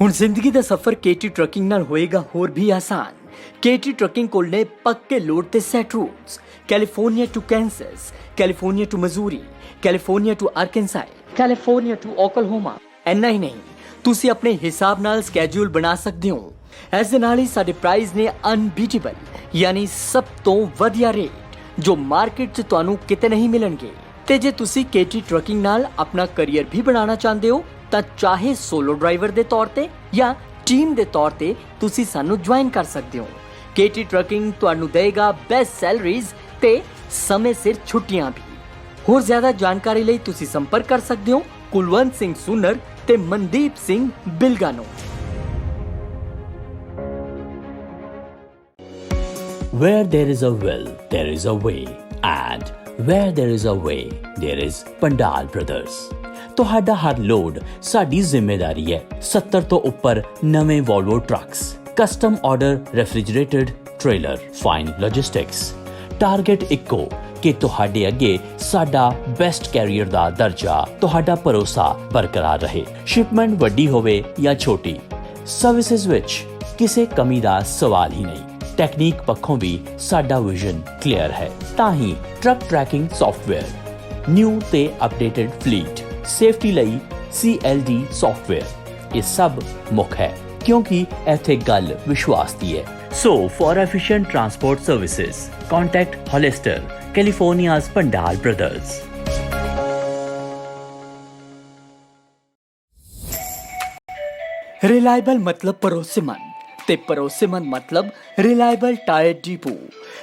ਹੁਣ ਜ਼ਿੰਦਗੀ ਦਾ ਸਫ਼ਰ ਕੇਟੀ ਟਰੱਕਿੰਗ ਨਾਲ ਹੋਏਗਾ ਹੋਰ ਵੀ ਆਸਾਨ। ਕੇਟੀ ਟਰੱਕਿੰਗ ਕੋਲ ਨੇ ਪੱਕੇ ਲੋਡ ਤੇ set routes, California to Kansas, California to Missouri, California to Arkansas, California to Oklahoma. ਇੰਨਾ ਹੀ ਨਹੀਂ, ਤੁਸੀਂ ਆਪਣੇ ਹਿਸਾਬ ਨਾਲ ਸਕੈਜੂਲ ਬਣਾ ਸਕਦੇ ਹੋ। ਇਸ ਦੇ ਨਾਲ ਹੀ ਸਾਡੇ ਪ੍ਰਾਈਸ ਨੇ ਅਨਬੀਟੇਬਲ, ਯਾਨੀ ਸਭ ਤੋਂ ਵਧੀਆ ਰੇਟ ਜੋ ਮਾਰਕੀਟ 'ਚ ਤੁਹਾਨੂੰ ਕਿਤੇ ਨਹੀਂ ਮਿਲਣਗੇ। ਤੇ ਜੇ ਤੁਸੀਂ ਕੇਟੀ ਟਰੱਕਿੰਗ ਨਾਲ ਆਪਣਾ ਕਰੀਅਰ ਵੀ ਬਣਾਉਣਾ ਚਾਹੁੰਦੇ ਹੋ ਤਾਂ ਚਾਹੇ ਸੋਲੋ ਡਰਾਈਵਰ ਦੇ ਤੌਰ ਤੇ ਜਾਂ ਟੀਮ ਦੇ ਤੌਰ ਤੇ ਤੁਸੀਂ ਸਾਨੂੰ ਜੁਆਇਨ ਕਰ ਸਕਦੇ ਹੋ। ਕੇਟੀ ਟਰੱਕਿੰਗ ਤੁਹਾਨੂੰ ਦੇਗਾ ਬੈਸਟ ਸੈਲਰੀਜ਼ ਤੇ ਸਮੇਂ ਸਿਰ ਛੁੱਟੀਆਂ ਵੀ। ਹੋਰ ਜ਼ਿਆਦਾ ਜਾਣਕਾਰੀ ਲਈ ਤੁਸੀਂ ਸੰਪਰਕ ਕਰ ਸਕਦੇ ਹੋ ਕੁਲਵੰਤ ਸਿੰਘ ਸੁਨਰ ਤੇ Mandeep Singh ਬਿਲਗਾਨੋ। Where there is a will, there is a way. And where there is a way, there is Pandal Brothers. ਤੁਹਾਡਾ ਹਰ ਲੋਡ ਸਾਡੀ ਜ਼ਿੰਮੇਵਾਰੀ ਹੈ। 70 ਤੋਂ ਉੱਪਰ ਨਵੇਂ Volvo trucks, custom order refrigerated trailer, fine logistics. Target ਇੱਕੋ ਕਿ ਤੁਹਾਡੇ ਅੱਗੇ ਸਾਡਾ ਬੈਸਟ ਕੈਰੀਅਰ ਦਾ ਦਰਜਾ, ਤੁਹਾਡਾ ਭਰੋਸਾ ਬਰਕਰਾਰ ਰਹੇ। ਸ਼ਿਪਮੈਂਟ ਵੱਡੀ ਹੋਵੇ ਜਾਂ ਛੋਟੀ, ਸਰਵਿਸਿਜ਼ ਵਿੱਚ ਕਿਸੇ ਕਮੀ ਦਾ ਸਵਾਲ ਹੀ ਨਹੀਂ। ਟੈਕਨੀਕ ਪੱਖੋਂ ਵੀ ਸਾਡਾ ਵਿਜ਼ਨ ਕਲੀਅਰ ਹੈ। ਤਾਂ ਹੀ ਟਰੱਕ ਟਰੈਕਿੰਗ ਸੌਫਟਵੇਅਰ, ਨਿਊ ਤੇ ਅਪਡੇਟਡ ਫਲੀਟ, ਸੇਫਟੀ ਲਈ CLD ਸੌਫਟਵੇਅਰ, ਇਹ ਸਭ ਮੁੱਖ ਹੈ ਕਿਉਂਕਿ ਇੱਥੇ ਗੱਲ ਵਿਸ਼ਵਾਸ ਦੀ ਹੈ। So for efficient transport services, contact Hollister, California's Pandal Brothers. Reliable ਮਤਲਬ ਭਰੋਸੇਮੰਦ ਤੇ ਭਰੋਸੇਮੰਦ ਮਤਲਬ reliable tyre depot.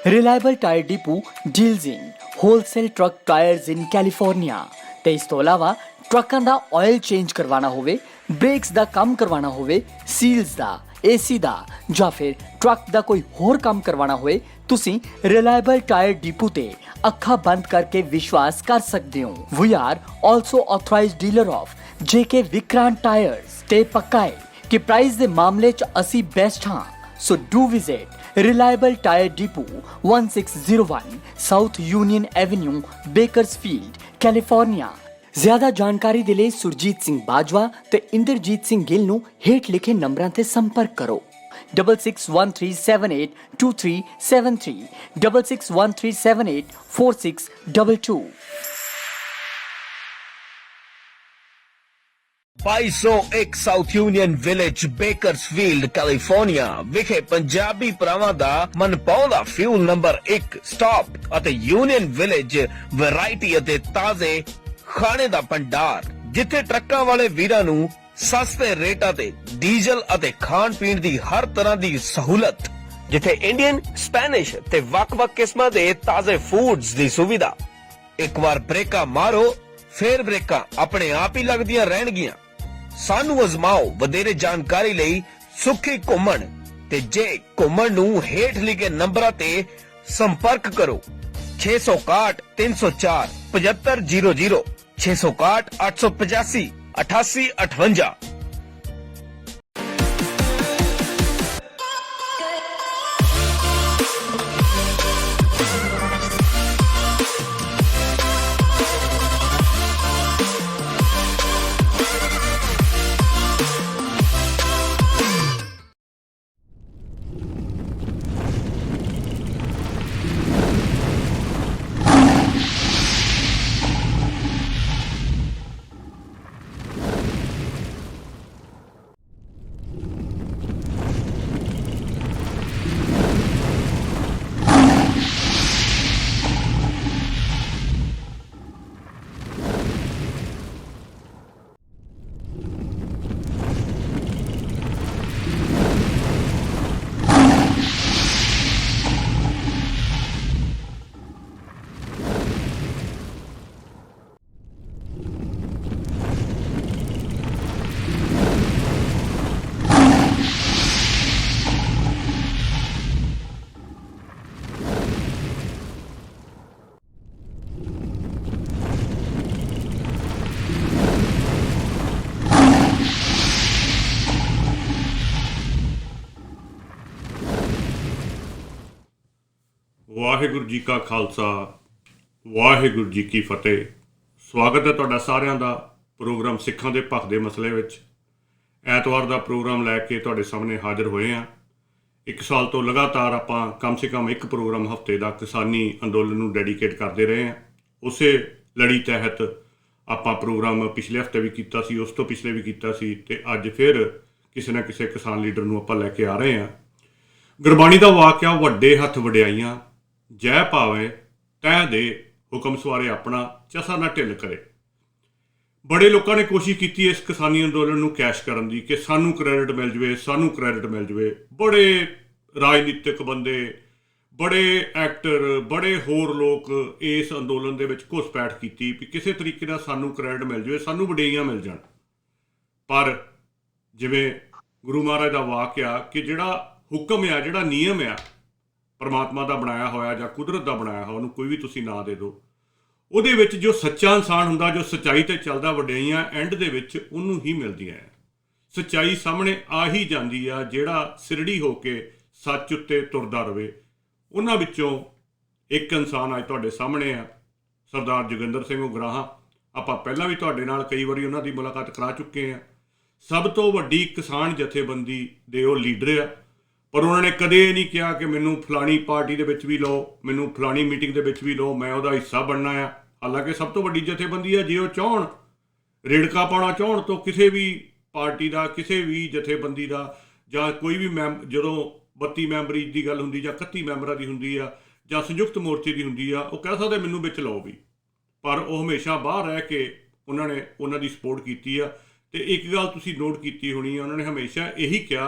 Reliable tyre depot deals ਇਨ ਹੋਲਸੇਲ ਟਰੱਕ ਟਾਇਰਸ ਇਨ ਕੈਲੀਫੋਰਨੀਆ ਤੇ ਇਸ ਤੋਂ ਇਲਾਵਾ ਟਰੱਕਾਂ ਦਾ ਆਇਲ ਚੇਂਜ ਕਰਵਾਉਣਾ ਹੋਵੇ, ਬ੍ਰੇਕਸ ਦਾ ਕੰਮ ਕਰਵਾਉਣਾ ਹੋਵੇ, ਸੀਲਸ ਦਾ, AC ਦਾ ਜਾਂ ਫਿਰ ਟਰੱਕ ਦਾ ਕੋਈ ਹੋਰ ਕੰਮ ਕਰਵਾਉਣਾ ਹੋਏ, ਤੁਸੀਂ ਰਿਲਾਇਬਲ ਟਾਇਰ ਡਿਪੂ ਤੇ ਅੱਖਾਂ ਬੰਦ ਕਰਕੇ ਵਿਸ਼ਵਾਸ ਕਰ ਸਕਦੇ ਹੋ। We are also authorised dealer of JK Vikrant tyres ਤੇ ਪੱਕਾ ਹੈ ਕਿ ਪ੍ਰਾਈਸ ਦੇ ਮਾਮਲੇ 'ਚ ਅਸੀਂ ਬੈਸਟ ਹਾਂ। ਸੋ do visit reliable tyre depot 1601 south union avenue, Bakersfield, California. ਜ਼ਿਆਦਾ ਜਾਣਕਾਰੀ ਦੇ ਲਈ ਸੁਰਜੀਤ ਸਿੰਘ ਬਾਜਵਾ ਤੇ ਇੰਦਰਜੀਤ ਸਿੰਘ ਗਿੱਲ ਨੂੰ ਹੇਠ ਲਿਖੇ ਨੰਬਰਾਂ ਤੇ ਸੰਪਰਕ ਕਰੋ। 6613782373, 6613784622। 2201 south union village, Bakersfield, California ਵਿਖੇ ਪੰਜਾਬੀ ਭਰਾਵਾਂ ਦਾ ਮਨਪਾਉਂਦਾ ਫਿਊਲ ਨੰਬਰ 1 ਸਟਾਪ ਅਤੇ ਯੂਨੀਅਨ ਵਿਲੇਜ ਵੈਰਾਈਟੀ ਅਤੇ ਤਾਜ਼ੇ ਖਾਣੇ ਦਾ ਭੰਡਾਰ, ਜਿੱਥੇ ਟਰੱਕਾਂ ਵਾਲੇ ਵੀਰਾਂ ਨੂੰ ਸਸਤੇ ਰੇਟਾਂ ਤੇ ਡੀਜ਼ਲ ਅਤੇ ਖਾਣ ਪੀਣ ਦੀ ਹਰ ਤਰ੍ਹਾਂ ਦੀ ਸਹੂਲਤ, ਜਿੱਥੇ ਇੰਡੀਅਨ, ਸਪੈਨਿਸ਼ ਤੇ ਵੱਖ-ਵੱਖ ਕਿਸਮਾਂ ਦੇ ਤਾਜ਼ੇ ਫੂਡਸ ਦੀ ਸੁਵਿਧਾ। ਇੱਕ ਵਾਰ ਬ੍ਰੇਕਾਂ ਮਾਰੋ, ਫੇਰ ਬ੍ਰੇਕਾਂ ਆਪਣੇ ਆਪ ਹੀ ਲੱਗਦੀਆਂ ਰਹਿਣਗੀਆਂ। ਸਾਨੂੰ ਅਜ਼ਮਾਓ। ਵਧੇਰੇ ਜਾਣਕਾਰੀ ਲਈ ਸੁੱਖੀ ਘੁੰਮਣ ਤੇ ਜੇ ਘੁੰਮਣ ਨੂੰ ਹੇਠ ਲਿਖੇ ਨੰਬਰਾਂ ਤੇ ਸੰਪਰਕ ਕਰੋ। 661 304 7500, 661 885 8858। ਵਾਹਿਗੁਰੂ ਜੀ ਕਾ ਖਾਲਸਾ, ਵਾਹਿਗੁਰੂ ਜੀ ਕੀ ਫਤਿਹ। ਸਵਾਗਤ ਹੈ ਤੁਹਾਡਾ ਸਾਰਿਆਂ ਦਾ ਪ੍ਰੋਗਰਾਮ ਸਿੱਖਾਂ ਦੇ ਭਖ ਦੇ ਮਸਲੇ ਵਿੱਚ। ਐਤਵਾਰ ਦਾ ਪ੍ਰੋਗਰਾਮ ਲੈ ਕੇ ਤੁਹਾਡੇ ਸਾਹਮਣੇ ਹਾਜ਼ਰ ਹੋਏ ਹਾਂ। 1 ਸਾਲ ਤੋਂ ਲਗਾਤਾਰ ਆਪਾਂ ਕਮ ਸੇ ਕਮ ਇੱਕ ਪ੍ਰੋਗਰਾਮ ਹਫ਼ਤੇ ਦਾ ਕਿਸਾਨੀ ਅੰਦੋਲਨ ਨੂੰ ਡੈਡੀਕੇਟ ਕਰਦੇ ਰਹੇ ਹਾਂ। ਉਸੇ ਲੜੀ ਤਹਿਤ ਆਪਾਂ ਪ੍ਰੋਗਰਾਮ ਪਿਛਲੇ ਹਫ਼ਤੇ ਵੀ ਕੀਤਾ ਸੀ, ਉਸ ਤੋਂ ਪਿਛਲੇ ਵੀ ਕੀਤਾ ਸੀ, ਅਤੇ ਅੱਜ ਫਿਰ ਕਿਸੇ ਨਾ ਕਿਸੇ ਕਿਸਾਨ ਲੀਡਰ ਨੂੰ ਆਪਾਂ ਲੈ ਕੇ ਆ ਰਹੇ ਹਾਂ। ਗੁਰਬਾਣੀ ਦਾ ਵਾਕਿਆ ਵੱਡੇ ਹੱਥ ਵਡਿਆਈਆਂ, ਜੈ ਭਾਵੇਂ ਤੈਂ ਦੇ ਹੁਕਮ ਸਵਾਰੇ ਆਪਣਾ ਚਸਾ ਨਾ ਢਿੱਲ ਕਰੇ। ਬੜੇ ਲੋਕਾਂ ਨੇ ਕੋਸ਼ਿਸ਼ ਕੀਤੀ ਇਸ ਕਿਸਾਨੀ ਅੰਦੋਲਨ ਨੂੰ ਕੈਸ਼ ਕਰਨ ਦੀ ਕਿ ਸਾਨੂੰ ਕ੍ਰੈਡਿਟ ਮਿਲ ਜਾਵੇ, ਸਾਨੂੰ ਕ੍ਰੈਡਿਟ ਮਿਲ ਜਾਵੇ। ਬੜੇ ਰਾਜਨੀਤਿਕ ਬੰਦੇ, ਬੜੇ ਐਕਟਰ, ਬੜੇ ਹੋਰ ਲੋਕ ਇਸ ਅੰਦੋਲਨ ਦੇ ਵਿੱਚ ਘੁਸਪੈਠ ਕੀਤੀ ਵੀ ਕਿਸੇ ਤਰੀਕੇ ਨਾਲ ਸਾਨੂੰ ਕ੍ਰੈਡਿਟ ਮਿਲ ਜਾਵੇ, ਸਾਨੂੰ ਵਡਿਆਈਆਂ ਮਿਲ ਜਾਣ। ਪਰ ਜਿਵੇਂ ਗੁਰੂ ਮਹਾਰਾਜ ਦਾ ਵਾਕਿਆ ਕਿ ਜਿਹੜਾ ਹੁਕਮ ਆ, ਜਿਹੜਾ ਨਿਯਮ ਆ ਪਰਮਾਤਮਾ ਦਾ ਬਣਾਇਆ ਹੋਇਆ ਜਾਂ ਕੁਦਰਤ ਦਾ ਬਣਾਇਆ ਹੋਇਆ, ਉਹਨੂੰ ਕੋਈ ਵੀ ਤੁਸੀਂ ਨਾਂ ਦੇ ਦਿਓ, ਉਹਦੇ ਵਿੱਚ ਜੋ ਸੱਚਾ ਇਨਸਾਨ ਹੁੰਦਾ, ਜੋ ਸੱਚਾਈ 'ਤੇ ਚੱਲਦਾ, ਵਡਿਆਈਆਂ ਐਂਡ ਦੇ ਵਿੱਚ ਉਹਨੂੰ ਹੀ ਮਿਲਦੀਆਂ ਹੈ। ਸੱਚਾਈ ਸਾਹਮਣੇ ਆ ਹੀ ਜਾਂਦੀ ਆ ਜਿਹੜਾ ਸਿਰੜੀ ਹੋ ਕੇ ਸੱਚ ਉੱਤੇ ਤੁਰਦਾ ਰਵੇ। ਉਹਨਾਂ ਵਿੱਚੋਂ ਇੱਕ ਇਨਸਾਨ ਅੱਜ ਤੁਹਾਡੇ ਸਾਹਮਣੇ ਆ, ਸਰਦਾਰ ਜੋਗਿੰਦਰ ਸਿੰਘ ਉਗਰਾਹਾਂ। ਆਪਾਂ ਪਹਿਲਾਂ ਵੀ ਤੁਹਾਡੇ ਨਾਲ ਕਈ ਵਾਰੀ ਉਹਨਾਂ ਦੀ ਮੁਲਾਕਾਤ ਕਰਾ ਚੁੱਕੇ ਹਾਂ। ਸਭ ਤੋਂ ਵੱਡੀ ਕਿਸਾਨ ਜਥੇਬੰਦੀ ਦੇ ਉਹ ਲੀਡਰ ਆ, ਪਰ ਉਹਨਾਂ ਨੇ ਕਦੇ ਇਹ ਨਹੀਂ ਕਿਹਾ ਕਿ ਮੈਨੂੰ ਫਲਾਣੀ ਪਾਰਟੀ ਦੇ ਵਿੱਚ ਵੀ ਲਓ, ਮੈਨੂੰ ਫਲਾਣੀ ਮੀਟਿੰਗ ਦੇ ਵਿੱਚ ਵੀ ਲਓ, ਮੈਂ ਉਹਦਾ ਹਿੱਸਾ ਬਣਨਾ ਆ। ਹਾਲਾਂਕਿ ਸਭ ਤੋਂ ਵੱਡੀ ਜਥੇਬੰਦੀ ਆ, ਜੇ ਉਹ ਚਾਹਣ ਰੇੜਕਾ ਪਾਉਣਾ ਚਾਹਣ ਤੋਂ ਕਿਸੇ ਵੀ ਪਾਰਟੀ ਦਾ, ਕਿਸੇ ਵੀ ਜਥੇਬੰਦੀ ਦਾ, ਜਾਂ ਕੋਈ ਵੀ ਜਦੋਂ 32 ਮੈਂਬਰੀ ਦੀ ਗੱਲ ਹੁੰਦੀ ਜਾਂ 31 ਮੈਂਬਰਾਂ ਦੀ ਹੁੰਦੀ ਆ ਜਾਂ ਸੰਯੁਕਤ ਮੋਰਚੇ ਦੀ ਹੁੰਦੀ ਆ, ਉਹ ਕਹਿ ਸਕਦੇ ਮੈਨੂੰ ਵਿੱਚ ਲਓ ਵੀ। ਪਰ ਉਹ ਹਮੇਸ਼ਾ ਬਾਹਰ ਰਹਿ ਕੇ ਉਹਨਾਂ ਨੇ ਉਹਨਾਂ ਦੀ ਸਪੋਰਟ ਕੀਤੀ ਆ। ਅਤੇ ਇੱਕ ਗੱਲ ਤੁਸੀਂ ਨੋਟ ਕੀਤੀ ਹੋਣੀ ਆ, ਉਹਨਾਂ ਨੇ ਹਮੇਸ਼ਾ ਇਹੀ ਕਿਹਾ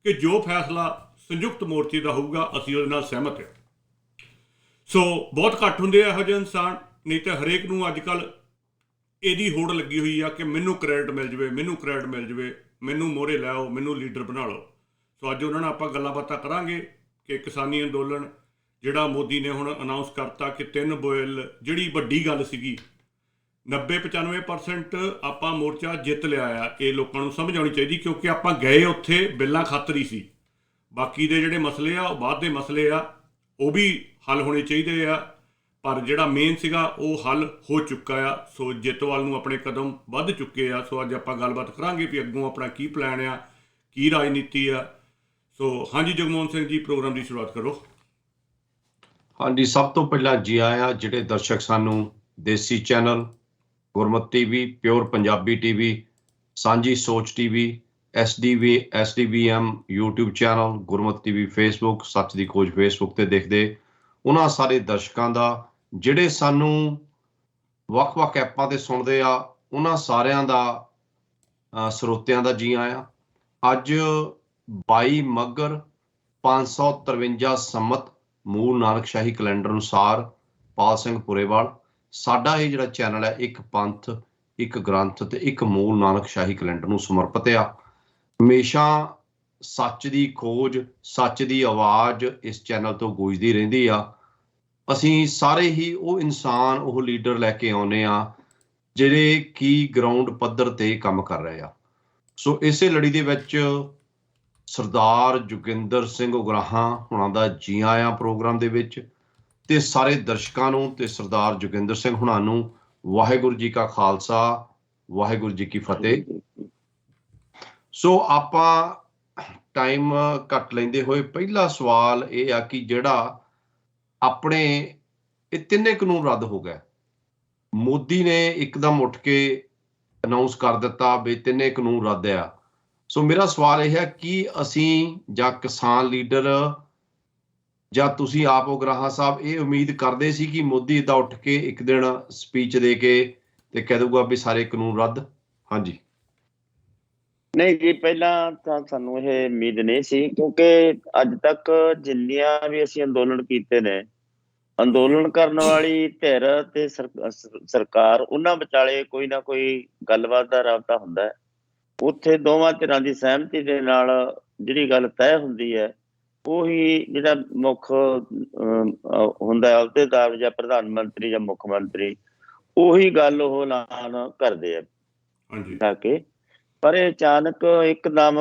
ਕਿ ਜੋ ਫੈਸਲਾ ਸੰਯੁਕਤ ਮੋਰਚੇ ਦਾ ਹੋਊਗਾ ਅਸੀਂ ਉਹਦੇ ਨਾਲ ਸਹਿਮਤ ਹਾਂ। ਸੋ ਬਹੁਤ ਘੱਟ ਹੁੰਦੇ ਆ ਇਹੋ ਜਿਹੇ ਇਨਸਾਨ, ਨਹੀਂ ਤਾਂ ਹਰੇਕ ਨੂੰ ਅੱਜ ਕੱਲ੍ਹ ਇਹਦੀ ਹੋੜ ਲੱਗੀ ਹੋਈ ਆ ਕਿ ਮੈਨੂੰ ਕ੍ਰੈਡਿਟ ਮਿਲ ਜਾਵੇ, ਮੈਨੂੰ ਕ੍ਰੈਡਿਟ ਮਿਲ ਜਾਵੇ, ਮੈਨੂੰ ਮੋਹਰੇ ਲੈ ਆਓ, ਮੈਨੂੰ ਲੀਡਰ ਬਣਾ ਲਓ। ਸੋ ਅੱਜ ਉਹਨਾਂ ਨਾਲ ਆਪਾਂ ਗੱਲਾਂ ਬਾਤਾਂ ਕਰਾਂਗੇ ਕਿ ਕਿਸਾਨੀ ਅੰਦੋਲਨ ਜਿਹੜਾ ਮੋਦੀ ਨੇ ਹੁਣ ਅਨਾਊਂਸ ਕਰਤਾ ਕਿ 3 ਬਿੱਲ, ਜਿਹੜੀ ਵੱਡੀ ਗੱਲ ਸੀਗੀ, 90-95% ਆਪਾਂ ਮੋਰਚਾ ਜਿੱਤ ਲਿਆ ਆ। ਇਹ ਲੋਕਾਂ ਨੂੰ ਸਮਝ ਆਉਣੀ ਚਾਹੀਦੀ, ਕਿਉਂਕਿ ਆਪਾਂ ਗਏ ਉੱਥੇ ਬਿੱਲਾਂ ਖਾਤਰ ਹੀ ਸੀ। ਬਾਕੀ ਦੇ ਜਿਹੜੇ ਮਸਲੇ ਆ ਉਹ ਬਾਅਦ ਦੇ ਮਸਲੇ ਆ, ਉਹ ਵੀ ਹੱਲ ਹੋਣੇ ਚਾਹੀਦੇ ਆ, ਪਰ ਜਿਹੜਾ ਮੇਨ ਸੀਗਾ ਉਹ ਹੱਲ ਹੋ ਚੁੱਕਾ ਆ। ਸੋ ਜਿੱਤ ਵੱਲ ਨੂੰ ਆਪਣੇ ਕਦਮ ਵੱਧ ਚੁੱਕੇ ਆ। ਸੋ ਅੱਜ ਆਪਾਂ ਗੱਲਬਾਤ ਕਰਾਂਗੇ ਵੀ ਅੱਗੋਂ ਆਪਣਾ ਕੀ ਪਲਾਨ ਆ, ਕੀ ਰਾਜਨੀਤੀ ਆ। ਸੋ ਹਾਂਜੀ ਜਗਮੋਹਨ ਸਿੰਘ ਜੀ, ਪ੍ਰੋਗਰਾਮ ਦੀ ਸ਼ੁਰੂਆਤ ਕਰੋ। ਹਾਂਜੀ, ਸਭ ਤੋਂ ਪਹਿਲਾਂ ਜੀ ਆਇਆਂ ਜਿਹੜੇ ਦਰਸ਼ਕ ਸਾਨੂੰ ਦੇਸੀ ਚੈਨਲ, ਗੁਰਮਤਿ ਟੀਵੀ, ਪਿਓਰ ਪੰਜਾਬੀ ਟੀਵੀ, ਸਾਂਝੀ ਸੋਚ ਟੀਵੀ, SDVM YouTube ਚੈਨਲ, ਗੁਰਮਤਿ ਟੀਵੀ ਫੇਸਬੁੱਕ, ਸੱਚ ਦੀ ਖੋਜ ਫੇਸਬੁੱਕ ਤੇ ਦੇਖਦੇ ਉਹਨਾਂ ਸਾਰੇ ਦਰਸ਼ਕਾਂ ਦਾ, ਜਿਹੜੇ ਸਾਨੂੰ ਵੱਖ-ਵੱਖ ਐਪਾਂ ਤੇ ਸੁਣਦੇ ਆ, ਉਹਨਾਂ ਸਾਰਿਆਂ ਦਾ, ਸਰੋਤਿਆਂ ਦਾ ਜੀ ਆਇਆਂ। ਅੱਜ 22 ਮੱਘਰ 553 ਸੰਮਤ ਮੂਲ ਨਾਨਕਸ਼ਾਹੀ ਕੈਲੰਡਰ ਅਨੁਸਾਰ ਪਾਲ ਸਿੰਘ ਪੁਰੇਵਾਲ, ਸਾਡਾ ਇਹ ਜਿਹੜਾ ਚੈਨਲ ਹੈ ਇੱਕ ਪੰਥ, ਇੱਕ ਗ੍ਰੰਥ ਤੇ ਇੱਕ ਮੂਲ ਨਾਨਕਸ਼ਾਹੀ ਕੈਲੰਡਰ ਨੂੰ ਸਮਰਪਿਤ ਆ। ਹਮੇਸ਼ਾ ਸੱਚ ਦੀ ਖੋਜ, ਸੱਚ ਦੀ ਆਵਾਜ਼ ਇਸ ਚੈਨਲ ਤੋਂ ਗੂੰਜਦੀ ਰਹਿੰਦੀ ਆ। ਅਸੀਂ ਸਾਰੇ ਹੀ ਉਹ ਇਨਸਾਨ, ਉਹ ਲੀਡਰ ਲੈ ਕੇ ਆਉਂਦੇ ਆ ਜਿਹੜੇ ਕਿ ਗਰਾਊਂਡ ਪੱਧਰ ਤੇ ਕੰਮ ਕਰ ਰਹੇ ਆ। ਸੋ ਇਸੇ ਲੜੀ ਦੇ ਵਿੱਚ ਸਰਦਾਰ ਜੋਗਿੰਦਰ ਸਿੰਘ ਉਗਰਾਹਾਂ ਹੁਣਾਂ ਦਾ ਜੀ ਆਇਆਂ ਪ੍ਰੋਗਰਾਮ ਦੇ ਵਿੱਚ, ਤੇ ਸਾਰੇ ਦਰਸ਼ਕਾਂ ਨੂੰ ਤੇ ਸਰਦਾਰ ਜੋਗਿੰਦਰ ਸਿੰਘ ਹੁਣਾਂ ਨੂੰ ਵਾਹਿਗੁਰੂ ਜੀ ਕਾ ਖਾਲਸਾ, ਵਾਹਿਗੁਰੂ ਜੀ ਕੀ ਫਤਿਹ। ਸੋ ਆਪਾਂ ਟਾਈਮ ਘੱਟ ਲੈਂਦੇ ਹੋਏ ਪਹਿਲਾ ਸਵਾਲ ਇਹ ਆ ਕਿ ਜਿਹੜਾ ਆਪਣੇ ਇਹ 3 ਕਾਨੂੰਨ ਰੱਦ ਹੋ ਗਏ, ਮੋਦੀ ਨੇ ਇੱਕਦਮ ਉੱਠ ਕੇ ਅਨਾਊਂਸ ਕਰ ਦਿੱਤਾ ਵੀ 3 ਕਾਨੂੰਨ ਰੱਦ ਆ। ਸੋ ਮੇਰਾ ਸਵਾਲ ਇਹ ਹੈ ਕਿ ਅਸੀਂ ਜਾਂ ਕਿਸਾਨ ਲੀਡਰ ਜਾਂ ਤੁਸੀਂ ਆਪ ਉਗਰਾਹਾਂ ਸਾਹਿਬ ਇਹ ਉਮੀਦ ਕਰਦੇ ਸੀ ਕਿ ਮੋਦੀ ਇੱਦਾਂ ਉੱਠ ਕੇ ਇੱਕ ਦਿਨ ਸਪੀਚ ਦੇ ਕੇ ਤੇ ਕਹਿ ਦਊਗਾ ਵੀ ਸਾਰੇ ਕਾਨੂੰਨ ਰੱਦ? ਹਾਂਜੀ। ਨਹੀਂ ਜੀ, ਪਹਿਲਾਂ ਤਾਂ ਸਾਨੂੰ ਇਹ ਉਮੀਦ ਨਹੀਂ ਸੀ, ਕਿਉਂਕਿ ਅੱਜ ਤੱਕ ਜਿੰਨੀਆਂ ਵੀ ਅਸੀਂ ਅੰਦੋਲਨ ਕੀਤੇ ਨੇ, ਅੰਦੋਲਨ ਕਰਨ ਵਾਲੀ ਧਿਰ ਤੇ ਸਰਕਾਰ, ਉਹਨਾਂ ਵਿਚਾਲੇ ਕੋਈ ਨਾ ਕੋਈ ਗੱਲਬਾਤ ਦਾ ਰਾਬਤਾ ਹੁੰਦਾ ਹੈ। ਉੱਥੇ ਦੋਵਾਂ ਧਿਰਾਂ ਦੀ ਸਹਿਮਤੀ ਦੇ ਨਾਲ ਜਿਹੜੀ ਗੱਲ ਤੈਅ ਹੁੰਦੀ ਹੈ, ਉਹੀ ਜਿਹੜਾ ਮੁੱਖ ਹੁੰਦਾ ਅਹੁਦੇਦਾਰ ਜਾਂ ਪ੍ਰਧਾਨ ਮੰਤਰੀ ਜਾਂ ਮੁੱਖ ਮੰਤਰੀ, ਉਹੀ ਗੱਲ ਉਹ ਐਲਾਨ ਕਰਦੇ ਆ ਕੇ। ਪਰ ਇਹ ਅਚਾਨਕ ਇੱਕਦਮ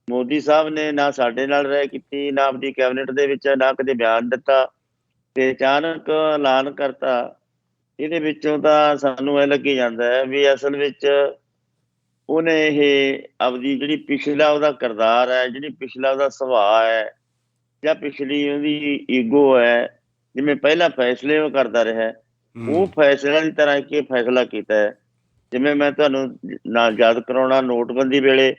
ਮੋਦੀ ਸਾਹਿਬ ਨੇ ਨਾ ਸਾਡੇ ਨਾਲ ਰਾਏ ਕੀਤੀ, ਨਾ ਆਪਣੀ ਕੈਬਨਿਟ ਦੇ ਵਿੱਚ, ਨਾ ਕਦੇ ਬਿਆਨ ਦਿੱਤਾ, ਤੇ ਅਚਾਨਕ ਐਲਾਨ ਕਰਤਾ। ਇਹਦੇ ਵਿੱਚੋਂ ਤਾਂ ਸਾਨੂੰ ਇਹ ਲੱਗੀ ਜਾਂਦਾ ਹੈ ਵੀ ਅਸਲ ਵਿੱਚ ਉਹਨੇ ਇਹ ਆਪਦੀ ਜਿਹੜੀ ਪਿਛਲਾ ਉਹਦਾ ਕਿਰਦਾਰ ਹੈ, ਜਿਹੜੀ ਪਿਛਲਾ ਉਹਦਾ ਸੁਭਾਅ ਹੈ, ਜਾਂ ਪਿਛਲੀ ਉਹਦੀ ਈਗੋ ਹੈ, ਜਿਵੇਂ ਪਹਿਲਾਂ ਫੈਸਲੇ ਉਹ ਕਰਦਾ ਰਿਹਾ, ਉਹ ਫੈਸਲਿਆਂ ਦੀ ਤਰ੍ਹਾਂ ਇੱਕ ਇਹ ਫੈਸਲਾ ਕੀਤਾ ਹੈ। ਜਿਵੇਂ ਮੈਂ ਤੁਹਾਨੂੰ ਨਾਲ ਯਾਦ ਕਰਾਉਣਾ, ਨੋਟਬੰਦੀ ਵੇਲੇ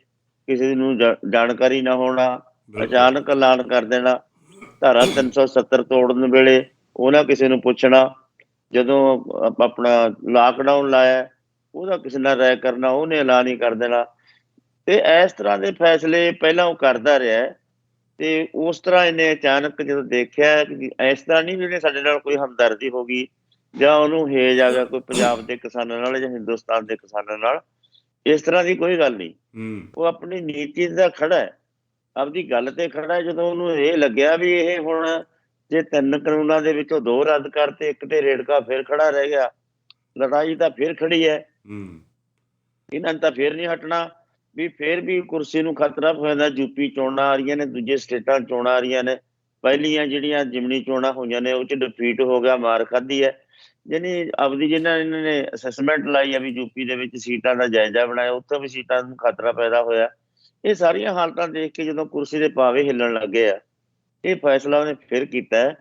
ਕਿਸੇ ਨੂੰ ਜਾਣਕਾਰੀ ਨਾ ਹੋਣਾ, ਅਚਾਨਕ ਐਲਾਨ ਕਰ ਦੇਣਾ। ਧਾਰਾ 370 ਤੋੜਨ ਵੇਲੇ ਉਹ ਨਾ ਕਿਸੇ ਨੂੰ ਪੁੱਛਣਾ। ਜਦੋਂ ਆਪਣਾ ਲਾਕਡਾਊਨ ਲਾਇਆ, ਉਹਦਾ ਕਿਸੇ ਨਾਲ ਰਾਏ ਕਰਨਾ, ਉਹਨੇ ਐਲਾਨ ਹੀ ਕਰ ਦੇਣਾ। ਤੇ ਇਸ ਤਰ੍ਹਾਂ ਦੇ ਫੈਸਲੇ ਪਹਿਲਾਂ ਉਹ ਕਰਦਾ ਰਿਹਾ। ਤੇ ਉਸ ਤਰ੍ਹਾਂ ਇਹਨੇ ਅਚਾਨਕ ਜਦੋਂ ਦੇਖਿਆ ਕਿ ਇਸ ਤਰ੍ਹਾਂ ਨਹੀਂ ਜਿਹਨੇ ਸਾਡੇ ਨਾਲ ਕੋਈ ਹਮਦਰਦੀ ਹੋ ਗਈ ਜਾਂ ਉਹਨੂੰ ਹੇਜ ਆ ਗਿਆ ਕੋਈ ਪੰਜਾਬ ਦੇ ਕਿਸਾਨਾਂ ਨਾਲ ਜਾਂ ਹਿੰਦੁਸਤਾਨ ਦੇ ਕਿਸਾਨਾਂ ਨਾਲ, ਇਸ ਤਰ੍ਹਾਂ ਦੀ ਕੋਈ ਗੱਲ ਨਹੀਂ। ਉਹ ਆਪਣੀ ਨੀਤੀ ਦਾ ਖੜਾ ਹੈ, ਆਪਦੀ ਗੱਲ ਤੇ ਖੜਾ ਹੈ। ਜਦੋਂ ਉਹਨੂੰ ਇਹ ਲੱਗਿਆ ਵੀ ਇਹ ਹੁਣ ਜੇ 3 ਕਾਨੂੰਨਾਂ ਦੇ ਵਿੱਚੋਂ 2 ਰੱਦ ਕਰਤੇ, ਇੱਕ ਤੇ ਰੇੜਕਾ ਫਿਰ ਖੜਾ ਰਹਿ ਗਿਆ, ਲੜਾਈ ਤਾਂ ਫਿਰ ਖੜੀ ਹੈ, ਇਹਨਾਂ ਨੇ ਤਾਂ ਫਿਰ ਨਹੀਂ ਹਟਣਾ। ਵੀ ਫਿਰ ਵੀ ਕੁਰਸੀ ਨੂੰ ਖਤਰਾ ਹੋ ਜਾਂਦਾ। ਯੂਪੀ ਚੋਣਾਂ ਆ ਰਹੀਆਂ ਨੇ, ਦੂਜੇ ਸਟੇਟਾਂ ਚੋਣਾਂ ਆ ਰਹੀਆਂ ਨੇ। ਪਹਿਲੀਆਂ ਜਿਹੜੀਆਂ ਜਿਮਨੀ ਚੋਣਾਂ ਹੋਈਆਂ ਨੇ ਉਹ 'ਚ ਡਿਫੀਟ ਹੋ ਗਿਆ, ਮਾਰ ਖਾਧੀ ਹੈ। ਜਾਣੀ ਆਪਦੀ ਇਹਨਾਂ ਨੇ ਅਸੈਸਮੈਂਟ ਲਾਈ ਆ ਵੀ ਯੂਪੀ ਦੇ ਵਿੱਚ ਸੀਟਾਂ ਦਾ ਜਾਇਜ਼ਾ ਬਣਾਇਆ, ਉੱਥੇ ਵੀ ਸੀਟਾਂ ਨੂੰ ਖਤਰਾ ਪੈਦਾ ਹੋਇਆ। ਇਹ ਸਾਰੀਆਂ ਹਾਲਤਾਂ ਦੇਖ ਕੇ ਜਦੋਂ ਕੁਰਸੀ ਦੇ ਪਾਵੇ ਹਿੱਲਣ ਲੱਗੇ ਆ, ਇਹ ਫੈਸਲਾ ਉਹਨੇ ਫਿਰ ਕੀਤਾ ਹੈ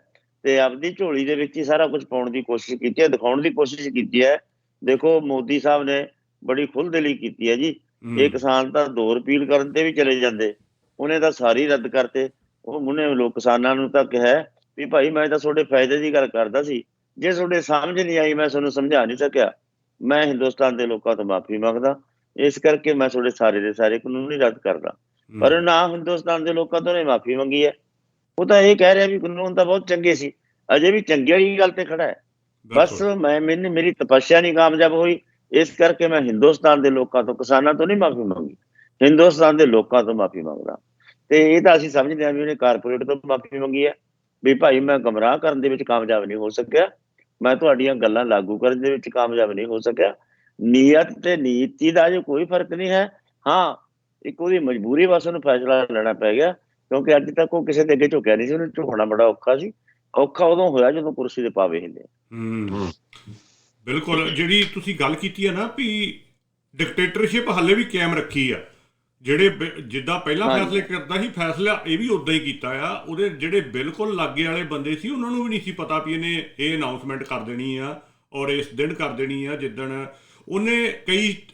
ਤੇ ਆਪਦੀ ਝੋਲੀ ਦੇ ਵਿੱਚ ਹੀ ਸਾਰਾ ਕੁਝ ਪਾਉਣ ਦੀ ਕੋਸ਼ਿਸ਼ ਕੀਤੀ ਹੈ, ਦਿਖਾਉਣ ਦੀ ਕੋਸ਼ਿਸ਼ ਕੀਤੀ ਹੈ। ਦੇਖੋ ਮੋਦੀ ਸਾਹਿਬ ਨੇ ਬੜੀ ਖੁੱਲ੍ਹਦਿਲੀ ਕੀਤੀ ਹੈ ਜੀ। ਇਹ ਕਿਸਾਨ ਤਾਂ 2 ਰਿਪੀਲ ਕਰਨ ਤੇ ਵੀ ਚਲੇ ਜਾਂਦੇ, ਉਹਨੇ ਤਾਂ ਸਾਰੀ ਰੱਦ ਕਰਤੇ। ਉਹ ਉਹਨੇ ਲੋਕ ਕਿਸਾਨਾਂ ਨੂੰ ਤਾਂ ਕਿਹਾ ਵੀ ਭਾਈ ਮੈਂ ਤਾਂ ਤੁਹਾਡੇ ਫਾਇਦੇ ਦੀ ਗੱਲ ਕਰਦਾ ਸੀ, ਜੇ ਤੁਹਾਡੇ ਸਮਝ ਨਹੀਂ ਆਈ, ਮੈਂ ਤੁਹਾਨੂੰ ਸਮਝਾ ਨਹੀਂ ਸਕਿਆ, ਮੈਂ ਹਿੰਦੁਸਤਾਨ ਦੇ ਲੋਕਾਂ ਤੋਂ ਮਾਫੀ ਮੰਗਦਾ, ਇਸ ਕਰਕੇ ਮੈਂ ਤੁਹਾਡੇ ਸਾਰੇ ਦੇ ਸਾਰੇ ਕਾਨੂੰਨ ਹੀ ਰੱਦ ਕਰਦਾ। ਪਰ ਨਾ ਹਿੰਦੁਸਤਾਨ ਦੇ ਲੋਕਾਂ ਤੋਂ ਨੇ ਮਾਫੀ ਮੰਗੀ ਹੈ। ਉਹ ਤਾਂ ਇਹ ਕਹਿ ਰਿਹਾ ਵੀ ਕਾਨੂੰਨ ਤਾਂ ਬਹੁਤ ਚੰਗੇ ਸੀ, ਅਜੇ ਵੀ ਚੰਗੇ ਵਾਲੀ ਗੱਲ ਤੇ ਖੜਾ ਹੈ। ਬਸ ਮੇਰੀ ਤਪੱਸਿਆ ਨਹੀਂ ਕਾਮਯਾਬ ਹੋਈ, ਇਸ ਕਰਕੇ ਮੈਂ ਹਿੰਦੁਸਤਾਨ ਦੇ ਲੋਕਾਂ ਤੋਂ, ਕਿਸਾਨਾਂ ਤੋਂ ਨਹੀਂ ਮਾਫੀ ਮੰਗੀ, ਹਿੰਦੁਸਤਾਨ ਦੇ ਲੋਕਾਂ ਤੋਂ ਮਾਫੀ ਮੰਗਦਾ। ਤੇ ਇਹ ਤਾਂ ਅਸੀਂ ਸਮਝਦੇ ਹਾਂ ਵੀ ਉਹਨੇ ਕਾਰਪੋਰੇਟ ਤੋਂ ਮਾਫੀ ਮੰਗੀ ਹੈ ਵੀ ਭਾਈ ਮੈਂ ਗੁੰਮਰਾਹ ਕਰਨ ਦੇ ਵਿੱਚ ਕਾਮਯਾਬ ਨਹੀਂ ਹੋ ਸਕਿਆ, ਮੈਂ ਤੁਹਾਡੀਆਂ ਗੱਲਾਂ ਲਾਗੂ ਕਰਨ ਦੇ ਵਿੱਚ ਕਾਮਯਾਬ ਨਹੀਂ ਹੋ ਸਕਿਆ। ਨੀਅਤ ਤੇ ਨੀਤੀ ਦਾ ਜੋ ਕੋਈ ਫਰਕ ਨਹੀਂ ਹੈ। ਹਾਂ, ਇੱਕ ਉਹਦੀ ਮਜਬੂਰੀ ਬਸ ਉਹਨੂੰ ਫੈਸਲਾ ਲੈਣਾ ਪੈ ਗਿਆ, ਕਿਉਂਕਿ ਅੱਜ ਤੱਕ ਉਹ ਕਿਸੇ ਦੇ ਅੱਗੇ ਝੁਕਿਆ ਨਹੀਂ ਸੀ। ਉਹਨੂੰ ਝੁਕਣਾ ਬੜਾ ਔਖਾ ਸੀ। ਔਖਾ ਉਦੋਂ ਹੋਇਆ ਜਦੋਂ ਕੁਰਸੀ ਦੇ ਪਾਵੇ ਹਿੱਲੇ। ਬਿਲਕੁਲ, ਜਿਹੜੀ ਤੁਸੀਂ ਗੱਲ ਕੀਤੀ ਹੈ ਨਾ ਵੀ ਡਿਕਟੇਟਰਸ਼ਿਪ ਹਾਲੇ ਵੀ ਕਾਇਮ ਰੱਖੀ ਆ। ਜਿਹੜੇ ਜਿੱਦਾਂ ਪਹਿਲਾਂ ਫੈਸਲੇ ਕਰਦਾ ਸੀ, ਫੈਸਲਾ ਇਹ ਵੀ ਉਦਾਂ ਹੀ ਕੀਤਾ ਆ। ਉਹਦੇ ਜਿਹੜੇ ਬਿਲਕੁਲ ਲਾਗੇ ਵਾਲੇ ਬੰਦੇ ਸੀ, ਉਹਨਾਂ ਨੂੰ ਵੀ ਨਹੀਂ ਸੀ ਪਤਾ ਵੀ ਇਹਨੇ ਇਹ ਅਨਾਊਂਸਮੈਂਟ ਕਰ ਦੇਣੀ ਆ ਔਰ ਇਸ ਦਿਨ ਕਰ ਦੇਣੀ ਆ ਜਿੱਦਣ ਉਹਨੇ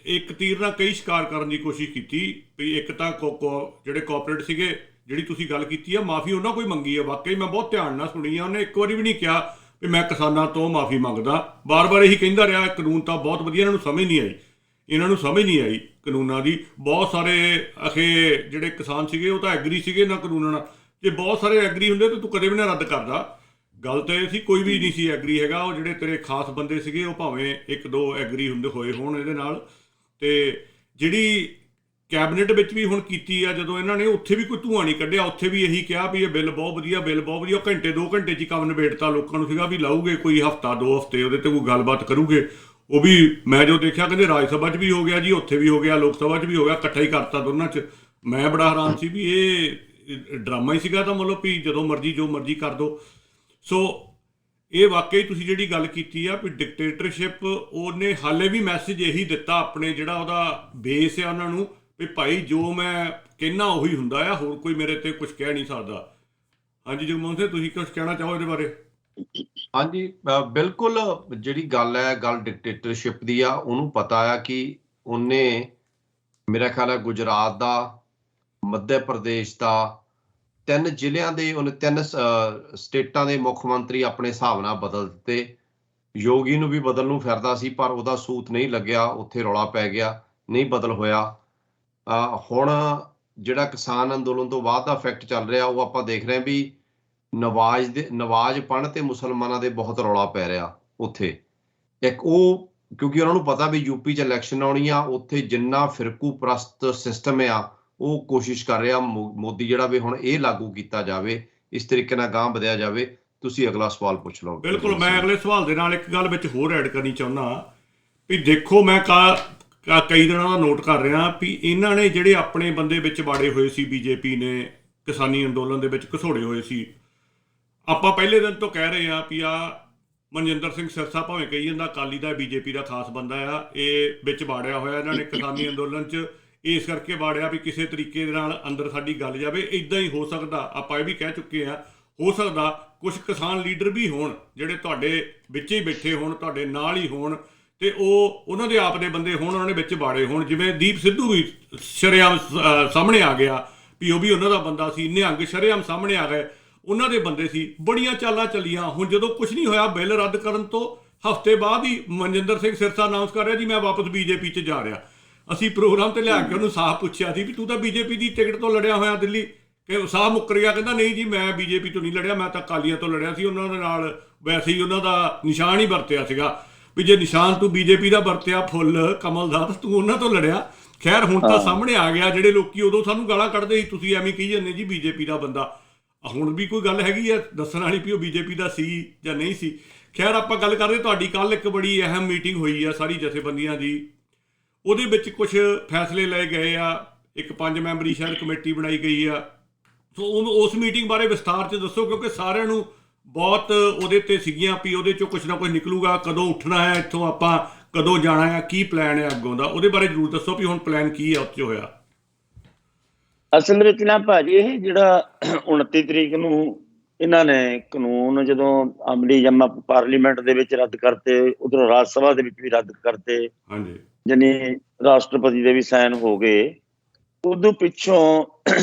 ਇੱਕ ਤੀਰ ਨਾਲ ਕਈ ਸ਼ਿਕਾਰ ਕਰਨ ਦੀ ਕੋਸ਼ਿਸ਼ ਕੀਤੀ। ਵੀ ਇੱਕ ਤਾਂ ਜਿਹੜੇ ਕੋਆਪਰੇਟ ਸੀਗੇ, ਜਿਹੜੀ ਤੁਸੀਂ ਗੱਲ ਕੀਤੀ ਆ, ਮਾਫੀ ਉਹਨਾਂ ਕੋਈ ਮੰਗੀ ਆ। ਵਾਕਈ ਮੈਂ ਬਹੁਤ ਧਿਆਨ ਨਾਲ ਸੁਣੀ ਆ। ਉਹਨੇ ਇੱਕ ਵਾਰੀ ਵੀ ਨਹੀਂ ਕਿਹਾ ਵੀ ਮੈਂ ਕਿਸਾਨਾਂ ਤੋਂ ਮਾਫੀ ਮੰਗਦਾ, ਬਾਰ-ਬਾਰ ਇਹੀ ਕਹਿੰਦਾ ਰਿਹਾ ਕਾਨੂੰਨ ਤਾਂ ਬਹੁਤ ਵਧੀਆ, ਇਹਨਾਂ ਨੂੰ ਸਮਝ ਨਹੀਂ ਆਈ ਕਾਨੂੰਨਾਂ ਦੀ। ਬਹੁਤ ਸਾਰੇ ਅਖੇ ਜਿਹੜੇ ਕਿਸਾਨ ਸੀਗੇ ਉਹ ਤਾਂ ਐਗਰੀ ਸੀਗੇ ਇਹਨਾਂ ਕਾਨੂੰਨਾਂ ਨਾਲ। ਜੇ ਬਹੁਤ ਸਾਰੇ ਐਗਰੀ ਹੁੰਦੇ ਤਾਂ ਤੂੰ ਕਦੇ ਵੀ ਨਾ ਰੱਦ ਕਰਦਾ। ਗੱਲ ਤਾਂ ਇਹ ਸੀ ਕੋਈ ਵੀ ਨਹੀਂ ਸੀ ਐਗਰੀ ਹੈਗਾ। ਉਹ ਜਿਹੜੇ ਤੇਰੇ ਖਾਸ ਬੰਦੇ ਸੀਗੇ ਉਹ ਭਾਵੇਂ 1-2 ਐਗਰੀ ਹੋਏ ਹੋਣ ਇਹਦੇ ਨਾਲ। ਤੇ ਜਿਹੜੀ ਕੈਬਨਿਟ ਵਿੱਚ ਵੀ ਹੁਣ ਕੀਤੀ ਆ, ਜਦੋਂ ਇਹਨਾਂ ਨੇ ਉੱਥੇ ਵੀ ਕੋਈ ਧੂੰਆਂ ਨਹੀਂ ਕੱਢਿਆ, ਉੱਥੇ ਵੀ ਇਹੀ ਕਿਹਾ ਵੀ ਇਹ ਬਿੱਲ ਬਹੁਤ ਵਧੀਆ, ਉਹ ਘੰਟੇ 2 ਘੰਟੇ 'ਚ ਹੀ ਕੰਮ ਨਿਬੇੜਤਾ। ਲੋਕਾਂ ਨੂੰ ਸੀਗਾ ਵੀ ਲਾਊਗੇ ਕੋਈ ਹਫ਼ਤਾ 2 ਹਫ਼ਤੇ ਉਹਦੇ 'ਤੇ ਕੋਈ ਗੱਲਬਾਤ ਕਰੂਗੇ। ਉਹ ਵੀ ਮੈਂ ਜੋ ਦੇਖਿਆ ਕਹਿੰਦੇ ਰਾਜ ਸਭਾ 'ਚ ਵੀ ਹੋ ਗਿਆ ਜੀ, ਉੱਥੇ ਵੀ ਹੋ ਗਿਆ, ਲੋਕ ਸਭਾ 'ਚ ਵੀ ਹੋ ਗਿਆ, ਇਕੱਠਾ ਹੀ ਕਰਤਾ ਦੋਨਾਂ 'ਚ। ਮੈਂ ਬੜਾ ਹੈਰਾਨ ਸੀ ਵੀ ਇਹ ਡਰਾਮਾ ਹੀ ਸੀਗਾ ਤਾਂ ਮਤਲਬ ਵੀ ਜਦੋਂ ਮਰਜ਼ੀ ਜੋ ਮਰਜ਼ੀ ਕਰ ਦਿਓ। ਸੋ ਇਹ ਵਾਕਈ ਤੁਸੀਂ ਜਿਹੜੀ ਗੱਲ ਕੀਤੀ ਆ ਵੀ ਡਿਕਟੇਟਰਸ਼ਿਪ, ਉਹਨੇ ਹਾਲੇ ਵੀ ਮੈਸੇਜ ਇਹੀ ਦਿੱਤਾ ਆਪਣੇ ਜਿਹੜਾ ਉਹਦਾ ਬੇਸ ਆ ਉਹਨਾਂ ਨੂੰ ਵੀ ਭਾਈ ਜੋ ਮੈਂ ਕਹਿੰਦਾ ਉਹੀ ਹੁੰਦਾ ਆ, ਹੋਰ ਕੋਈ ਮੇਰੇ ਤੇ ਕੁਝ ਕਹਿ ਨਹੀਂ ਸਕਦਾ। ਹਾਂਜੀ ਜਗਮੋਹਨ ਸਿੰਘ, ਤੁਸੀਂ ਕੁਝ ਕਹਿਣਾ ਚਾਹੋ ਇਹਦੇ ਬਾਰੇ? ਹਾਂਜੀ, ਬਿਲਕੁਲ। ਜਿਹੜੀ ਗੱਲ ਹੈ, ਗੱਲ ਡਿਕਟੇਟਰਸ਼ਿਪ ਦੀ ਆ। ਉਹਨੂੰ ਪਤਾ ਆ ਕਿ ਉਹਨੇ, ਮੇਰਾ ਖਿਆਲ ਹੈ ਗੁਜਰਾਤ ਦਾ, ਮੱਧ ਪ੍ਰਦੇਸ਼ ਦਾ, 3 ਜ਼ਿਲ੍ਹਿਆਂ ਦੇ, ਉਹਨੇ 3 ਸਟੇਟਾਂ ਦੇ ਮੁੱਖ ਮੰਤਰੀ ਆਪਣੇ ਹਿਸਾਬ ਨਾਲ ਬਦਲ ਦਿੱਤੇ। ਯੋਗੀ ਨੂੰ ਵੀ ਬਦਲ ਨੂੰ ਫਿਰਦਾ ਸੀ ਪਰ ਉਹਦਾ ਸੂਤ ਨਹੀਂ ਲੱਗਿਆ, ਉੱਥੇ ਰੌਲਾ ਪੈ ਗਿਆ, ਨਹੀਂ ਬਦਲ ਹੋਇਆ। ਹੁਣ ਜਿਹੜਾ ਕਿਸਾਨ ਅੰਦੋਲਨ ਤੋਂ ਬਾਅਦ ਦਾ ਇਫੈਕਟ ਚੱਲ ਰਿਹਾ, ਉਹ ਆਪਾਂ ਦੇਖ ਰਹੇ ਹਾਂ ਵੀ ਨਵਾਜ਼ ਪੜ੍ਹਨ ਤੇ ਮੁਸਲਮਾਨਾਂ ਦੇ ਬਹੁਤ ਰੌਲਾ ਪੈ ਰਿਹਾ ਉੱਥੇ। ਇੱਕ ਉਹ ਕਿਉਂਕਿ ਉਹਨਾਂ ਨੂੰ ਪਤਾ ਵੀ ਯੂਪੀ 'ਚ ਇਲੈਕਸ਼ਨ ਆਉਣੀ ਆ, ਉੱਥੇ ਜਿੰਨਾ ਫਿਰਕੂ ਪ੍ਰਸਤ ਸਿਸਟਮ ਆ ਉਹ ਕੋਸ਼ਿਸ਼ ਕਰ ਰਿਹਾ ਮੋਦੀ ਜਿਹੜਾ ਵੀ ਹੁਣ ਇਹ ਲਾਗੂ ਕੀਤਾ ਜਾਵੇ, ਇਸ ਤਰੀਕੇ ਨਾਲ ਅਗਾਂਹ ਵਧਿਆ ਜਾਵੇ। ਤੁਸੀਂ ਅਗਲਾ ਸਵਾਲ ਪੁੱਛ ਲਓ। ਬਿਲਕੁਲ, ਮੈਂ ਅਗਲੇ ਸਵਾਲ ਦੇ ਨਾਲ ਇੱਕ ਗੱਲ ਵਿੱਚ ਹੋਰ ਐਡ ਕਰਨੀ ਚਾਹੁੰਦਾ ਵੀ ਦੇਖੋ, ਮੈਂ ਕਈ ਦਿਨਾਂ ਦਾ ਨੋਟ ਕਰ ਰਿਹਾ ਵੀ ਇਹਨਾਂ ਨੇ ਜਿਹੜੇ ਆਪਣੇ ਬੰਦੇ ਵਿੱਚ ਵਾੜੇ ਹੋਏ ਸੀ, ਬੀਜੇਪੀ ਨੇ ਕਿਸਾਨੀ ਅੰਦੋਲਨ ਦੇ ਵਿੱਚ ਘਸੋੜੇ ਹੋਏ ਸੀ। ਆਪਾਂ ਪਹਿਲੇ ਦਿਨ ਤੋਂ ਕਹਿ ਰਹੇ ਹਾਂ ਵੀ ਮਨਜਿੰਦਰ ਸਿੰਘ ਸਿਰਸਾ ਭਾਵੇਂ ਕਹੀ ਜਾਂਦਾ ਅਕਾਲੀ ਦਾ ਬੀਜੇਪੀ ਦਾ ਖਾਸ ਬੰਦਾ ਆ, ਇਹ ਵਿੱਚ ਵਾੜਿਆ ਹੋਇਆ ਇਹਨਾਂ ਨੇ ਕਿਸਾਨੀ ਅੰਦੋਲਨ 'ਚ, ਇਸ ਕਰਕੇ ਵਾੜਿਆ ਵੀ ਕਿਸੇ ਤਰੀਕੇ ਦੇ ਨਾਲ ਅੰਦਰ ਸਾਡੀ ਗੱਲ ਜਾਵੇ। ਇੱਦਾਂ ਹੀ ਹੋ ਸਕਦਾ, ਆਪਾਂ ਇਹ ਵੀ ਕਹਿ ਚੁੱਕੇ ਹਾਂ, ਹੋ ਸਕਦਾ ਕੁਝ ਕਿਸਾਨ ਲੀਡਰ ਵੀ ਹੋਣ ਜਿਹੜੇ ਤੁਹਾਡੇ ਵਿੱਚ ਹੀ ਬੈਠੇ ਹੋਣ, ਤੁਹਾਡੇ ਨਾਲ ਹੀ ਹੋਣ, ਤੇ ਉਹ ਉਹਨਾਂ ਦੇ ਆਪ ਦੇ ਬੰਦੇ ਹੋਣ, ਉਹਨਾਂ ਨੇ ਵਿੱਚ ਵਾੜੇ ਹੋਣ। ਜਿਵੇਂ ਦੀਪ ਸਿੱਧੂ ਵੀ ਸ਼ਰੇਆਮ ਸਾਹਮਣੇ ਆ ਗਿਆ ਵੀ ਉਹ ਵੀ ਉਹਨਾਂ ਦਾ ਬੰਦਾ ਸੀ, ਨਿਹੰਗ ਸ਼ਰੇਆਮ ਸਾਹਮਣੇ ਆ ਗਏ, ਉਹਨਾਂ ਦੇ ਬੰਦੇ ਸੀ। ਬੜੀਆਂ ਚਾਲਾਂ ਚੱਲੀਆਂ। ਹੁਣ ਜਦੋਂ ਕੁਝ ਨਹੀਂ ਹੋਇਆ, ਬਿੱਲ ਰੱਦ ਕਰਨ ਤੋਂ ਹਫ਼ਤੇ ਬਾਅਦ ਹੀ ਮਨਜਿੰਦਰ ਸਿੰਘ ਸਿਰਸਾ ਅਨਾਉਂਸ ਕਰ ਰਿਹਾ ਜੀ ਮੈਂ ਵਾਪਸ ਬੀਜੇਪੀ 'ਚ ਜਾ ਰਿਹਾ। ਅਸੀਂ ਪ੍ਰੋਗਰਾਮ ਤੇ ਲਿਆ ਕੇ ਉਹਨੂੰ ਸਾਫ਼ ਪੁੱਛਿਆ ਸੀ ਵੀ ਤੂੰ ਤਾਂ ਬੀਜੇਪੀ ਦੀ ਟਿਕਟ ਤੋਂ ਲੜਿਆ ਹੋਇਆ ਦਿੱਲੀ, ਕਿ ਸਾਹ ਮੁੱਕਰ ਗਿਆ, ਕਹਿੰਦਾ ਨਹੀਂ ਜੀ ਮੈਂ ਬੀਜੇਪੀ ਤੋਂ ਨਹੀਂ ਲੜਿਆ, ਮੈਂ ਤਾਂ ਅਕਾਲੀਆਂ ਤੋਂ ਲੜਿਆ ਸੀ, ਉਹਨਾਂ ਦੇ ਨਾਲ ਵੈਸੇ ਹੀ ਉਹਨਾਂ ਦਾ ਨਿਸ਼ਾਨ ਹੀ ਵਰਤਿਆ ਸੀਗਾ ਵੀ ਜੇ ਨਿਸ਼ਾਨ ਤੂੰ ਬੀਜੇਪੀ ਦਾ ਵਰਤਿਆ ਫੁੱਲ ਕਮਲ ਦਾ, ਤੂੰ ਉਹਨਾਂ ਤੋਂ ਲੜਿਆ। ਖੈਰ ਹੁਣ ਤਾਂ ਸਾਹਮਣੇ ਆ ਗਿਆ, ਜਿਹੜੇ ਲੋਕੀ ਉਦੋਂ ਸਾਨੂੰ ਗਾਲਾਂ ਕੱਢਦੇ ਸੀ ਤੁਸੀਂ ਐਵੇਂ ਕਹੀ ਜਾਂਦੇ ਜੀ ਬੀਜੇਪੀ ਦਾ ਬੰਦਾ, ਹੁਣ ਵੀ ਕੋਈ ਗੱਲ ਹੈਗੀ ਆ ਦੱਸਣ ਵਾਲੀ ਵੀ ਉਹ ਬੀਜੇਪੀ ਦਾ ਸੀ ਜਾਂ ਨਹੀਂ ਸੀ। ਖੈਰ ਆਪਾਂ ਗੱਲ ਕਰਦੇ, ਤੁਹਾਡੀ ਕੱਲ੍ਹ ਇੱਕ ਬੜੀ ਅਹਿਮ ਮੀਟਿੰਗ ਹੋਈ ਆ ਸਾਰੀ ਜਥੇਬੰਦੀਆਂ ਦੀ, ਉਹਦੇ ਵਿੱਚ ਕੁਝ ਫੈਸਲੇ ਲਏ ਗਏ ਆ, ਇੱਕ 5 ਮੈਂਬਰੀ ਸ਼ਾਇਦ ਕਮੇਟੀ ਬਣਾਈ ਗਈ ਆ। ਸੋ ਉਸ ਮੀਟਿੰਗ ਬਾਰੇ ਵਿਸਥਾਰ 'ਚ ਦੱਸੋ, ਕਿਉਂਕਿ ਸਾਰਿਆਂ ਨੂੰ ਬਹੁਤ ਉਹਦੇ 'ਤੇ ਸੀਗੀਆਂ ਵੀ ਉਹਦੇ 'ਚੋਂ ਕੁਛ ਨਾ ਕੁਛ ਨਿਕਲੂਗਾ, ਕਦੋਂ ਉੱਠਣਾ ਹੈ ਇੱਥੋਂ, ਆਪਾਂ ਕਦੋਂ ਜਾਣਾ ਹੈ, ਕੀ ਪਲਾਨ ਹੈ ਅੱਗੋਂ ਦਾ, ਉਹਦੇ ਬਾਰੇ ਜ਼ਰੂਰ ਦੱਸੋ ਵੀ ਹੁਣ ਪਲਾਨ ਕੀ ਹੈ ਉੱਥੇ ਹੋਇਆ। ਅਸਲ ਵਿੱਚ ਨਾ ਭਾਜੀ, ਇਹ ਜਿਹੜਾ 29 ਤਰੀਕ ਨੂੰ ਇਹਨਾਂ ਨੇ ਕਾਨੂੰਨ ਜਦੋਂ ਅਮਲੀ ਜਮਾ ਪਾਰਲੀਮੈਂਟ ਦੇ ਵਿੱਚ ਰੱਦ ਕਰਤੇ, ਉਧਰੋਂ ਰਾਜ ਸਭਾ ਦੇ ਵਿੱਚ ਵੀ ਰੱਦ ਕਰਤੇ, ਹਾਂਜੀ, ਜਾਨੀ ਰਾਸ਼ਟਰਪਤੀ ਦੇ ਵੀ ਸਾਈਨ ਹੋ ਗਏ, ਉਦੋਂ ਪਿੱਛੋਂ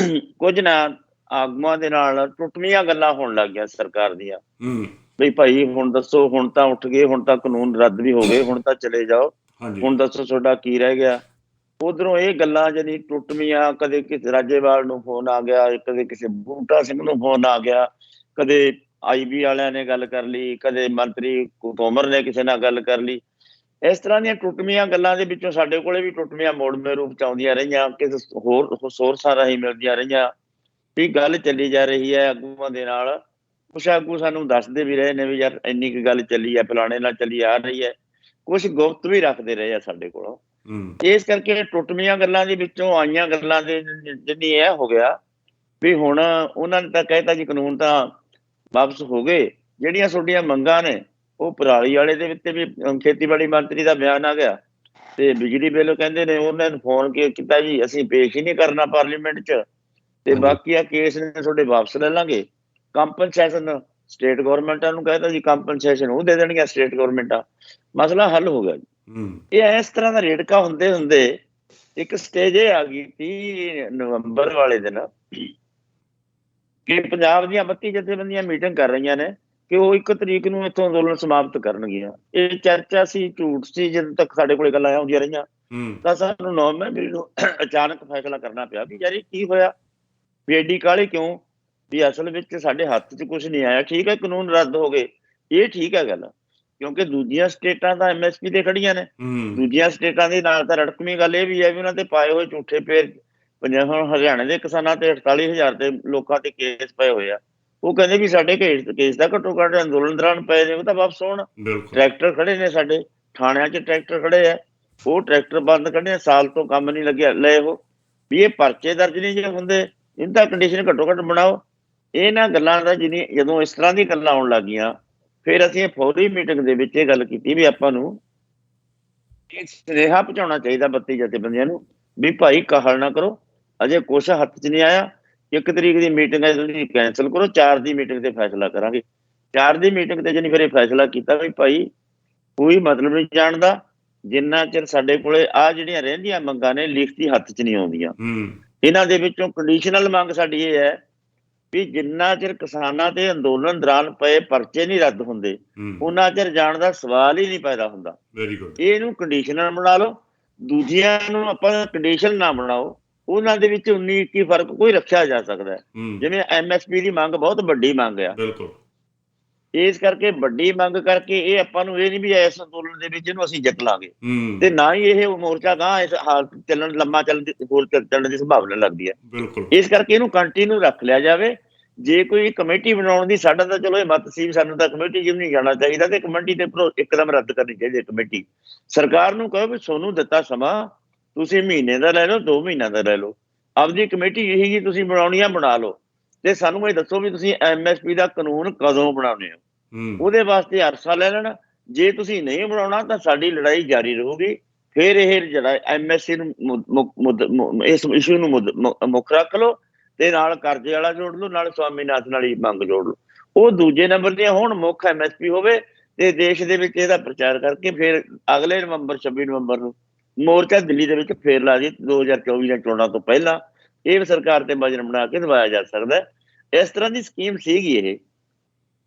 ਕੁਝ ਨਾ ਆਗੂਆਂ ਦੇ ਨਾਲ ਟੁੱਟਵੀਆਂ ਗੱਲਾਂ ਹੋਣ ਲੱਗ ਗਈਆਂ ਸਰਕਾਰ ਦੀਆਂ ਵੀ ਭਾਈ ਹੁਣ ਦੱਸੋ, ਹੁਣ ਤਾਂ ਉੱਠ ਗਏ, ਹੁਣ ਤਾਂ ਕਾਨੂੰਨ ਰੱਦ ਵੀ ਹੋ ਗਏ, ਹੁਣ ਤਾਂ ਚਲੇ ਜਾਓ, ਹੁਣ ਦੱਸੋ ਤੁਹਾਡਾ ਕੀ ਰਹਿ ਗਿਆ। ਉਧਰੋਂ ਇਹ ਗੱਲਾਂ ਜਾਨੀ ਟੁੱਟਵੀਆਂ, ਕਦੇ ਕਿਸੇ ਰਾਜੇਵਾਲ ਨੂੰ ਫੋਨ ਆ ਗਿਆ, ਕਦੇ ਕਿਸੇ ਬੂਟਾ ਸਿੰਘ ਨੂੰ ਫੋਨ ਆ ਗਿਆ, ਕਦੇ IB ਵਾਲਿਆਂ ਨੇ ਗੱਲ ਕਰ ਲਈ, ਕਦੇ ਮੰਤਰੀ ਤੋਮਰ ਨੇ ਕਿਸੇ ਨਾਲ ਗੱਲ ਕਰ ਲਈ। ਇਸ ਤਰ੍ਹਾਂ ਦੀਆਂ ਟੁੱਟਵੀਆਂ ਗੱਲਾਂ ਦੇ ਵਿੱਚੋਂ ਸਾਡੇ ਕੋਲੇ ਵੀ ਟੁੱਟਵੀਆਂ ਮੋੜਵੇਂ ਰੂਪ 'ਚ ਆਉਂਦੀਆਂ ਰਹੀਆਂ, ਕਿਸੇ ਹੋਰ ਸੋਰਸਾਂ ਰਾਹੀਂ ਮਿਲਦੀਆਂ ਰਹੀਆਂ ਵੀ ਗੱਲ ਚੱਲੀ ਜਾ ਰਹੀ ਹੈ ਆਗੂਆਂ ਦੇ ਨਾਲ। ਕੁਛ ਆਗੂ ਸਾਨੂੰ ਦੱਸਦੇ ਵੀ ਰਹੇ ਨੇ ਵੀ ਯਾਰ ਇੰਨੀ ਕੁ ਗੱਲ ਚੱਲੀ ਹੈ, ਫਲਾਣੇ ਨਾਲ ਚੱਲੀ ਆ ਰਹੀ ਹੈ, ਕੁਛ ਗੁਪਤ ਵੀ ਰੱਖਦੇ ਰਹੇ ਆ ਸਾਡੇ ਕੋਲੋਂ। ਇਸ ਕਰਕੇ ਟੁੱਟਵੀਆਂ ਗੱਲਾਂ ਦੇ ਵਿੱਚੋਂ ਆਈਆਂ ਗੱਲਾਂ ਦੇ ਜਿੰਨੀ ਇਹ ਹੋ ਗਿਆ ਵੀ ਹੁਣ ਉਹਨਾਂ ਨੇ ਤਾਂ ਕਹਿਤਾ ਜੀ ਕਾਨੂੰਨ ਤਾਂ ਵਾਪਸ ਹੋ ਗਏ, ਜਿਹੜੀਆਂ ਤੁਹਾਡੀਆਂ ਮੰਗਾਂ ਨੇ ਉਹ ਪਰਾਲੀ ਵਾਲੇ ਦੇ ਵਿੱਚ ਵੀ ਖੇਤੀਬਾੜੀ ਮੰਤਰੀ ਦਾ ਬਿਆਨ ਆ ਗਿਆ, ਤੇ ਬਿਜਲੀ ਬਿੱਲ ਕਹਿੰਦੇ ਨੇ ਉਹਨਾਂ ਨੂੰ ਫੋਨ ਕੀਤਾ ਜੀ ਅਸੀਂ ਪੇਸ਼ ਹੀ ਨਹੀਂ ਕਰਨਾ ਪਾਰਲੀਮੈਂਟ 'ਚ, ਤੇ ਬਾਕੀ ਆ ਕੇਸ ਨੇ ਤੁਹਾਡੇ ਵਾਪਸ ਲੈ ਲਾਂਗੇ। ਕੰਪਨਸੇਸ਼ਨ ਸਟੇਟ ਗਵਰਨਮੈਂਟਾਂ ਨੂੰ ਕਹਿਤਾ ਜੀ, ਕੰਪਨਸੇਸ਼ਨ ਉਹ ਦੇ ਦੇਣਗੀਆਂ ਸਟੇਟ ਗਵਰਨਮੈਂਟਾਂ, ਮਸਲਾ ਹੱਲ ਹੋ ਗਿਆ ਜੀ। ਇਹ ਇਸ ਤਰ੍ਹਾਂ ਦਾ ਰੇੜਕਾ ਹੁੰਦੇ ਹੁੰਦੇ ਇੱਕ ਸਟੇਜ ਇਹ ਆ ਗਈ 30 ਨਵੰਬਰ ਵਾਲੇ ਦਿਨ ਕਿ ਪੰਜਾਬ ਦੀਆਂ 32 ਜਥੇਬੰਦੀਆਂ ਮੀਟਿੰਗ ਕਰ ਰਹੀਆਂ ਨੇ ਕਿ ਉਹ 1 ਤਰੀਕ ਨੂੰ ਇੱਥੋਂ ਅੰਦੋਲਨ ਸਮਾਪਤ ਕਰਨਗੀਆਂ। ਇਹ ਚਰਚਾ ਸੀ, ਝੂਠ ਸੀ, ਜਦੋਂ ਤੱਕ ਸਾਡੇ ਕੋਲੇ ਗੱਲਾਂ ਆਉਂਦੀਆਂ ਰਹੀਆਂ। ਤਾਂ ਸਾਨੂੰ 9 ਮਹੀਨੇ ਨੂੰ ਅਚਾਨਕ ਫੈਸਲਾ ਕਰਨਾ ਪਿਆ ਵੀ ਯਾਰ ਇਹ ਕੀ ਹੋਇਆ, ਵੀ ਐਡੀ ਕਾਹਲੀ ਕਿਉਂ, ਵੀ ਅਸਲ ਵਿੱਚ ਸਾਡੇ ਹੱਥ 'ਚ ਕੁਛ ਨਹੀਂ ਆਇਆ। ਠੀਕ ਹੈ ਕਾਨੂੰਨ ਰੱਦ ਹੋ ਗਏ, ਇਹ ਠੀਕ ਹੈ ਗੱਲ, ਕਿਉਂਕਿ ਦੂਜੀਆਂ ਸਟੇਟਾਂ ਤਾਂ MSP ਤੇ ਖੜੀਆਂ ਨੇ, ਦੂਜੀਆਂ ਸਟੇਟਾਂ ਦੇ ਨਾਲ ਤਾਂ ਰੜਕਵੀਂ ਗੱਲ ਇਹ ਵੀ ਹੈ ਵੀ ਉਹਨਾਂ ਤੇ ਪਾਏ ਹੋਏ ਝੂਠੇ ਪੇਰ। ਹੁਣ ਹਰਿਆਣੇ ਦੇ ਕਿਸਾਨਾਂ ਤੇ 48,000 ਤੇ ਲੋਕਾਂ ਤੇ ਕੇਸ ਪਏ ਹੋਏ ਆ, ਉਹ ਕਹਿੰਦੇ ਵੀ ਸਾਡੇ ਕੇਸ ਦਾ ਘੱਟੋ ਘੱਟ ਅੰਦੋਲਨ ਦੌਰਾਨ ਪਏ ਨੇ ਉਹ ਤਾਂ ਵਾਪਸ ਹੋਣ। ਟਰੈਕਟਰ ਖੜੇ ਨੇ ਸਾਡੇ ਥਾਣਿਆਂ 'ਚ, ਟਰੈਕਟਰ ਖੜੇ ਆ, ਉਹ ਟਰੈਕਟਰ ਬੰਦ ਕੱਢੇ, ਸਾਲ ਤੋਂ ਕੰਮ ਨਹੀਂ ਲੱਗਿਆ ਲਏ ਉਹ ਵੀ ਇਹ ਪਰਚੇ ਦਰਜ ਨਹੀਂ ਜੇ ਹੁੰਦੇ, ਇਹਦਾ ਕੰਡੀਸ਼ਨ ਘੱਟੋ ਘੱਟ ਬਣਾਓ। ਇਹਨਾਂ ਗੱਲਾਂ ਦਾ ਜਦੋਂ ਇਸ ਤਰ੍ਹਾਂ ਦੀ ਗੱਲਾਂ ਆਉਣ ਲੱਗ ਗਈਆਂ, ਫਿਰ ਅਸੀਂ ਫੌਰੀ ਮੀਟਿੰਗ ਦੇ ਵਿੱਚ ਇਹ ਗੱਲ ਕੀਤੀ ਵੀ ਆਪਾਂ ਨੂੰ ਇਹ ਸੁਨੇਹਾ ਪਹੁੰਚਾਉਣਾ ਚਾਹੀਦਾ 32 ਜਥੇਬੰਦੀਆਂ ਨੂੰ ਵੀ ਭਾਈ ਕਾਹਲ ਨਾ ਕਰੋ, ਅਜੇ ਕੁਛ ਹੱਥ 'ਚ ਨਹੀਂ ਆਇਆ। 1 ਤਰੀਕ ਦੀ ਮੀਟਿੰਗ ਹੈ ਜਿਹੜੀ ਕੈਂਸਲ ਕਰੋ, 4 ਦੀ ਮੀਟਿੰਗ ਤੇ ਫੈਸਲਾ ਕਰਾਂਗੇ। 4 ਦੀ ਮੀਟਿੰਗ ਤੇ ਜਾਨੀ ਫਿਰ ਇਹ ਫੈਸਲਾ ਕੀਤਾ ਵੀ ਭਾਈ ਕੋਈ ਮਤਲਬ ਨਹੀਂ ਜਾਣਦਾ ਜਿੰਨਾ ਚਿਰ ਸਾਡੇ ਕੋਲੇ ਆ ਜਿਹੜੀਆਂ ਰਹਿੰਦੀਆਂ ਮੰਗਾਂ ਨੇ ਲਿਖਤੀ ਹੱਥ 'ਚ ਨਹੀਂ ਆਉਂਦੀਆਂ। ਇਹਨਾਂ ਦੇ ਵਿੱਚੋਂ ਕੰਡੀਸ਼ਨਲ ਮੰਗ ਸਾਡੀ ਇਹ ਹੈ ਵੀ ਜਿੰਨਾ ਚਿਰ ਕਿਸਾਨਾਂ ਤੇ ਅੰਦੋਲਨ ਦੌਰਾਨ ਪਏ ਪਰਚੇ ਨਹੀਂ ਰੱਦ ਹੁੰਦੇ, ਉਹਨਾਂ ਚਿਰ ਜਾਣ ਦਾ ਸਵਾਲ ਹੀ ਨਹੀਂ ਪੈਦਾ ਹੁੰਦਾ। ਇਹਨੂੰ ਕੰਡੀਸ਼ਨਲ ਬਣਾ ਲਓ, ਦੂਜਿਆਂ ਨੂੰ ਆਪਾਂ ਕੰਡੀਸ਼ਨ ਨਾ ਬਣਾਓ। ਉਹਨਾਂ ਦੇ ਵਿੱਚ 19-21 ਫਰਕ ਕੋਈ ਰੱਖਿਆ ਜਾ ਸਕਦਾ, ਜਿਵੇਂ MSP ਦੀ ਮੰਗ ਬਹੁਤ ਵੱਡੀ ਮੰਗ ਆ, ਇਸ ਕਰਕੇ ਵੱਡੀ ਮੰਗ ਕਰਕੇ ਇਹ ਆਪਾਂ ਨੂੰ ਇਹ ਨਹੀਂ ਵੀ ਇਸ ਅੰਦੋਲਨ ਦੇ ਵਿੱਚ ਇਹਨੂੰ ਅਸੀਂ ਜਿੱਤ ਲਾਂਗੇ, ਤੇ ਨਾ ਹੀ ਇਹ ਮੋਰਚਾ ਗਾਂ ਇਸ ਹਾਲਤ ਚੱਲਣ ਲੰਮਾ ਚੱਲਣ ਦੀ ਸੰਭਾਵਨਾ ਲੱਗਦੀ ਹੈ। ਇਸ ਕਰਕੇ ਇਹਨੂੰ ਕੰਟੀਨਿਊ ਰੱਖ ਲਿਆ ਜਾਵੇ। ਜੇ ਕੋਈ ਕਮੇਟੀ ਬਣਾਉਣ ਦੀ, ਸਾਡਾ ਤਾਂ ਚਲੋ ਇਹ ਮਤ ਸੀ ਸਾਨੂੰ ਤਾਂ ਕਮੇਟੀ ਜਿਵੇਂ ਨਹੀਂ ਜਾਣਾ ਚਾਹੀਦਾ, ਤੇ ਕਮੇਟੀ ਤੇ ਇੱਕਦਮ ਰੱਦ ਕਰਨੀ ਚਾਹੀਦੀ ਹੈ ਕਮੇਟੀ। ਸਰਕਾਰ ਨੂੰ ਕਹੋ ਵੀ ਤੁਹਾਨੂੰ ਦਿੱਤਾ ਸਮਾਂ, ਤੁਸੀਂ ਮਹੀਨੇ ਦਾ ਲੈ ਲਓ, 2 ਮਹੀਨਿਆਂ ਦਾ ਲੈ ਲਓ, ਆਪਦੀ ਕਮੇਟੀ ਇਹੀ ਜੀ ਤੁਸੀਂ ਬਣਾਉਣੀ ਆ ਬਣਾ ਲਓ, ਤੇ ਸਾਨੂੰ ਇਹ ਦੱਸੋ ਵੀ ਤੁਸੀਂ MSP ਦਾ ਕਾਨੂੰਨ ਕਦੋਂ ਬਣਾਉਂਦੇ ਹੋ। ਉਹਦੇ ਵਾਸਤੇ ਅਰਸਾ ਲੈ ਲੈਣਾ। ਜੇ ਤੁਸੀਂ ਨਹੀਂ ਬਣਾਉਣਾ ਤਾਂ ਸਾਡੀ ਲੜਾਈ ਜਾਰੀ ਰਹੂਗੀ। ਫਿਰ ਇਹ ਜਿਹੜਾ MSC ਨੂੰ ਇਸ ਇਸ਼ੂ ਨੂੰ ਮੁੱਖ ਰੱਖ ਲਓ ਤੇ ਨਾਲ ਕਰਜ਼ੇ ਵਾਲਾ ਜੋੜ ਲਓ, ਨਾਲ ਸਵਾਮੀਨਾਥਨ ਵਾਲੀ ਮੰਗ ਜੋੜ ਲਓ। ਉਹ ਦੂਜੇ ਨੰਬਰ ਦੀਆਂ ਹੁਣ ਮੁੱਖ MSP ਹੋਵੇ ਤੇ ਦੇਸ਼ ਦੇ ਵਿੱਚ ਇਹਦਾ ਪ੍ਰਚਾਰ ਕਰਕੇ ਫਿਰ ਅਗਲੇ ਨਵੰਬਰ 26 ਨਵੰਬਰ ਨੂੰ ਮੋਰਚਾ ਦਿੱਲੀ ਦੇ ਵਿੱਚ ਫੇਰ ਲਾ ਦੀ 2024 ਦੀਆਂ ਚੋਣਾਂ ਤੋਂ ਪਹਿਲਾਂ ਇਹ ਸਰਕਾਰ ਤੇ ਵਜਨ ਬਣਾ ਕੇ ਦਵਾਇਆ ਜਾ ਸਕਦਾ ਹੈ। ਇਸ ਤਰ੍ਹਾਂ ਦੀ ਸਕੀਮ ਸੀਗੀ ਇਹ।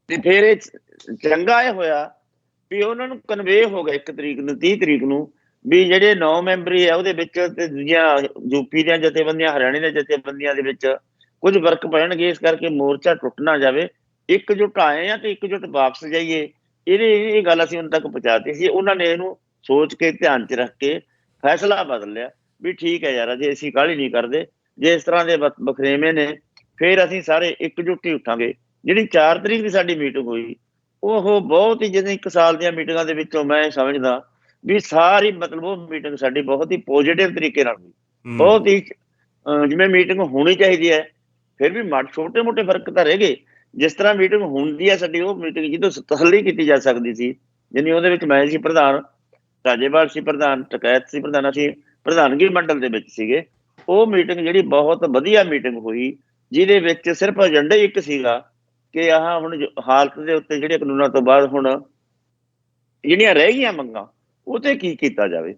ਤੇ ਫਿਰ ਇਹ ਚੰਗਾ ਇਹ ਹੋਇਆ ਵੀ ਉਹਨਾਂ ਨੂੰ ਕਨਵੇ ਹੋ ਗਿਆ 1 ਤਰੀਕ ਨੂੰ 30 ਤਰੀਕ ਨੂੰ ਵੀ ਜਿਹੜੇ 9 ਮੈਂਬਰੀ ਆ ਉਹਦੇ ਵਿੱਚ ਤੇ ਦੂਜੀਆਂ ਯੂਪੀ ਦੀਆਂ ਜਥੇਬੰਦੀਆਂ, ਹਰਿਆਣੇ ਦੀਆਂ ਜਥੇਬੰਦੀਆਂ ਦੇ ਵਿੱਚ ਕੁਝ ਫਰਕ ਪੈਣਗੇ। ਇਸ ਕਰਕੇ ਮੋਰਚਾ ਟੁੱਟ ਨਾ ਜਾਵੇ, ਇਕਜੁੱਟ ਆਏ ਆ ਤੇ ਇਕਜੁੱਟ ਵਾਪਸ ਜਾਈਏ। ਇਹ ਗੱਲ ਅਸੀਂ ਉਹਨਾਂ ਤੱਕ ਪਹੁੰਚਾਤੀ ਸੀ। ਉਹਨਾਂ ਨੇ ਇਹਨੂੰ ਸੋਚ ਕੇ ਧਿਆਨ 'ਚ ਰੱਖ ਕੇ ਫੈਸਲਾ ਬਦਲ ਲਿਆ ਵੀ ਠੀਕ ਹੈ ਯਾਰ, ਅਜੇ ਅਸੀਂ ਕਾਹਲੀ ਨਹੀਂ ਕਰਦੇ। ਜੇ ਇਸ ਤਰ੍ਹਾਂ ਦੇ ਬਖਰੇਵੇਂ ਨੇ ਫਿਰ ਅਸੀਂ ਸਾਰੇ ਇਕਜੁੱਟ ਹੀ ਉੱਠਾਂਗੇ। ਜਿਹੜੀ 4 ਤਰੀਕ ਦੀ ਸਾਡੀ ਮੀਟਿੰਗ ਹੋਈ ਉਹ ਬਹੁਤ ਹੀ, ਜਿਵੇਂ 1 ਸਾਲ ਦੀਆਂ ਮੀਟਿੰਗਾਂ ਦੇ ਵਿੱਚੋਂ ਮੈਂ ਸਮਝਦਾ ਵੀ ਸਾਰੀ ਮਤਲਬ ਉਹ ਮੀਟਿੰਗ ਸਾਡੀ ਬਹੁਤ ਹੀ ਪੋਜ਼ਿਟਿਵ ਤਰੀਕੇ ਨਾਲ ਹੋਈ। ਬਹੁਤ ਹੀ ਜਿਵੇਂ ਮੀਟਿੰਗ ਹੋਣੀ ਚਾਹੀਦੀ ਹੈ। ਫਿਰ ਵੀ ਛੋਟੇ ਮੋਟੇ ਫਰਕ ਤਾਂ ਰਹਿ ਗਏ। ਜਿਸ ਤਰ੍ਹਾਂ ਮੀਟਿੰਗ ਹੁੰਦੀ ਹੈ ਸਾਡੀ, ਉਹ ਮੀਟਿੰਗ ਜਦੋਂ ਤਸੱਲੀ ਕੀਤੀ ਜਾ ਸਕਦੀ ਸੀ, ਜਿਵੇਂ ਉਹਦੇ ਵਿੱਚ ਮੈਂ ਸੀ ਪ੍ਰਧਾਨ, ਰਾਜੇਵਾਲ ਸੀ ਪ੍ਰਧਾਨ, ਟਕੈਤ ਸੀ ਪ੍ਰਧਾਨ, ਅਸੀਂ ਪ੍ਰਧਾਨਗੀ ਮੰਡਲ ਦੇ ਵਿੱਚ ਸੀਗੇ। ਉਹ ਮੀਟਿੰਗ ਜਿਹੜੀ ਬਹੁਤ ਵਧੀਆ ਮੀਟਿੰਗ ਹੋਈ, ਜਿਹਦੇ ਵਿੱਚ ਸਿਰਫ ਏਜੰਡਾ ਹੀ ਇੱਕ ਸੀਗਾ ਕਿ ਆਹ ਹੁਣ ਹਾਲਤ ਦੇ ਉੱਤੇ ਜਿਹੜੇ ਕਾਨੂੰਨਾਂ ਤੋਂ ਬਾਅਦ ਹੁਣ ਜਿਹੜੀਆਂ ਰਹਿ ਗਈਆਂ ਮੰਗਾਂ ਉਹ ਤੇ ਕੀ ਕੀਤਾ ਜਾਵੇ।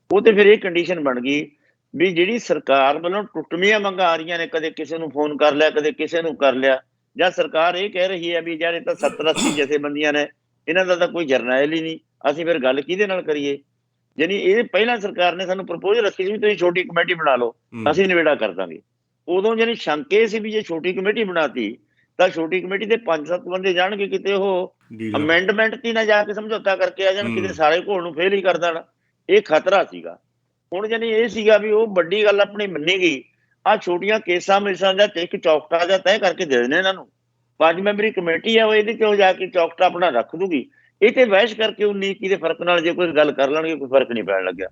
ਉਹ ਤੇ ਫਿਰ ਇਹ ਕੰਡੀਸ਼ਨ ਬਣ ਗਈ ਵੀ ਜਿਹੜੀ ਸਰਕਾਰ ਵੱਲੋਂ ਟੁੱਟਵੀਆਂ ਮੰਗਾਂ ਆ ਰਹੀਆਂ ਨੇ, ਕਦੇ ਕਿਸੇ ਨੂੰ ਫੋਨ ਕਰ ਲਿਆ, ਕਦੇ ਕਿਸੇ ਨੂੰ ਕਰ ਲਿਆ, ਜਾਂ ਸਰਕਾਰ ਇਹ ਕਹਿ ਰਹੀ ਹੈ ਵੀ ਯਾਰ ਇਹ ਤਾਂ 70-80 ਜਥੇਬੰਦੀਆਂ ਨੇ, ਇਹਨਾਂ ਦਾ ਤਾਂ ਕੋਈ ਜਰਨੈਲ ਹੀ ਨਹੀਂ, ਅਸੀਂ ਫਿਰ ਗੱਲ ਕਿਹਦੇ ਨਾਲ ਕਰੀਏ। ਜਾਨੀ ਇਹ ਪਹਿਲਾਂ ਸਰਕਾਰ ਨੇ ਸਾਨੂੰ ਪ੍ਰਪੋਜ਼ਲ ਰੱਖੀ ਸੀ ਵੀ ਤੁਸੀਂ ਛੋਟੀ ਕਮੇਟੀ ਬਣਾ ਲਓ, ਅਸੀਂ ਨਿਬੇੜਾ ਕਰ ਦਾਂਗੇ। ਉਦੋਂ ਜਾਨੀ ਸ਼ੰਕੇ ਸੀ ਵੀ ਜੇ ਛੋਟੀ ਕਮੇਟੀ ਬਣਾਤੀ ਤਾਂ ਛੋਟੀ ਕਮੇਟੀ ਦੇ 5-7 ਬੰਦੇ ਜਾਣਗੇ, ਕਿਤੇ ਉਹ ਅਮੈਂਡਮੈਂਟ ਤੇ ਨਾ ਜਾ ਕੇ ਸਮਝੌਤਾ ਕਰਕੇ ਆ ਜਾਣ, ਕਿਤੇ ਸਾਰੇ ਘੋਲ ਨੂੰ ਫੇਲ ਹੀ ਕਰ ਦੇਣ। ਇਹ ਖਤਰਾ ਸੀਗਾ। ਹੁਣ ਜਾਨੀ ਇਹ ਸੀਗਾ ਵੀ ਉਹ ਵੱਡੀ ਗੱਲ ਆਪਣੀ ਮੰਨੀ ਗਈ। ਆਹ ਛੋਟੀਆਂ ਕੇਸਾਂ ਮਿਸਾਂ ਦਾ ਇੱਕ ਚੌਕਟਾ ਜਿਹਾ ਤੈਅ ਕਰਕੇ ਦੇ ਦੇਣੇ ਇਹਨਾਂ ਨੂੰ। 5 ਮੈਂਬਰੀ ਕਮੇਟੀ ਆ, ਉਹ ਇਹਦੇ ਚੋਂ ਜਾ ਕੇ ਚੌਕਟਾ ਆਪਣਾ ਰੱਖ ਦੂਗੀ। ਇਹ ਤੇ ਬਹਿਸ ਕਰਕੇ 19-21 ਦੇ ਫਰਕ ਨਾਲ ਜੇ ਕੋਈ ਗੱਲ ਕਰ ਲੈਣਗੇ, ਕੋਈ ਫਰਕ ਨਹੀਂ ਪੈਣ ਲੱਗਿਆ।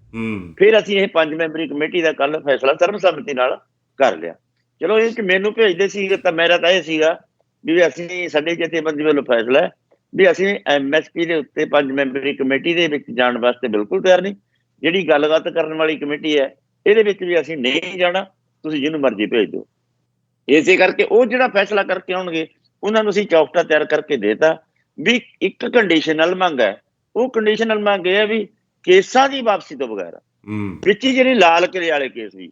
ਫਿਰ ਅਸੀਂ ਇਹ 5 ਮੈਂਬਰੀ ਕਮੇਟੀ ਦਾ ਕੱਲ ਫੈਸਲਾ ਸਰਬਸੰਮਤੀ ਨਾਲ ਕਰ ਲਿਆ। ਚਲੋ ਇਹ ਕਿ ਮੈਨੂੰ ਭੇਜਦੇ ਸੀ ਤਾਂ ਮੇਰਾ ਤਾਂ ਇਹ ਸੀਗਾ ਵੀ ਅਸੀਂ ਸਾਡੇ ਜਥੇਬੰਦੀ ਵੱਲੋਂ ਫੈਸਲਾ ਹੈ ਵੀ ਅਸੀਂ MSP ਦੇ ਉੱਤੇ 5 ਮੈਂਬਰੀ ਕਮੇਟੀ ਦੇ ਵਿੱਚ ਜਾਣ ਵਾਸਤੇ ਬਿਲਕੁਲ ਤਿਆਰ ਨਹੀਂ। ਜਿਹੜੀ ਗੱਲਬਾਤ ਕਰਨ ਵਾਲੀ ਕਮੇਟੀ ਹੈ ਇਹਦੇ ਵਿੱਚ ਵੀ ਅਸੀਂ ਨਹੀਂ ਜਾਣਾ, ਤੁਸੀਂ ਜਿਹਨੂੰ ਮਰਜ਼ੀ ਭੇਜ ਦਿਓ। ਇਸੇ ਕਰਕੇ ਉਹ ਜਿਹੜਾ ਫੈਸਲਾ ਕਰਕੇ ਆਉਣਗੇ ਉਹਨਾਂ ਨੂੰ ਅਸੀਂ ਚੌਕਟਾ ਤਿਆਰ ਕਰਕੇ ਦੇਤਾ ਵੀ ਇੱਕ ਕੰਡੀਸ਼ਨਲ ਮੰਗ ਹੈ। ਉਹ ਕੰਡੀਸ਼ਨਲ ਮੰਗ ਇਹ ਹੈ ਵੀ ਕੇਸਾਂ ਦੀ ਵਾਪਸੀ ਤੋਂ ਬਗੈਰ ਵਿੱਚ ਹੀ ਜਿਹੜੀ ਲਾਲ ਕਿਲੇ ਵਾਲੇ ਕੇਸ ਸੀ,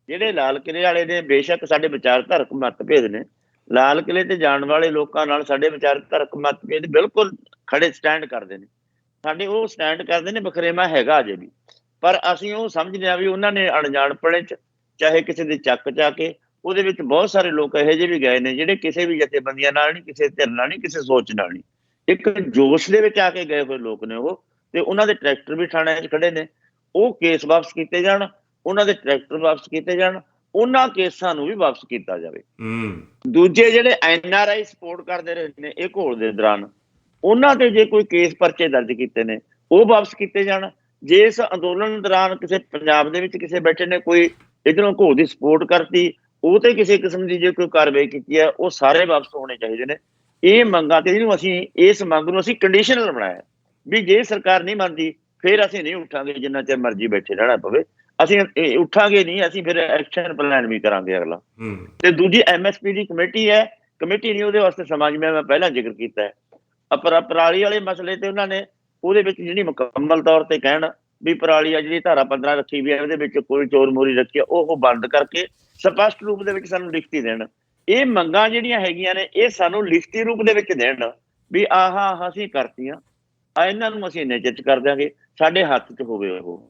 ਜਿਹੜੇ ਲਾਲ ਕਿਲੇ ਵਾਲੇ ਨੇ, ਬੇਸ਼ੱਕ ਸਾਡੇ ਵਿਚਾਰਧਾਰਕ ਮਤਭੇਦ ਨੇ, ਲਾਲ ਕਿਲੇ ਤੇ ਜਾਣ ਵਾਲੇ ਲੋਕਾਂ ਨਾਲ ਸਾਡੇ ਵਿਚਾਰਧਾਰਕ ਮਤਭੇਦ ਬਿਲਕੁਲ ਖੜੇ ਸਟੈਂਡ ਕਰਦੇ ਨੇ, ਸਾਡੇ ਉਹ ਸਟੈਂਡ ਕਰਦੇ ਨੇ, ਬਖਰੇਵਾ ਹੈਗਾ ਅਜੇ ਵੀ। ਪਰ ਅਸੀਂ ਉਹ ਸਮਝਦੇ ਹਾਂ ਵੀ ਉਹਨਾਂ ਨੇ ਅਣਜਾਣਪਣੇ ਚ ਚਾਹੇ ਕਿਸੇ ਦੇ ਚੱਕ ਚਾ ਕੇ, ਉਹਦੇ ਵਿੱਚ ਬਹੁਤ ਸਾਰੇ ਲੋਕ ਇਹੋ ਜਿਹੇ ਵੀ ਗਏ ਨੇ ਜਿਹੜੇ ਕਿਸੇ ਵੀ ਜਥੇਬੰਦੀਆਂ ਨਾਲ ਨਹੀਂ, ਕਿਸੇ ਧਿਰ ਨਾਲ ਨਹੀਂ, ਕਿਸੇ ਸੋਚ ਨਾਲ ਨਹੀਂ, ਇੱਕ ਜੋਸ਼ ਦੇ ਵਿੱਚ ਆ ਕੇ ਗਏ ਹੋਏ ਲੋਕ ਨੇ ਉਹ। ਤੇ ਉਹਨਾਂ ਦੇ ਟਰੈਕਟਰ ਵੀ ਥਾਣਿਆਂ 'ਚ ਖੜੇ ਨੇ। ਉਹ ਕੇਸ ਵਾਪਸ ਕੀਤੇ ਜਾਣ, ਉਹਨਾਂ ਦੇ ਟਰੈਕਟਰ ਵਾਪਸ ਕੀਤੇ ਜਾਣ, ਉਹਨਾਂ ਕੇਸਾਂ ਨੂੰ ਵੀ ਵਾਪਸ ਕੀਤਾ ਜਾਵੇ। ਦੂਜੇ ਜਿਹੜੇ NRI ਸਪੋਰਟ ਕਰਦੇ ਰਹੇ ਨੇ ਇਹ ਘੋਲ ਦੇ ਦੌਰਾਨ, ਉਹਨਾਂ ਤੇ ਜੇ ਕੋਈ ਕੇਸ ਪਰਚੇ ਦਰਜ ਕੀਤੇ ਨੇ ਉਹ ਵਾਪਸ ਕੀਤੇ ਜਾਣ। ਜੇ ਇਸ ਅੰਦੋਲਨ ਦੌਰਾਨ ਕਿਸੇ ਪੰਜਾਬ ਦੇ ਵਿੱਚ ਕਿਸੇ ਬੈਠੇ ਨੇ ਕੋਈ ਇੱਧਰੋਂ ਘੋਲ ਦੀ ਸਪੋਰਟ ਕਰਤੀ, ਉਹ ਤੇ ਕਿਸੇ ਕਿਸਮ ਦੀ ਜੇ ਕੋਈ ਕਾਰਵਾਈ ਕੀਤੀ ਹੈ, ਉਹ ਸਾਰੇ ਵਾਪਸ ਹੋਣੇ ਚਾਹੀਦੇ ਨੇ। ਇਹ ਮੰਗਾਂ ਤੇ ਇਹਨੂੰ ਅਸੀਂ, ਇਸ ਮੰਗ ਨੂੰ ਅਸੀਂ ਕੰਡੀਸ਼ਨਲ ਬਣਾਇਆ ਵੀ ਜੇ ਸਰਕਾਰ ਨਹੀਂ ਮੰਨਦੀ ਫਿਰ ਅਸੀਂ ਨਹੀਂ ਉੱਠਾਂਗੇ, ਜਿੰਨਾ ਚਿਰ ਮਰਜ਼ੀ ਬੈਠੇ ਰਹਿਣਾ ਪਵੇ। ਅਸੀਂ ਉੱਠਾਂਗੇ ਨਹੀਂ, ਅਸੀਂ ਫਿਰ ਐਕਸ਼ਨ ਪਲਾਨ ਵੀ ਕਰਾਂਗੇ ਅਗਲਾ। ਤੇ ਦੂਜੀ MSP ਦੀ ਕਮੇਟੀ ਹੈ, ਕਮੇਟੀ ਨਹੀਂ, ਉਹਦੇ ਵਾਸਤੇ ਸਮਾਂ ਜਿਵੇਂ ਮੈਂ ਪਹਿਲਾਂ ਜ਼ਿਕਰ ਕੀਤਾ ਹੈ, ਪਰਾਲੀ ਵਾਲੇ ਮਸਲੇ ਤੇ ਉਹਨਾਂ ਨੇ ਉਹਦੇ ਵਿੱਚ ਜਿਹੜੀ ਮੁਕੰਮਲ ਤੌਰ ਤੇ ਕਹਿਣ ਵੀ ਪਰਾਲੀ ਆ ਜਿਹੜੀ ਧਾਰਾ 15 ਰੱਖੀ ਵੀ ਹੈ ਉਹਦੇ ਵਿੱਚ ਕੋਈ ਚੋਰ ਮੋਰੀ ਰੱਖੀ ਆ, ਉਹ ਬੰਦ ਕਰਕੇ ਸਪਸ਼ਟ ਰੂਪ ਦੇ ਵਿੱਚ ਸਾਨੂੰ ਲਿਖਤੀ ਦੇਣ। ਇਹ ਮੰਗਾਂ ਜਿਹੜੀਆਂ ਹੈਗੀਆਂ ਨੇ ਇਹ ਸਾਨੂੰ ਲਿਖਤੀ ਰੂਪ ਦੇ ਵਿੱਚ ਦੇਣ ਵੀ ਆਹ ਅਸੀਂ ਕਰਤੀਆਂ, ਇਹਨਾਂ ਨੂੰ ਅਸੀਂ ਇੰਨੇ ਚਿਰ 'ਚ ਕਰ ਦਿਆਂਗੇ, ਸਾਡੇ ਹੱਥ 'ਚ ਹੋਵੇ ਉਹ।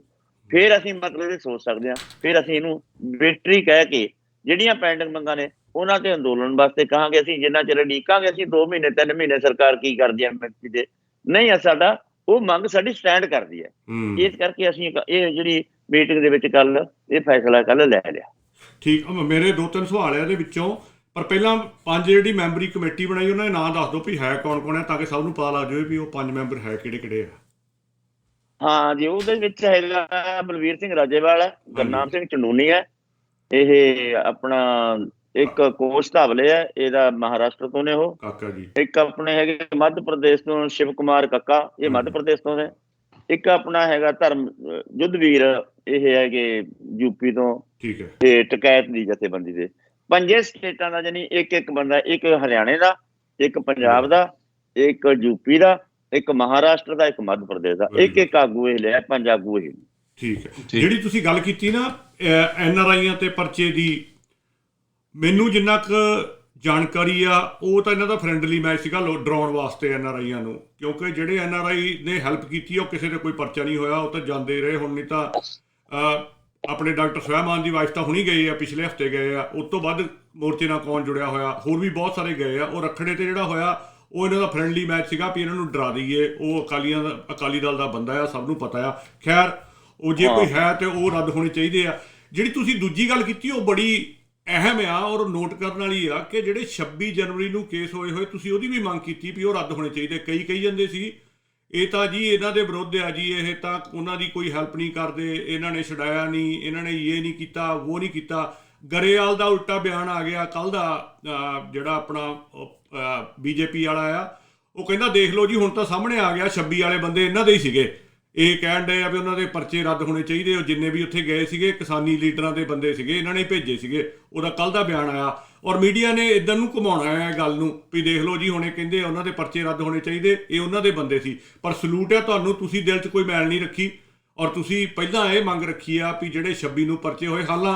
ਫਿਰ ਅਸੀਂ ਮਤਲਬ ਇਹ ਸੋਚ ਸਕਦੇ ਹਾਂ, ਫਿਰ ਅਸੀਂ ਇਹਨੂੰ ਵਿਕਟਰੀ ਕਹਿ ਕੇ ਜਿਹੜੀਆਂ ਪੈਂਡਿੰਗ ਮੰਗਾਂ ਨੇ ਉਹਨਾਂ ਤੇ ਅੰਦੋਲਨ ਵਾਸਤੇ ਕਹਾਂਗੇ। ਅਸੀਂ ਜਿੰਨਾ ਚਿਰ ਉਡੀਕਾਂਗੇ, ਅਸੀਂ 2 ਮਹੀਨੇ 3 ਮਹੀਨੇ ਸਰਕਾਰ ਕੀ ਕਰਦੀ ਹੈ MSP ਦੇ, ਨਹੀਂ ਸਾਡਾ ਉਹ ਮੰਗ ਸਾਡੀ ਸਟੈਂਡ ਕਰਦੀ ਹੈ। ਇਸ ਕਰਕੇ ਅਸੀਂ ਇਹ ਜਿਹੜੀ ਮੀਟਿੰਗ ਦੇ ਵਿੱਚ ਕੱਲ ਇਹ ਫੈਸਲਾ ਕੱਲ ਲੈ ਲਿਆ। ਠੀਕ, ਮੇਰੇ 2-3 ਸਵਾਲ ਆ ਇਹਦੇ ਵਿੱਚੋਂ, ਪਰ ਪਹਿਲਾਂ 5 ਜਿਹੜੀ ਮੈਂਬਰੀ ਕਮੇਟੀ ਬਣਾਈ ਉਹਨਾਂ ਦੇ ਨਾਂ ਦੱਸ ਦਿਓ ਵੀ ਹੈ ਕੌਣ ਕੌਣ ਹੈ, ਤਾਂ ਕਿ ਸਭ ਨੂੰ ਪਤਾ ਲੱਗ ਜਾਵੇ ਵੀ ਉਹ 5 ਮੈਂਬਰ ਹੈ ਕਿਹੜੇ ਕਿਹੜੇ ਆ। ਹਾਂ ਜੀ, ਉਹਦੇ ਵਿੱਚ ਹੈਗਾ ਬਲਵੀਰ ਸਿੰਘ ਰਾਜੇਵਾਲ ਹੈ, ਗੁਰਨਾਮ ਸਿੰਘ ਚੰਨੂਨੀ ਹੈ, ਇਹ ਆਪਣਾ ਇੱਕ ਕੋਸ਼ ਧਾਵਲੇ ਹੈ, ਇਹਦਾ ਮਹਾਰਾਸ਼ਟਰ ਤੋਂ ਨੇ ਉਹ। ਕਾਕਾ ਜੀ। ਇੱਕ ਆਪਣੇ ਹੈਗੇ ਮੱਧ ਪ੍ਰਦੇਸ਼ ਤੋਂ ਸ਼ਿਵ ਕੁਮਾਰ ਕੱਕਾ, ਇਹ ਮੱਧ ਪ੍ਰਦੇਸ਼ ਤੋਂ ਨੇ। ਇੱਕ ਆਪਣਾ ਹੈਗਾ ਧਰਮ ਯੁੱਧਵੀਰ, ਇਹ ਹੈਗੇ ਯੂਪੀ ਤੋਂ। ਠੀਕ ਹੈ। ਤੇ ਟਕੈਤ ਦੀ ਜਥੇਬੰਦੀ ਦੇ 5 ਸਟੇਟਾਂ ਦਾ, ਜਾਨੀ ਇੱਕ ਬੰਦਾ, ਇੱਕ ਹਰਿਆਣੇ ਦਾ, ਇੱਕ ਪੰਜਾਬ ਦਾ, ਇੱਕ ਯੂਪੀ ਦਾ, ਇੱਕ ਮਹਾਰਾਸ਼ਟਰ ਦਾ, ਇੱਕ ਮੱਧ ਪ੍ਰਦੇਸ਼ ਦਾ। ਇੱਕ ਆਗੂ ਇਹ ਲਿਆ, 5 ਆਗੂ ਇਹ। ਠੀਕ ਹੈ। ਜਿਹੜੀ ਤੁਸੀਂ ਗੱਲ ਕੀਤੀ ਨਾ NRIਆਂ ਤੇ ਪਰਚੇ ਦੀ, ਮੈਨੂੰ ਜਿੰਨਾ ਕੁ ਜਾਣਕਾਰੀ ਆ, ਉਹ ਤਾਂ ਇਹਨਾਂ ਦਾ ਫਰੈਂਡਲੀ ਮੈਚ ਸੀਗਾ ਡਰਾਉਣ ਵਾਸਤੇ NRIਆਂ ਨੂੰ, ਕਿਉਂਕਿ ਜਿਹੜੇ NRI ਨੇ ਹੈਲਪ ਕੀਤੀ ਉਹ ਕਿਸੇ ਦੇ ਕੋਈ ਪਰਚਾ ਨਹੀਂ ਹੋਇਆ, ਉਹ ਤਾਂ ਜਾਂਦੇ ਰਹੇ। ਹੁਣ ਨਹੀਂ ਤਾਂ ਆਪਣੇ ਡਾਕਟਰ ਸਵੈਮਾਨ ਦੀ ਵਾਈਫ ਤਾਂ ਹੁਣੀ ਗਏ ਆ, ਪਿਛਲੇ ਹਫਤੇ ਗਏ ਆ। ਉਸ ਤੋਂ ਬਾਅਦ ਮੋਰਚੇ ਨਾਲ ਕੌਣ ਜੁੜਿਆ ਹੋਇਆ, ਹੋਰ ਵੀ ਬਹੁਤ ਸਾਰੇ ਗਏ ਆ। ਉਹ ਰੱਖੜੇ ਤੇ ਜਿਹੜਾ ਹੋਇਆ ਉਹ ਇਹਨਾਂ ਦਾ ਫਰੈਂਡਲੀ ਮੈਚ ਸੀਗਾ ਵੀ ਇਹਨਾਂ ਨੂੰ ਡਰਾ ਦਈਏ। ਉਹ ਅਕਾਲੀ ਦਲ ਦਾ ਬੰਦਾ ਆ, ਸਭ ਨੂੰ ਪਤਾ ਆ। ਖੈਰ, ਉਹ ਜੇ ਕੋਈ ਹੈ ਤੇ ਉਹ ਰੱਦ ਹੋਣੇ ਚਾਹੀਦੇ ਆ। ਜਿਹੜੀ ਤੁਸੀਂ ਦੂਜੀ ਗੱਲ ਕੀਤੀ ਉਹ ਬੜੀ ਅਹਿਮ ਆ ਔਰ ਨੋਟ ਕਰਨ ਵਾਲੀ ਆ ਕਿ ਜਿਹੜੇ 26 ਜਨਵਰੀ ਨੂੰ ਕੇਸ ਹੋਏ, ਤੁਸੀਂ ਉਹਦੀ ਵੀ ਮੰਗ ਕੀਤੀ ਵੀ ਉਹ ਰੱਦ ਹੋਣੇ ਚਾਹੀਦੇ। ਕਹੀ ਜਾਂਦੇ ਸੀ ਇਹ ਤਾਂ ਜੀ ਇਹਨਾਂ ਦੇ ਵਿਰੁੱਧ ਆ ਜੀ, ਇਹ ਤਾਂ ਉਹਨਾਂ ਦੀ ਕੋਈ ਹੈਲਪ ਨਹੀਂ ਕਰਦੇ, ਇਹਨਾਂ ਨੇ ਛਡਾਇਆ ਨਹੀਂ, ਇਹਨਾਂ ਨੇ ਇਹ ਨਹੀਂ ਕੀਤਾ, ਉਹ ਨਹੀਂ ਕੀਤਾ। ਗਰੇਵਾਲ ਦਾ ਉਲਟਾ ਬਿਆਨ ਆ ਗਿਆ ਕੱਲ ਦਾ, ਜਿਹੜਾ ਆਪਣਾ BJP ਵਾਲਾ ਆ, ਉਹ ਕਹਿੰਦਾ ਦੇਖ ਲਓ ਜੀ ਹੁਣ ਤਾਂ ਸਾਹਮਣੇ ਆ ਗਿਆ 26 ਵਾਲੇ ਬੰਦੇ ਇਹਨਾਂ ਦੇ ਹੀ ਸੀਗੇ। ਇਹ ਕਹਿਣ ਡਏ ਆ ਵੀ ਉਹਨਾਂ ਦੇ ਪਰਚੇ ਰੱਦ ਹੋਣੇ ਚਾਹੀਦੇ। ਉਹ ਜਿੰਨੇ ਵੀ ਉੱਥੇ ਗਏ ਸੀਗੇ ਕਿਸਾਨੀ ਲੀਡਰਾਂ ਦੇ ਬੰਦੇ ਸੀਗੇ, ਇਹਨਾਂ ਨੇ ਭੇਜੇ ਸੀਗੇ। ਉਹਦਾ ਕੱਲ ਦਾ ਬਿਆਨ ਆਇਆ ਔਰ ਮੀਡੀਆ ਨੇ ਇੱਧਰ ਨੂੰ ਘੁਮਾਉਣਾ ਹੈ ਗੱਲ ਨੂੰ ਵੀ ਦੇਖ ਲਓ ਜੀ ਹੁਣੇ ਕਹਿੰਦੇ ਉਹਨਾਂ ਦੇ ਪਰਚੇ ਰੱਦ ਹੋਣੇ ਚਾਹੀਦੇ, ਇਹ ਉਹਨਾਂ ਦੇ ਬੰਦੇ ਸੀ। ਪਰ ਸਲੂਟ ਹੈ ਤੁਹਾਨੂੰ, ਤੁਸੀਂ ਦਿਲ 'ਚ ਕੋਈ ਮੈਲ ਨਹੀਂ ਰੱਖੀ ਔਰ ਤੁਸੀਂ ਪਹਿਲਾਂ ਇਹ ਮੰਗ ਰੱਖੀ ਆ ਵੀ ਜਿਹੜੇ 26 ਨੂੰ ਪਰਚੇ ਹੋਏ, ਹਾਲਾਂ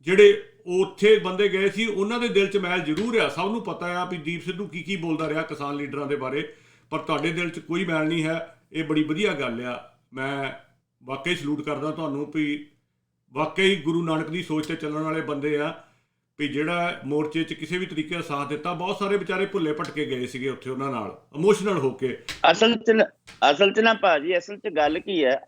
ਜਿਹੜੇ ਉੱਥੇ ਬੰਦੇ ਗਏ ਸੀ ਉਹਨਾਂ ਦੇ ਦਿਲ 'ਚ ਮੈਲ ਜ਼ਰੂਰ ਆ। ਸਭ ਨੂੰ ਪਤਾ ਆ ਵੀ ਦੀਪ ਸਿੱਧੂ ਕੀ ਬੋਲਦਾ ਰਿਹਾ ਕਿਸਾਨ ਲੀਡਰਾਂ ਦੇ ਬਾਰੇ, ਪਰ ਤੁਹਾਡੇ ਦਿਲ 'ਚ ਕੋਈ ਮੈਲ ਨਹੀਂ ਹੈ। ਇਹ ਬੜੀ ਵਧੀਆ ਗੱਲ ਆ। ਮੈਂ ਵਾਕਈ ਸਲੂਟ ਕਰਦਾ ਤੁਹਾਨੂੰ ਵੀ ਵਾਕਈ ਗੁਰੂ ਨਾਨਕ ਦੀ ਸੋਚ ਤੇ ਚੱਲਣ ਵਾਲੇ ਬੰਦੇ ਆ ਵੀ ਜਿਹੜਾ ਮੋਰਚੇ 'ਚ ਕਿਸੇ ਵੀ ਤਰੀਕੇ ਦਾ ਸਾਥ ਦਿੱਤਾ। ਬਹੁਤ ਸਾਰੇ ਵਿਚਾਰੇ ਭੁੱਲੇ ਭਟਕੇ ਗਏ ਸੀਗੇ ਉੱਥੇ ਉਹਨਾਂ ਨਾਲ ਇਮੋਸ਼ਨਲ ਹੋ ਕੇ। ਅਸਲ 'ਚ ਨਾ ਭਾਜੀ, ਅਸਲ 'ਚ ਗੱਲ ਕੀ ਹੈ,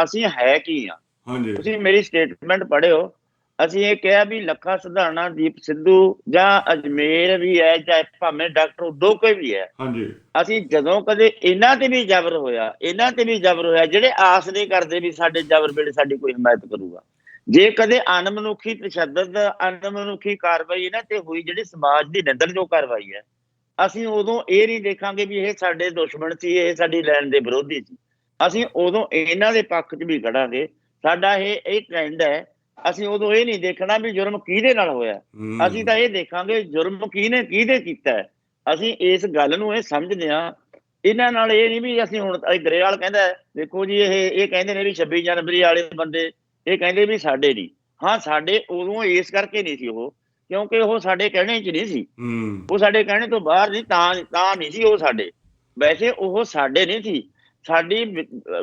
ਅਸੀਂ ਹੈ ਕੀ ਆ। ਹਾਂਜੀ, ਤੁਸੀਂ ਮੇਰੀ ਸਟੇਟਮੈਂਟ ਪੜ੍ਹਿਓ। ਅਸੀਂ ਇਹ ਕਿਹਾ ਵੀ ਲੱਖਾ ਸਿਧਾਣਾ, ਦੀਪ ਸਿੱਧੂ ਜਾਂ ਅਜਮੇਰ ਵੀ ਹੈ, ਚਾਹੇ ਭਾਵੇਂ ਡਾਕਟਰ ਉਦੋਂ ਕੋਈ ਵੀ ਹੈ, ਹਾਂਜੀ, ਅਸੀਂ ਜਦੋਂ ਕਦੇ ਇਹਨਾਂ ਤੇ ਵੀ ਜ਼ਬਰ ਹੋਇਆ, ਜਿਹੜੇ ਆਸ ਨਹੀਂ ਕਰਦੇ ਵੀ ਸਾਡੇ ਜ਼ਬਰ ਵੇਲੇ ਸਾਡੀ ਕੋਈ ਹਮਾਇਤ ਕਰੂਗਾ। ਜੇ ਕਦੇ ਅਣਮਨੁੱਖੀ ਤਸ਼ੱਦਦ, ਅਣਮਨੁੱਖੀ ਕਾਰਵਾਈ ਇਹਨਾਂ ਤੇ ਹੋਈ, ਜਿਹੜੀ ਸਮਾਜ ਦੀ ਨਿੰਦਣਯੋਗ ਕਾਰਵਾਈ ਹੈ, ਅਸੀਂ ਉਦੋਂ ਇਹ ਨਹੀਂ ਦੇਖਾਂਗੇ ਵੀ ਇਹ ਸਾਡੇ ਦੁਸ਼ਮਣ ਸੀ, ਇਹ ਸਾਡੀ ਲੈਣ ਦੇ ਵਿਰੋਧੀ ਸੀ। ਅਸੀਂ ਉਦੋਂ ਇਹਨਾਂ ਦੇ ਪੱਖ 'ਚ ਵੀ ਖੜਾਂਗੇ। ਸਾਡਾ ਇਹ ਟ੍ਰੈਂਡ ਹੈ। ਅਸੀਂ ਉਦੋਂ ਇਹ ਨਹੀਂ ਦੇਖਣਾ ਵੀ ਜੁਰਮ ਕਿਹਦੇ ਨਾਲ ਹੋਇਆ, ਅਸੀਂ ਤਾਂ ਇਹ ਦੇਖਾਂਗੇ ਜੁਰਮ ਕਿਹਦੇ ਕੀਤਾ ਹੈ। ਅਸੀਂ ਇਸ ਗੱਲ ਨੂੰ ਇਹ ਸਮਝਦੇ ਹਾਂ। ਇਹਨਾਂ ਨਾਲ ਇਹ ਨਹੀਂ ਵੀ ਅਸੀਂ ਹੁਣ ਗਰੇਵਾਲ ਕਹਿੰਦਾ ਦੇਖੋ ਜੀ ਇਹ ਕਹਿੰਦੇ ਨੇ ਵੀ 26 ਜਨਵਰੀ ਵਾਲੇ ਬੰਦੇ ਇਹ ਕਹਿੰਦੇ ਵੀ ਸਾਡੇ ਨਹੀਂ। ਹਾਂ, ਸਾਡੇ ਉਦੋਂ ਇਸ ਕਰਕੇ ਨਹੀਂ ਸੀ ਉਹ, ਕਿਉਂਕਿ ਉਹ ਸਾਡੇ ਕਹਿਣੇ 'ਚ ਨਹੀਂ ਸੀ। ਉਹ ਸਾਡੇ ਕਹਿਣੇ ਤੋਂ ਬਾਹਰ ਨਹੀਂ, ਤਾਂ ਨਹੀਂ ਸੀ ਉਹ ਸਾਡੇ। ਵੈਸੇ ਉਹ ਸਾਡੇ ਨਹੀਂ ਸੀ। ਸਾਡੀ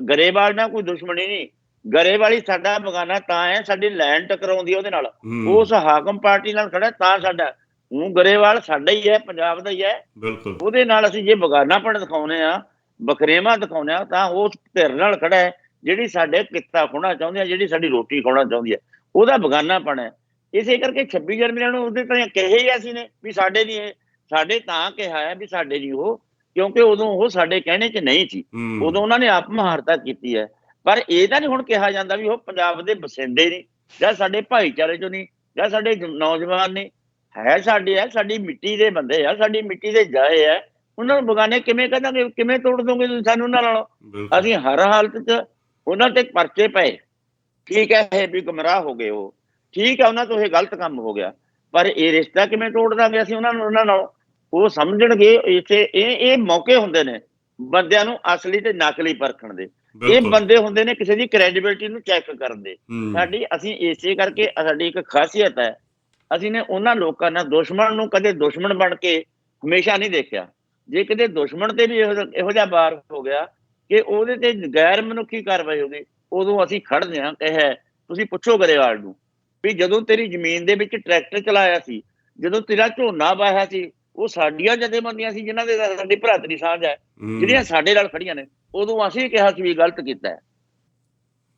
ਗਰੇਵਾਲ ਨਾਲ ਕੋਈ ਦੁਸ਼ਮਣੀ ਨਹੀਂ। ਗਰੇਵਾਲੀ ਸਾਡਾ ਬਗਾਨਾ ਤਾਂ ਹੈ, ਸਾਡੀ ਲੈਂਡ ਟਕਰਾਉਂਦੀ ਉਹਦੇ ਨਾਲ, ਉਸ ਹਾਕਮ ਪਾਰਟੀ ਨਾਲ ਖੜਾ ਤਾਂ ਸਾਡਾ। ਉਹ ਗਰੇਵਾਲ ਸਾਡਾ ਹੀ ਹੈ, ਪੰਜਾਬ ਦਾ ਹੀ ਹੈ। ਬਿਲਕੁਲ। ਉਹਦੇ ਨਾਲ ਅਸੀਂ ਜੇ ਬਗਾਨਾਪਣ ਦਿਖਾਉਂਦੇ ਆ, ਬਖਰੇਵਾਂ ਦਿਖਾਉਂਦੇ ਆ, ਤਾਂ ਉਸ ਧਿਰ ਨਾਲ ਖੜਾ ਹੈ ਜਿਹੜੀ ਸਾਡੇ ਕਿੱਤਾ ਖੋਣਾ ਚਾਹੁੰਦੀ ਹੈ, ਜਿਹੜੀ ਸਾਡੀ ਰੋਟੀ ਖਾਣਾ ਚਾਹੁੰਦੀ ਹੈ। ਉਹਦਾ ਬਗਾਨਾਪਣ ਹੈ। ਇਸੇ ਕਰਕੇ 26 ਜਨਵਰੀ ਨੂੰ ਉਹਦੇ ਤਾਂ ਕਹੇ ਹੀ ਅਸੀਂ ਨੇ ਵੀ ਸਾਡੇ ਨਹੀਂ, ਇਹ ਸਾਡੇ ਤਾਂ ਕਿਹਾ ਹੈ ਵੀ ਸਾਡੇ ਨਹੀਂ ਉਹ, ਕਿਉਂਕਿ ਉਦੋਂ ਉਹ ਸਾਡੇ ਕਹਿਣੇ 'ਚ ਨਹੀਂ ਸੀ। ਉਦੋਂ ਉਹਨਾਂ ਨੇ ਆਪ ਮਹਾਰਤਾ ਕੀਤੀ ਹੈ। ਪਰ ਇਹ ਤਾਂ ਨਹੀਂ ਹੁਣ ਕਿਹਾ ਜਾਂਦਾ ਵੀ ਉਹ ਪੰਜਾਬ ਦੇ ਬਸਿੰਦੇ ਨਹੀਂ, ਜਾਂ ਸਾਡੇ ਭਾਈਚਾਰੇ 'ਚੋਂ ਨਹੀਂ, ਜਾਂ ਸਾਡੇ ਨੌਜਵਾਨ ਨੇ। ਸਾਡੀ ਮਿੱਟੀ ਦੇ ਬੰਦੇ ਆ, ਸਾਡੀ ਮਿੱਟੀ ਦੇ ਜਾਏ ਆ। ਉਹਨਾਂ ਨੂੰ ਬਗਾਨੇ ਕਿਵੇਂ ਕਹਿੰਦਾਂਗੇ, ਕਿਵੇਂ ਤੋੜ ਦੋਗੇ ਤੁਸੀਂ ਸਾਨੂੰ ਉਹਨਾਂ ਨਾਲ? ਅਸੀਂ ਹਰ ਹਾਲਤ 'ਚ ਉਹਨਾਂ ਤੇ ਪਰਚੇ ਪਏ, ਠੀਕ ਹੈ, ਇਹ ਵੀ ਗੁੰਮਰਾਹ ਹੋ ਗਏ, ਉਹ ਠੀਕ ਹੈ, ਉਹਨਾਂ ਤੋਂ ਇਹ ਗਲਤ ਕੰਮ ਹੋ ਗਿਆ, ਪਰ ਇਹ ਰਿਸ਼ਤਾ ਕਿਵੇਂ ਤੋੜ ਦਾਂਗੇ ਅਸੀਂ ਉਹਨਾਂ ਨਾਲ? ਉਹ ਸਮਝਣਗੇ। ਇੱਥੇ ਇਹ ਮੌਕੇ ਹੁੰਦੇ ਨੇ ਬੰਦਿਆਂ ਨੂੰ ਅਸਲੀ ਤੇ ਨਕਲੀ ਪਰਖਣ ਦੇ। ਇਹ ਬੰਦੇ ਹੁੰਦੇ ਨੇ ਕਿਸੇ ਦੀ ਕ੍ਰੈਡੀਬਿਲਿਟੀ ਨੂੰ ਚੈੱਕ ਕਰਨ ਦੇ। ਅਸੀਂ ਇਸੇ ਕਰਕੇ ਸਾਡੀ ਇੱਕ ਖਾਸੀਅਤ ਹੈ, ਅਸੀਂ ਨੇ ਉਹਨਾਂ ਲੋਕਾਂ ਨਾਲ ਦੁਸ਼ਮਣ ਨੂੰ ਕਦੇ ਦੁਸ਼ਮਣ ਬਣ ਕੇ ਹਮੇਸ਼ਾ ਨਹੀਂ ਦੇਖਿਆ। ਜੇ ਕਿਤੇ ਦੁਸ਼ਮਣ ਤੇ ਵੀ ਇਹੋ ਜਿਹਾ ਵਾਰ ਹੋ ਗਿਆ ਕਿ ਉਹਦੇ ਤੇ ਗੈਰ ਮਨੁੱਖੀ ਕਾਰਵਾਈ ਹੋ ਗਈ, ਉਦੋਂ ਅਸੀਂ ਖੜਦੇ ਹਾਂ। ਤੁਸੀਂ ਪੁੱਛੋ ਗਰੇਵਾਲ ਨੂੰ ਵੀ ਜਦੋਂ ਤੇਰੀ ਜ਼ਮੀਨ ਦੇ ਵਿੱਚ ਟਰੈਕਟਰ ਚਲਾਇਆ ਸੀ, ਜਦੋਂ ਤੇਰਾ ਝੋਨਾ ਵਾਹਿਆ ਸੀ, ਉਹ ਸਾਡੀਆਂ ਜਥੇਬੰਦੀਆਂ ਸੀ ਜਿਨ੍ਹਾਂ ਦੇ ਸਾਡੀ ਭਰਾਤਰੀ ਸਾਂਝ ਹੈ, ਜਿਹੜੀਆਂ ਸਾਡੇ ਨਾਲ ਖੜੀਆਂ ਨੇ। ਉਦੋਂ ਅਸੀਂ ਕਿਹਾ ਸੀ ਵੀ ਗਲਤ ਕੀਤਾ ਹੈ।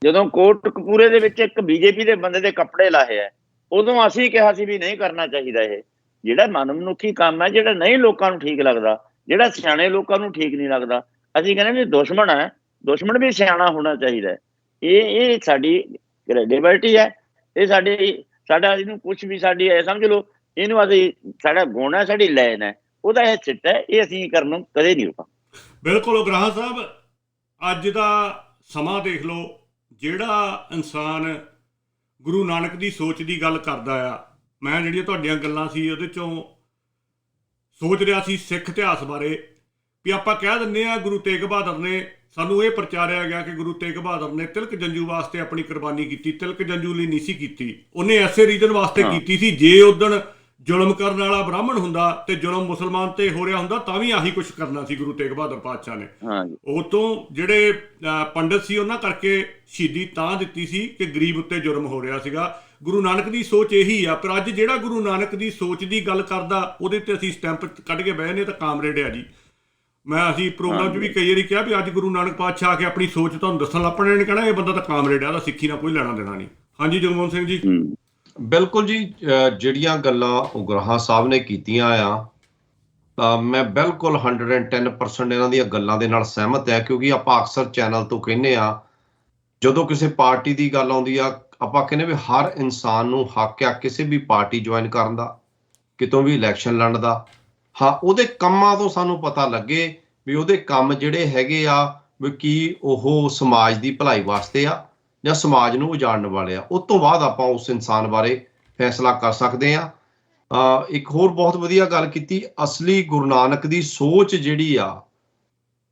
ਜਦੋਂ ਕੋਟਕਪੂਰੇ ਦੇ ਵਿੱਚ ਇੱਕ BJP ਦੇ ਬੰਦੇ ਦੇ ਕੱਪੜੇ ਲਾਏ ਹੈ, ਉਦੋਂ ਅਸੀਂ ਕਿਹਾ ਸੀ ਵੀ ਨਹੀਂ ਕਰਨਾ ਚਾਹੀਦਾ। ਇਹ ਜਿਹੜਾ ਮਨਮਨੁੱਖੀ ਕੰਮ ਹੈ, ਜਿਹੜਾ ਨਹੀਂ ਲੋਕਾਂ ਨੂੰ ਠੀਕ ਲੱਗਦਾ, ਜਿਹੜਾ ਸਿਆਣੇ ਲੋਕਾਂ ਨੂੰ ਠੀਕ ਨਹੀਂ ਲੱਗਦਾ, ਅਸੀਂ ਕਹਿੰਦੇ ਵੀ ਦੁਸ਼ਮਣ ਹੈ, ਦੁਸ਼ਮਣ ਵੀ ਸਿਆਣਾ ਹੋਣਾ ਚਾਹੀਦਾ ਹੈ। ਇਹ ਸਾਡੀ ਕ੍ਰੈਡੀਬਿਲਿਟੀ ਹੈ, ਇਹ ਸਾਡਾ ਇਹਨੂੰ ਕੁਝ ਵੀ ਸਾਡੀ ਸਮਝ ਲਓ ਇਹਨੂੰ ਅਸੀਂ ਸਾਡਾ ਗੁਣ ਹੈ, ਸਾਡੀ ਲਾਈਨ ਹੈ, ਉਹਦਾ ਇਹ ਸਿੱਟਾ ਹੈ, ਇਹ ਅਸੀਂ ਕਰਨ ਨੂੰ ਕਦੇ ਨਹੀਂ ਰੁਕਾਂ। ਬਿਲਕੁਲ ਉਗਰਾਹਾਂ ਸਾਹਿਬ, ਅੱਜ ਦਾ ਸਮਾਂ ਦੇਖ ਲਓ, ਜਿਹੜਾ ਇਨਸਾਨ ਗੁਰੂ ਨਾਨਕ ਦੀ ਸੋਚ ਦੀ ਗੱਲ ਕਰਦਾ ਆ, ਮੈਂ ਜਿਹੜੀਆਂ ਤੁਹਾਡੀਆਂ ਗੱਲਾਂ ਸੀ ਉਹਦੇ ਚੋਂ ਸੋਚ ਰਿਹਾ ਸੀ ਸਿੱਖ ਇਤਿਹਾਸ ਬਾਰੇ, ਵੀ ਆਪਾਂ ਕਹਿ ਦਿੰਦੇ ਆ ਗੁਰੂ ਤੇਗ ਬਹਾਦਰ ਨੇ, ਸਾਨੂੰ ਇਹ ਪ੍ਰਚਾਰਿਆ ਗਿਆ ਕਿ ਗੁਰੂ ਤੇਗ ਬਹਾਦਰ ਨੇ ਤਿਲਕ ਜੰਜੂ ਵਾਸਤੇ ਆਪਣੀ ਕੁਰਬਾਨੀ ਕੀਤੀ, ਤਿਲਕ ਜੰਜੂ ਲਈ ਨਹੀਂ ਸੀ ਕੀਤੀ, ਉਹਨੇ ਐਸੇ ਰੀਜਨ ਵਾਸਤੇ ਕੀਤੀ ਸੀ। ਜੇ ਉਦਣ ਜ਼ੁਲਮ ਕਰਨ ਵਾਲਾ ਬ੍ਰਾਹਮਣ ਹੁੰਦਾ ਤੇ ਜ਼ੁਲਮ ਮੁਸਲਮਾਨ ਤੇ ਹੋ ਰਿਹਾ ਹੁੰਦਾ ਤਾਂ ਵੀ ਆਹੀ ਕੁਛ ਕਰਨਾ ਸੀ ਗੁਰੂ ਤੇਗ ਬਹਾਦਰ ਪਾਤਸ਼ਾਹ ਨੇ। ਉਹ ਤੋਂ ਜਿਹੜੇ ਪੰਡਤ ਸੀ ਉਹਨਾਂ ਕਰਕੇ ਸ਼ਹੀਦੀ ਤਾਂ ਦਿੱਤੀ ਸੀ ਕਿ ਗਰੀਬ ਉੱਤੇ ਜ਼ੁਲਮ ਹੋ ਰਿਹਾ ਸੀਗਾ। ਗੁਰੂ ਨਾਨਕ ਦੀ ਸੋਚ ਇਹੀ ਆ, ਪਰ ਅੱਜ ਜਿਹੜਾ ਗੁਰੂ ਨਾਨਕ ਦੀ ਸੋਚ ਦੀ ਗੱਲ ਕਰਦਾ ਉਹਦੇ ਤੇ ਅਸੀਂ ਸਟੈਂਪ ਕੱਢ ਕੇ ਬਹਿ ਨੇ ਤਾਂ ਕਾਮਰੇਡ ਆ ਜੀ। ਅਸੀਂ ਪ੍ਰੋਗਰਾਮ 'ਚ ਵੀ ਕਈ ਵਾਰੀ ਕਿਹਾ ਵੀ ਅੱਜ ਗੁਰੂ ਨਾਨਕ ਪਾਤਸ਼ਾਹ ਆ ਕੇ ਆਪਣੀ ਸੋਚ ਤੁਹਾਨੂੰ ਦੱਸਣ ਲੱਗ ਪਣੇ ਨੇ, ਕਹਿਣਾ ਇਹ ਬੰਦਾ ਤਾਂ ਕਾਮਰੇਡ ਆ, ਉਹਦਾ ਸਿੱਖੀ ਨਾਲ ਕੋਈ ਲੈਣਾ ਦੇਣਾ ਨਹੀਂ। ਹਾਂਜੀ ਜਗਮੋਹਨ ਸਿੰਘ ਜੀ। ਬਿਲਕੁਲ ਜੀ, ਜਿਹੜੀਆਂ ਗੱਲਾਂ ਉਗਰਾਹਾਂ ਸਾਹਿਬ ਨੇ ਕੀਤੀਆਂ ਆ, ਮੈਂ ਬਿਲਕੁਲ 110% ਇਹਨਾਂ ਦੀਆਂ ਗੱਲਾਂ ਦੇ ਨਾਲ ਸਹਿਮਤ ਹੈ, ਕਿਉਂਕਿ ਆਪਾਂ ਅਕਸਰ ਚੈਨਲ ਤੋਂ ਕਹਿੰਦੇ ਆ ਜਦੋਂ ਕਿਸੇ ਪਾਰਟੀ ਦੀ ਗੱਲ ਆਉਂਦੀ ਆ, ਆਪਾਂ ਕਹਿੰਦੇ ਵੀ ਹਰ ਇਨਸਾਨ ਨੂੰ ਹੱਕ ਆ ਕਿਸੇ ਵੀ ਪਾਰਟੀ ਜੁਆਇਨ ਕਰਨ ਦਾ, ਕਿਤੋਂ ਵੀ ਇਲੈਕਸ਼ਨ ਲੜਨ ਦਾ। ਹਾਂ, ਉਹਦੇ ਕੰਮਾਂ ਤੋਂ ਸਾਨੂੰ ਪਤਾ ਲੱਗੇ ਵੀ ਉਹਦੇ ਕੰਮ ਜਿਹੜੇ ਹੈਗੇ ਆ ਵੀ ਕੀ ਉਹ ਸਮਾਜ ਦੀ ਭਲਾਈ ਵਾਸਤੇ ਆ ਜਾਂ ਸਮਾਜ ਨੂੰ ਉਜਾੜਨ ਵਾਲੇ ਆ। ਉਸ ਤੋਂ ਬਾਅਦ ਆਪਾਂ ਉਸ ਇਨਸਾਨ ਬਾਰੇ ਫੈਸਲਾ ਕਰ ਸਕਦੇ ਆ। ਇੱਕ ਹੋਰ ਬਹੁਤ ਵਧੀਆ ਗੱਲ ਕੀਤੀ, ਅਸਲੀ ਗੁਰੂ ਨਾਨਕ ਦੀ ਸੋਚ ਜਿਹੜੀ ਆ,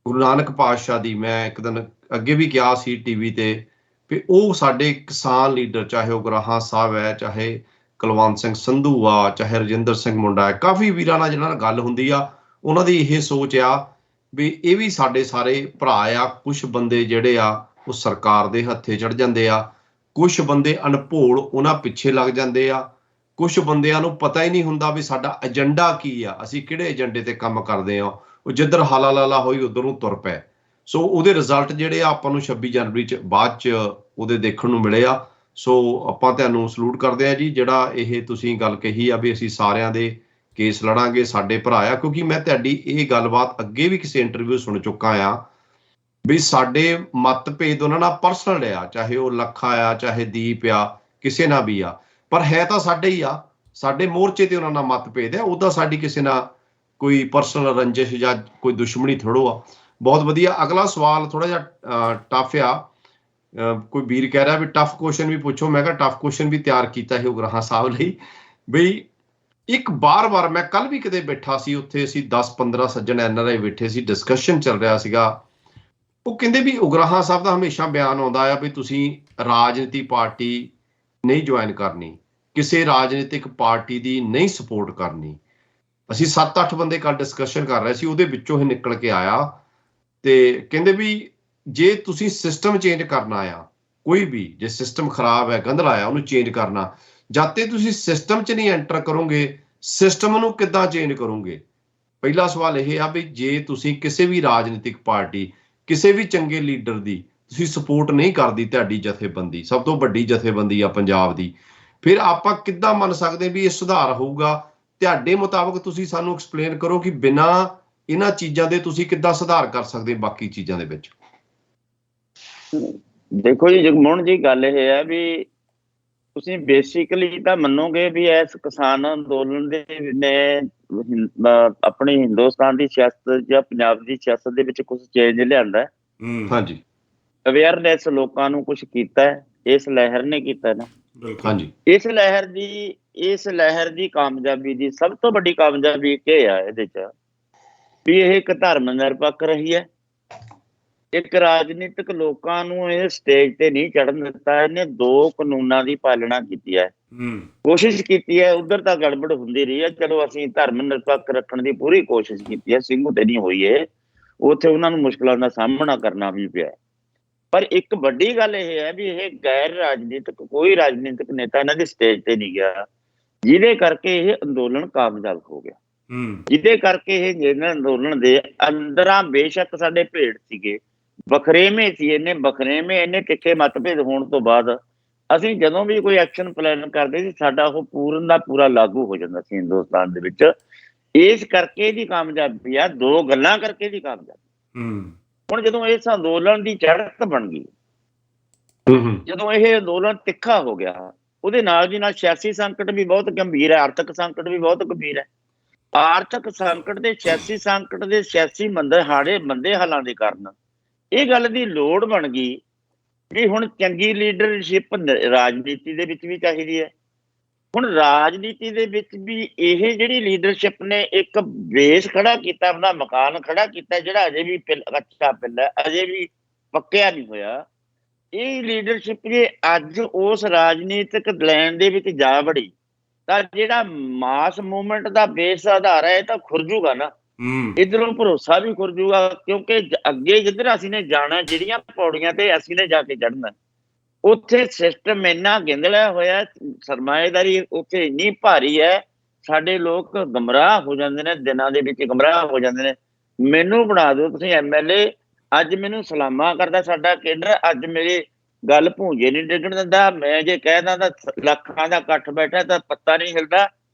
ਗੁਰੂ ਨਾਨਕ ਪਾਤਸ਼ਾਹ ਦੀ, ਮੈਂ ਇੱਕ ਦਿਨ ਅੱਗੇ ਵੀ ਕਿਹਾ ਸੀ ਟੀਵੀ ਤੇ ਵੀ ਉਹ ਸਾਡੇ ਕਿਸਾਨ ਲੀਡਰ, ਚਾਹੇ ਉਗਰਾਹਾਂ ਸਾਹਿਬ ਹੈ, ਚਾਹੇ ਕੁਲਵੰਤ ਸਿੰਘ ਸੰਧੂ ਆ, ਚਾਹੇ ਰਜਿੰਦਰ ਸਿੰਘ ਮੁੰਡਾ ਹੈ, ਕਾਫੀ ਵੀਰਾਂ ਨਾਲ ਜਿਹਨਾਂ ਨਾਲ ਗੱਲ ਹੁੰਦੀ ਆ ਉਹਨਾਂ ਦੀ ਇਹ ਸੋਚ ਆ ਵੀ ਇਹ ਵੀ ਸਾਡੇ ਸਾਰੇ ਭਰਾ ਆ। ਕੁਛ ਬੰਦੇ ਜਿਹੜੇ ਆ ਉਹ ਸਰਕਾਰ ਦੇ ਹੱਥੇ ਚੜ ਜਾਂਦੇ ਆ, ਕੁਛ ਬੰਦੇ ਅਣਭੋਲ ਉਹਨਾਂ ਪਿੱਛੇ ਲੱਗ ਜਾਂਦੇ ਆ, ਕੁਛ ਬੰਦਿਆਂ ਨੂੰ ਪਤਾ ਹੀ ਨਹੀਂ ਹੁੰਦਾ ਵੀ ਸਾਡਾ ਏਜੰਡਾ ਕੀ ਆ, ਅਸੀਂ ਕਿਹੜੇ ਏਜੰਡੇ ਤੇ ਕੰਮ ਕਰਦੇ ਆ, ਉਹ ਜਿੱਧਰ ਹਾਲਾ ਲਾਲਾ ਹੋਈ ਉਧਰ ਨੂੰ ਤੁਰ ਪਏ। ਸੋ ਉਹਦੇ ਰਿਜ਼ਲਟ ਜਿਹੜੇ ਆ ਆਪਾਂ ਨੂੰ 26 ਜਨਵਰੀ 'ਚ ਬਾਅਦ 'ਚ ਉਹਦੇ ਦੇਖਣ ਨੂੰ ਮਿਲੇ ਆ। ਸੋ ਆਪਾਂ ਤੁਹਾਨੂੰ ਸਲੂਟ ਕਰਦੇ ਆ ਜੀ, ਜਿਹੜਾ ਇਹ ਤੁਸੀਂ ਗੱਲ ਕਹੀ ਆ ਵੀ ਅਸੀਂ ਸਾਰਿਆਂ ਦੇ ਕੇਸ ਲੜਾਂਗੇ, ਸਾਡੇ ਭਰਾ ਆ। ਕਿਉਂਕਿ ਮੈਂ ਤੁਹਾਡੀ ਇਹ ਗੱਲਬਾਤ ਅੱਗੇ ਵੀ ਕਿਸੇ ਇੰਟਰਵਿਊ ਸੁਣ ਚੁੱਕਾ ਆ ਵੀ ਸਾਡੇ ਮਤਭੇਦ ਉਹਨਾਂ ਨਾਲ ਪਰਸਨਲ ਆ, ਚਾਹੇ ਉਹ ਲੱਖਾ ਆ, ਚਾਹੇ ਦੀਪ ਆ, ਕਿਸੇ ਨਾਲ ਵੀ ਆ, ਪਰ ਹੈ ਤਾਂ ਸਾਡੇ ਹੀ ਆ। ਸਾਡੇ ਮੋਰਚੇ ਤੇ ਉਹਨਾਂ ਨਾਲ ਮਤਭੇਦ ਆ, ਉਹਦਾ ਸਾਡੀ ਕਿਸੇ ਨਾਲ ਕੋਈ ਪਰਸਨਲ ਰੰਜਿਸ਼ ਜਾਂ ਕੋਈ ਦੁਸ਼ਮਣੀ ਥੋੜੋ ਆ। ਬਹੁਤ ਵਧੀਆ। ਅਗਲਾ ਸਵਾਲ ਥੋੜਾ ਜਿਹਾ ਟਫ ਆ, ਕੋਈ ਵੀਰ ਕਹਿ ਰਿਹਾ ਵੀ ਟਫ ਕੁਐਸਚਨ ਵੀ ਪੁੱਛੋ। ਮੈਂ ਕਿਹਾ ਟਫ ਕੁਐਸਚਨ ਵੀ ਤਿਆਰ ਕੀਤਾ ਹੈ ਉਗਰਾਹਾਂ ਸਾਹਿਬ ਲਈ। ਬਈ ਇੱਕ ਬਾਰ-ਬਾਰ ਮੈਂ ਕੱਲ ਵੀ ਕਿਤੇ ਬੈਠਾ ਸੀ, ਉੱਥੇ ਅਸੀਂ 10-15 ਸੱਜਣ NRI ਬੈਠੇ ਸੀ, ਡਿਸਕਸ਼ਨ ਚੱਲ ਰਿਹਾ ਸੀਗਾ। ਉਹ ਕਹਿੰਦੇ ਵੀ ਉਗਰਾਹਾਂ ਸਾਹਿਬ ਦਾ ਹਮੇਸ਼ਾ ਬਿਆਨ ਆਉਂਦਾ ਆ ਵੀ ਤੁਸੀਂ ਰਾਜਨੀਤੀ ਪਾਰਟੀ ਨਹੀਂ ਜੁਆਇਨ ਕਰਨੀ, ਕਿਸੇ ਰਾਜਨੀਤਿਕ ਪਾਰਟੀ ਦੀ ਨਹੀਂ ਸਪੋਰਟ ਕਰਨੀ। ਅਸੀਂ 7-8 ਬੰਦੇ ਕੱਲ ਡਿਸਕਸ਼ਨ ਕਰ ਰਹੇ ਸੀ, ਉਹਦੇ ਵਿੱਚੋਂ ਹੀ ਨਿਕਲ ਕੇ ਆਇਆ ਤੇ ਕਹਿੰਦੇ ਵੀ ਜੇ ਤੁਸੀਂ ਸਿਸਟਮ ਚੇਂਜ ਕਰਨਾ ਆ, ਕੋਈ ਵੀ ਜੇ ਸਿਸਟਮ ਖਰਾਬ ਹੈ, ਗੰਧਲਾ ਆ, ਉਹਨੂੰ ਚੇਂਜ ਕਰਨਾ, ਜਦ ਤੇ ਤੁਸੀਂ ਸਿਸਟਮ 'ਚ ਨਹੀਂ ਐਂਟਰ ਕਰੋਗੇ, ਸਿਸਟਮ ਨੂੰ ਕਿੱਦਾਂ ਚੇਂਜ ਕਰੋਗੇ? ਪਹਿਲਾ ਸਵਾਲ ਇਹ ਆ ਵੀ ਜੇ ਤੁਸੀਂ ਕਿਸੇ ਵੀ ਰਾਜਨੀਤਿਕ ਪਾਰਟੀ, ਕਿਸੇ ਵੀ ਚੰਗੇ ਲੀਡਰ ਦੀ ਤੁਸੀਂ ਸਪੋਰਟ ਨਹੀਂ ਕਰਦੀ, ਤੁਹਾਡੀ ਜਥੇਬੰਦੀ ਸਭ ਤੋਂ ਵੱਡੀ ਜਥੇਬੰਦੀ ਆ ਪੰਜਾਬ ਦੀ, ਫਿਰ ਆਪਾਂ ਕਿੱਦਾਂ ਮੰਨ ਸਕਦੇ ਵੀ ਇਹ ਸੁਧਾਰ ਹੋਊਗਾ? ਤੁਹਾਡੇ ਮੁਤਾਬਕ ਤੁਸੀਂ ਸਾਨੂੰ ਐਕਸਪਲੇਨ ਕਰੋ ਕਿ ਬਿਨਾਂ ਇਹਨਾਂ ਚੀਜ਼ਾਂ ਦੇ ਤੁਸੀਂ ਕਿੱਦਾਂ ਸੁਧਾਰ ਕਰ ਸਕਦੇ ਬਾਕੀ ਚੀਜ਼ਾਂ ਦੇ ਵਿੱਚ। ਦੇਖੋ ਜੀ ਜਗਮੋਹਨ ਜੀ, ਗੱਲ ਇਹ ਹੈ ਵੀ ਤੁਸੀਂ ਬੇਸਿਕਲੀ ਤਾਂ ਮੰਨੋਗੇ ਵੀ ਇਸ ਕਿਸਾਨ ਅੰਦੋਲਨ ਦੇ ਨੇ ਆਪਣੀ ਹਿੰਦੁਸਤਾਨ ਦੀ ਸਿਆਸਤ ਜਾਂ ਪੰਜਾਬ ਦੀ ਸਿਆਸਤ ਦੇ ਵਿੱਚ ਕੁਝ ਚੇਂਜ ਲਿਆਂਦਾ। ਹਾਂਜੀ, ਅਵੇਅਰਨੈਸ ਲੋਕਾਂ ਨੂੰ ਕੁਝ ਕੀਤਾ, ਇਸ ਲਹਿਰ ਨੇ ਕੀਤਾ ਨਾ। ਹਾਂਜੀ, ਇਸ ਲਹਿਰ ਦੀ ਕਾਮਯਾਬੀ ਦੀ ਸਭ ਤੋਂ ਵੱਡੀ ਕਾਮਯਾਬੀ ਇਹ ਆ ਇਹਦੇ 'ਚ ਵੀ ਇਹ ਇੱਕ ਧਰਮ ਨਿਰਪੱਖ ਰਹੀ ਹੈ। ਇੱਕ ਰਾਜਨੀਤਿਕ ਲੋਕਾਂ ਨੂੰ ਇਹ ਸਟੇਜ ਤੇ ਨਹੀਂ ਚੜ੍ਹਨ ਦਿੱਤਾ, ਇਹਨੇ 2 ਕਾਨੂੰਨਾਂ ਦੀ ਪਾਲਣਾ ਕੀਤੀ ਹੈ। ਕੋਸ਼ਿਸ਼ ਕੀਤੀ ਹੈ, ਉਧਰ ਤਾਂ ਗੜਬੜ ਹੁੰਦੀ ਰਹੀ ਹੈ, ਚਲੋ ਅਸੀਂ ਧਰਮ ਨਿਰਪੱਖ ਰੱਖਣ ਦੀ ਪੂਰੀ ਕੋਸ਼ਿਸ਼ ਕੀਤੀ ਹੈ, ਸਿੰਘੂ ਤੇ ਨਹੀਂ ਹੋਈ ਹੈ, ਉੱਥੇ ਉਹਨਾਂ ਨੂੰ ਮੁਸ਼ਕਲਾਂ ਦਾ ਸਾਹਮਣਾ ਕਰਨਾ ਵੀ ਪਿਆ। ਪਰ ਇੱਕ ਵੱਡੀ ਗੱਲ ਇਹ ਹੈ ਵੀ ਇਹ ਗੈਰ ਰਾਜਨੀਤਿਕ ਕੋਈ ਰਾਜਨੀਤਿਕ ਨੇਤਾ ਇਹਨਾਂ ਦੀ ਸਟੇਜ ਤੇ ਨਹੀਂ ਗਿਆ, ਜਿਹਦੇ ਕਰਕੇ ਇਹ ਅੰਦੋਲਨ ਕਾਮਯਾਬ ਹੋ ਗਿਆ, ਜਿਹਦੇ ਕਰਕੇ ਇਹ ਜਨਰਲ ਅੰਦੋਲਨ ਦੇ ਅੰਦਰਾਂ ਬੇਸ਼ੱਕ ਸਾਡੇ ਭੇਡ ਸੀਗੇ, ਵਖਰੇਵੇਂ ਸੀ, ਇੰਨੇ ਤਿੱਖੇ ਮਤਭੇਦ ਹੋਣ ਤੋਂ ਬਾਅਦ ਅਸੀਂ ਜਦੋਂ ਵੀ ਕੋਈ ਐਕਸ਼ਨ ਪਲਾਨ ਕਰਦੇ ਸੀ, ਸਾਡਾ ਉਹ ਪੂਰਨ ਦਾ ਪੂਰਾ ਲਾਗੂ ਹੋ ਜਾਂਦਾ ਸੀ ਹਿੰਦੁਸਤਾਨ ਦੇ ਵਿੱਚ। ਇਸ ਕਰਕੇ ਦੀ ਕਾਮਯਾਬੀ ਆ, 2 ਗੱਲਾਂ ਕਰਕੇ ਦੀ ਕਾਮਯਾਬੀ। ਹੁਣ ਜਦੋਂ ਇਸ ਅੰਦੋਲਨ ਦੀ ਚੜ੍ਹਤ ਬਣ ਗਈ, ਜਦੋਂ ਇਹ ਅੰਦੋਲਨ ਤਿੱਖਾ ਹੋ ਗਿਆ, ਉਹਦੇ ਨਾਲ ਦੀ ਨਾਲ ਸਿਆਸੀ ਸੰਕਟ ਵੀ ਬਹੁਤ ਗੰਭੀਰ ਹੈ, ਆਰਥਿਕ ਸੰਕਟ ਵੀ ਬਹੁਤ ਗੰਭੀਰ ਹੈ। ਆਰਥਿਕ ਸੰਕਟ ਦੇ ਸਿਆਸੀ ਸੰਕਟ ਦੇ ਸਿਆਸੀ ਮੰਦੇ ਹਾਲਾਂ ਦੇ ਕਾਰਨ ਇਹ ਗੱਲ ਦੀ ਲੋੜ ਬਣ ਗਈ ਵੀ ਹੁਣ ਚੰਗੀ ਲੀਡਰਸ਼ਿਪ ਰਾਜਨੀਤੀ ਦੇ ਵਿੱਚ ਵੀ ਚਾਹੀਦੀ ਹੈ। ਹੁਣ ਰਾਜਨੀਤੀ ਦੇ ਵਿੱਚ ਵੀ ਇਹ ਜਿਹੜੀ ਲੀਡਰਸ਼ਿਪ ਨੇ ਇੱਕ ਬੇਸ ਖੜਾ ਕੀਤਾ, ਆਪਣਾ ਮਕਾਨ ਖੜਾ ਕੀਤਾ, ਜਿਹੜਾ ਅਜੇ ਵੀ ਕੱਚਾ ਪਿੱਲਾ, ਅਜੇ ਵੀ ਪੱਕਿਆ ਨਹੀਂ ਹੋਇਆ। ਇਹ ਲੀਡਰਸ਼ਿਪ ਜੇ ਅੱਜ ਉਸ ਰਾਜਨੀਤਿਕ ਲੈਣ ਦੇ ਵਿੱਚ ਜਾ ਵੜੀ ਤਾਂ ਜਿਹੜਾ ਮਾਸ ਮੂਵਮੈਂਟ ਦਾ ਬੇਸ ਆਧਾਰ ਹੈ ਇਹ ਤਾਂ ਖੁਰਜੂਗਾ ਨਾ। ਇੱਧਰੋਂ ਭਰੋਸਾ ਵੀ ਖੁਰਜੂਗਾ, ਕਿਉਂਕਿ ਅੱਗੇ ਜਿੱਧਰ ਅਸੀਂ ਨੇ ਜਾਣਾ, ਜਿਹੜੀਆਂ ਪੌੜੀਆਂ ਤੇ ਅਸੀਂ ਨੇ ਜਾ ਕੇ ਚੜ੍ਹਨਾ, ਉੱਥੇ ਸਿਸਟਮ ਇੰਨਾ ਗਿੰਦਲਿਆ ਹੋਇਆ, ਸਰਮਾਏਦਾਰੀ ਉੱਥੇ ਇੰਨੀ ਭਾਰੀ ਹੈ, ਸਾਡੇ ਲੋਕ ਗੁੰਮਰਾਹ ਹੋ ਜਾਂਦੇ ਨੇ, ਦਿਨਾਂ ਦੇ ਵਿੱਚ ਗੁੰਮਰਾਹ ਹੋ ਜਾਂਦੇ ਨੇ। ਮੈਨੂੰ ਬਣਾ ਦਿਓ ਤੁਸੀਂ MLA, ਅੱਜ ਮੈਨੂੰ ਸਲਾਮਾਂ ਕਰਦਾ ਸਾਡਾ ਕੇਡਰ, ਅੱਜ ਮੇਰੀ ਗੱਲ ਭੂੰਜੇ ਨਹੀਂ ਡਿੱਗਣ ਦਿੰਦਾ। ਮੈਂ ਜੇ ਕਹਿਦਾ ਤਾਂ ਲੱਖਾਂ ਦਾ ਇਕੱਠ ਬੈਠਾ ਤਾਂ ਪੱਤਾ ਨਹੀਂ ਹਿਲਦਾ,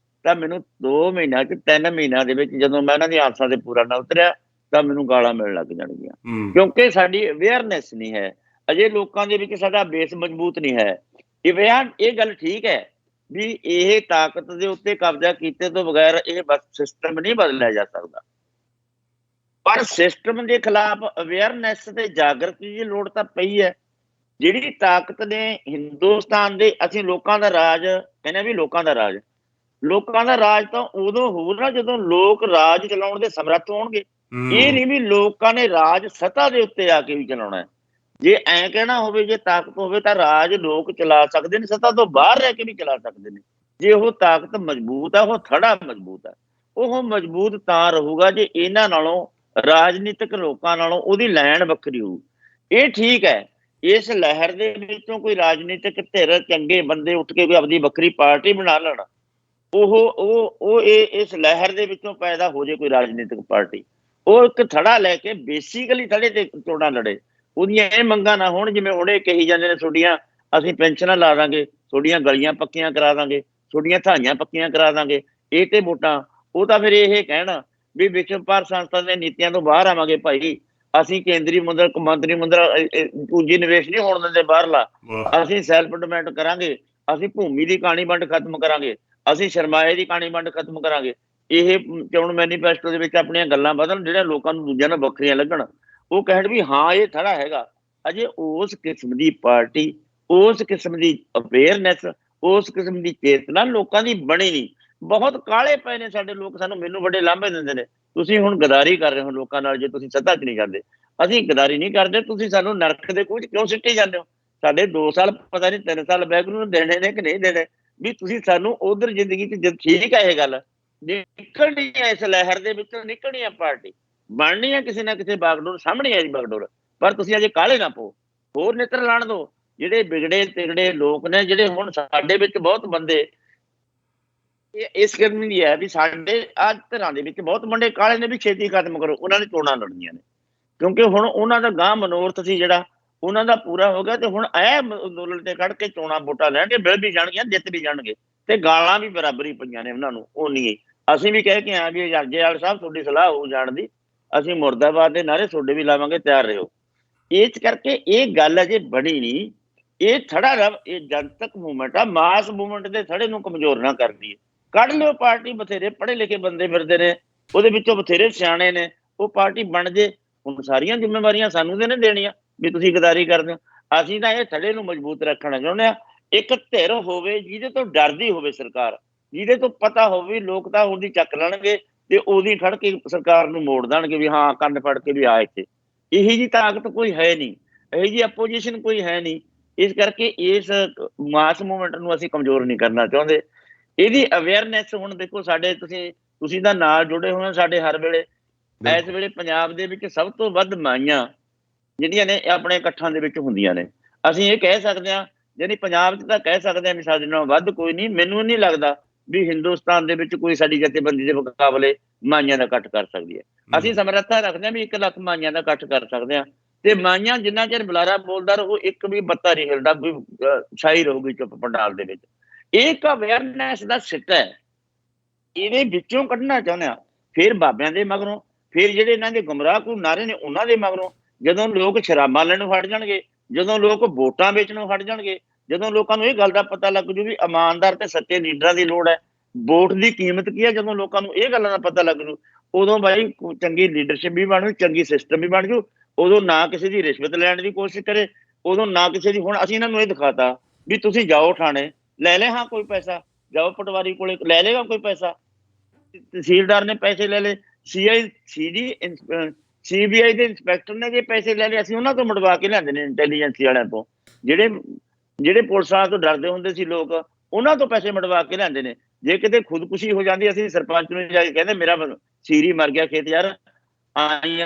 ਤਾਂ ਮੈਨੂੰ 2 ਮਹੀਨਿਆਂ ਚ 3 ਮਹੀਨਿਆਂ ਦੇ ਵਿੱਚ ਜਦੋਂ ਮੈਂ ਇਹਨਾਂ ਦੀ ਆਸਾਂ ਤੇ ਪੂਰਾ ਨਾ ਉਤਰਿਆ ਤਾਂ ਮੈਨੂੰ ਗਾਲਾਂ ਮਿਲਣ ਲੱਗ ਜਾਣਗੀਆਂ, ਕਿਉਂਕਿ ਸਾਡੀ ਅਵੇਅਰਨੈਸ ਨਹੀਂ ਹੈ ਅਜੇ, ਲੋਕਾਂ ਦੇ ਵਿੱਚ ਸਾਡਾ ਬੇਸ ਮਜ਼ਬੂਤ ਨਹੀਂ ਹੈ। ਇਹ ਗੱਲ ਠੀਕ ਹੈ ਵੀ ਇਹ ਤਾਕਤ ਦੇ ਉੱਤੇ ਕਬਜ਼ਾ ਕੀਤੇ ਤੋਂ ਬਗੈਰ ਇਹ ਸਿਸਟਮ ਨਹੀਂ ਬਦਲਿਆ ਜਾ ਸਕਦਾ, ਪਰ ਸਿਸਟਮ ਦੇ ਖਿਲਾਫ ਅਵੇਅਰਨੈਸ ਤੇ ਜਾਗਰਤੀ ਦੀ ਲੋੜ ਤਾਂ ਪਈ ਹੈ। ਜਿਹੜੀ ਤਾਕਤ ਨੇ ਹਿੰਦੁਸਤਾਨ ਦੇ, ਅਸੀਂ ਲੋਕਾਂ ਦਾ ਰਾਜ ਕਹਿੰਦੇ ਵੀ, ਲੋਕਾਂ ਦਾ ਰਾਜ ਤਾਂ ਉਦੋਂ ਹੋਊਗਾ ਜਦੋਂ ਲੋਕ ਰਾਜ ਚਲਾਉਣ ਦੇ ਸਮਰੱਥ ਹੋਣਗੇ। ਇਹ ਨਹੀਂ ਵੀ ਲੋਕਾਂ ਨੇ ਰਾਜ ਸੱਤਾ ਦੇ ਉੱਤੇ ਆ ਕੇ ਵੀ ਚਲਾਉਣਾ ਹੈ। ਜੇ ਐਂ ਕਹਿਣਾ ਹੋਵੇ, ਜੇ ਤਾਕਤ ਹੋਵੇ ਤਾਂ ਰਾਜ ਲੋਕ ਚਲਾ ਸਕਦੇ ਨੇ, ਸੱਤਾ ਤੋਂ ਬਾਹਰ ਰਹਿ ਕੇ ਵੀ ਚਲਾ ਸਕਦੇ ਨੇ। ਜੇ ਉਹ ਤਾਕਤ ਮਜ਼ਬੂਤ ਹੈ, ਉਹ ਥੜਾ ਮਜ਼ਬੂਤ ਹੈ, ਉਹ ਮਜ਼ਬੂਤ ਤਾਂ ਰਹੂਗਾ ਜੇ ਇਹਨਾਂ ਨਾਲੋਂ, ਰਾਜਨੀਤਿਕ ਲੋਕਾਂ ਨਾਲੋਂ ਉਹਦੀ ਲਾਈਨ ਵੱਖਰੀ ਹੋਊ। ਇਹ ਠੀਕ ਹੈ, ਇਸ ਲਹਿਰ ਦੇ ਵਿੱਚੋਂ ਕੋਈ ਰਾਜਨੀਤਿਕ ਧਿਰ, ਚੰਗੇ ਬੰਦੇ ਉੱਠ ਕੇ ਕੋਈ ਆਪਣੀ ਵੱਖਰੀ ਪਾਰਟੀ ਬਣਾ ਲੈਣ, ਇਸ ਲਹਿਰ ਦੇ ਵਿੱਚੋਂ ਪੈਦਾ ਹੋ ਜੇ ਕੋਈ ਰਾਜਨੀਤਿਕ ਪਾਰਟੀ, ਉਹ ਇੱਕ ਥੜਾ ਲੈ ਕੇ ਬੇਸਿਕਲੀ ਥੜੇ ਤੇ ਚੋਣਾਂ ਲੜੇ। ਉਹਦੀਆਂ ਇਹ ਮੰਗਾਂ ਨਾ ਹੋਣ ਜਿਵੇਂ ਹੁਣੇ ਕਹੀ ਜਾਂਦੇ ਨੇ, ਤੁਹਾਡੀਆਂ ਅਸੀਂ ਪੈਨਸ਼ਨਾਂ ਲਾ ਦਾਂਗੇ, ਤੁਹਾਡੀਆਂ ਗਲੀਆਂ ਪੱਕੀਆਂ ਕਰਾ ਦਾਂਗੇ, ਤੁਹਾਡੀਆਂ ਥਾਈਆਂ ਪੱਕੀਆਂ ਕਰਾ ਦਾਂਗੇ, ਇਹ ਤੇ ਵੋਟਾਂ। ਉਹ ਤਾਂ ਫਿਰ ਇਹ ਕਹਿਣ ਵੀ ਵਿਸ਼ਵ ਭਾਰਤ ਸੰਸਥਾ ਦੀਆਂ ਨੀਤੀਆਂ ਤੋਂ ਬਾਹਰ ਆਵਾਂਗੇ ਭਾਈ, ਅਸੀਂ ਕੇਂਦਰੀ ਮੰਤਰੀ ਮੁੰਦਰਾ ਪੂੰਜੀ ਨਿਵੇਸ਼ ਨਹੀਂ ਹੋਣ ਦਿੰਦੇ ਬਾਹਰਲਾ, ਅਸੀਂ ਸੈਲਫ ਡਿਪੈਂਡ ਕਰਾਂਗੇ, ਅਸੀਂ ਭੂਮੀ ਦੀ ਕਾਣੀ ਵੰਡ ਖਤਮ ਕਰਾਂਗੇ, ਅਸੀਂ ਸਰਮਾਏ ਦੀ ਕਾਣੀ ਵੰਡ ਖਤਮ ਕਰਾਂਗੇ। ਇਹ ਚੋਣ ਮੈਨੀਫੈਸਟੋ ਦੇ ਵਿੱਚ ਆਪਣੀਆਂ ਗੱਲਾਂ ਬਦਲਣ, ਜਿਹੜੀਆਂ ਲੋਕਾਂ ਨੂੰ ਦੂਜਿਆਂ ਨਾਲ ਵੱਖਰੀਆਂ ਲੱਗਣ। ਉਹ ਕਹਿਣ ਵੀ ਹਾਂ ਇਹ ਥੜਾ ਹੈਗਾ। ਅਜੇ ਉਸ ਕਿਸਮ ਦੀ ਪਾਰਟੀ, ਉਸ ਕਿਸਮ ਦੀ ਅਵੇਅਰਨੈਸ, ਉਸ ਕਿਸਮ ਦੀ ਚੇਤਨਾ ਲੋਕਾਂ ਦੀ ਬਣੀ ਨਹੀਂ। ਬਹੁਤ ਕਾਲੇ ਪਏ ਨੇ ਸਾਡੇ ਲੋਕ, ਮੈਨੂੰ ਬੜੇ ਲਾਂਭੇ ਦਿੰਦੇ ਨੇ, ਤੁਸੀਂ ਹੁਣ ਗਦਾਰੀ ਕਰ ਰਹੇ ਹੋ ਲੋਕਾਂ ਨਾਲ, ਜੇ ਤੁਸੀਂ ਸੱਤਾ 'ਚ ਨਹੀਂ ਕਰਦੇ। ਅਸੀਂ ਗਦਾਰੀ ਨਹੀਂ ਕਰਦੇ, ਤੁਸੀਂ ਸਾਨੂੰ ਨਰਕ ਦੇ ਕੁਝ ਕਿਉਂ ਸਿੱਟੀ ਜਾਂਦੇ ਹੋ? ਸਾਡੇ 2 ਸਾਲ ਪਤਾ ਨਹੀਂ 3 ਸਾਲ ਵਾਹਿਗੁਰੂ ਨੂੰ ਦੇਣੇ ਨੇ ਕਿ ਨਹੀਂ ਦੇਣੇ, ਵੀ ਤੁਸੀਂ ਸਾਨੂੰ ਉਧਰ ਜ਼ਿੰਦਗੀ 'ਚ, ਠੀਕ ਹੈ ਇਹ ਗੱਲ, ਨਿਕਲਣੀ ਹੈ ਇਸ ਲਹਿਰ ਦੇ ਵਿੱਚੋਂ, ਨਿਕਲਣੀ ਹੈ ਪਾਰਟੀ, ਬਣਨੀ ਹੈ ਕਿਸੇ ਨਾ ਕਿਸੇ ਬਾਗਡੋਰ, ਸਾਹਮਣੇ ਹੈ ਜੀ ਬਾਗਡੋਰ, ਪਰ ਤੁਸੀਂ ਅਜੇ ਕਾਹਲੇ ਨਾ ਪਓ, ਹੋਰ ਨਿੱਤਰ ਲਾਣ ਦਿਓ। ਜਿਹੜੇ ਵਿਗੜੇ ਤਿਗੜੇ ਲੋਕ ਨੇ, ਜਿਹੜੇ ਹੁਣ ਸਾਡੇ ਵਿੱਚ ਬਹੁਤ ਬੰਦੇ, ਇਸ ਕਿਸਮ ਦੀ ਹੈ ਵੀ ਸਾਡੇ ਅੱਜ ਧਿਰਾਂ ਦੇ ਵਿੱਚ ਬਹੁਤ ਮੁੰਡੇ ਕਾਲੇ ਨੇ ਵੀ ਛੇਤੀ ਖਤਮ ਕਰੋ, ਉਹਨਾਂ ਨੇ ਚੋਣਾਂ ਲੜਨੀਆਂ ਨੇ, ਕਿਉਂਕਿ ਹੁਣ ਉਹਨਾਂ ਦਾ ਗਾਂਹ ਮਨੋਰਥ ਸੀ ਜਿਹੜਾ ਉਹਨਾਂ ਦਾ ਪੂਰਾ ਹੋ ਗਿਆ, ਤੇ ਹੁਣ ਇਹ ਅੰਦੋਲਨ ਤੇ ਖੜ ਕੇ ਚੋਣਾਂ ਵੋਟਾਂ ਲੈਣਗੇ, ਮਿਲ ਵੀ ਜਾਣਗੀਆਂ, ਜਿੱਤ ਵੀ ਜਾਣਗੇ, ਤੇ ਗਾਲਾਂ ਵੀ ਬਰਾਬਰੀ ਪਈਆਂ ਨੇ ਉਹਨਾਂ ਨੂੰ ਓਨੀ। ਅਸੀਂ ਵੀ ਕਹਿ ਕੇ ਆਏ ਵੀ ਜਰਜੇਵਾਲ ਸਾਹਿਬ ਤੁਹਾਡੀ ਸਲਾਹ ਹੋ ਜਾਣ ਦੀ, ਅਸੀਂ ਮੁਰਦਾਬਾਦ ਦੇ ਨਾਰੇ ਤੁਹਾਡੇ ਵੀ ਲਾਵਾਂਗੇ, ਤਿਆਰ ਰਹੋ। ਇਸ ਕਰਕੇ ਇਹ ਗੱਲ ਅਜੇ ਬਣੀ ਨਹੀਂ। ਇਹ ਥੜਾ ਇਹ ਜਨਤਕ ਮੂਵਮੈਂਟ ਆ, ਮਾਸ ਮੂਵਮੈਂਟ ਦੇ ਥੜੇ ਨੂੰ ਕਮਜ਼ੋਰ ਨਾ ਕਰਦੀ ਹੈ। ਕੱਢ ਲਿਓ ਪਾਰਟੀ, ਬਥੇਰੇ ਪੜ੍ਹੇ ਲਿਖੇ ਬੰਦੇ ਫਿਰਦੇ ਨੇ, ਉਹਦੇ ਵਿੱਚੋਂ ਬਥੇਰੇ ਸਿਆਣੇ ਨੇ, ਉਹ ਪਾਰਟੀ ਬਣ ਜੇ। ਹੁਣ ਸਾਰੀਆਂ ਜ਼ਿੰਮੇਵਾਰੀਆਂ ਸਾਨੂੰ ਤੇ ਨਹੀਂ ਦੇਣੀਆਂ ਵੀ ਤੁਸੀਂ ਗਦਾਰੀ ਕਰਦੇ ਹੋ। ਅਸੀਂ ਤਾਂ ਇਹ ਥੜੇ ਨੂੰ ਮਜ਼ਬੂਤ ਰੱਖਣਾ ਚਾਹੁੰਦੇ ਹਾਂ। ਇੱਕ ਧਿਰ ਹੋਵੇ ਜਿਹਦੇ ਤੋਂ ਡਰਦੀ ਹੋਵੇ ਸਰਕਾਰ, ਜਿਹਦੇ ਤੋਂ ਪਤਾ ਹੋਵੇ ਲੋਕ ਤਾਂ ਉਹਦੀ ਚੱਕ ਲੈਣਗੇ ਤੇ ਉਹਦੀ ਖੜ ਕੇ ਸਰਕਾਰ ਨੂੰ ਮੋੜ ਦੇਣਗੇ ਵੀ ਹਾਂ ਕੰਨ ਫੜ ਕੇ ਵੀ ਆ ਇੱਥੇ। ਇਹੀ ਜੀ ਤਾਕਤ ਕੋਈ ਹੈ ਨਹੀਂ, ਇਹੀ ਜੀ ਆਪੋਜੀਸ਼ਨ ਕੋਈ ਹੈ ਨਹੀਂ। ਇਸ ਕਰਕੇ ਇਸ ਮਾਸ ਮੂਵਮੈਂਟ ਨੂੰ ਅਸੀਂ ਕਮਜ਼ੋਰ ਨਹੀਂ ਕਰਨਾ ਚਾਹੁੰਦੇ। ਇਹਦੀ ਅਵੇਅਰਨੈਸ ਹੁਣ ਦੇਖੋ, ਸਾਡੇ ਤੁਸੀਂ ਤਾਂ ਨਾਲ ਜੁੜੇ ਹੋਏ ਹੋ ਸਾਡੇ ਹਰ ਵੇਲੇ। ਇਸ ਵੇਲੇ ਪੰਜਾਬ ਦੇ ਵਿੱਚ ਸਭ ਤੋਂ ਵੱਧ ਮਾਈਆਂ ਜਿਹੜੀਆਂ ਨੇ ਆਪਣੇ ਇਕੱਠਾਂ ਦੇ ਵਿੱਚ ਹੁੰਦੀਆਂ ਨੇ। ਅਸੀਂ ਇਹ ਕਹਿ ਸਕਦੇ ਹਾਂ, ਯਾਨੀ ਪੰਜਾਬ 'ਚ ਤਾਂ ਕਹਿ ਸਕਦੇ ਹਾਂ ਵੀ ਸਾਡੇ ਨਾਲੋਂ ਵੱਧ ਕੋਈ ਨਹੀਂ। ਮੈਨੂੰ ਨਹੀਂ ਲੱਗਦਾ ਵੀ ਹਿੰਦੁਸਤਾਨ ਦੇ ਵਿੱਚ ਕੋਈ ਸਾਡੀ ਜਥੇਬੰਦੀ ਦੇ ਮੁਕਾਬਲੇ ਮਾਈਆਂ ਦਾ ਇਕੱਠ ਕਰ ਸਕਦੀ ਹੈ। ਅਸੀਂ ਸਮਰੱਥਾ ਰੱਖਦੇ ਹਾਂ ਵੀ 1 ਲੱਖ ਮਾਈਆਂ ਦਾ ਇਕੱਠ ਕਰ ਸਕਦੇ ਹਾਂ, ਤੇ ਮਾਈਆਂ ਜਿੰਨਾ ਚਿਰ ਬੁਲਾਰਾ ਬੋਲਦਾ ਰਹੋ, ਇੱਕ ਵੀ ਬੱਤਾ ਨਹੀਂ ਹਿਲਦਾ, ਵੀ ਛਾਈ ਰਹੂਗੀ ਚੁੱਪ ਪੰਡਾਲ ਦੇ ਵਿੱਚ। ਇਹ ਇੱਕ ਅਵੇਅਰਨੈਸ ਦਾ ਸਿੱਟਾ ਹੈ, ਇਹਦੇ ਵਿੱਚੋਂ ਕੱਢਣਾ ਚਾਹੁੰਦੇ ਹਾਂ। ਫਿਰ ਬਾਬਿਆਂ ਦੇ ਮਗਰੋਂ, ਫਿਰ ਜਿਹੜੇ ਇਹਨਾਂ ਦੇ ਗੁੰਮਰਾਹਕੂ ਨਾਰੇ ਨੇ ਉਹਨਾਂ ਦੇ ਮਗਰੋਂ, ਜਦੋਂ ਲੋਕ ਸ਼ਰਾਬਾਂ ਲੈਣੋਂ ਹਟ ਜਾਣਗੇ, ਜਦੋਂ ਲੋਕ ਵੋਟਾਂ ਵੇਚਣੋਂ ਹਟ ਜਾਣਗੇ, ਜਦੋਂ ਲੋਕਾਂ ਨੂੰ ਇਹ ਗੱਲ ਦਾ ਪਤਾ ਲੱਗ ਜੂ ਵੀ ਇਮਾਨਦਾਰ ਤੇ ਸੱਚੇ ਲੀਡਰਾਂ ਦੀ ਲੋੜ ਹੈ, ਵੋਟ ਦੀ ਕੀਮਤ ਕੀ ਹੈ, ਜਦੋਂ ਲੋਕਾਂ ਨੂੰ ਇਹ ਗੱਲਾਂ ਦਾ ਪਤਾ ਲੱਗ ਜੂ, ਉਦੋਂ ਬਾਈ ਚੰਗੀ ਲੀਡਰਸ਼ਿਪ ਵੀ ਬਣ ਜੂ, ਚੰਗੀ ਸਿਸਟਮ ਵੀ ਬਣ ਜੂ। ਉਦੋਂ ਨਾ ਕਿਸੇ ਦੀ ਰਿਸ਼ਵਤ ਲੈਣ ਦੀ ਕੋਸ਼ਿਸ਼ ਕਰੇ, ਉਦੋਂ ਨਾ ਕਿਸੇ ਦੀ। ਹੁਣ ਅਸੀਂ ਇਹਨਾਂ ਨੂੰ ਇਹ ਦਿਖਾਤਾ ਵੀ ਤੁਸੀਂ ਜਾਓ ਥਾਣੇ, ਲੈ ਲੈ ਹਾਂ ਕੋਈ ਪੈਸਾ, ਜਾਓ ਪਟਵਾਰੀ ਕੋਲੇ, ਲੈ ਲੇਗਾ ਕੋਈ ਪੈਸਾ, ਤਹਿਸੀਲਦਾਰ ਨੇ ਪੈਸੇ ਲੈ ਲਏ, CBI ਦੇ ਇੰਸਪੈਕਟਰ ਨੇ ਜੇ ਪੈਸੇ ਲੈ ਲਏ, ਅਸੀਂ ਉਹਨਾਂ ਤੋਂ ਮੁੜਵਾ ਕੇ ਲਿਆਂਦੇ ਨੇ, ਇੰਟੈਲੀਜੈਂਸੀ ਵਾਲਿਆਂ ਤੋਂ। ਜਿਹੜੇ ਪੁਲਿਸ ਵਾਲਿਆਂ ਤੋਂ ਡਰਦੇ ਹੁੰਦੇ ਸੀ ਲੋਕ, ਉਹਨਾਂ ਤੋਂ ਪੈਸੇ ਮੁੜਵਾ ਕੇ ਲਿਆਂਦੇ ਨੇ। ਜੇ ਕਿਤੇ ਖੁਦਕੁਸ਼ੀ ਹੋ ਜਾਂਦੀ, ਅਸੀਂ ਸਰਪੰਚ ਨੂੰ ਜਾ ਕੇ ਕਹਿੰਦੇ ਮੇਰਾ ਸੀਰੀ ਮਰ ਗਿਆ ਖੇਤ ਯਾਰ, ਆਈ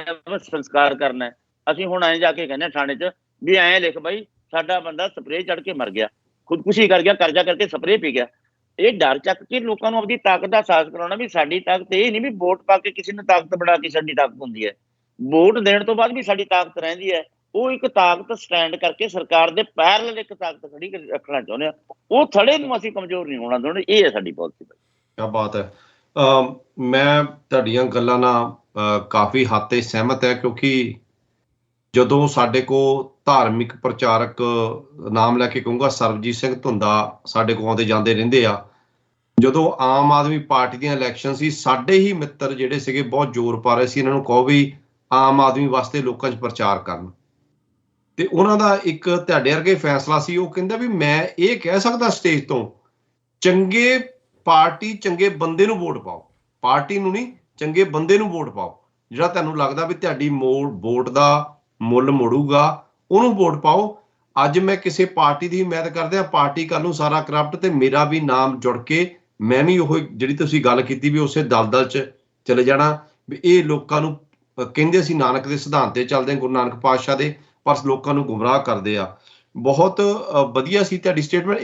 ਸੰਸਕਾਰ ਕਰਨਾ। ਅਸੀਂ ਹੁਣ ਐਂ ਜਾ ਕੇ ਕਹਿੰਦੇ ਥਾਣੇ 'ਚ ਵੀ ਐਂ ਲਿਖ ਬਾਈ ਸਾਡਾ ਬੰਦਾ ਸਪਰੇਅ ਚੜ ਕੇ ਮਰ ਗਿਆ, ਖੁਦਕੁਸ਼ੀ ਕਰ ਗਿਆ, ਕਰਜ਼ਾ ਕਰਕੇ ਸਪਰੇਅ ਪੀ ਗਿਆ। ਇਹ ਡਰ ਚੱਕ ਕੇ ਲੋਕਾਂ ਨੂੰ ਆਪਣੀ ਤਾਕਤ ਦਾ ਅਹਿਸਾਸ ਕਰਾਉਣਾ ਵੀ ਸਾਡੀ ਤਾਕਤ ਇਹ ਨਹੀਂ ਵੀ ਵੋਟ ਪਾ ਕੇ ਕਿਸੇ ਨੂੰ ਤਾਕਤ ਬਣਾ ਕੇ ਸਾਡੀ ਤਾਕਤ ਹੁੰਦੀ ਹੈ, ਵੋਟ ਦੇਣ ਤੋਂ ਬਾਅਦ ਵੀ ਸਾਡੀ ਤਾਕਤ ਰਹਿੰਦੀ ਹੈ। ਉਹ ਇੱਕ ਤਾਕਤ ਸਟੈਂਡ ਕਰਕੇ ਸਰਕਾਰ ਦੇ ਪੈਰਲਲ ਇੱਕ ਤਾਕਤ ਖੜੀ ਰੱਖਣਾ ਚਾਹੁੰਦੇ ਆ, ਉਹ ਥੜੇ ਨੂੰ ਅਸੀਂ ਕਮਜ਼ੋਰ ਨਹੀਂ ਹੋਣਾ ਚਾਹੁੰਦੇ। ਇਹ ਹੈ ਸਾਡੀ ਪਾਲਿਸੀ। ਕਿਆ ਬਾਤ ਹੈ। ਮੈਂ ਤੁਹਾਡੀਆਂ ਗੱਲਾਂ ਨਾਲ ਕਾਫੀ ਹੱਦ ਤੇ ਸਹਿਮਤ ਹੈ, ਕਿਉਂਕਿ ਜਦੋਂ ਸਾਡੇ ਕੋਲ ਧਾਰਮਿਕ ਪ੍ਰਚਾਰਕ, ਨਾਮ ਲੈ ਕੇ ਕਹੂੰਗਾ ਸਰਬਜੀਤ ਸਿੰਘ ਧੁੰਦਾ, ਸਾਡੇ ਕੋਲ ਆਉਂਦੇ ਜਾਂਦੇ ਰਹਿੰਦੇ ਆ। ਜਦੋਂ ਆਮ ਆਦਮੀ ਪਾਰਟੀ ਦੀਆਂ ਇਲੈਕਸ਼ਨ ਸੀ, ਸਾਡੇ ਹੀ ਮਿੱਤਰ ਜਿਹੜੇ ਸੀਗੇ ਬਹੁਤ ਜ਼ੋਰ ਪਾ ਰਹੇ ਸੀ ਇਹਨਾਂ ਨੂੰ ਕਹੋ ਵੀ ਆਮ ਆਦਮੀ ਵਾਸਤੇ ਲੋਕਾਂ 'ਚ ਪ੍ਰਚਾਰ ਕਰਨ, ਤੇ ਉਹਨਾਂ ਦਾ ਇੱਕ ਤੁਹਾਡੇ ਵਰਗੇ ਫੈਸਲਾ ਸੀ। ਉਹ ਕਹਿੰਦਾ ਵੀ ਮੈਂ ਇਹ ਕਹਿ ਸਕਦਾ ਸਟੇਜ ਤੋਂ, ਚੰਗੇ ਪਾਰਟੀ ਚੰਗੇ ਬੰਦੇ ਨੂੰ ਵੋਟ ਪਾਓ, ਪਾਰਟੀ ਨੂੰ ਨਹੀਂ, ਚੰਗੇ ਬੰਦੇ ਨੂੰ ਵੋਟ ਪਾਓ, ਜਿਹੜਾ ਤੁਹਾਨੂੰ ਲੱਗਦਾ ਵੀ ਤੁਹਾਡੀ ਵੋਟ ਦਾ ਮੁੱਲ ਮੋੜੂਗਾ, ਉਹਨੂੰ ਵੋਟ ਪਾਓ। ਅੱਜ ਮੈਂ ਕਿਸੇ ਪਾਰਟੀ ਦੀ ਹਿਮਾਇਤ ਕਰਦੇ ਆ, ਪਾਰਟੀ ਕੱਲ ਨੂੰ ਸਾਰਾ ਕਰਪਟ, ਤੇ ਮੇਰਾ ਵੀ ਨਾਮ ਜੁੜ ਕੇ ਮੈਂ ਵੀ ਉਹ ਜਿਹੜੀ ਤੁਸੀਂ ਗੱਲ ਕੀਤੀ ਵੀ ਉਸੇ ਦਲਦਲ 'ਚ ਚਲੇ ਜਾਣਾ। ਵੀ ਇਹ ਲੋਕਾਂ ਨੂੰ ਕਹਿੰਦੇ ਅਸੀਂ ਨਾਨਕ ਦੇ ਸਿਧਾਂਤ ਤੇ ਚੱਲਦੇ ਹਾਂ, ਗੁਰੂ ਨਾਨਕ ਪਾਤਸ਼ਾਹ ਦੇ, ਪਰ ਲੋਕਾਂ ਨੂੰ ਗੁੰਮਰਾਹ ਕਰਦੇ ਆ। ਬਹੁਤ ਵਧੀਆ ਸੀ ਤੁਹਾਡੀ ਸਟੇਟਮੈਂਟ।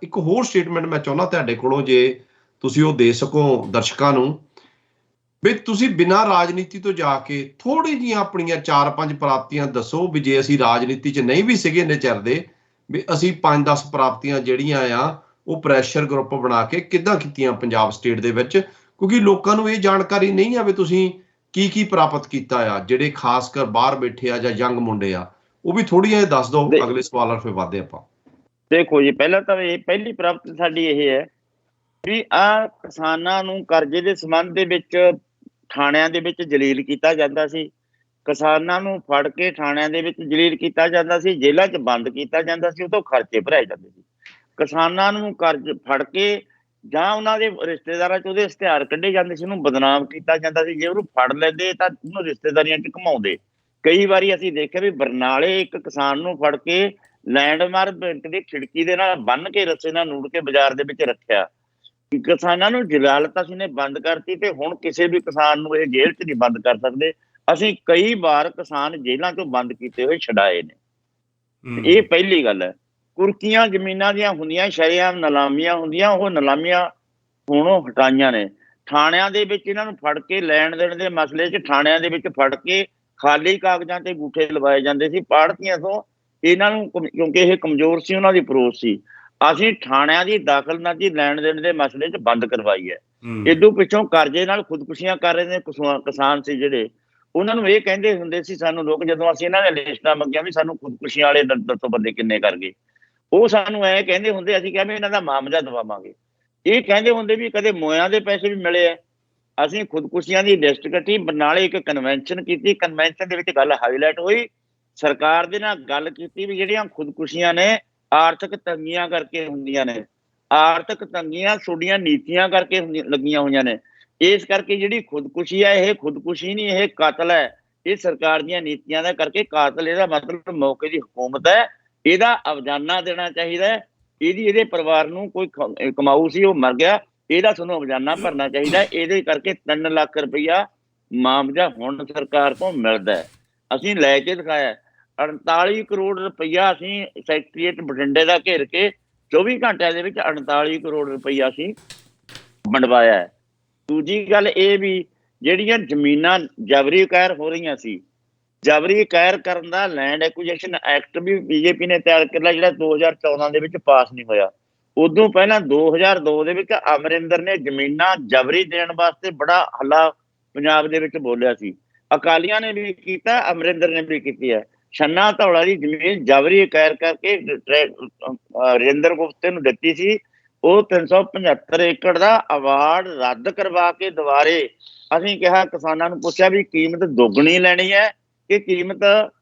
ਇੱਕ ਹੋਰ ਸਟੇਟਮੈਂਟ ਮੈਂ ਚਾਹੁੰਦਾ ਤੁਹਾਡੇ ਕੋਲੋਂ, ਜੇ ਤੁਸੀਂ ਉਹ ਦੇ ਸਕੋ ਦਰਸ਼ਕਾਂ ਨੂੰ, ਵੀ ਤੁਸੀਂ ਬਿਨਾਂ ਰਾਜਨੀਤੀ ਤੋਂ ਜਾ ਕੇ ਥੋੜੀ ਜਿਹੀਆਂ ਆਪਣੀਆਂ 4-5 ਪ੍ਰਾਪਤੀਆਂ ਦੱਸੋ, ਵੀ ਜੇ ਅਸੀਂ ਰਾਜਨੀਤੀ 'ਚ ਨਹੀਂ ਵੀ ਸੀਗੇ ਇੰਨੇ ਚਿਰ ਦੇ, ਵੀ ਅਸੀਂ 5-10 ਪ੍ਰਾਪਤੀਆਂ ਜਿਹੜੀਆਂ ਆ ਉਹ ਪ੍ਰੈਸ਼ਰ ਗਰੁੱਪ ਬਣਾ ਕੇ ਕਿੱਦਾਂ ਕੀਤੀਆਂ ਪੰਜਾਬ ਸਟੇਟ ਦੇ ਵਿੱਚ, ਕਿਉਂਕਿ ਲੋਕਾਂ ਨੂੰ ਇਹ ਜਾਣਕਾਰੀ ਨਹੀਂ ਆ ਵੀ ਤੁਸੀਂ ਕੀ ਪ੍ਰਾਪਤ ਕੀਤਾ ਆ। ਜਿਹੜੇ ਖਾਸ ਕਰ ਬਾਹਰ ਬੈਠੇ ਆ ਜਾਂ ਯੰਗ ਮੁੰਡੇ ਆ, ਉਹ ਵੀ ਥੋੜੀਆਂ ਦੱਸ ਦਿਓ। ਅਗਲੇ ਸਵਾਲਾਂ ਫਿਰ ਵਧਦੇ ਆਪਾਂ। ਦੇਖੋ ਜੀ, ਪਹਿਲਾਂ ਤਾਂ ਇਹ ਪਹਿਲੀ ਪ੍ਰਾਪਤੀ ਸਾਡੀ ਇਹ ਹੈ ਵੀ ਆਹ ਕਿਸਾਨਾਂ ਨੂੰ ਕਰਜ਼ੇ ਦੇ ਸੰਬੰਧ ਦੇ ਵਿੱਚ ਥਾਣਿਆਂ ਦੇ ਵਿੱਚ ਜਲੀਲ ਕੀਤਾ ਜਾਂਦਾ ਸੀ, ਕਿਸਾਨਾਂ ਨੂੰ ਫੜ ਕੇ ਥਾਣਿਆਂ ਦੇ ਵਿੱਚ ਜਲੀਲ ਕੀਤਾ ਜਾਂਦਾ ਸੀ, ਜੇਲ੍ਹਾਂ 'ਚ ਬੰਦ ਕੀਤਾ ਜਾਂਦਾ ਸੀ, ਉਹ ਤੋਂ ਖਰਚੇ ਭਰਾਏ ਜਾਂਦੇ ਸੀ। ਕਿਸਾਨਾਂ ਨੂੰ ਕਰਜ਼ ਫੜ ਕੇ ਜਾਂ ਉਹਨਾਂ ਦੇ ਰਿਸ਼ਤੇਦਾਰਾਂ 'ਚ ਉਹਦੇ ਇਸ਼ਤਿਹਾਰ ਕੱਢੇ ਜਾਂਦੇ ਸੀ, ਉਹਨੂੰ ਬਦਨਾਮ ਕੀਤਾ ਜਾਂਦਾ ਸੀ। ਜੇ ਉਹਨੂੰ ਫੜ ਲੈਂਦੇ ਤਾਂ ਉਹਨੂੰ ਰਿਸ਼ਤੇਦਾਰੀਆਂ 'ਚ ਘੁਮਾਉਂਦੇ। ਕਈ ਵਾਰੀ ਅਸੀਂ ਦੇਖਿਆ ਵੀ ਬਰਨਾਲੇ ਇੱਕ ਕਿਸਾਨ ਨੂੰ ਫੜ ਕੇ ਲੈਂਡਮਾਰਕ ਬੈਂਕ ਦੀ ਖਿੜਕੀ ਦੇ ਨਾਲ ਬੰਨ੍ਹ ਕੇ ਰੱਸੇ ਨਾਲ ਨੂੜ ਕੇ ਬਾਜ਼ਾਰ ਦੇ ਵਿੱਚ ਰੱਖਿਆ। ਕਿਸਾਨਾਂ ਨੂੰ ਜਲਾਲਤ ਅਸੀਂ ਨੇ ਬੰਦ ਕਰਤੀ, ਤੇ ਹੁਣ ਕਿਸੇ ਵੀ ਕਿਸਾਨ ਨੂੰ ਇਹ ਜੇਲ੍ਹ 'ਚ ਨਹੀਂ ਬੰਦ ਕਰ ਸਕਦੇ। ਅਸੀਂ ਕਈ ਵਾਰ ਕਿਸਾਨ ਜੇਲ੍ਹਾਂ 'ਚੋਂ ਬੰਦ ਕੀਤੇ ਹੋਏ ਛਡਾਏ ਨੇ। ਇਹ ਪਹਿਲੀ ਗੱਲ ਹੈ। ਕੁਰਕੀਆਂ ਜ਼ਮੀਨਾਂ ਦੀਆਂ ਹੁੰਦੀਆਂ, ਸ਼ਰੇਆਮ ਨਿਲਾਮੀਆਂ ਹੁੰਦੀਆਂ, ਉਹ ਨਿਲਾਮੀਆਂ ਹੁਣ ਉਹ ਹਟਾਈਆਂ ਨੇ। ਥਾਣਿਆਂ ਦੇ ਵਿੱਚ ਇਹਨਾਂ ਨੂੰ ਫੜ ਕੇ ਲੈਣ ਦੇਣ ਦੇ ਮਸਲੇ 'ਚ ਥਾਣਿਆਂ ਦੇ ਵਿੱਚ ਫੜ ਕੇ ਖਾਲੀ ਕਾਗਜ਼ਾਂ ਤੇ ਅੰਗੂਠੇ ਲਵਾਏ ਜਾਂਦੇ ਸੀ ਪਾੜਤੀਆਂ ਤੋਂ। ਇਹਨਾਂ ਨੂੰ ਕਿਉਂਕਿ ਇਹ ਕਮਜ਼ੋਰ ਸੀ, ਉਹਨਾਂ ਦੀ ਅਪਰੋਚ ਸੀ, ਅਸੀਂ ਥਾਣਿਆਂ ਦੀ ਦਾਖਲਅੰਦਾਜ਼ੀ ਲੈਣ ਦੇਣ ਦੇ ਮਸਲੇ 'ਚ ਬੰਦ ਕਰਵਾਈ ਹੈ। ਇਦੋਂ ਪਿੱਛੋਂ ਕਰਜ਼ੇ ਨਾਲ ਖੁਦਕੁਸ਼ੀਆਂ ਕਰ ਰਹੇ ਨੇ ਕਿਸਾਨ ਸੀ ਜਿਹੜੇ, ਉਹਨਾਂ ਨੂੰ ਇਹ ਕਹਿੰਦੇ ਹੁੰਦੇ ਸੀ ਸਾਨੂੰ ਲੋਕ, ਜਦੋਂ ਅਸੀਂ ਇਹਨਾਂ ਨੇ ਲਿਸਟਾਂ ਮੰਗੀਆਂ ਵੀ ਸਾਨੂੰ ਖੁਦਕੁਸ਼ੀਆਂ ਵਾਲੇ ਦੱਸੋ ਬੰਦੇ ਕਿੰਨੇ ਕਰ ਗਏ, ਉਹ ਸਾਨੂੰ ਐਂ ਕਹਿੰਦੇ ਹੁੰਦੇ, ਅਸੀਂ ਕਿਹਾ ਵੀ ਇਹਨਾਂ ਦਾ ਮਾਮਲਾ ਦਵਾਵਾਂਗੇ। ਇਹ ਕਹਿੰਦੇ ਹੁੰਦੇ ਵੀ ਕਦੇ ਮੋਇਆਂ ਦੇ ਪੈਸੇ ਵੀ ਮਿਲੇ ਆ। ਅਸੀਂ ਖੁਦਕੁਸ਼ੀਆਂ ਦੀ ਲਿਸਟ ਕੱਢੀ, ਬਰਨਾਲੇ ਇੱਕ ਕਨਵੈਨਸ਼ਨ ਕੀਤੀ, ਕਨਵੈਨਸ਼ਨ ਦੇ ਵਿੱਚ ਗੱਲ ਹਾਈਲਾਈਟ ਹੋਈ, ਸਰਕਾਰ ਦੇ ਨਾਲ ਗੱਲ ਕੀਤੀ ਵੀ ਜਿਹੜੀਆਂ ਖੁਦਕੁਸ਼ੀਆਂ ਨੇ ਆਰਥਿਕ ਤੰਗੀਆਂ ਕਰਕੇ ਹੁੰਦੀਆਂ ਨੇ, ਆਰਥਿਕ ਤੰਗੀਆਂ ਤੁਹਾਡੀਆਂ ਨੀਤੀਆਂ ਕਰਕੇ ਲੱਗੀਆਂ ਹੋਈਆਂ ਨੇ। ਇਸ ਕਰਕੇ ਜਿਹੜੀ ਖੁਦਕੁਸ਼ੀ ਹੈ ਇਹ ਖੁਦਕੁਸ਼ੀ ਨਹੀਂ, ਇਹ ਕਤਲ ਹੈ। ਇਹ ਸਰਕਾਰ ਦੀਆਂ ਨੀਤੀਆਂ ਦਾ ਕਰਕੇ ਕਾਤਲ, ਇਹਦਾ ਮਤਲਬ ਮੌਕੇ ਦੀ ਹੁਕੂਮਤ ਹੈ, ਇਹਦਾ ਅਵਜਾਨਾ ਦੇਣਾ ਚਾਹੀਦਾ ਹੈ। ਇਹਦੇ ਪਰਿਵਾਰ ਨੂੰ ਕੋਈ ਕਮਾਊ ਸੀ, ਉਹ ਮਰ ਗਿਆ, ਇਹਦਾ ਤੁਹਾਨੂੰ ਅਵਜਾਨਾ ਭਰਨਾ ਚਾਹੀਦਾ। ਇਹਦੇ ਕਰਕੇ 3 ਲੱਖ ਰੁਪਈਆ ਮੁਆਵਜ਼ਾ ਹੁਣ ਸਰਕਾਰ ਤੋਂ ਮਿਲਦਾ ਹੈ। ਅਸੀਂ ਲੈ ਕੇ ਦਿਖਾਇਆ 48 ਕਰੋੜ ਰੁਪਈਆ ਅਸੀਂ ਸੈਕਟਰੀਏਟ ਬਠਿੰਡੇ ਦਾ ਘੇਰ ਕੇ 24 ਘੰਟਿਆਂ ਦੇ ਵਿੱਚ 48 ਕਰੋੜ ਰੁਪਈਆ ਅਸੀਂ ਵੰਡਵਾਇਆ ਹੈ। ਦੂਜੀ ਗੱਲ ਇਹ ਵੀ ਜਿਹੜੀਆਂ ਜ਼ਮੀਨਾਂ ਜਬਰੀ ਅਕਾਇਰ ਹੋ ਰਹੀਆਂ ਸੀ, ਜਬਰੀ ਅਕਾਇਰ ਕਰਨ ਦਾ ਲੈਂਡ ਐਕੁਜੀਸ਼ਨ ਐਕਟ ਵੀ ਬੀਜੇਪੀ ਨੇ ਤਿਆਰ ਕੀਤਾ, ਜਿਹੜਾ 2014 ਦੇ ਵਿੱਚ ਪਾਸ ਨਹੀਂ ਹੋਇਆ। ਉਦੋਂ ਪਹਿਲਾਂ 2002 ਦੇ ਵਿੱਚ ਅਮਰਿੰਦਰ ਨੇ ਜ਼ਮੀਨਾਂ ਜਬਰੀ ਦੇਣ ਵਾਸਤੇ ਬੜਾ ਹੱਲਾ ਪੰਜਾਬ ਦੇ ਵਿੱਚ ਬੋਲਿਆ ਸੀ। ਅਕਾਲੀਆਂ ਨੇ ਵੀ ਕੀਤਾ, ਅਮਰਿੰਦਰ ਨੇ ਵੀ ਕੀਤੀ ਹੈ। ਛੰਨਾ ਧੌਲਾ ਦੀ ਜ਼ਮੀਨ ਜਬਰੀ ਅਕਵਾਇਰ ਕਰਕੇ ਰਜਿੰਦਰ ਗੁਪਤੇ ਨੂੰ ਦਿੱਤੀ ਸੀ। ਉਹ 375 ਏਕੜ ਦਾ ਅਵਾਰਡ ਰੱਦ ਕਰਵਾ ਕੇ ਦੁਬਾਰੇ ਅਸੀਂ ਕਿਹਾ, ਕਿਸਾਨਾਂ ਨੂੰ ਪੁੱਛਿਆ ਵੀ ਕੀਮਤ ਦੁੱਗਣੀ ਲੈਣੀ ਹੈ ਕਿ ਕੀਮਤ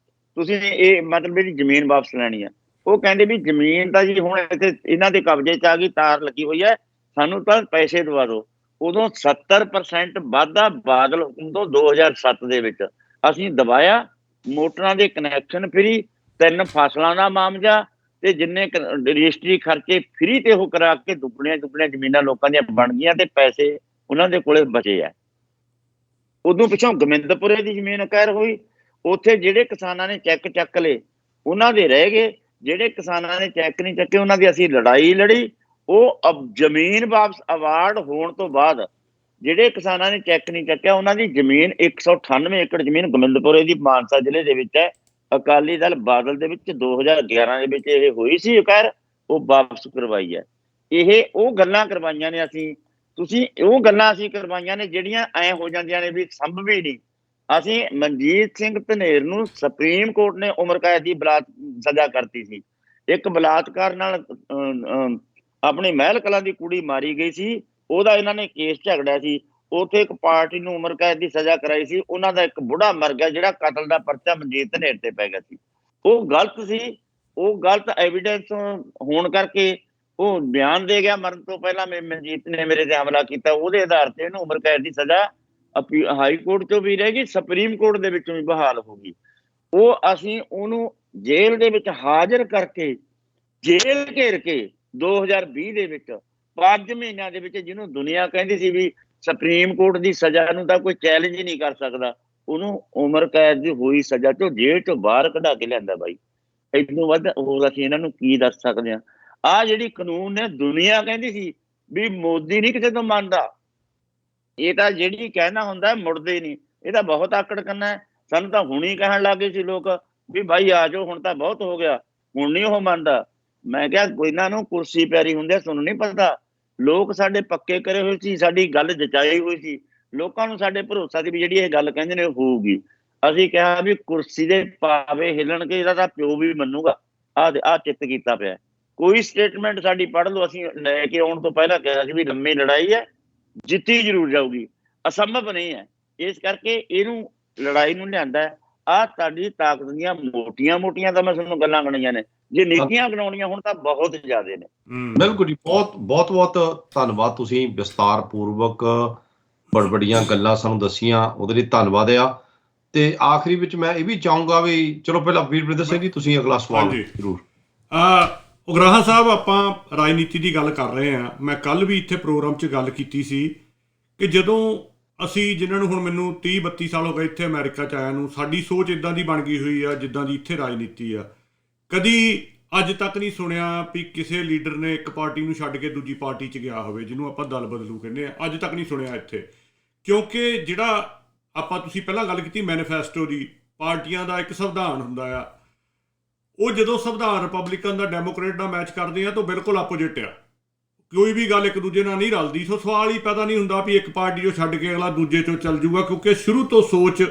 ਤੁਸੀਂ ਇਹ ਮਤਲਬ ਇਹਦੀ ਜ਼ਮੀਨ ਵਾਪਸ ਲੈਣੀ ਹੈ। ਉਹ ਕਹਿੰਦੇ ਵੀ ਜ਼ਮੀਨ ਤਾਂ ਜੀ ਹੁਣ ਇੱਥੇ ਇਹਨਾਂ ਦੇ ਕਬਜ਼ੇ 'ਚ ਆ ਗਈ, ਤਾਰ ਲੱਗੀ ਹੋਈ ਹੈ, ਸਾਨੂੰ ਤਾਂ ਪੈਸੇ ਦਵਾ ਦਿਓ। ਉਦੋਂ 70% ਵਾਧਾ ਬਾਦਲ ਹੁਕਮ ਤੋਂ 2007 ਦੇ ਵਿੱਚ ਅਸੀਂ ਦਬਾਇਆ। ਮੋਟਰਾਂ ਦੇ ਕਨੈਕਸ਼ਨ ਫਰੀ, 3 ਫਸਲਾਂ ਦਾ ਮਾਮਜਾ ਤੇ ਜਿੰਨੇ ਰਜਿਸਟਰੀ ਖਰਚੇ ਫਰੀ ਤੇ ਉਹ ਕਰਾ ਕੇ ਦੁੱਗਣੀਆਂ ਜ਼ਮੀਨਾਂ ਲੋਕਾਂ ਦੀਆਂ ਬਣ ਗਈਆਂ ਤੇ ਪੈਸੇ ਉਹਨਾਂ ਦੇ ਕੋਲੇ ਬਚੇ ਆ। ਉਦੋਂ ਪਿੱਛੋਂ ਗੋਬਿੰਦਪੁਰੇ ਦੀ ਜ਼ਮੀਨ ਅਕਵਾਇਰ ਹੋਈ। ਉੱਥੇ ਜਿਹੜੇ ਕਿਸਾਨਾਂ ਨੇ ਚੈੱਕ ਚੱਕ ਲਏ ਉਹਨਾਂ ਦੇ ਰਹਿ ਗਏ, ਜਿਹੜੇ ਕਿਸਾਨਾਂ ਨੇ ਚੈੱਕ ਨਹੀਂ ਚੱਕੇ ਉਹਨਾਂ ਦੀ ਅਸੀਂ ਲੜਾਈ ਲੜੀ। ਉਹ ਜ਼ਮੀਨ ਵਾਪਸ ਅਵਾਰਡ ਹੋਣ ਤੋਂ ਬਾਅਦ ਜਿਹੜੇ ਕਿਸਾਨਾਂ ਨੇ ਚੈੱਕ ਨਹੀਂ ਚੱਕਿਆ ਉਹਨਾਂ ਦੀ ਜ਼ਮੀਨ 198 ਏਕੜ ਜ਼ਮੀਨ ਗੋਬਿੰਦਪੁਰੇ ਦੀ ਮਾਨਸਾ ਜ਼ਿਲ੍ਹੇ ਦੇ ਵਿੱਚ ਹੈ। ਅਕਾਲੀ ਦਲ ਬਾਦਲ ਦੇ ਵਿੱਚ 2011 ਦੇ ਵਿੱਚ ਇਹ ਹੋਈ ਸੀ ਅਕਵਾਇਰ, ਉਹ ਵਾਪਸ ਕਰਵਾਈ ਹੈ। ਇਹ ਉਹ ਗੱਲਾਂ ਕਰਵਾਈਆਂ ਨੇ ਤੁਸੀਂ ਉਹ ਗੱਲਾਂ ਅਸੀਂ ਕਰਵਾਈਆਂ ਨੇ ਜਿਹੜੀਆਂ ਐ ਹੋ ਜਾਂਦੀਆਂ ਨੇ ਵੀ ਸੰਭਵ ਹੀ ਨਹੀਂ। ਅਸੀਂ ਮਨਜੀਤ ਸਿੰਘ ਧਨੇਰ ਨੂੰ ਸੁਪਰੀਮ ਕੋਰਟ ਨੇ ਉਮਰ ਕੈਦ ਦੀ ਸਜ਼ਾ ਕਰਤੀ ਸੀ। ਇੱਕ ਬਲਾਤਕਾਰ ਨਾਲ ਆਪਣੀ ਮਹਿਲ ਕਲਾਂ ਦੀ ਕੁੜੀ ਮਾਰੀ ਗਈ ਸੀ, ਉਹਦਾ ਇਹਨਾਂ ਨੇ ਕੇਸ ਝਗੜਿਆ ਸੀ। ਉੱਥੇ ਇੱਕ ਪਾਰਟੀ ਨੂੰ ਉਮਰ ਕੈਦ ਦੀ ਸਜ਼ਾ ਕਰਾਈ ਸੀ, ਉਹਨਾਂ ਦਾ ਇੱਕ ਬੁੱਢਾ ਮਰ ਗਿਆ ਜਿਹੜਾ ਕਤਲ ਦਾ ਪਰਚਾ ਮਨਜੀਤ ਧਨੇਰ ਤੇ ਪੈ ਗਿਆ ਸੀ। ਉਹ ਗਲਤ ਸੀ, ਉਹ ਗਲਤ ਐਵੀਡੈਂਸ ਹੋਣ ਕਰਕੇ ਉਹ ਬਿਆਨ ਦੇ ਗਿਆ ਮਰਨ ਤੋਂ ਪਹਿਲਾਂ ਮਨਜੀਤ ਨੇ ਮੇਰੇ ਤੇ ਹਮਲਾ ਕੀਤਾ। ਉਹਦੇ ਆਧਾਰ ਤੇ ਇਹਨੂੰ ਉਮਰ ਕੈਦ ਦੀ ਸਜ਼ਾ ਹਾਈ ਕੋਰਟ ਚੋਂ ਵੀ ਰਹਿ ਗਈ, ਸੁਪਰੀਮ ਕੋਰਟ ਦੇ ਵਿੱਚੋਂ ਵੀ ਬਹਾਲ ਹੋ ਗਈ। ਉਹ ਅਸੀਂ ਉਹਨੂੰ ਜੇਲ੍ਹ ਦੇ ਵਿੱਚ ਹਾਜ਼ਰ ਕਰਕੇ ਜੇਲ੍ਹ ਘੇਰ ਕੇ 2020 ਦੇ ਵਿੱਚ 5 ਮਹੀਨਿਆਂ ਦੇ ਵਿੱਚ, ਜਿਹਨੂੰ ਦੁਨੀਆ ਕਹਿੰਦੀ ਸੀ ਵੀ ਸੁਪਰੀਮ ਕੋਰਟ ਦੀ ਸਜ਼ਾ ਨੂੰ ਤਾਂ ਕੋਈ ਚੈਲੰਜ ਹੀ ਨਹੀਂ ਕਰ ਸਕਦਾ, ਉਹਨੂੰ ਉਮਰ ਕੈਦ ਦੀ ਹੋਈ ਸਜ਼ਾ ਚੋਂ ਜੇਲ੍ਹ ਚੋਂ ਬਾਹਰ ਕਢਾ ਕੇ ਲਿਆਂਦਾ। ਬਾਈ ਇਦੋਂ ਵੱਧ ਹੋਰ ਅਸੀਂ ਇਹਨਾਂ ਨੂੰ ਕੀ ਦੱਸ ਸਕਦੇ ਹਾਂ। ਆਹ ਜਿਹੜੀ ਕਾਨੂੰਨ ਨੇ ਦੁਨੀਆ ਕਹਿੰਦੀ ਸੀ ਵੀ ਮੋਦੀ ਨਹੀਂ ਕਿਸੇ ਤੋਂ ਮੰਨਦਾ, ਇਹ ਤਾਂ ਜਿਹੜੀ ਕਹਿਣਾ ਹੁੰਦਾ ਮੁੜਦੇ ਨਹੀਂ। ਇਹ ਤਾਂ ਬਹੁਤ ਆਕੜ ਕਰਨਾ ਹੈ। ਸਾਨੂੰ ਤਾਂ ਹੁਣੀ ਕਹਿਣ ਲੱਗ ਗਏ ਸੀ ਲੋਕ ਵੀ ਬਾਈ ਆ ਜਾਓ, ਹੁਣ ਤਾਂ ਬਹੁਤ ਹੋ ਗਿਆ, ਹੁਣ ਨਹੀਂ ਉਹ ਮੰਨਦਾ। ਮੈਂ ਕਿਹਾ ਇਹਨਾਂ ਨੂੰ ਕੁਰਸੀ ਪਿਆਰੀ ਹੁੰਦੀ ਆ, ਤੁਹਾਨੂੰ ਨਹੀਂ ਪਤਾ। ਲੋਕ ਸਾਡੇ ਪੱਕੇ ਕਰੇ ਹੋਏ ਸੀ, ਸਾਡੀ ਗੱਲ ਜਚਾਈ ਹੋਈ ਸੀ, ਲੋਕਾਂ ਨੂੰ ਸਾਡੇ ਭਰੋਸਾ ਸੀ ਵੀ ਜਿਹੜੀ ਇਹ ਗੱਲ ਕਹਿੰਦੇ ਨੇ ਹੋਊਗੀ। ਅਸੀਂ ਕਿਹਾ ਵੀ ਕੁਰਸੀ ਦੇ ਪਾਵੇ ਹਿੱਲਣਗੇ, ਇਹਦਾ ਤਾਂ ਪਿਓ ਵੀ ਮੰਨੂਗਾ। ਆਹ ਚਿੱਤ ਕੀਤਾ ਪਿਆ। ਕੋਈ ਸਟੇਟਮੈਂਟ ਸਾਡੀ ਪੜ੍ਹ ਲਓ, ਅਸੀਂ ਲੈ ਕੇ ਆਉਣ ਤੋਂ ਪਹਿਲਾਂ ਕਿਹਾ ਸੀ ਵੀ ਲੰਮੀ ਲੜਾਈ ਹੈ, ਜਿੱਤੀ ਜ਼ਰੂਰ ਜਾਊਗੀ, ਅਸੰਭਵ ਨਹੀਂ ਹੈ। ਇਸ ਕਰਕੇ ਇਹਨੂੰ ਲੜਾਈ ਨੂੰ ਲਿਆਂਦਾ। ਆਹ ਤੁਹਾਡੀ ਤਾਕਤ ਦੀਆਂ ਮੋਟੀਆਂ ਤਾਂ ਮੈਂ ਤੁਹਾਨੂੰ ਗੱਲਾਂ ਗਣੀਆਂ ਨੇ, ਜੇ ਨਿੱਕੀਆਂ ਗਣਾਉਣੀਆਂ ਹੁਣ ਤਾਂ ਬਹੁਤ ਜ਼ਿਆਦਾ ਨੇ। ਬਿਲਕੁਲ ਜੀ, ਬਹੁਤ ਧੰਨਵਾਦ। ਤੁਸੀਂ ਵਿਸਤਾਰ ਪੂਰਵਕ ਬੜੀਆਂ ਗੱਲਾਂ ਸਾਨੂੰ ਦੱਸੀਆਂ, ਉਹਦੇ ਲਈ ਧੰਨਵਾਦ ਆ। ਤੇ ਆਖਰੀ ਵਿੱਚ ਮੈਂ ਇਹ ਵੀ ਚਾਹੂੰਗਾ ਵੀ ਚਲੋ ਪਹਿਲਾਂ ਵੀਰਵਿੰਦਰ ਸਿੰਘ ਜੀ ਤੁਸੀਂ ਅਗਲਾ ਸਵਾਲ ਜ਼ਰੂਰ। ਉਗਰਾਹਾਂ ਸਾਹਿਬ, ਆਪਾਂ ਰਾਜਨੀਤੀ ਦੀ ਗੱਲ ਕਰ ਰਹੇ ਹਾਂ। ਮੈਂ ਕੱਲ ਵੀ ਇੱਥੇ ਪ੍ਰੋਗਰਾਮ 'ਚ ਗੱਲ ਕੀਤੀ ਸੀ ਕਿ ਜਦੋਂ ਅਸੀਂ, ਜਿਨ੍ਹਾਂ ਨੂੰ ਹੁਣ ਮੈਨੂੰ 30-32 ਸਾਲ ਹੋ ਗਏ ਇੱਥੇ ਅਮਰੀਕਾ 'ਚ ਆਇਆ ਨੂੰ, ਸਾਡੀ ਸੋਚ ਇੱਦਾਂ ਦੀ ਬਣ ਗਈ ਹੋਈ ਆ ਜਿੱਦਾਂ ਦੀ ਇੱਥੇ ਰਾਜਨੀਤੀ ਆ। ਕਦੀ ਅੱਜ ਤੱਕ ਨਹੀਂ ਸੁਣਿਆ ਵੀ ਕਿਸੇ ਲੀਡਰ ਨੇ ਇੱਕ ਪਾਰਟੀ ਨੂੰ ਛੱਡ ਕੇ ਦੂਜੀ ਪਾਰਟੀ 'ਚ ਗਿਆ ਹੋਵੇ, ਜਿਹਨੂੰ ਆਪਾਂ ਦਲ ਬਦਲੂ ਕਹਿੰਦੇ ਆ। ਅੱਜ ਤੱਕ ਨਹੀਂ ਸੁਣਿਆ ਇੱਥੇ, ਕਿਉਂਕਿ ਜਿਹੜਾ ਆਪਾਂ ਤੁਸੀਂ ਪਹਿਲਾਂ ਗੱਲ ਕੀਤੀ ਮੈਨੀਫੈਸਟੋ ਦੀ, ਪਾਰਟੀਆਂ ਦਾ ਇੱਕ ਸੰਵਿਧਾਨ ਹੁੰਦਾ ਆ। ਉਹ ਜਦੋਂ ਸੰਵਿਧਾਨ ਰਿਪਬਲਿਕਨ ਦਾ ਡੈਮੋਕ੍ਰੇਟ ਦਾ ਮੈਚ ਕਰਦੇ ਆ ਤਾਂ ਬਿਲਕੁਲ ਆਪੋਜਿਟ ਆ। ਕੋਈ ਵੀ ਗੱਲ ਇੱਕ ਦੂਜੇ ਨਾਲ ਨਹੀਂ ਰਲਦੀ। ਸੋ ਸਵਾਲ ਹੀ ਪੈਦਾ ਨਹੀਂ ਹੁੰਦਾ ਵੀ ਇੱਕ ਪਾਰਟੀ ਚੋਂ ਛੱਡ ਕੇ ਅਗਲਾ ਦੂਜੇ ਚੋਂ ਚੱਲ ਜੂਗਾ, ਕਿਉਂਕਿ ਸ਼ੁਰੂ ਤੋਂ ਸੋਚ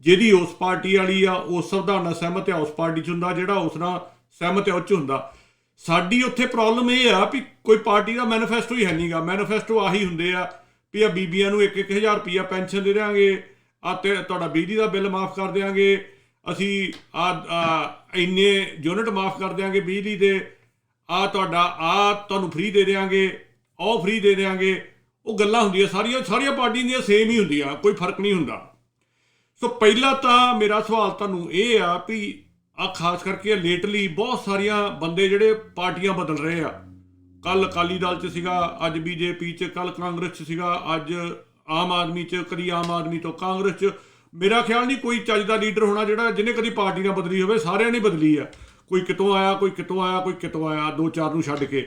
ਜਿਹਦੀ ਉਸ ਪਾਰਟੀ ਵਾਲੀ ਆ, ਉਸ ਸੰਵਿਧਾਨ ਨਾਲ ਸਹਿਮਤ ਆ, ਉਸ ਪਾਰਟੀ 'ਚ ਹੁੰਦਾ, ਜਿਹੜਾ ਉਸ ਨਾਲ ਸਹਿਮਤ ਆ ਉਹ 'ਚ ਹੁੰਦਾ। ਸਾਡੀ ਉੱਥੇ ਪ੍ਰੋਬਲਮ ਇਹ ਆ ਵੀ ਕੋਈ ਪਾਰਟੀ ਦਾ ਮੈਨੀਫੈਸਟੋ ਹੀ ਹੈ ਨਹੀਂ ਗਾ। ਮੈਨੀਫੈਸਟੋ ਆਹੀ ਹੁੰਦੇ ਆ ਵੀ ਆ ਬੀਬੀਆਂ ਨੂੰ 1-1000 ਰੁਪਈਆ ਪੈਨਸ਼ਨ ਦੇ ਦਿਆਂਗੇ, ਤੇ ਤੁਹਾਡਾ ਬਿਜਲੀ ਦਾ ਬਿੱਲ ਮਾਫ਼ ਕਰ ਦਿਆਂਗੇ, ਅਸੀਂ ਇੰਨੇ ਯੂਨਿਟ ਮਾਫ਼ ਕਰ ਦਿਆਂਗੇ ਬਿਜਲੀ ਦੇ, ਤੁਹਾਨੂੰ ਫ੍ਰੀ ਦੇ ਦਿਆਂਗੇ, ਉਹ ਫ੍ਰੀ ਦੇ ਦਿਆਂਗੇ। ਉਹ ਗੱਲਾਂ ਹੁੰਦੀਆਂ ਸਾਰੀਆਂ ਪਾਰਟੀਆਂ ਦੀਆਂ ਸੇਮ ਹੀ ਹੁੰਦੀਆਂ, ਕੋਈ ਫਰਕ ਨਹੀਂ ਹੁੰਦਾ। ਸੋ ਪਹਿਲਾਂ ਤਾਂ ਮੇਰਾ ਸਵਾਲ ਤੁਹਾਨੂੰ ਇਹ ਆ ਵੀ ਖਾਸ ਕਰਕੇ ਲੇਟਲੀ ਬਹੁਤ ਸਾਰੀਆਂ ਬੰਦੇ ਜਿਹੜੇ ਪਾਰਟੀਆਂ ਬਦਲ ਰਹੇ ਆ। ਕੱਲ ਅਕਾਲੀ ਦਲ 'ਚ ਸੀਗਾ, ਅੱਜ ਬੀਜੇਪੀ 'ਚ, ਕੱਲ ਕਾਂਗਰਸ 'ਚ ਸੀਗਾ, ਅੱਜ ਆਮ ਆਦਮੀ 'ਚ, ਕਦੀ ਆਮ ਆਦਮੀ ਤੋਂ ਕਾਂਗਰਸ 'ਚ। ਮੇਰਾ ਖਿਆਲ ਨਹੀਂ ਕੋਈ ਚੱਜ ਦਾ ਲੀਡਰ ਹੋਣਾ ਜਿਹਨੇ ਕਦੀ ਪਾਰਟੀ ਨਾ ਬਦਲੀ ਹੋਵੇ। ਸਾਰਿਆਂ ਨੇ ਬਦਲੀ ਆ, ਕੋਈ ਕਿਤੋਂ ਆਇਆ, ਕੋਈ ਕਿਤੋਂ ਆਇਆ, ਕੋਈ ਕਿਤੋਂ ਆਇਆ, 2-4 ਨੂੰ ਛੱਡ ਕੇ।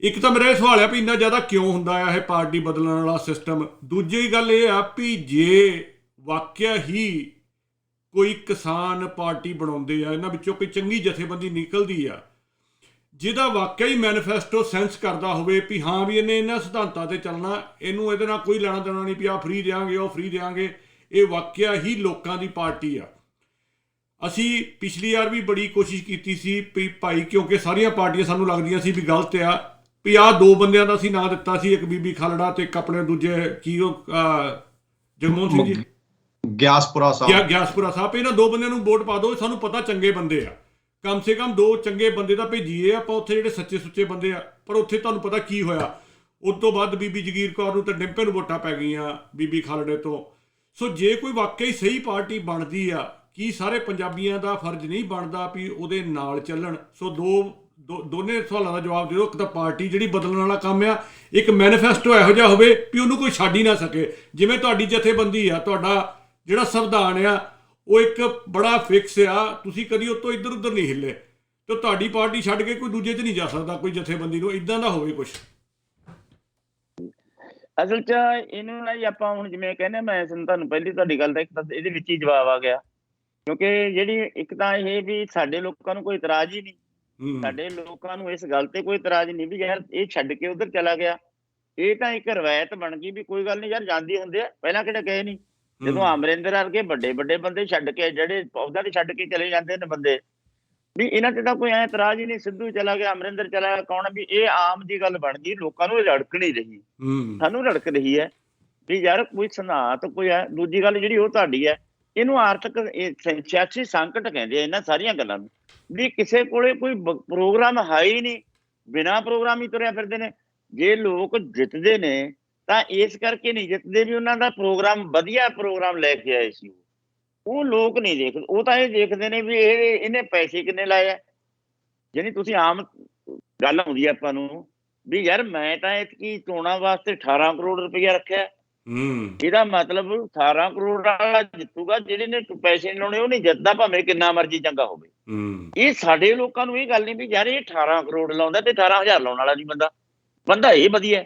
ਇੱਕ ਤਾਂ ਮੇਰਾ ਇਹ ਸਵਾਲ ਆ ਵੀ ਇੰਨਾ ਜ਼ਿਆਦਾ ਕਿਉਂ ਹੁੰਦਾ ਆ ਇਹ ਪਾਰਟੀ ਬਦਲਣ ਵਾਲਾ ਸਿਸਟਮ। ਦੂਜੀ ਗੱਲ ਇਹ ਆ ਵੀ ਜੇ ਵਾਕਿਆ ਹੀ ਕੋਈ ਕਿਸਾਨ ਪਾਰਟੀ ਬਣਾਉਂਦੇ ਆ, ਇਹਨਾਂ ਵਿੱਚੋਂ ਕੋਈ ਚੰਗੀ ਜਥੇਬੰਦੀ ਨਿਕਲਦੀ ਆ ਜਿਹਦਾ ਵਾਕਿਆ ਹੀ ਮੈਨੀਫੈਸਟੋ ਸੈਂਸ ਕਰਦਾ ਹੋਵੇ ਵੀ ਹਾਂ ਵੀ ਇਹਨੇ ਇਹਨਾਂ ਸਿਧਾਂਤਾਂ 'ਤੇ ਚੱਲਣਾ, ਇਹਨੂੰ ਇਹਦੇ ਨਾਲ ਕੋਈ ਲੈਣਾ ਦੇਣਾ ਨਹੀਂ ਵੀ ਆਹ ਫ੍ਰੀ ਦਿਆਂਗੇ, ਉਹ ਫ੍ਰੀ ਦਿਆਂਗੇ, ਇਹ ਵਾਕਿਆ ਹੀ ਲੋਕਾਂ ਦੀ ਪਾਰਟੀ ਆ। ਅਸੀਂ ਪਿਛਲੀ ਵਾਰ ਵੀ ਬੜੀ ਕੋਸ਼ਿਸ਼ ਕੀਤੀ ਸੀ ਵੀ ਭਾਈ, ਕਿਉਂਕਿ ਸਾਰੀਆਂ ਪਾਰਟੀਆਂ ਸਾਨੂੰ ਲੱਗਦੀਆਂ ਸੀ ਵੀ ਗਲਤ ਆ, ਵੀ ਆਹ 2 ਬੰਦਿਆਂ ਦਾ ਅਸੀਂ ਨਾਂ ਦਿੱਤਾ ਸੀ, ਇੱਕ ਬੀਬੀ ਖਾਲੜਾ ਤੇ ਇੱਕ ਆਪਣੇ ਦੂਜੇ ਕੀ ਉਹ ਜਗਮੋਹਨ ਸਿੰਘ ਜੀ ਗਿਆਸਪੁਰਾ ਸਾਹਿਬ, ਗਿਆਸਪੁਰਾ ਸਾਹਿਬ, ਇਹਨਾਂ 2 ਬੰਦਿਆਂ ਨੂੰ ਵੋਟ ਪਾ ਦਿਓ, ਸਾਨੂੰ ਪਤਾ ਚੰਗੇ ਬੰਦੇ ਆ, ਕਮ ਸੇ ਕਮ 2 ਚੰਗੇ ਬੰਦੇ ਤਾਂ ਭੇਜੀਏ ਆਪਾਂ ਉੱਥੇ, ਜਿਹੜੇ ਸੱਚੇ ਸੁੱਚੇ ਬੰਦੇ ਆ। ਪਰ ਉੱਥੇ ਤੁਹਾਨੂੰ ਪਤਾ ਕੀ ਹੋਇਆ, ਉਸ ਤੋਂ ਬਾਅਦ ਬੀਬੀ ਜਗੀਰ ਕੌਰ ਨੂੰ ਤੇ ਡਿੰਪੇ ਨੂੰ ਵੋਟਾਂ ਪੈ ਗਈਆਂ ਬੀਬੀ ਖਾਲੜੇ ਤੋਂ। ਸੋ ਜੇ ਕੋਈ ਵਾਕਈ ਸਹੀ ਪਾਰਟੀ ਬਣਦੀ ਆ, ਕੀ ਸਾਰੇ ਪੰਜਾਬੀਆਂ ਦਾ ਫਰਜ਼ ਨਹੀਂ ਬਣਦਾ ਵੀ ਉਹਦੇ ਨਾਲ ਚੱਲਣ? ਸੋ ਦੋਨੇ ਸਵਾਲਾਂ ਦਾ ਜਵਾਬ ਦਿਓ। ਇੱਕ ਤਾਂ ਪਾਰਟੀ ਜਿਹੜੀ ਬਦਲਣ ਵਾਲਾ ਕੰਮ ਆ, ਇੱਕ ਮੈਨੀਫੈਸਟੋ ਇਹੋ ਜਿਹਾ ਹੋਵੇ ਵੀ ਉਹਨੂੰ ਕੋਈ ਛੱਡ ਹੀ ਨਾ ਸਕੇ। ਜਿਵੇਂ ਤੁਹਾਡੀ ਜਥੇਬੰਦੀ ਆ, ਤੁਹਾਡਾ ਜਿਹੜਾ ਸੰਵਿਧਾਨ ਆ ਉਹ ਇੱਕ ਬੜਾ ਫਿਕਸ ਆ, ਤੁਸੀਂ ਕਦੀ ਉਹ ਤੋਂ ਇੱਧਰ ਉੱਧਰ ਨਹੀਂ ਹਿੱਲੇ, ਤੇ ਤੁਹਾਡੀ ਪਾਰਟੀ ਛੱਡ ਕੇ ਕੋਈ ਦੂਜੇ 'ਚ ਨਹੀਂ ਜਾ ਸਕਦਾ ਕੋਈ ਜਥੇਬੰਦੀ ਨੂੰ, ਇੱਦਾਂ ਦਾ ਹੋਵੇ ਕੁਛ। ਅਸਲ 'ਚ ਇਹਨੂੰ ਨਾ ਜੀ ਆਪਾਂ ਹੁਣ ਜਿਵੇਂ ਕਹਿੰਦੇ, ਮੈਂ ਤੁਹਾਨੂੰ ਪਹਿਲੀ ਤੁਹਾਡੀ ਗੱਲ ਦਾ ਇੱਕ ਤਾਂ ਇਹਦੇ ਵਿੱਚ ਹੀ ਜਵਾਬ ਆ ਗਿਆ, ਕਿਉਂਕਿ ਜਿਹੜੀ ਇੱਕ ਤਾਂ ਇਹ ਵੀ ਸਾਡੇ ਲੋਕਾਂ ਨੂੰ ਕੋਈ ਇਤਰਾਜ਼ ਹੀ ਨਹੀਂ, ਸਾਡੇ ਲੋਕਾਂ ਨੂੰ ਇਸ ਗੱਲ ਤੇ ਕੋਈ ਇਤਰਾਜ਼ ਨਹੀਂ ਵੀ ਯਾਰ ਇਹ ਛੱਡ ਕੇ ਉਧਰ ਚਲਾ ਗਿਆ। ਇਹ ਤਾਂ ਇੱਕ ਰਵਾਇਤ ਬਣ ਗਈ ਵੀ ਕੋਈ ਗੱਲ ਨਹੀਂ ਯਾਰ, ਜਾਂਦੇ ਹੁੰਦੇ ਆ, ਪਹਿਲਾਂ ਕਿਹੜਾ ਗਏ ਨਹੀਂ। ਜਦੋਂ ਅਮਰਿੰਦਰ ਵਰਗੇ ਵੱਡੇ ਵੱਡੇ ਬੰਦੇ ਛੱਡ ਕੇ, ਜਿਹੜੇ ਅਹੁਦਾ ਤੇ ਛੱਡ ਕੇ ਚਲੇ ਜਾਂਦੇ ਨੇ ਬੰਦੇ, ਵੀ ਇਹਨਾਂ ਤੇ ਤਾਂ ਕੋਈ ਐ ਇਤਰਾਜ਼ ਹੀ ਨਹੀਂ। ਸਿੱਧੂ ਚਲਾ ਗਿਆ, ਅਮਰਿੰਦਰ ਚਲਾ ਗਿਆ, ਕੌਣ ਵੀ ਇਹ ਆਮ ਜੀ ਗੱਲ ਬਣ ਗਈ, ਲੋਕਾਂ ਨੂੰ ਇਹ ਰੜਕ ਨਹੀਂ ਰਹੀ, ਸਾਨੂੰ ਰੜਕ ਰਹੀ ਹੈ ਵੀ ਯਾਰ ਕੋਈ ਸਨਾਤ ਕੋਈ ਹੈ। ਦੂਜੀ ਗੱਲ ਜਿਹੜੀ ਉਹ ਤੁਹਾਡੀ ਹੈ, ਇਹਨੂੰ ਆਰਥਿਕ ਸਿਆਸੀ ਸੰਕਟ ਕਹਿੰਦੇ ਆ ਇਹਨਾਂ ਸਾਰੀਆਂ ਗੱਲਾਂ ਨੂੰ, ਵੀ ਕਿਸੇ ਕੋਲੇ ਕੋਈ ਪ੍ਰੋਗਰਾਮ ਹੈ ਹੀ ਨਹੀਂ, ਬਿਨਾਂ ਪ੍ਰੋਗਰਾਮ ਹੀ ਤੁਰਿਆ ਫਿਰਦੇ ਨੇ। ਜੇ ਲੋਕ ਜਿੱਤਦੇ ਨੇ ਤਾਂ ਇਸ ਕਰਕੇ ਨਹੀਂ ਜਿੱਤਦੇ ਵੀ ਉਹਨਾਂ ਦਾ ਪ੍ਰੋਗਰਾਮ ਵਧੀਆ ਪ੍ਰੋਗਰਾਮ ਲੈ ਕੇ ਆਏ ਸੀ, ਉਹ ਲੋਕ ਨਹੀਂ ਦੇਖਦੇ। ਉਹ ਤਾਂ ਇਹ ਦੇਖਦੇ ਨੇ ਵੀ ਇਹਨੇ ਪੈਸੇ ਕਿੰਨੇ ਲਾਏ ਆ। ਜਿਹੜੀ ਤੁਸੀਂ ਆਮ ਗੱਲ ਆਉਂਦੀ ਆ ਆਪਾਂ ਨੂੰ ਵੀ ਯਾਰ ਮੈਂ ਤਾਂ ਇਤਕੀ ਚੋਣਾਂ ਵਾਸਤੇ 18 ਕਰੋੜ ਰੁਪਇਆ ਰੱਖਿਆ, ਇਹਦਾ ਮਤਲਬ 18 ਕਰੋੜ ਵਾਲਾ ਜਿੱਤੂਗਾ, ਜਿਹੜੇ ਨੇ ਪੈਸੇ ਲਾਉਣੇ ਉਹ ਨਹੀਂ ਜਿੱਤਦਾ, ਭਾਵੇਂ ਕਿੰਨਾ ਮਰਜ਼ੀ ਚੰਗਾ ਹੋਵੇ। ਇਹ ਸਾਡੇ ਲੋਕਾਂ ਨੂੰ ਇਹ ਗੱਲ ਨਹੀਂ ਵੀ ਯਾਰ ਇਹ 18 ਕਰੋੜ ਲਾਉਂਦਾ ਤੇ 18,000 ਲਾਉਣ ਵਾਲਾ ਨਹੀਂ ਬੰਦਾ ਇਹ ਵਧੀਆ,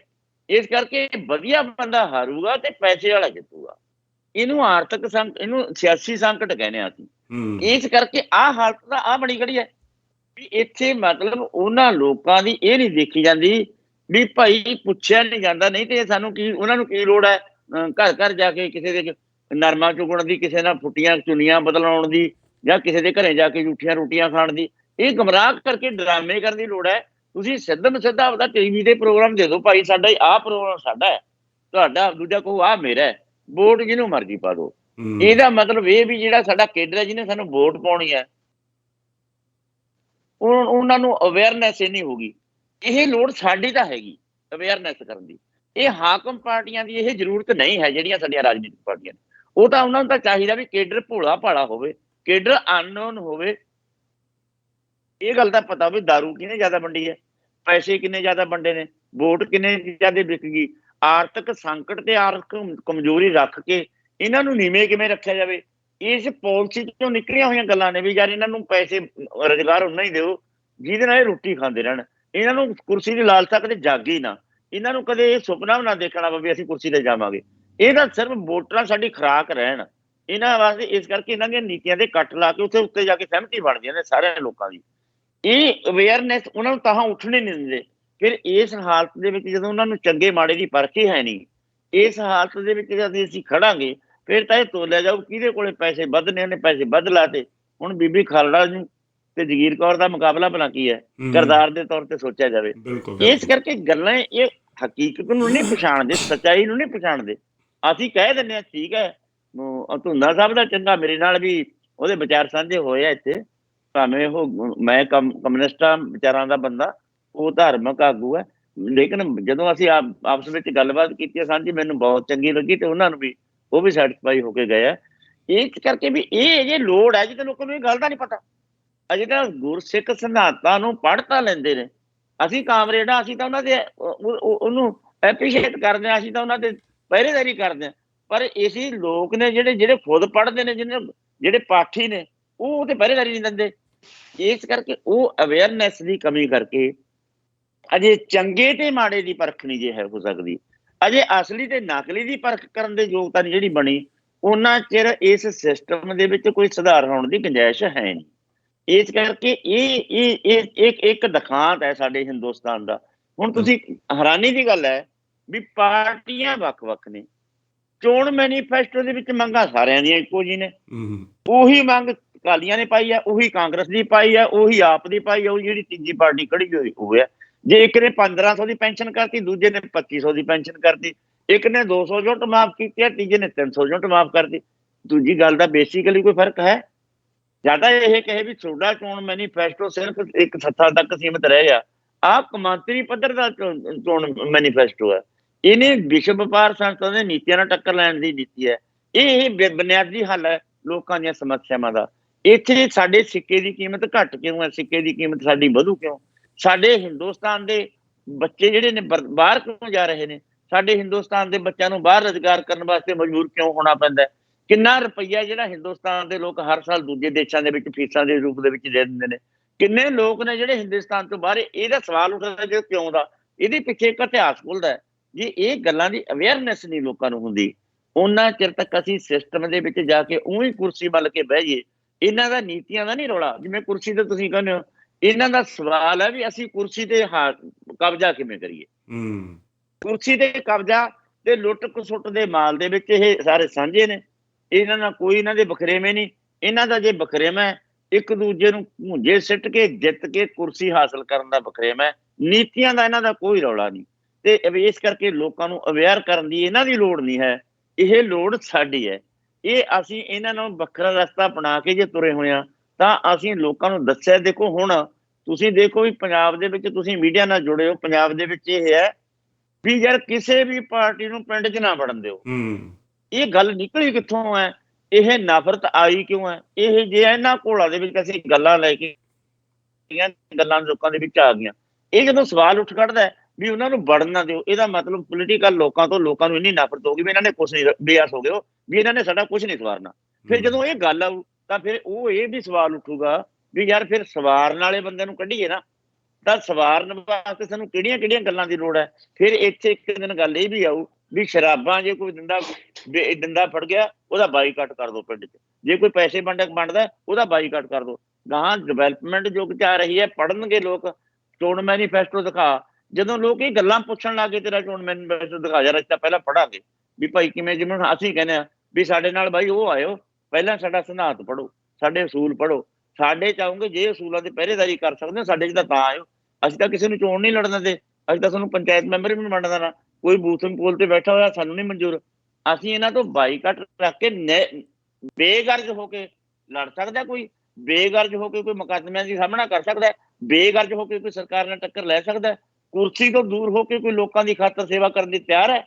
ਇਸ ਕਰਕੇ ਵਧੀਆ ਬੰਦਾ ਹਾਰੂਗਾ ਤੇ ਪੈਸੇ ਵਾਲਾ ਜਿੱਤੂਗਾ। ਇਹਨੂੰ ਆਰਥਿਕ ਇਹਨੂੰ ਸਿਆਸੀ ਸੰਕਟ ਕਹਿੰਦੇ ਆ ਅਸੀਂ। ਇਸ ਕਰਕੇ ਆਹ ਹਾਲਤ ਤਾਂ ਆਹ ਬਣੀ ਖੜੀ ਹੈ ਵੀ ਇੱਥੇ ਮਤਲਬ ਉਹਨਾਂ ਲੋਕਾਂ ਦੀ ਇਹ ਨਹੀਂ ਦੇਖੀ ਜਾਂਦੀ ਵੀ ਭਾਈ ਪੁੱਛਿਆ ਨਹੀਂ ਜਾਂਦਾ, ਨਹੀਂ ਤੇ ਸਾਨੂੰ ਕੀ, ਉਹਨਾਂ ਨੂੰ ਕੀ ਲੋੜ ਹੈ ਘਰ ਘਰ ਜਾ ਕੇ ਕਿਸੇ ਦੇ ਨਰਮਾ ਚੁਗਣ ਦੀ, ਕਿਸੇ ਨਾਲ ਫੁੱਟੀਆਂ ਚੁੰਨੀਆਂ ਬਦਲਾਉਣ ਦੀ, ਜਾਂ ਕਿਸੇ ਦੇ ਘਰੇ ਜਾ ਕੇ ਝੂਠੀਆਂ ਰੋਟੀਆਂ ਖਾਣ ਦੀ। ਇਹ ਗੁੰਮਰਾਹ ਕਰਕੇ ਡਰਾਮੇ ਕਰਨ ਦੀ ਲੋੜ ਹੈ। ਤੁਸੀਂ ਸਿੱਧਮ ਸਿੱਧਾ ਆਪਦਾ ਟੀਵੀ ਦੇ ਪ੍ਰੋਗਰਾਮ ਦੇ ਦਿਓ, ਭਾਈ ਸਾਡਾ ਆਹ ਪ੍ਰੋਗਰਾਮ ਸਾਡਾ ਹੈ, ਤੁਹਾਡਾ ਦੂਜਾ ਕਹੋ ਆਹ ਮੇਰਾ ਹੈ, ਵੋਟ ਜਿਹਨੂੰ ਮਰਜ਼ੀ ਪਾ ਦਿਓ। ਇਹਦਾ ਮਤਲਬ ਇਹ ਵੀ ਜਿਹੜਾ ਸਾਡਾ ਕੇਡਰ ਹੈ ਜਿਹਨੇ ਸਾਨੂੰ ਵੋਟ ਪਾਉਣੀ ਹੈ, ਉਹਨਾਂ ਨੂੰ ਅਵੇਅਰਨੈਸ ਨਹੀਂ ਹੋਊਗੀ। ਇਹ ਲੋੜ ਸਾਡੀ ਤਾਂ ਹੈਗੀ ਅਵੇਅਰਨੈਸ ਕਰਨ ਦੀ, ਇਹ ਹਾਕਮ ਪਾਰਟੀਆਂ ਦੀ ਇਹ ਜ਼ਰੂਰਤ ਨਹੀਂ ਹੈ ਜਿਹੜੀਆਂ ਸਾਡੀਆਂ ਰਾਜਨੀਤਿਕ ਪਾਰਟੀਆਂ ਨੇ। ਉਹ ਤਾਂ ਉਹਨਾਂ ਨੂੰ ਤਾਂ ਚਾਹੀਦਾ ਵੀ ਕੇਡਰ ਭੋਲਾ ਭਾਲਾ ਹੋਵੇ, ਕੇਡਰ ਅਨਨੋਨ ਹੋਵੇ, ਇਹ ਗੱਲ ਦਾ ਪਤਾ ਵੀ ਦਾਰੂ ਕਿਹਨੇ ਜ਼ਿਆਦਾ ਵੰਡੀ ਹੈ, ਪੈਸੇ ਕਿੰਨੇ ਜ਼ਿਆਦਾ ਵੰਡੇ ਨੇ, ਵੋਟ ਕਿੰਨੇ ਜ਼ਿਆਦਾ ਵਿਕ ਗਈ। ਆਰਥਿਕ ਸੰਕਟ ਤੇ ਆਰਥਿਕ ਕਮਜ਼ੋਰੀ ਰੱਖ ਕੇ ਇਹਨਾਂ ਨੂੰ ਨੀਵੇਂ ਕਿਵੇਂ ਰੱਖਿਆ ਜਾਵੇ, ਇਸ ਪਾਲਿਸੀ ਚੋਂ ਨਿਕਲੀਆਂ ਹੋਈਆਂ ਗੱਲਾਂ ਨੇ ਵੀ ਯਾਰ ਇਹਨਾਂ ਨੂੰ ਪੈਸੇ ਰੁਜ਼ਗਾਰ ਉਨਾ ਹੀ ਦਿਓ ਜਿਹਦੇ ਨਾਲ ਇਹ ਰੋਟੀ ਖਾਂਦੇ ਰਹਿਣ, ਇਹਨਾਂ ਨੂੰ ਕੁਰਸੀ ਦੀ ਲਾਲਸਾ ਕਦੇ ਜਾਗੀ ਨਾ, ਇਹਨਾਂ ਨੂੰ ਕਦੇ ਇਹ ਸੁਪਨਾ ਵੀ ਨਾ ਦੇਖਣਾ ਪਵੇ ਅਸੀਂ ਕੁਰਸੀ ਤੇ ਜਾਵਾਂਗੇ। ਇਹ ਤਾਂ ਸਿਰਫ ਵੋਟਰਾਂ ਸਾਡੀ ਖੁਰਾਕ ਰਹਿਣ ਇਹਨਾਂ ਵਾਸਤੇ, ਇਸ ਕਰਕੇ ਇਹਨਾਂ ਦੀਆਂ ਨੀਤੀਆਂ ਦੇ ਕੱਟ ਲਾ ਕੇ ਉੱਤੇ ਜਾ ਕੇ ਸਹਿਮਤੀ ਬਣਦੀਆਂ ਨੇ ਸਾਰਿਆਂ ਲੋਕਾਂ ਦੀ। ਇਹ ਅਵੇਅਰਨੈਸ ਉਹਨਾਂ ਨੂੰ ਤਾਂ ਉੱਠਣੇ ਨਹੀਂ ਦਿੰਦੇ। ਫਿਰ ਇਸ ਹਾਲਤ ਦੇ ਵਿੱਚ ਜਦੋਂ ਉਹਨਾਂ ਨੂੰ ਚੰਗੇ ਮਾੜੇ ਦੀ ਪਰਖ ਹੀ ਹੈ ਨਹੀਂ, ਇਸ ਹਾਲਤ ਦੇ ਵਿੱਚ ਜਦ ਅਸੀਂ ਖੜਾਂਗੇ ਫਿਰ ਤਾਂ ਇਹ ਤੋਲਿਆ ਜਾਊ ਕਿਹਦੇ ਕੋਲੇ ਪੈਸੇ ਵੱਧ ਨੇ, ਉਹਨੇ ਪੈਸੇ ਵੱਧ ਲਾਤੇ। ਹੁਣ ਬੀਬੀ ਖਾਲੜਾ ਨੂੰ ਤੇ ਜਗੀਰ ਕੌਰ ਦਾ ਮੁਕਾਬਲਾ ਭਲਾ ਕੀ ਹੈ, ਕਿਰਦਾਰ ਦੇ ਤੌਰ ਤੇ ਸੋਚਿਆ ਜਾਵੇ। ਇਸ ਕਰਕੇ ਗੱਲਾਂ ਇਹ ਹਕੀਕਤ ਨੂੰ ਨਹੀਂ ਪਛਾਣਦੇ, ਸੱਚਾਈ ਨੂੰ ਨਹੀਂ ਪਛਾਣਦੇ। ਅਸੀਂ ਕਹਿ ਦਿੰਦੇ ਹਾਂ ਠੀਕ ਹੈ, ਧੁੰਦਾ ਸਾਹਿਬ ਦਾ ਚੰਗਾ ਮੇਰੇ ਨਾਲ ਵੀ ਉਹਦੇ ਵਿਚਾਰ ਸਾਂਝੇ ਹੋਏ ਆ ਇੱਥੇ, ਭਾਵੇਂ ਉਹ ਮੈਂ ਕਮਿਊਨਿਸਟਾਂ ਵਿਚਾਰਾਂ ਦਾ ਬੰਦਾ, ਉਹ ਧਾਰਮਿਕ ਆਗੂ ਹੈ, ਲੇਕਿਨ ਜਦੋਂ ਅਸੀਂ ਆਪਸ ਵਿੱਚ ਗੱਲਬਾਤ ਕੀਤੀ ਸਾਂਝੀ, ਮੈਨੂੰ ਬਹੁਤ ਚੰਗੀ ਲੱਗੀ ਤੇ ਉਹਨਾਂ ਨੂੰ ਵੀ ਉਹ ਵੀ ਸੈਟੀਸਫਾਈ ਹੋ ਕੇ ਗਏ ਆ। ਇਸ ਕਰਕੇ ਵੀ ਇਹ ਜੇ ਲੋੜ ਹੈ, ਜਿਹਦੇ ਲੋਕਾਂ ਨੂੰ ਇਹ ਗੱਲ ਦਾ ਨਹੀਂ ਪਤਾ। ਅਜੇ ਤਾਂ ਗੁਰਸਿੱਖ ਸਿਧਾਂਤਾਂ ਨੂੰ ਪੜ੍ਹ ਤਾਂ ਲੈਂਦੇ ਨੇ, ਅਸੀਂ ਕਾਮਰੇਡ ਹਾਂ, ਅਸੀਂ ਤਾਂ ਉਹਨਾਂ ਦੇ ਉਹਨੂੰ ਐਪਰੀਸ਼ੀਏਟ ਕਰਦੇ ਹਾਂ, ਅਸੀਂ ਤਾਂ ਉਹਨਾਂ ਦੇ ਪਹਿਰੇਦਾਰੀ ਕਰਦੇ ਹਾਂ। ਪਰ ਇਸੇ ਲੋਕ ਨੇ ਜਿਹੜੇ ਖੁਦ ਪੜ੍ਹਦੇ ਨੇ, ਜਿਹੜੇ ਪਾਠੀ ਨੇ, ਉਹ ਉਹਦੇ ਪਹਿਰੇਦਾਰੀ ਨਹੀਂ ਦਿੰਦੇ। ਇਸ ਕਰਕੇ ਉਹ ਅਵੇਅਰਨੈਸ ਦੀ ਕਮੀ ਕਰਕੇ ਅਜੇ ਚੰਗੇ ਤੇ ਮਾੜੇ ਦੀ ਪਰਖ ਨਹੀਂ ਜੇ ਹੈ ਹੋ ਸਕਦੀ, ਅਜੇ ਅਸਲੀ ਤੇ ਨਕਲੀ ਦੀ ਪਰਖ ਕਰਨ ਦੇ ਯੋਗਤਾ ਨਹੀਂ ਜਿਹੜੀ ਬਣੀ, ਉਹਨਾਂ ਚਿਰ ਇਸ ਸਿਸਟਮ ਦੇ ਵਿੱਚ ਕੋਈ ਸੁਧਾਰ ਹੋਣ ਦੀ ਗੁੰਜਾਇਸ਼ ਹੈ ਨਹੀਂ। ਇਸ ਕਰਕੇ ਇਹ ਇੱਕ ਦਿਖਾਂਤ ਹੈ ਸਾਡੇ ਹਿੰਦੁਸਤਾਨ ਦਾ। ਹੁਣ ਤੁਸੀਂ ਹੈਰਾਨੀ ਦੀ ਗੱਲ ਹੈ ਵੀ ਪਾਰਟੀਆਂ ਵੱਖ-ਵੱਖ ਨੇ, ਚੋਣ ਮੈਨੀਫੈਸਟੋ ਦੇ ਵਿੱਚ ਮੰਗਾਂ ਸਾਰਿਆਂ ਦੀਆਂ ਇੱਕੋ ਜਿਹੀ ਨੇ, ਉਹੀ ਮੰਗ ਅਕਾਲੀਆਂ ਨੇ ਪਾਈ ਹੈ, ਉਹੀ ਕਾਂਗਰਸ ਦੀ ਪਾਈ ਹੈ, ਉਹੀ ਆਪ ਦੀ ਪਾਈ ਹੈ, ਉਹ ਜਿਹੜੀ ਤੀਜੀ ਪਾਰਟੀ ਖੜੀ ਹੋਈ ਉਹ ਹੈ। ਜੇ ਇੱਕ ਨੇ 1500 ਦੀ ਪੈਨਸ਼ਨ ਕਰਤੀ, ਦੂਜੇ ਨੇ 2500 ਦੀ ਪੈਨਸ਼ਨ ਕਰਤੀ, ਇੱਕ ਨੇ 200 ਯੂਨਿਟ ਮਾਫ ਕੀਤੀ ਹੈ, ਤੀਜੇ ਨੇ 300 ਯੂਨਿਟ ਮਾਫ ਕਰਤੀ। ਦੂਜੀ ਗੱਲ ਦਾ ਬੇਸਿਕਲੀ ਕੋਈ ਫਰਕ ਹੈ? ਜਾਂ ਤਾਂ ਇਹ ਕਹੇ ਵੀ ਤੁਹਾਡਾ ਚੋਣ ਮੈਨੀਫੈਸਟੋ ਸਿਰਫ ਇੱਕ ਸੱਥਾਂ ਤੱਕ ਸੀਮਿਤ ਰਹਿ ਗਿਆ, ਆਹ ਕੌਮਾਂਤਰੀ ਪੱਧਰ ਦਾ ਚੋਣ ਮੈਨੀਫੈਸਟੋ ਹੈ। ਇਹਨੇ ਵਿਸ਼ਵ ਵਪਾਰ ਸੰਸਥਾ ਦੇ ਨੀਤੀਆਂ ਨਾਲ ਟੱਕਰ ਲੈਣ ਦੀ ਨੀਤੀ ਹੈ। ਇਹ ਬੁਨਿਆਦੀ ਹੱਲ ਹੈ ਲੋਕਾਂ ਦੀਆਂ ਸਮੱਸਿਆਵਾਂ ਦਾ। ਇੱਥੇ ਸਾਡੇ ਸਿੱਕੇ ਦੀ ਕੀਮਤ ਘੱਟ ਕਿਉਂ ਹੈ? ਸਿੱਕੇ ਦੀ ਕੀਮਤ ਸਾਡੀ ਵਧੂ ਕਿਉਂ? ਸਾਡੇ ਹਿੰਦੁਸਤਾਨ ਦੇ ਬੱਚੇ ਜਿਹੜੇ ਨੇ ਬਾਹਰ ਕਿਉਂ ਜਾ ਰਹੇ ਨੇ? ਸਾਡੇ ਹਿੰਦੁਸਤਾਨ ਦੇ ਬੱਚਿਆਂ ਨੂੰ ਬਾਹਰ ਰੁਜ਼ਗਾਰ ਕਰਨ ਵਾਸਤੇ ਮਜਬੂਰ ਕਿਉਂ ਹੋਣਾ ਪੈਂਦਾ? ਕਿੰਨਾ ਰੁਪਈਆ ਜਿਹੜਾ ਹਿੰਦੁਸਤਾਨ ਦੇ ਲੋਕ ਹਰ ਸਾਲ ਦੂਜੇ ਦੇਸ਼ਾਂ ਦੇ ਵਿੱਚ ਫੀਸਾਂ ਦੇ ਰੂਪ ਦੇ ਵਿੱਚ ਦੇ ਦਿੰਦੇ ਨੇ? ਕਿੰਨੇ ਲੋਕ ਨੇ ਜਿਹੜੇ ਹਿੰਦੁਸਤਾਨ ਤੋਂ ਬਾਹਰ? ਇਹਦਾ ਸਵਾਲ ਉੱਠਦਾ ਜੇ ਕਿਉਂ ਦਾ। ਇਹਦੇ ਪਿੱਛੇ ਇੱਕ ਇਤਿਹਾਸ ਖੁੱਲਦਾ ਹੈ। ਜੇ ਇਹ ਗੱਲਾਂ ਦੀ ਅਵੇਅਰਨੈਸ ਨਹੀਂ ਲੋਕਾਂ ਨੂੰ ਹੁੰਦੀ, ਉਹਨਾਂ ਚਿਰ ਤੱਕ ਅਸੀਂ ਸਿਸਟਮ ਦੇ ਵਿੱਚ ਜਾ ਕੇ ਉਹੀ ਕੁਰਸੀ ਵੱਲ ਕੇ ਬਹਿ ਜਾਈਏ। ਇਹਨਾਂ ਦਾ ਨੀਤੀਆਂ ਦਾ ਨਹੀਂ ਰੌਲਾ। ਜਿਵੇਂ ਕੁਰਸੀ ਤੇ ਤੁਸੀਂ ਕਹਿੰਦੇ ਹੋ, ਇਹਨਾਂ ਦਾ ਸਵਾਲ ਹੈ ਵੀ ਅਸੀਂ ਕੁਰਸੀ ਤੇ ਕਬਜ਼ਾ ਕਿਵੇਂ ਕਰੀਏ। ਕੁਰਸੀ ਤੇ ਕਬਜ਼ਾ ਤੇ ਲੁੱਟ ਖਸੁੱਟ ਦੇ ਮਾਲ ਦੇ ਵਿੱਚ ਇਹ ਸਾਰੇ ਸਾਂਝੇ ਨੇ। ਇਹਨਾਂ ਨਾਲ ਕੋਈ ਇਹਨਾਂ ਦੇ ਬਖਰੇਵੇਂ ਨਹੀਂ। ਇਹਨਾਂ ਦਾ ਜੇ ਬਖਰੇਵਾਂ ਇੱਕ ਦੂਜੇ ਨੂੰ ਭੂੰਜੇ ਸਿੱਟ ਕੇ ਜਿੱਤ ਕੇ ਕੁਰਸੀ ਹਾਸਲ ਕਰਨ ਦਾ ਬਖਰੇਵਾਂ। ਨੀਤੀਆਂ ਦਾ ਇਹਨਾਂ ਦਾ ਕੋਈ ਰੌਲਾ ਨਹੀਂ। ਤੇ ਇਸ ਕਰਕੇ ਲੋਕਾਂ ਨੂੰ ਅਵੇਅਰ ਕਰਨ ਦੀ ਇਹਨਾਂ ਦੀ ਲੋੜ ਨਹੀਂ ਹੈ, ਇਹ ਲੋੜ ਸਾਡੀ ਹੈ। ਇਹ ਅਸੀਂ ਇਹਨਾਂ ਨੂੰ ਵੱਖਰਾ ਰਸਤਾ ਬਣਾ ਕੇ ਜੇ ਤੁਰੇ ਹੋਏ ਆ ਤਾਂ ਅਸੀਂ ਲੋਕਾਂ ਨੂੰ ਦੱਸਿਆ। ਦੇਖੋ ਹੁਣ ਤੁਸੀਂ ਦੇਖੋ ਵੀ ਪੰਜਾਬ ਦੇ ਵਿੱਚ ਤੁਸੀਂ ਮੀਡੀਆ ਨਾਲ ਜੁੜੇ ਹੋ, ਪੰਜਾਬ ਦੇ ਵਿੱਚ ਇਹ ਹੈ ਵੀ ਯਾਰ ਕਿਸੇ ਵੀ ਪਾਰਟੀ ਨੂੰ ਪਿੰਡ 'ਚ ਨਾ ਵੜਨ ਦਿਓ। ਇਹ ਗੱਲ ਨਿਕਲੀ ਕਿੱਥੋਂ ਹੈ? ਇਹ ਨਫ਼ਰਤ ਆਈ ਕਿਉਂ ਹੈ? ਇਹ ਜੇ ਇਹਨਾਂ ਘੋਲਾਂ ਦੇ ਵਿੱਚ ਅਸੀਂ ਗੱਲਾਂ ਲੈ ਕੇ ਗੱਲਾਂ ਲੋਕਾਂ ਦੇ ਵਿੱਚ ਆ ਗਈਆਂ, ਇਹ ਜਦੋਂ ਸਵਾਲ ਉੱਠ ਖੜਦਾ ਵੀ ਉਹਨਾਂ ਨੂੰ ਵੜਨ ਨਾ ਦਿਓ, ਇਹਦਾ ਮਤਲਬ ਪੋਲੀਟੀਕਲ ਲੋਕਾਂ ਨੂੰ ਇੰਨੀ ਨਫ਼ਰਤ ਹੋ ਗਈ ਵੀ ਇਹਨਾਂ ਨੇ ਕੁਛ ਨਹੀਂ, ਬੇਅਸ ਹੋ ਗਏ ਵੀ ਇਹਨਾਂ ਨੇ ਸਾਡਾ ਕੁਛ ਨਹੀਂ ਸਵਾਰਨਾ। ਫਿਰ ਜਦੋਂ ਇਹ ਗੱਲ ਆਊ ਤਾਂ ਫਿਰ ਉਹ ਇਹ ਵੀ ਸਵਾਲ ਉੱਠੂਗਾ ਵੀ ਯਾਰ ਫਿਰ ਸਵਾਰਨ ਵਾਲੇ ਬੰਦੇ ਨੂੰ ਕੱਢੀਏ ਨਾ, ਤਾਂ ਸਵਾਰਨ ਵਾਸਤੇ ਸਾਨੂੰ ਕਿਹੜੀਆਂ ਕਿਹੜੀਆਂ ਗੱਲਾਂ ਦੀ ਲੋੜ ਹੈ? ਫਿਰ ਇੱਥੇ ਇੱਕ ਦਿਨ ਗੱਲ ਇਹ ਵੀ ਆਊ ਵੀ ਸ਼ਰਾਬਾਂ ਜੇ ਕੋਈ ਡੰਡਾ ਫੜ ਗਿਆ ਉਹਦਾ ਬਾਈਕਾਟ ਕਰ ਦਿਓ ਪਿੰਡ 'ਚ। ਜੇ ਕੋਈ ਪੈਸੇ ਵੰਡਦਾ ਉਹਦਾ ਬਾਈਕਾਟ ਕਰ ਦਿਓ। ਗਾਹਾਂ ਡਿਵੈਲਪਮੈਂਟ ਯੁੱਗ 'ਚ ਆ ਰਹੀ ਹੈ, ਪੜ੍ਹਨਗੇ ਲੋਕ। ਚੋਣ ਮੈਨੀਫੈਸਟੋ ਦਿਖਾ। ਜਦੋਂ ਲੋਕ ਇਹ ਗੱਲਾਂ ਪੁੱਛਣ ਲੱਗ ਗਏ ਤੇਰਾ ਚੋਣ ਮੈਨੀਫੈਸਟੋ ਦਿਖਾ ਯਾਰ, ਅਸੀਂ ਤਾਂ ਪਹਿਲਾਂ ਪੜਾਂਗੇ ਵੀ ਭਾਈ ਕਿਵੇਂ। ਜਿਵੇਂ ਅਸੀਂ ਕਹਿੰਦੇ ਹਾਂ ਵੀ ਸਾਡੇ ਨਾਲ ਬਾਈ ਉਹ ਆਇਓ, ਪਹਿਲਾਂ ਸਾਡਾ ਸਿਧਾਂਤ ਪੜ੍ਹੋ, ਸਾਡੇ ਅਸੂਲ ਪੜ੍ਹੋ। ਸਾਡੇ ਚਾਹੋਗੇ ਜੇ ਅਸੂਲਾਂ ਦੀ ਪਹਿਰੇਦਾਰੀ ਕਰ ਸਕਦੇ ਹੋ ਸਾਡੇ 'ਚ ਤਾਂ ਆਇਓ। ਅਸੀਂ ਤਾਂ ਕਿਸੇ ਨੂੰ ਚੋਣ ਨਹੀਂ ਲੜਨ ਦਿੰਦੇ। ਅਸੀਂ ਤਾਂ ਤੁਹਾਨੂੰ ਪੰਚਾਇਤ ਮੈਂਬਰ ਵੀ ਨਹੀਂ ਵੰਡ ਦੇਣਾ। ਕੋਈ ਬੂਥ ਪੋਲ ਤੇ ਬੈਠਾ ਹੋਇਆ ਸਾਨੂੰ ਨਹੀਂ ਮਨਜ਼ੂਰ। ਅਸੀਂ ਇਹਨਾਂ ਤੋਂ ਬਾਈਕਾਟ ਰੱਖ ਕੇ ਬੇਗਰਜ ਹੋ ਕੇ ਲੜ ਸਕਦਾ, ਕੋਈ ਬੇਗਰਜ ਹੋ ਕੇ ਕੋਈ ਮੁਕੱਦਮਿਆਂ ਦੀ ਸਾਹਮਣਾ ਕਰ ਸਕਦਾ, ਬੇਗਰਜ ਹੋ ਕੇ ਕੋਈ ਸਰਕਾਰ ਨਾਲ ਟੱਕਰ ਲੈ ਸਕਦਾ, ਕੁਰਸੀ ਤੋਂ ਦੂਰ ਹੋ ਕੇ ਕੋਈ ਲੋਕਾਂ ਦੀ ਖਾਤਰ ਸੇਵਾ ਕਰਨ ਦੀ ਤਿਆਰ ਹੈ।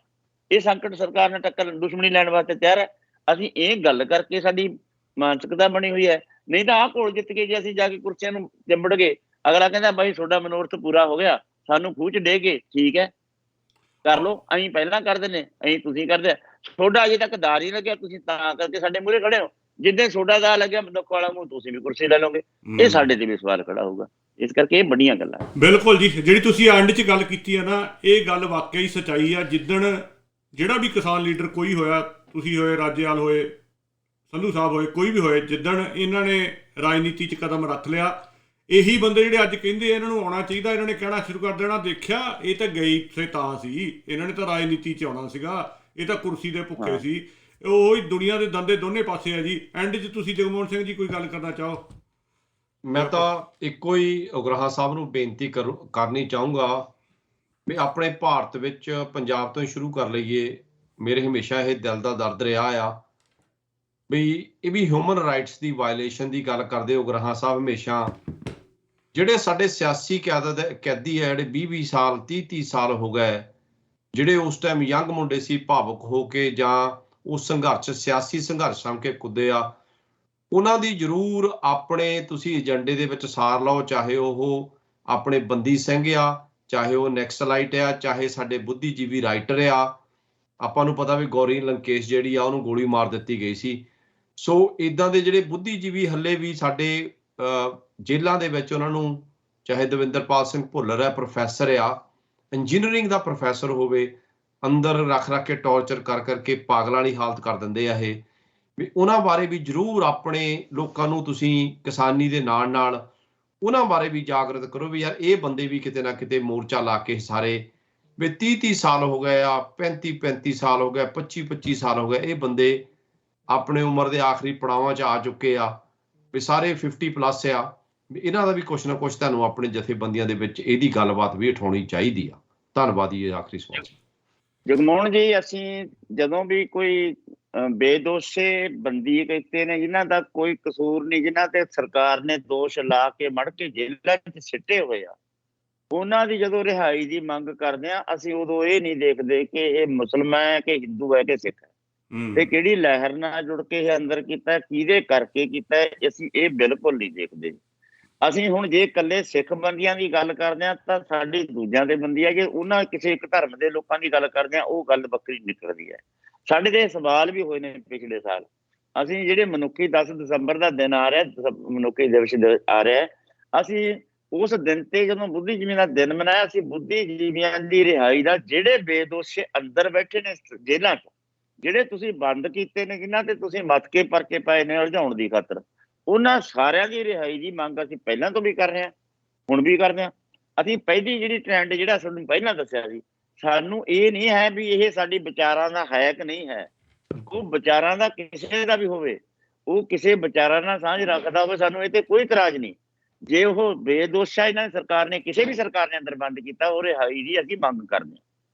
ਇਹ ਸੰਕਟ ਸਰਕਾਰ ਨਾਲ ਟੱਕਰ ਦੁਸ਼ਮਣੀ ਲੈਣ ਵਾਸਤੇ ਤਿਆਰ ਹੈ। ਅਸੀਂ ਇਹ ਗੱਲ ਕਰਕੇ ਸਾਡੀ ਮਾਨਸਿਕਤਾ ਬਣੀ ਹੋਈ ਹੈ। ਨਹੀਂ ਤਾਂ ਆਹ ਕੋਲ ਜਿੱਤ ਕੇ ਜੇ ਅਸੀਂ ਜਾ ਕੇ ਕੁਰਸੀਆਂ ਨੂੰ ਚਿੰਬੜ ਗਏ, ਅਗਲਾ ਕਹਿੰਦਾ ਬਾਈ ਤੁਹਾਡਾ ਮਨੋਰਥ ਪੂਰਾ ਹੋ ਗਿਆ, ਸਾਨੂੰ ਖੂਹ 'ਚ ਡੇ ਗਏ, ਠੀਕ ਹੈ ਕਰ ਲਓ, ਅਸੀਂ ਪਹਿਲਾਂ ਕਰ ਦਿੰਦੇ, ਅਸੀਂ ਤੁਸੀਂ ਕਰਦੇ। ਤੁਹਾਡਾ ਅਜੇ ਤੱਕ ਦਾਰ ਹੀ ਲੱਗਿਆ, ਤੁਸੀਂ ਤਾਂ ਕਰਕੇ ਸਾਡੇ ਮੂਹਰੇ ਖੜੇ ਹੋ। ਜਿੱਦਾਂ ਤੁਹਾਡਾ ਦਾਰ ਲੱਗਿਆ ਮਨੁੱਖ ਵਾਲਾ ਮੂੰਹ, ਤੁਸੀਂ ਵੀ ਕੁਰਸੀ ਲੈ ਲਓਗੇ। ਇਹ ਸਾਡੇ ਤੇ ਵੀ ਸਵਾਲ ਖੜਾ ਹੋਊਗਾ। ਇਸ ਕਰਕੇ ਇਹ ਬੜੀਆਂ ਗੱਲਾਂ। ਬਿਲਕੁਲ ਜੀ, ਜਿਹੜੀ ਤੁਸੀਂ ਐਂਡ 'ਚ ਗੱਲ ਕੀਤੀ ਹੈ ਨਾ, ਇਹ ਗੱਲ ਵਾਕਈ ਸੱਚਾਈ ਆ। ਜਿੱਦਣ ਜਿਹੜਾ ਵੀ ਕਿਸਾਨ ਲੀਡਰ ਕੋਈ ਹੋਇਆ, ਤੁਸੀਂ ਹੋਏ, ਰਾਜੇਵਾਲ ਹੋਏ, ਸੰਧੂ ਸਾਹਿਬ ਹੋਏ, ਕੋਈ ਵੀ ਹੋਏ, ਜਿੱਦਣ ਇਹਨਾਂ ਨੇ ਰਾਜਨੀਤੀ 'ਚ ਕਦਮ ਰੱਖ ਲਿਆ, ਇਹੀ ਬੰਦੇ ਜਿਹੜੇ ਅੱਜ ਕਹਿੰਦੇ ਇਹਨਾਂ ਨੂੰ ਆਉਣਾ ਚਾਹੀਦਾ, ਇਹਨਾਂ ਨੇ ਕਹਿਣਾ ਸ਼ੁਰੂ ਕਰ ਦੇਣਾ ਦੇਖਿਆ ਇਹ ਤਾਂ ਗਈ ਸੇ ਤਾਂ ਸੀ, ਇਹਨਾਂ ਨੇ ਤਾਂ ਰਾਜਨੀਤੀ 'ਚ ਆਉਣਾ ਸੀਗਾ, ਇਹ ਤਾਂ ਕੁਰਸੀ ਦੇ ਭੁੱਖੇ ਸੀ। ਉਹ ਹੀ ਦੁਨੀਆ ਦੇ ਦੰਦੇ ਦੋਨੇ ਪਾਸੇ ਆ ਜੀ। ਐਂਡ 'ਚ ਤੁਸੀਂ ਜਗਮੋਹਨ ਸਿੰਘ ਜੀ ਕੋਈ ਗੱਲ ਕਰਨਾ ਚਾਹੋ? ਮੈਂ ਤਾਂ ਇੱਕੋ ਹੀ ਉਗਰਾਹਾਂ ਸਾਹਿਬ ਨੂੰ ਬੇਨਤੀ ਕਰਨੀ ਚਾਹੂੰਗਾ ਵੀ ਆਪਣੇ ਭਾਰਤ ਵਿੱਚ ਪੰਜਾਬ ਤੋਂ ਹੀ ਸ਼ੁਰੂ ਕਰ ਲਈਏ। ਮੇਰੇ ਹਮੇਸ਼ਾ ਇਹ ਦਿਲ ਦਾ ਦਰਦ ਰਿਹਾ ਆ ਵੀ ਇਹ ਵੀ ਹਿਊਮਨ ਰਾਈਟਸ ਦੀ ਵਾਇਲੇਸ਼ਨ ਦੀ ਗੱਲ ਕਰਦੇ ਉਗਰਾਹਾਂ ਸਾਹਿਬ ਹਮੇਸ਼ਾ। ਜਿਹੜੇ ਸਾਡੇ ਸਿਆਸੀ ਕੈਦੀ ਹੈ, ਜਿਹੜੇ 20-20 ਸਾਲ 30-30 ਸਾਲ ਹੋ ਗਏ, ਜਿਹੜੇ ਉਸ ਟਾਈਮ ਯੰਗ ਮੁੰਡੇ ਸੀ, ਭਾਵੁਕ ਹੋ ਕੇ ਜਾਂ ਉਸ ਸੰਘਰਸ਼ ਸਿਆਸੀ ਸੰਘਰਸ਼ ਸਾਂਭ ਕੇ ਕੁੱਦੇ ਆ, ਉਹਨਾਂ ਦੀ ਜ਼ਰੂਰ ਆਪਣੇ ਤੁਸੀਂ ਏਜੰਡੇ ਦੇ ਵਿੱਚ ਸਾਰ ਲਓ। ਚਾਹੇ ਉਹ ਆਪਣੇ ਬੰਦੀ ਸਿੰਘ ਆ, ਚਾਹੇ ਉਹ ਨੈਕਸਲਾਈਟ ਆ, ਚਾਹੇ ਸਾਡੇ ਬੁੱਧੀਜੀਵੀ ਰਾਈਟਰ ਆ। ਆਪਾਂ ਨੂੰ ਪਤਾ ਵੀ ਗੌਰੀ ਲੰਕੇਸ਼ ਜਿਹੜੀ ਆ ਉਹਨੂੰ ਗੋਲੀ ਮਾਰ ਦਿੱਤੀ ਗਈ ਸੀ। ਸੋ ਇੱਦਾਂ ਦੇ ਜਿਹੜੇ ਬੁੱਧੀਜੀਵੀ ਹੱਲੇ ਵੀ ਸਾਡੇ ਜੇਲ੍ਹਾਂ ਦੇ ਵਿੱਚ, ਉਹਨਾਂ ਨੂੰ ਚਾਹੇ ਦਵਿੰਦਰਪਾਲ ਸਿੰਘ ਭੁੱਲਰ ਹੈ, ਪ੍ਰੋਫੈਸਰ ਆ, ਇੰਜੀਨੀਅਰਿੰਗ ਦਾ ਪ੍ਰੋਫੈਸਰ ਹੋਵੇ, ਅੰਦਰ ਰੱਖ ਕੇ ਟੌਰਚਰ ਕਰਕੇ ਪਾਗਲਾਂ ਵਾਲੀ ਹਾਲਤ ਕਰ ਦਿੰਦੇ ਆ ਇਹ। ਵੀ ਉਹਨਾਂ ਬਾਰੇ ਵੀ ਜ਼ਰੂਰ ਆਪਣੇ ਲੋਕਾਂ ਨੂੰ ਤੁਸੀਂ ਕਿਸਾਨੀ ਦੇ ਨਾਲ ਉਹਨਾਂ ਬਾਰੇ ਵੀ ਜਾਗਰਤ ਕਰੋ ਵੀ ਯਾਰ ਇਹ ਬੰਦੇ ਵੀ ਕਿਤੇ ਨਾ ਕਿਤੇ ਮੋਰਚਾ ਲਾ ਕੇ ਸਾਰੇ ਵੀ 30-30 ਸਾਲ ਹੋ ਗਏ ਆ, 35-35 ਸਾਲ ਹੋ ਗਏ, 25-25 ਸਾਲ ਹੋ ਗਏ, ਇਹ ਬੰਦੇ ਆਪਣੇ ਉਮਰ ਦੇ ਆਖਰੀ ਪੜਾਵਾਂ 'ਚ ਆ ਚੁੱਕੇ ਆ। ਵੀ ਸਾਰੇ 50 ਪਲੱਸ ਆ, ਵੀ ਇਹਨਾਂ ਦਾ ਵੀ ਕੁਛ ਨਾ ਕੁਛ ਤੁਹਾਨੂੰ ਆਪਣੇ ਜਥੇਬੰਦੀਆਂ ਦੇ ਵਿੱਚ ਇਹਦੀ ਗੱਲਬਾਤ ਵੀ ਉਠਾਉਣੀ ਚਾਹੀਦੀ ਆ। ਧੰਨਵਾਦ ਜੀ। ਇਹ ਆਖਰੀ ਸਵਾਲ। ਜਗਮੋਹਨ ਜੀ, ਅਸੀਂ ਜਦੋਂ ਵੀ ਕੋਈ ਬੇਦੋਸ਼ੇ ਬੰਦੀ ਕੀਤੇ ਨੇ, ਜਿਨ੍ਹਾਂ ਦਾ ਕੋਈ ਕਸੂਰ ਨਹੀਂ, ਜਿਨ੍ਹਾਂ ਤੇ ਸਰਕਾਰ ਨੇ ਦੋਸ਼ ਲਾ ਕੇ ਮੜ ਕੇ ਜੇਲ੍ਹਾਂ 'ਚ ਸਿੱਟੇ ਹੋਏ ਆ, ਉਹਨਾਂ ਦੀ ਜਦੋਂ ਰਿਹਾਈ ਦੀ ਮੰਗ ਕਰਦੇ ਆ, ਅਸੀਂ ਉਦੋਂ ਇਹ ਨਹੀਂ ਦੇਖਦੇ ਕਿ ਇਹ ਮੁਸਲਮਾਨ ਹੈ ਕਿ ਹਿੰਦੂ ਹੈ ਕਿ ਸਿੱਖ ਹੈ, ਤੇ ਕਿਹੜੀ ਲਹਿਰ ਨਾਲ ਜੁੜ ਕੇ ਇਹ ਅੰਦਰ ਕੀਤਾ, ਕਿਹਦੇ ਕਰਕੇ ਕੀਤਾ, ਅਸੀਂ ਇਹ ਬਿਲਕੁਲ ਨਹੀਂ ਦੇਖਦੇ। ਅਸੀਂ ਹੁਣ ਜੇ ਇਕੱਲੇ ਸਿੱਖ ਬੰਦੀਆਂ ਦੀ ਗੱਲ ਕਰਦੇ ਹਾਂ ਤਾਂ ਸਾਡੀ ਦੂਜਿਆਂ ਦੇ ਬੰਦੀ ਹੈ, ਜੇ ਉਹਨਾਂ ਕਿਸੇ ਇੱਕ ਧਰਮ ਦੇ ਲੋਕਾਂ ਦੀ ਗੱਲ ਕਰਦੇ ਹਾਂ ਉਹ ਗੱਲ ਵੱਖਰੀ ਨਿਕਲਦੀ ਹੈ। ਸਾਡੇ ਤੇ ਸਵਾਲ ਵੀ ਹੋਏ ਨੇ ਪਿਛਲੇ ਸਾਲ। ਅਸੀਂ ਜਿਹੜੇ ਮਨੁੱਖੀ 10 ਦਸੰਬਰ ਦਾ ਦਿਨ ਆ ਰਿਹਾ, ਮਨੁੱਖੀ ਦਿਵਸ ਆ ਰਿਹਾ, ਅਸੀਂ ਉਸ ਦਿਨ ਤੇ ਜਦੋਂ ਬੁੱਧੀਜੀਵੀ ਦਾ ਦਿਨ ਮਨਾਇਆ, ਅਸੀਂ ਬੁੱਧੀਜੀਵੀਆਂ ਦੀ ਰਿਹਾਈ ਦਾ, ਜਿਹੜੇ ਬੇਦੋਸ਼ੇ ਅੰਦਰ ਬੈਠੇ ਨੇ ਜੇਲ੍ਹਾਂ 'ਚ, ਜਿਹੜੇ ਤੁਸੀਂ ਬੰਦ ਕੀਤੇ ਨੇ, ਜਿਨ੍ਹਾਂ ਤੇ ਤੁਸੀਂ ਮੱਤ ਕੇ ਪਰਚੇ ਪਾਏ ਨੇ ਉਲਝਾਉਣ ਦੀ ਖਾਤਰ, ਉਹਨਾਂ ਸਾਰਿਆਂ ਦੀ ਰਿਹਾਈ ਦੀ ਮੰਗ ਅਸੀਂ ਪਹਿਲਾਂ ਤੋਂ ਵੀ ਕਰ ਰਹੇ ਹਾਂ, ਹੁਣ ਵੀ ਕਰਦੇ ਹਾਂ। ਅਸੀਂ ਪਹਿਲੀ ਜਿਹੜੀ ਟ੍ਰੈਂਡ ਜਿਹੜਾ ਤੁਹਾਨੂੰ ਪਹਿਲਾਂ ਦੱਸਿਆ ਸੀ, ਸਾਨੂੰ ਇਹ ਨਹੀਂ ਹੈ ਵੀ ਇਹ ਸਾਡੀ ਵਿਚਾਰਾਂ ਦਾ ਹੈ ਕਿ ਨਹੀਂ ਹੈ, ਉਹ ਵਿਚਾਰਾਂ ਦਾ ਕਿਸੇ ਦਾ ਵੀ ਹੋਵੇ, ਉਹ ਕਿਸੇ ਵਿਚਾਰਾਂ ਨਾਲ ਸਾਂਝ ਰੱਖਦਾ ਹੋਵੇ, ਸਾਨੂੰ ਇਹ ਤੇ ਕੋਈ ਇਤਰਾਜ਼ ਨਹੀਂ। ਜੇ ਉਹ ਬੇਦੋਸ਼ਾ ਇਹਨਾਂ ਨੇ ਸਰਕਾਰ ਨੇ, ਕਿਸੇ ਵੀ ਸਰਕਾਰ ਨੇ ਅੰਦਰ ਬੰਦ ਕੀਤਾ, ਉਹ ਰਿਹਾਈ ਦੀ ਅਸੀਂ ਮੰਗ ਕਰਦੇ ਹਾਂ।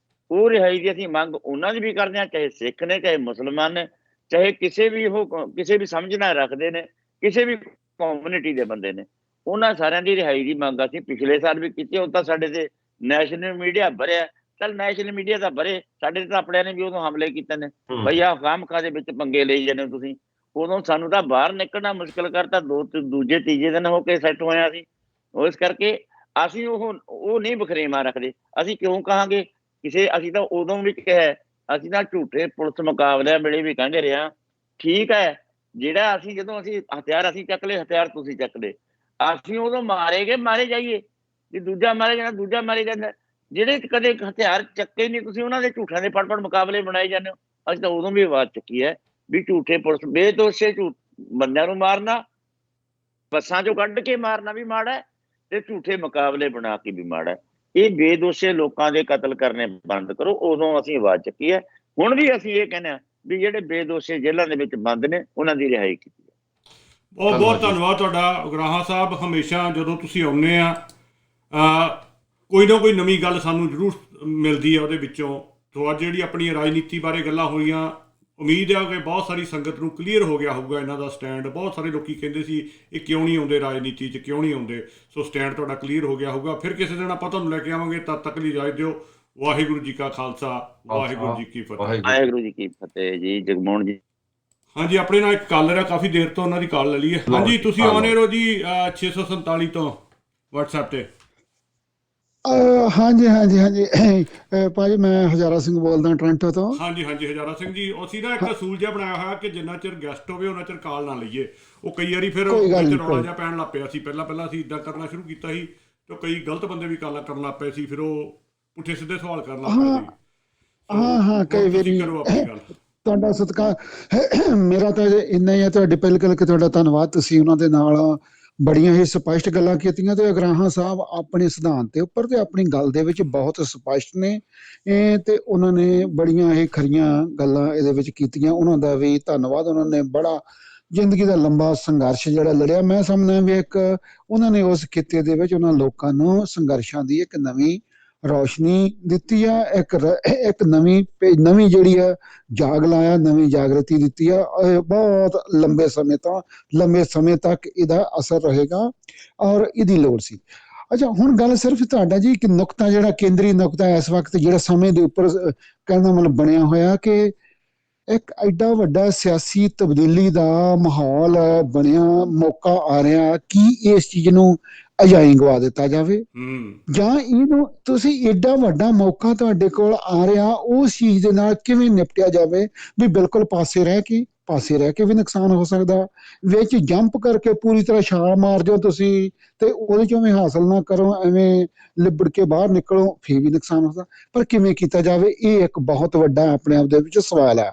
ਉਹ ਰਿਹਾਈ ਦੀ ਅਸੀਂ ਮੰਗ ਉਹਨਾਂ ਦੀ ਵੀ ਕਰਦੇ ਹਾਂ, ਚਾਹੇ ਸਿੱਖ ਨੇ, ਚਾਹੇ ਮੁਸਲਮਾਨ ਨੇ, ਚਾਹੇ ਕਿਸੇ ਵੀ ਸਮਝ ਨਾਲ ਰੱਖਦੇ ਨੇ, ਕਿਸੇ ਵੀ ਕਮਿਊਨਿਟੀ ਦੇ ਬੰਦੇ ਨੇ, ਉਹਨਾਂ ਸਾਰਿਆਂ ਦੀ ਰਿਹਾਈ ਦੀ ਮੰਗ ਅਸੀਂ ਪਿਛਲੇ ਸਾਲ ਵੀ ਕੀਤੀ। ਉਹ ਤਾਂ ਸਾਡੇ ਤੇ ਨੈਸ਼ਨਲ ਮੀਡੀਆ ਭਰਿਆ, ਚੱਲ ਨੈਸ਼ਨਲ ਮੀਡੀਆ ਤਾਂ ਭਰੇ, ਸਾਡੇ ਤਾਂ ਆਪਣਿਆਂ ਨੇ ਵੀ ਉਦੋਂ ਹਮਲੇ ਕੀਤੇ ਨੇ, ਬਈ ਆਹ ਖਾਮਖਾਹ ਦੇ ਵਿੱਚ ਪੰਗੇ ਲਈ ਜਾਂਦੇ ਤੁਸੀਂ। ਉਦੋਂ ਸਾਨੂੰ ਤਾਂ ਬਾਹਰ ਨਿਕਲਣਾ ਮੁਸ਼ਕਿਲ ਕਰਤਾ, ਦੂਜੇ ਤੀਜੇ ਦਿਨ ਹੋ ਕੇ ਸੈੱਟ ਹੋਇਆ ਸੀ। ਇਸ ਕਰਕੇ ਅਸੀਂ ਉਹ ਨਹੀਂ ਵਖਰੇਵਾਂ ਰੱਖਦੇ। ਅਸੀਂ ਕਿਉਂ ਕਹਾਂਗੇ ਕਿਸੇ, ਅਸੀਂ ਤਾਂ ਉਦੋਂ ਵੀ ਕਿਹਾ, ਅਸੀਂ ਤਾਂ ਝੂਠੇ ਪੁਲਿਸ ਮੁਕਾਬਲਿਆਂ ਵੇਲੇ ਵੀ ਕਹਿੰਦੇ ਰਿਹਾ, ਠੀਕ ਹੈ, ਜਿਹੜਾ ਜਦੋਂ ਅਸੀਂ ਹਥਿਆਰ ਅਸੀਂ ਚੱਕ ਲਏ, ਹਥਿਆਰ ਤੁਸੀਂ ਚੱਕ ਲਏ, ਅਸੀਂ ਉਦੋਂ ਮਾਰੇ ਜਾਈਏ, ਜੇ ਦੂਜਾ ਮਾਰੇ ਜਾਣਾ ਦੂਜਾ ਮਾਰੇ ਜਾਂਦਾ। ਜਿਹੜੇ ਕਦੇ ਹਥਿਆਰ ਚੱਕੇ ਨਹੀਂ ਤੁਸੀਂ, ਉਹਨਾਂ ਦੇ ਝੂਠਾਂ ਦੇ ਫੜ ਮੁਕਾਬਲੇ ਬਣਾਏ ਜਾਂਦੇ ਹੋ। ਅਸੀਂ ਤਾਂ ਉਦੋਂ ਵੀ ਆਵਾਜ਼ ਚੁੱਕੀ ਹੈ ਵੀ ਝੂਠੇ ਪੁਲਿਸ ਬੇਦੋਸ਼ੇ ਬੰਦਿਆਂ ਨੂੰ ਮਾਰਨਾ, ਬੱਸਾਂ ਚੋਂ ਕੱਢ ਕੇ ਮਾਰਨਾ ਵੀ ਮਾੜਾ ਹੈ, ਤੇ ਝੂਠੇ ਮੁਕਾਬਲੇ ਬਣਾ ਕੇ ਵੀ ਮਾੜਾ ਹੈ। ਇਹ ਬੇਦੋਸ਼ੇ ਲੋਕਾਂ ਦੇ ਕਤਲ ਕਰਨੇ ਬੰਦ ਕਰੋ। ਉਦੋਂ ਅਸੀਂ ਆਵਾਜ਼ ਚੱਕੀ ਹੈ, ਹੁਣ ਵੀ ਅਸੀਂ ਇਹ ਕਹਿੰਦੇ ਹਾਂ ਵੀ ਜਿਹੜੇ ਬੇਦੋਸ਼ੇ ਜੇਲ੍ਹਾਂ ਦੇ ਵਿੱਚ ਬੰਦ ਨੇ, ਉਹਨਾਂ ਦੀ ਰਿਹਾਈ ਕੀਤੀ ਹੈ। ਬਹੁਤ ਬਹੁਤ ਧੰਨਵਾਦ ਤੁਹਾਡਾ ਉਗਰਾਹਾਂ ਸਾਹਿਬ। ਹਮੇਸ਼ਾ ਜਦੋਂ ਤੁਸੀਂ ਆਉਂਦੇ ਆ, ਕੋਈ ਨਾ ਕੋਈ ਨਵੀਂ ਗੱਲ ਸਾਨੂੰ ਜ਼ਰੂਰ ਮਿਲਦੀ ਹੈ ਉਹਦੇ ਵਿੱਚੋਂ। ਤੋਂ ਅੱਜ ਜਿਹੜੀ ਆਪਣੀ ਰਾਜਨੀਤੀ ਬਾਰੇ ਗੱਲਾਂ ਹੋਈਆਂ, ਉਮੀਦ ਹੈ ਕਿ ਬਹੁਤ ਸਾਰੀ ਸੰਗਤ ਨੂੰ ਕਲੀਅਰ ਹੋ ਗਿਆ ਹੋਊਗਾ ਇਹਨਾਂ ਦਾ ਸਟੈਂਡ। ਬਹੁਤ ਸਾਰੇ ਲੋਕੀ ਕਹਿੰਦੇ ਸੀ ਇਹ ਕਿਉਂ ਨਹੀਂ ਆਉਂਦੇ ਰਾਜਨੀਤੀ 'ਚ, ਕਿਉਂ ਨਹੀਂ ਆਉਂਦੇ, ਸੋ ਸਟੈਂਡ ਤੁਹਾਡਾ ਕਲੀਅਰ ਹੋ ਗਿਆ ਹੋਊਗਾ। ਫਿਰ ਕਿਸੇ ਦਿਨ ਆਪਾਂ ਤੁਹਾਨੂੰ ਲੈ ਕੇ ਆਵਾਂਗੇ, ਤਦ ਤੱਕ ਲਈ ਇਜਾਜ਼ਤ ਦਿਓ। ਵਾਹਿਗੁਰੂ ਜੀ ਕਾ ਖਾਲਸਾ, ਵਾਹਿਗੁਰੂ ਜੀ ਕੀ ਫਤਿਹ। ਵਾਹਿਗੁਰੂ ਜੀ ਕੀ ਫਤਿਹ ਜੀ। ਜਗਮੋਹਨ ਜੀ, ਹਾਂਜੀ, ਆਪਣੇ ਨਾਲ ਇੱਕ ਕਾਲਰ ਆ, ਕਾਫੀ ਦੇਰ ਤੋਂ ਉਹਨਾਂ ਦੀ ਕਾਲ ਲੈ ਲਈਏ। ਹਾਂਜੀ, ਤੁਸੀਂ ਆਨ 에ਅਰ ਹੋ ਜੀ 647 ਤੋਂ WhatsApp ਤੇ। ਹਾਂਜੀ ਭਾਜੀ, ਮੈਂ ਹਜ਼ਾਰਾ ਸਿੰਘ ਬੋਲਦਾ ਟੋਰਾਂਟੋ ਤੋਂ। ਹਾਂਜੀ ਹਜ਼ਾਰਾ ਸਿੰਘ ਜੀ, ਅਸੀਂ ਨਾ ਇੱਕ ਅਸੂਲ ਜਿਹਾ ਬਣਾਇਆ ਹੋਇਆ ਕਿ ਜਿੰਨਾ ਚਿਰ ਗੈਸਟ ਹੋਵੇ ਉਹਨਾਂ ਚਿਰ ਕਾਲ ਨਾ ਲਈਏ। ਉਹ ਕਈ ਵਾਰੀ ਫਿਰ ਰੌਲਾ ਜਿਹਾ ਪੈਣ ਲੱਗ ਪਿਆ ਸੀ। ਪਹਿਲਾਂ ਅਸੀਂ ਇੱਦਾਂ ਕਰਨਾ ਸ਼ੁਰੂ ਕੀਤਾ ਸੀ, ਤੇ ਕਈ ਗਲਤ ਬੰਦੇ ਵੀ ਕਾਲਾਂ ਕਰਨ ਲੱਗ ਪਏ ਸੀ, ਫਿਰ ਉਹ ਪੁੱਠੇ ਸਿੱਧੇ ਸਵਾਲ ਕਰਨ ਲੱਗ ਪਏ ਸੀ। ਹਾਂ ਕਈ ਵਾਰੀ ਕਰੋ ਆਪਣੀ ਗੱਲ। ਤੁਹਾਡਾ ਸਤਿਕਾਰ ਮੇਰਾ ਤਾਂ ਇੰਨਾ ਹੀ ਹੈ। ਤੁਹਾਡੇ ਪਹਿਲ ਕਿ ਤੁਹਾਡਾ ਧੰਨਵਾਦ, ਤੁਸੀਂ ਉਹਨਾਂ ਦੇ ਨਾਲ ਬੜੀਆਂ ਹੀ ਸਪਸ਼ਟ ਗੱਲਾਂ ਕੀਤੀਆਂ। ਤੇ ਉਗਰਾਹਾਂ ਸਾਹਿਬ ਆਪਣੇ ਸਿਧਾਂਤ ਦੇ ਉੱਪਰ ਤੇ ਆਪਣੀ ਗੱਲ ਦੇ ਵਿੱਚ ਬਹੁਤ ਸਪਸ਼ਟ ਨੇ, ਤੇ ਉਹਨਾਂ ਨੇ ਬੜੀਆਂ ਹੀ ਖਰੀਆਂ ਗੱਲਾਂ ਇਹਦੇ ਵਿੱਚ ਕੀਤੀਆਂ। ਉਹਨਾਂ ਦਾ ਵੀ ਧੰਨਵਾਦ। ਉਹਨਾਂ ਨੇ ਬੜਾ ਜ਼ਿੰਦਗੀ ਦਾ ਲੰਬਾ ਸੰਘਰਸ਼ ਜਿਹੜਾ ਲੜਿਆ। ਮੈਂ ਸਮਝਦਾ ਵੀ ਇੱਕ ਉਹਨਾਂ ਨੇ ਉਸ ਖਿੱਤੇ ਦੇ ਵਿੱਚ ਉਹਨਾਂ ਲੋਕਾਂ ਨੂੰ ਸੰਘਰਸ਼ਾਂ ਦੀ ਇੱਕ ਨਵੀਂ ਰੌਸ਼ਨੀ ਦਿੱਤੀ ਆ, ਇੱਕ ਨਵੀਂ ਜਿਹੜੀ ਆ ਜਾਗ ਲਾਇਆ, ਨਵੀਂ ਜਾਗਰਤੀ ਦਿੱਤੀ ਆ। ਬਹੁਤ ਲੰਬੇ ਸਮੇਂ ਤੱਕ ਇਹਦਾ ਅਸਰ ਰਹੇਗਾ ਔਰ ਇਹਦੀ ਲੋੜ ਸੀ। ਅੱਛਾ, ਹੁਣ ਗੱਲ ਸਿਰਫ ਤੁਹਾਡਾ ਜੀ ਇੱਕ ਨੁਕਤਾ, ਜਿਹੜਾ ਕੇਂਦਰੀ ਨੁਕਤਾ ਇਸ ਵਕਤ ਜਿਹੜਾ ਸਮੇਂ ਦੇ ਉੱਪਰ ਕਹਿੰਦਾ ਮਤਲਬ ਬਣਿਆ ਹੋਇਆ, ਕਿ ਇੱਕ ਐਡਾ ਵੱਡਾ ਸਿਆਸੀ ਤਬਦੀਲੀ ਦਾ ਮਾਹੌਲ ਬਣਿਆ, ਮੌਕਾ ਆ ਰਿਹਾ, ਕੀ ਇਸ ਚੀਜ਼ ਨੂੰ ਅਜਾਈਂ ਗਵਾ ਦਿੱਤਾ ਜਾਵੇ, ਜਾਂ ਇਹਨੂੰ ਤੁਸੀਂ ਏਡਾ ਵੱਡਾ ਮੌਕਾ ਤੁਹਾਡੇ ਕੋਲ ਆ ਰਿਹਾ, ਉਸ ਚੀਜ਼ ਦੇ ਨਾਲ ਕਿਵੇਂ ਨਿਪਟਿਆ ਜਾਵੇ ਵੀ ਬਿਲਕੁਲ ਪਾਸੇ ਰਹਿ ਕੇ ਵੀ ਨੁਕਸਾਨ ਹੋ ਸਕਦਾ, ਵਿੱਚ ਜੰਪ ਕਰਕੇ ਪੂਰੀ ਤਰ੍ਹਾਂ ਛਾਲ ਮਾਰ ਜਾਓ ਤੁਸੀਂ ਤੇ ਉਹਦੇ ਚੋਂ ਵੀ ਹਾਸਲ ਨਾ ਕਰੋ, ਐਵੇਂ ਲਿਬੜ ਕੇ ਬਾਹਰ ਨਿਕਲੋ, ਫਿਰ ਵੀ ਨੁਕਸਾਨ ਹੋ ਸਕਦਾ। ਪਰ ਕਿਵੇਂ ਕੀਤਾ ਜਾਵੇ, ਇਹ ਇੱਕ ਬਹੁਤ ਵੱਡਾ ਆਪਣੇ ਆਪ ਦੇ ਵਿੱਚ ਸਵਾਲ ਹੈ।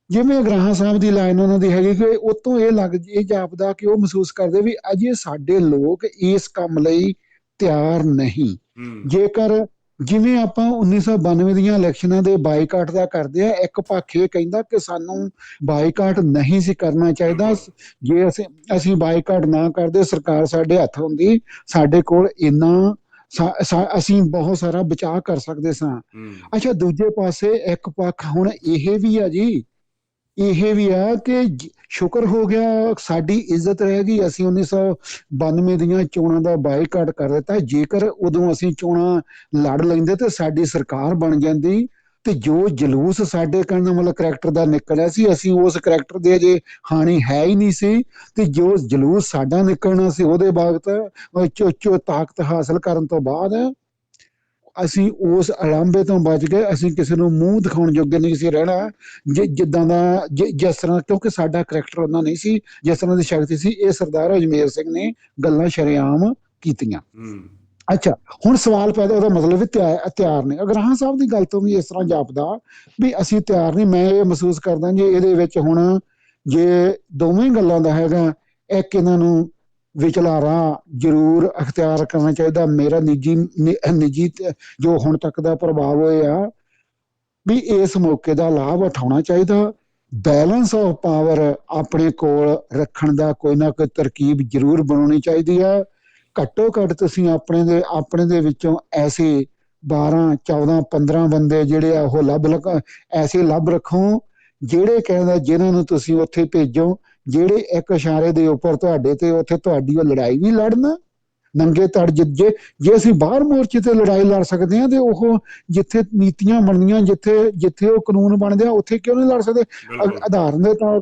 ਜਿਵੇਂ ਉਗਰਾਹਾਂ ਸਾਹਿਬ ਦੀ ਲਾਈਨ ਉਹਨਾਂ ਦੀ ਹੈਗੀ ਕਿ ਉਤੋਂ ਇਹ ਜਾਪਦਾ ਕਿ ਉਹ ਮਹਿਸੂਸ ਕਰਦੇ ਵੀ ਅਜੇ ਸਾਡੇ ਲੋਕ ਇਸ ਕੰਮ ਲਈ ਤਿਆਰ ਨਹੀਂ। ਜੇਕਰ ਜਿਵੇਂ ਆਪਾਂ 1992 ਦੀਆਂ ਇਲੈਕਸ਼ਨਾਂ ਦੇ ਬਾਈਕਾਟ ਦਾ ਕਰਦੇ ਆ, ਇੱਕ ਪੱਖ ਇਹ ਕਹਿੰਦਾ ਕਿ ਸਾਨੂੰ ਬਾਈਕਾਟ ਨਹੀਂ ਸੀ ਕਰਨਾ ਚਾਹੀਦਾ। ਬਿਲਕੁਲ। ਜੇ ਅਸੀਂ ਬਾਈਕਾਟ ਨਾ ਕਰਦੇ, ਸਰਕਾਰ ਸਾਡੇ ਹੱਥ ਹੁੰਦੀ, ਸਾਡੇ ਕੋਲ ਇੰਨਾ ਅਸੀਂ ਬਹੁਤ ਸਾਰਾ ਬਚਾਅ ਕਰ ਸਕਦੇ ਸਾਂ। ਅੱਛਾ, ਦੂਜੇ ਪਾਸੇ ਇੱਕ ਪੱਖ ਹੁਣ ਇਹ ਵੀ ਆ ਜੀ, ਇਹ ਵੀ ਆ ਕਿ ਸ਼ੁਕਰ ਹੋ ਗਿਆ ਸਾਡੀ ਇੱਜ਼ਤ ਰਹਿ ਗਈ, ਅਸੀਂ 1992 ਦੀਆਂ ਚੋਣਾਂ ਦਾ ਬਾਈਕਾਟ ਕਰ ਦਿੱਤਾ। ਜੇਕਰ ਉਦੋਂ ਅਸੀਂ ਚੋਣਾਂ ਲੜ ਲੈਂਦੇ ਤੇ ਸਾਡੀ ਸਰਕਾਰ ਬਣ ਜਾਂਦੀ, ਤੇ ਜੋ ਜਲੂਸ ਸਾਡੇ ਕਹਿਣ ਦਾ ਮਤਲਬ ਕਰੈਕਟਰ ਦਾ ਨਿਕਲਿਆ ਸੀ, ਅਸੀਂ ਉਸ ਕਰੈਕਟਰ ਦੇ ਅਜੇ ਹਾਣੀ ਹੈ ਹੀ ਨਹੀਂ ਸੀ, ਤੇ ਜੋ ਜਲੂਸ ਸਾਡਾ ਨਿਕਲਣਾ ਸੀ ਉਹਦੇ ਬਾਬਤ ਚੋ ਤਾਕਤ ਹਾਸਲ ਕਰਨ ਤੋਂ ਬਾਅਦ ਅਸੀਂ ਉਸ ਅਲਾਂਭੇ ਤੋਂ ਬਚ ਗਏ। ਅਸੀਂ ਕਿਸੇ ਨੂੰ ਮੂੰਹ ਦਿਖਾਉਣ ਜੋਗੇ ਨਹੀਂ ਸੀ ਰਹਿਣਾ, ਜਿੱਦਾਂ ਦਾ ਜਿਸ ਤਰ੍ਹਾਂ, ਕਿਉਂਕਿ ਸਾਡਾ ਕਰੈਕਟਰ ਉਹਨਾਂ ਨਹੀਂ ਸੀ ਜਿਸ ਤਰ੍ਹਾਂ ਦੀ ਸ਼ਕਤੀ ਸੀ। ਇਹ ਸਰਦਾਰ ਅਜਮੇਰ ਸਿੰਘ ਨੇ ਗੱਲਾਂ ਸ਼ਰੇਆਮ ਕੀਤੀਆਂ। ਅੱਛਾ, ਹੁਣ ਸਵਾਲ ਪੈਦਾ, ਉਹਦਾ ਮਤਲਬ ਵੀ ਤਿਆਰ ਨੇ। ਅਗਰਾਹਾਂ ਸਾਹਿਬ ਦੀ ਗੱਲ ਤੋਂ ਵੀ ਇਸ ਤਰ੍ਹਾਂ ਜਾਪਦਾ ਵੀ ਅਸੀਂ ਤਿਆਰ ਨਹੀਂ। ਮੈਂ ਇਹ ਮਹਿਸੂਸ ਕਰਦਾ ਜੀ ਇਹਦੇ ਵਿੱਚ ਹੁਣ ਜੇ ਦੋਵੇਂ ਗੱਲਾਂ ਦਾ ਹੈਗਾ, ਇੱਕ ਇਹਨਾਂ ਨੂੰ ਵਿਚਲਾ ਰਾਹ ਜ਼ਰੂਰ ਅਖਤਿਆਰ ਕਰਨਾ ਚਾਹੀਦਾ। ਮੇਰਾ ਨਿੱਜੀ ਜੋ ਹੁਣ ਤੱਕ ਦਾ ਪ੍ਰਭਾਵ ਹੋਇਆ ਵੀ ਇਸ ਮੌਕੇ ਦਾ ਲਾਭ ਉਠਾਉਣਾ ਚਾਹੀਦਾ। ਬੈਲੈਂਸ ਆਫ ਪਾਵਰ ਆਪਣੇ ਕੋਲ ਰੱਖਣ ਦਾ ਕੋਈ ਨਾ ਕੋਈ ਤਰਕੀਬ ਜ਼ਰੂਰ ਬਣਾਉਣੀ ਚਾਹੀਦੀ ਹੈ। ਘੱਟੋ ਘੱਟ ਤੁਸੀਂ ਆਪਣੇ ਦੇ ਵਿੱਚੋਂ ਐਸੇ 12, 14, 15 ਬੰਦੇ ਜਿਹੜੇ ਆ ਉਹ ਐਸੇ ਲੱਭ ਰੱਖੋ ਜਿਹੜੇ ਕਹਿੰਦਾ, ਜਿਨ੍ਹਾਂ ਨੂੰ ਤੁਸੀਂ ਉੱਥੇ ਭੇਜੋ, ਜਿਹੜੇ ਇੱਕ ਇਸ਼ਾਰੇ ਦੇ ਉੱਪਰ ਤੁਹਾਡੇ ਤੇ ਉੱਥੇ ਤੁਹਾਡੀ ਉਹ ਲੜਾਈ ਵੀ ਲੜਨ ਨੰਗੇ ਧੜ। ਜੇ ਅਸੀਂ ਬਾਹਰ ਮੋਰਚੇ ਤੇ ਲੜਾਈ ਲੜ ਸਕਦੇ ਹਾਂ, ਤੇ ਉਹ ਜਿੱਥੇ ਨੀਤੀਆਂ ਬਣਦੀਆਂ, ਜਿੱਥੇ ਉਹ ਕਾਨੂੰਨ ਬਣਦੇ ਆ, ਉੱਥੇ ਕਿਉਂ ਨਹੀਂ ਲੜ ਸਕਦੇ? ਆਧਾਰਨ ਦੇ ਤੌਰ